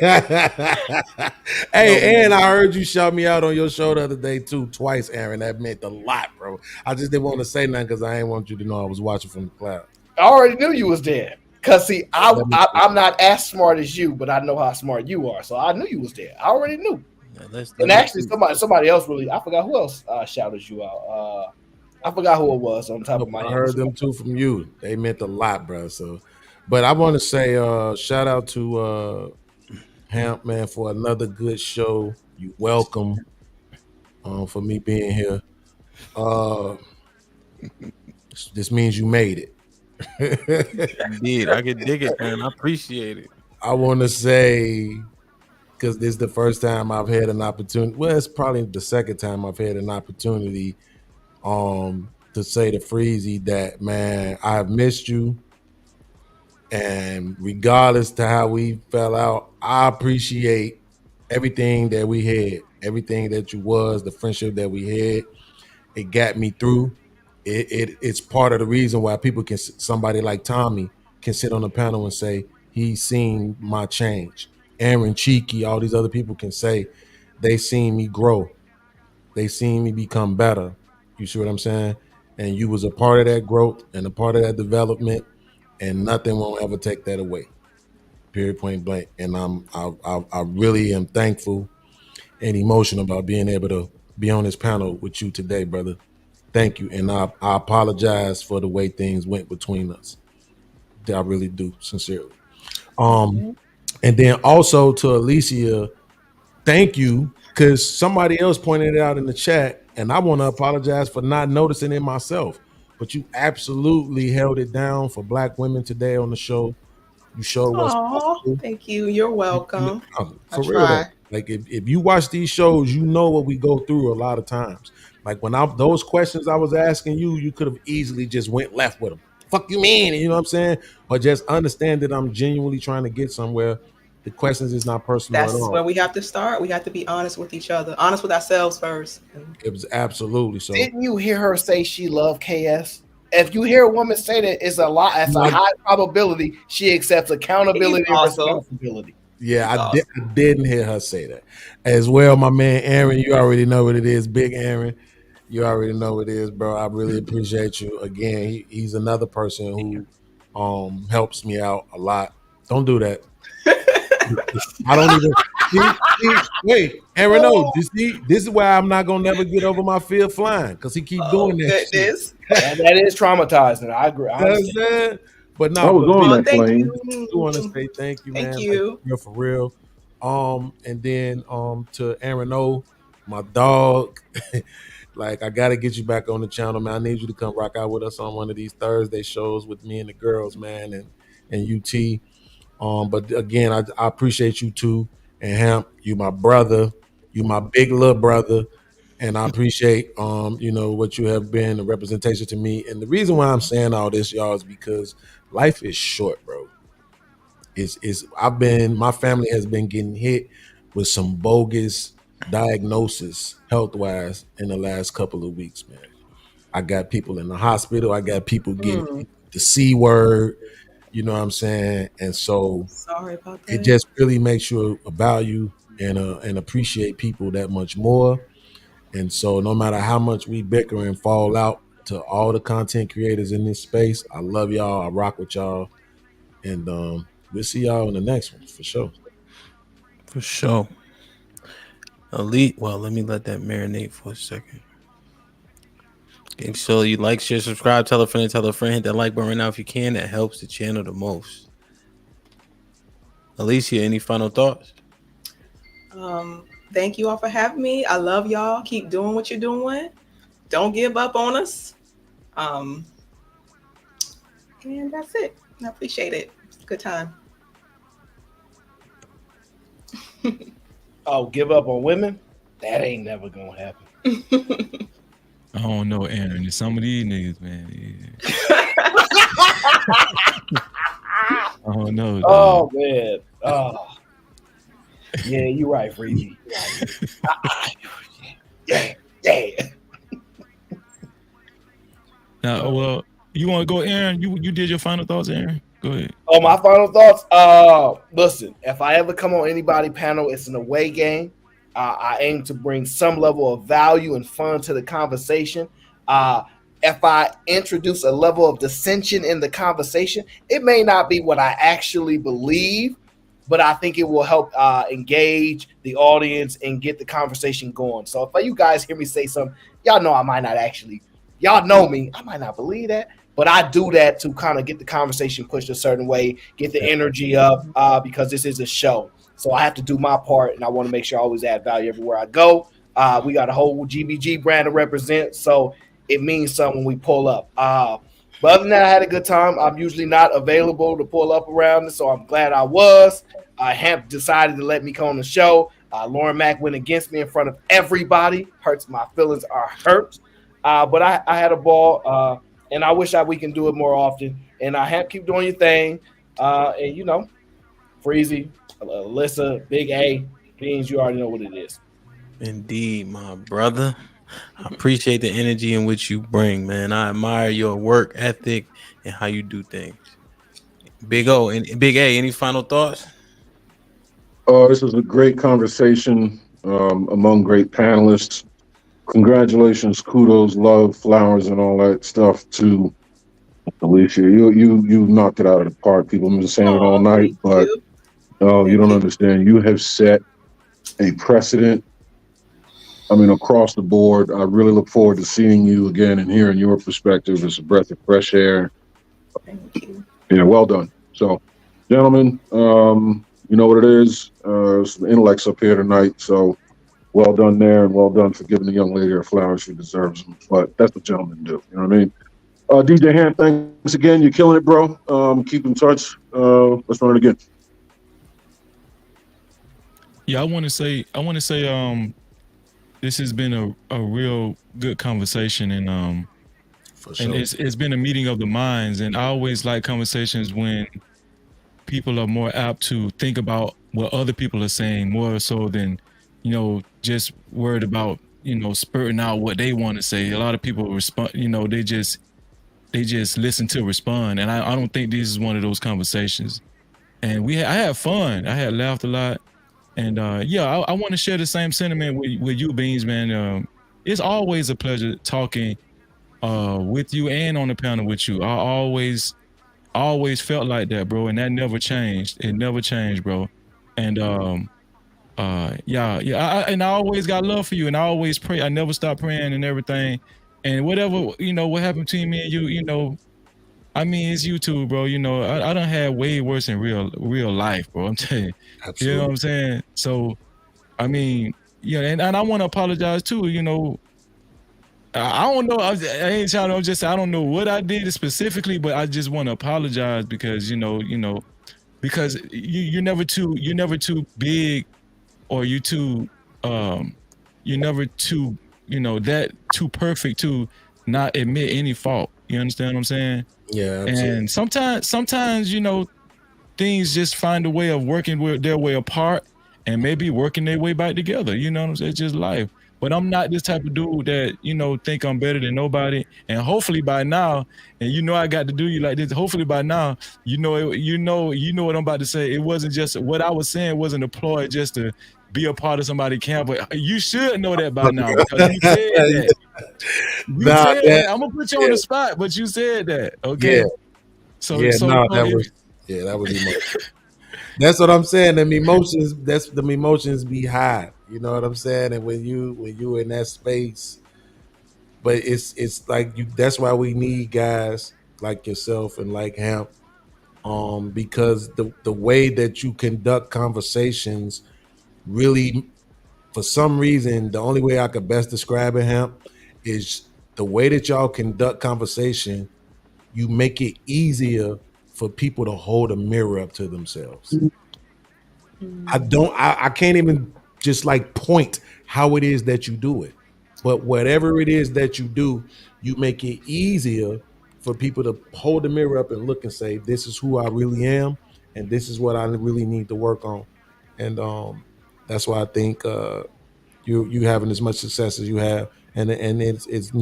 and I heard you shout me out on your show the other day too, twice, Aaron. That meant a lot, bro. I just didn't want to say nothing because I ain't want you to know I was watching from the cloud. I already knew you was there. Cause see, I'm not as smart as you, but I know how smart you are. So I knew you was there. I already knew. And actually, somebody else really, I forgot who else shouted you out. I forgot who it was on top of my head. I heard them too from you. They meant a lot, bro. So, but I want to say shout out to Hamp, man, for another good show. You welcome for me being here. This means you made it. Indeed, I can dig it, man. I appreciate it. I want to say, because this is the first time I've had an opportunity. Well, it's probably the second time I've had an opportunity to say to Freezy that, man, I have missed you. And regardless to how we fell out, I appreciate everything that we had, everything that you was, the friendship that we had. It got me through. It's part of the reason why somebody like Tommy can sit on the panel and say he's seen my change. Aaron, Cheeky, all these other people can say they seen me grow. they seen me become better. You see what I'm saying? And you was a part of that growth and a part of that development, and nothing won't ever take that away. Period, point blank. And I really am thankful and emotional about being able to be on this panel with you today, brother. Thank you. And I apologize for the way things went between us. I really do, sincerely. And then also to Alicia, thank you, because somebody else pointed it out in the chat, and I want to apologize for not noticing it myself. But you absolutely held it down for Black women today on the show. You showed what's possible. Thank you. You're welcome. For real though. Like if you watch these shows, you know what we go through a lot of times. Like when those questions I was asking you, you could have easily just went left with them. Fuck you mean? You know what I'm saying? Or just understand that I'm genuinely trying to get somewhere. The questions is not personal That's at all. where we have to start. We have to be honest with each other, honest with ourselves first. It was absolutely so. Didn't you hear her say she loved KS? If you hear a woman say that, it's a high probability she accepts accountability and responsibility. Yeah, I didn't hear her say that. As well, my man Aaron, you already know what it is. Big Aaron, you already know what it is, bro. I really appreciate you. Again, he's another person who helps me out a lot. Don't do that. I don't even wait, Aaron. No, this is why I'm not gonna never get over my fear of flying, because he keep doing that. That is traumatizing. I agree. But no, I was on that plane. I want to say thank you, man. Thank you. Like, for real. And then to Aaron O, my dog. Like, I gotta get you back on the channel, man. I need you to come rock out with us on one of these Thursday shows with me and the girls, man, and UT. But again, I appreciate you too. And Hamp, you my brother, you my big little brother. And I appreciate what you have been, a representation to me. And the reason why I'm saying all this, y'all, is because life is short, bro. My family has been getting hit with some bogus diagnosis health-wise in the last couple of weeks, man. I got people in the hospital, I got people getting the C word, you know what I'm saying? And so sorry about that. It just really makes you value and appreciate people that much more. And so no matter how much we bicker and fall out, to all the content creators in this space, I love y'all. I rock with y'all. And we'll see y'all in the next one for sure. For sure. Elite. Well, let me let that marinate for a second. Make sure you like, share, subscribe, tell a friend, hit that like button right now if you can. That helps the channel the most. Alicia, any final thoughts? Thank you all for having me. I love y'all. Keep doing what you're doing. Don't give up on us. And that's it. I appreciate it. Good time. Oh, give up on women? That ain't never gonna happen. I don't know, Aaron. Some of these niggas, man. I don't know. Oh, man. Oh. Yeah, you're right, Freezy. Yeah. Now, well, you want to go, Aaron? You did your final thoughts, Aaron? Go ahead. Oh, my final thoughts? Listen, if I ever come on anybody panel, it's an away game. I aim to bring some level of value and fun to the conversation. If I introduce a level of dissension in the conversation, it may not be what I actually believe, but I think it will help engage the audience and get the conversation going. So if you guys hear me say something, y'all know I might not actually, y'all know me, I might not believe that, but I do that to kind of get the conversation pushed a certain way, get the energy up, because this is a show. So I have to do my part, and I want to make sure I always add value everywhere I go. We got a whole GBG brand to represent, so it means something when we pull up. But other than that, I had a good time. I'm usually not available to pull up around this, so I'm glad I was. Hamp decided to let me come on the show. Lauren Mack went against me in front of everybody. Hurts, my feelings are hurt. But I had a ball, and I wish we can do it more often. And Hamp, keep doing your thing. And, you know, Freezy, Alyssa, Big A, Beans, you already know what it is. Indeed, my brother. I appreciate the energy in which you bring, man. I admire your work ethic and how you do things. Big O and Big A, any final thoughts? This was a great conversation among great panelists. Congratulations, kudos, love, flowers, and all that stuff to Alicia. You knocked it out of the park. People have been saying it all night, but you don't understand. You have set a precedent. I mean, across the board. I really look forward to seeing you again and hearing your perspective. It's a breath of fresh air. Thank you. Yeah, well done. So, gentlemen, you know what it is. Some intellects up here tonight. So, well done there, and well done for giving the young lady her flowers. She deserves them. But that's what gentlemen do. You know what I mean? DJ Ham, thanks again. You're killing it, bro. Keep in touch. Let's run it again. Yeah, I want to say, this has been a real good conversation, and For sure. and it's been a meeting of the minds, and I always like conversations when people are more apt to think about what other people are saying more so than, just worried about, spurting out what they want to say. A lot of people respond, they just listen to respond, and I don't think this is one of those conversations. And I had fun. I had laughed a lot. And I want to share the same sentiment with you, Beans, man. It's always a pleasure talking with you and on the panel with you. I always felt like that, bro, and that never changed. It never changed, bro. And and I always got love for you, and I always pray. I never stop praying and everything. And whatever, what happened between me and you, I mean, it's you too, bro. I done had way worse in real life, bro. I'm telling you. Absolutely. You know what I'm saying? So, I mean, and I want to apologize too. I don't know. I ain't trying to just. I don't know what I did specifically, but I just want to apologize because because you're never too big, or you're never too that too perfect to not admit any fault. You understand what I'm saying? Yeah, absolutely. And sometimes things just find a way of working their way apart and maybe working their way back together. You know what I'm saying? It's just life. But I'm not this type of dude that, think I'm better than nobody. And hopefully by now, and I got to do you like this, hopefully by now, you know what I'm about to say. It wasn't just what I was saying wasn't a ploy just to be a part of somebody's camp. But you should know that by now because you said that. You said that. I'm gonna put you on the spot, but you said that. Okay. Yeah. So that was emotional. That's what I'm saying. Them emotions be high. You know what I'm saying? And when you in that space, but it's like that's why we need guys like yourself and like Hemp. Because the way that you conduct conversations really, for some reason, the only way I could best describe it, Hemp, is the way that y'all conduct conversation. You make it easier for people to hold a mirror up to themselves. I can't even just like point how it is that you do it, but whatever it is that you do, you make it easier for people to hold the mirror up and look and say, this is who I really am, and this is what I really need to work on. And that's why I think you having as much success as you have, and it's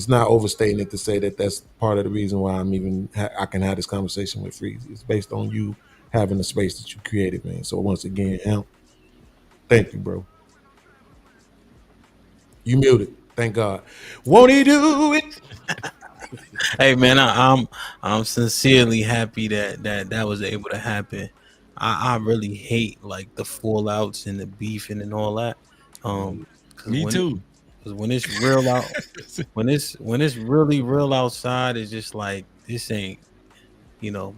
not overstating it to say that that's part of the reason why I can have this conversation with Freeze. It's based on you having the space that you created, man. So once again, Hemp, thank you, bro. You muted. Thank God. Won't he do it? Hey man, I'm sincerely happy that was able to happen. I really hate like the fallouts and the beefing and all that. Me too. Because when it's real out, when it's really real outside, it's just like this ain't,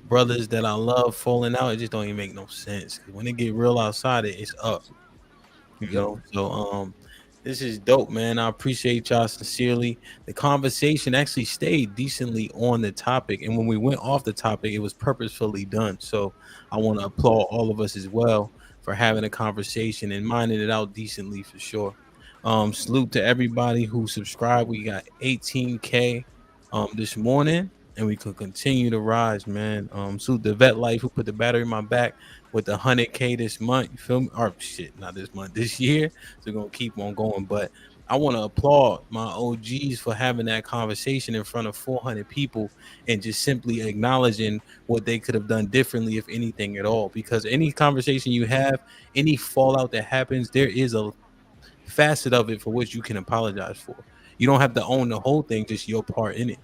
brothers that I love falling out. It just don't even make no sense. Cause when it get real outside, it's up. So this is dope, man. I appreciate y'all sincerely. The conversation actually stayed decently on the topic, and when we went off the topic, it was purposefully done. So I want to applaud all of us as well for having a conversation and minding it out decently for sure. Salute to everybody who subscribed. We got 18K this morning, and we could continue to rise, man. Salute the Vet Life who put the battery in my back with the 100K this month. You feel me? Or shit, not this month, this year. So we're gonna keep on going. But I want to applaud my OGs for having that conversation in front of 400 people and just simply acknowledging what they could have done differently, if anything at all. Because any conversation you have, any fallout that happens, there is a facet of it for which you can apologize for. You don't have to own the whole thing, just your part in it.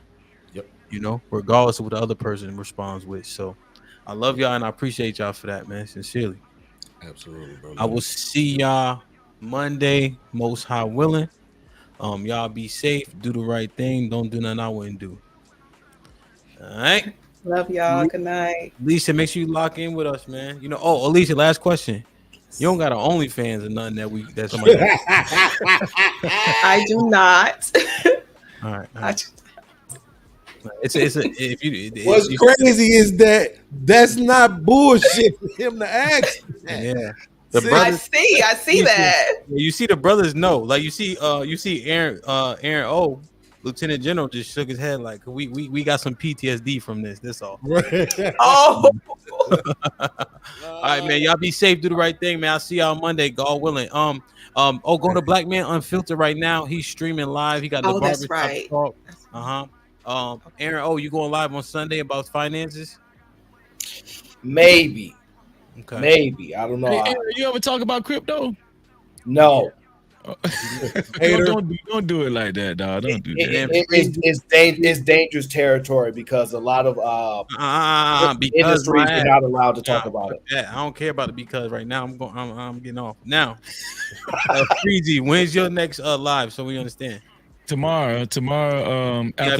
Yep. You know, regardless of what the other person responds with. So I love y'all and I appreciate y'all for that, man. Sincerely. Absolutely, bro. I will see y'all Monday, most high willing. Y'all be safe, do the right thing, don't do nothing I wouldn't do. All right. Love y'all. Good night. Alicia, make sure you lock in with us, man. You know, Alicia, last question. You don't got an OnlyFans or nothing that somebody I do not. All right. What's crazy is that's not bullshit for him to ask. Yeah. I see that. You see the brothers know. Like you see Aaron O, Lieutenant General just shook his head like we got some PTSD from this. That's all. Oh. All right, man. Y'all be safe. Do the right thing, man. I'll see y'all Monday, God willing. Go to Black Man Unfiltered right now. He's streaming live. He got the that's barbershop right. talk. Aaron O, you going live on Sunday about finances? Maybe. Okay. Maybe. I don't know. Hey, Aaron, you ever talk about crypto? No. Don't do it like that, dog. Don't do that. It's dangerous territory because a lot of industries are not allowed to talk about it. I don't care about it because right now I'm getting off. Now, Freezy, when's your next live so we understand? Tomorrow, after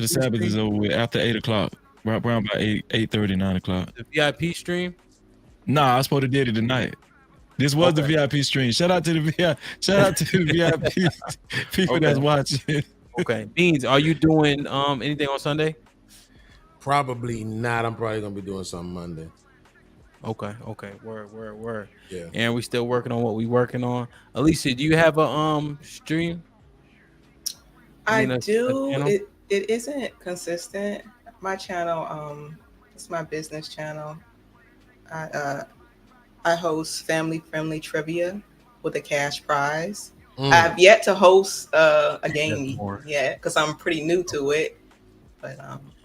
the Sabbath is over with, after 8 o'clock, right around about 8:30, 9 o'clock. The VIP stream? Nah, I was supposed to did it tonight. This was the VIP stream. Shout out to the VIP people that's watching. Okay. Beans, are you doing anything on Sunday? Probably not. I'm probably gonna be doing something Monday. Okay. Word. Yeah. And we still working on what we working on. Alicia, do you have a stream? I do. It isn't consistent. My channel, it's my business channel. I host family-friendly trivia with a cash prize. I have yet to host a game yet because I'm pretty new to it. But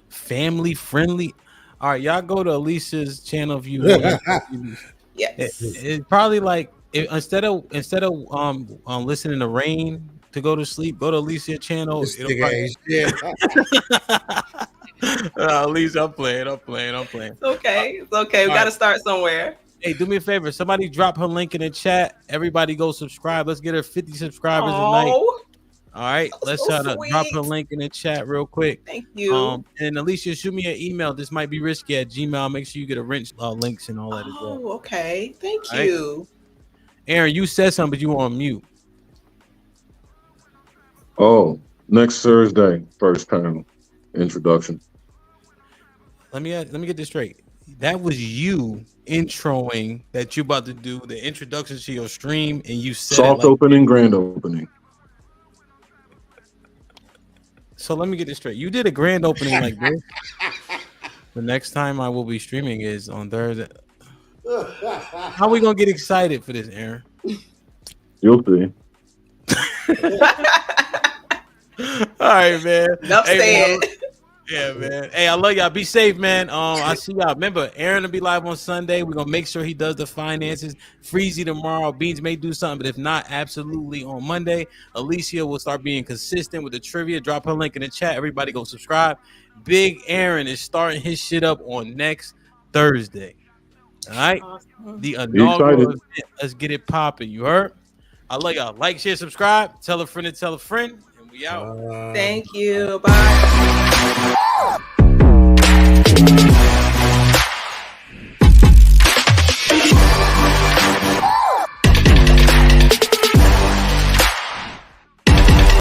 family-friendly. All right, y'all go to Alicia's channel if you want. Yes. It's probably like instead of listening to rain to go to sleep, go to Alicia's channel. Alicia, I'm playing. It's okay. We got to start somewhere. Hey, do me a favor. Somebody drop her link in the chat. Everybody go subscribe. Let's get her 50 subscribers tonight. All right. Let's try to drop her link in the chat real quick. Thank you. And Alicia, shoot me an email. This might be risky at Gmail. Make sure you get a links and all that as well. Oh, okay. Thank you. Aaron, you said something, but you were on mute. Oh, next Thursday, first panel introduction. Let me get this straight. That was you introing that you about to do the introduction to your stream, and you said soft opening, grand opening. So let me get this straight. You did a grand opening like this. The next time I will be streaming is on Thursday. How are we gonna get excited for this, Aaron? You'll see. All right, man. Enough said. Yeah, man. Hey, I love y'all. Be safe, man. I see y'all. Remember, Aaron will be live on Sunday. We're gonna make sure he does the finances. Freezy tomorrow. Beans may do something, but if not, absolutely on Monday. Alicia will start being consistent with the trivia. Drop her link in the chat. Everybody go subscribe. Big Aaron is starting his shit up on next Thursday. All right. Awesome. The inaugural event. Let's get it popping. You heard? I love y'all. Like, share, subscribe. Tell a friend to tell a friend. And we out. Thank you. Bye.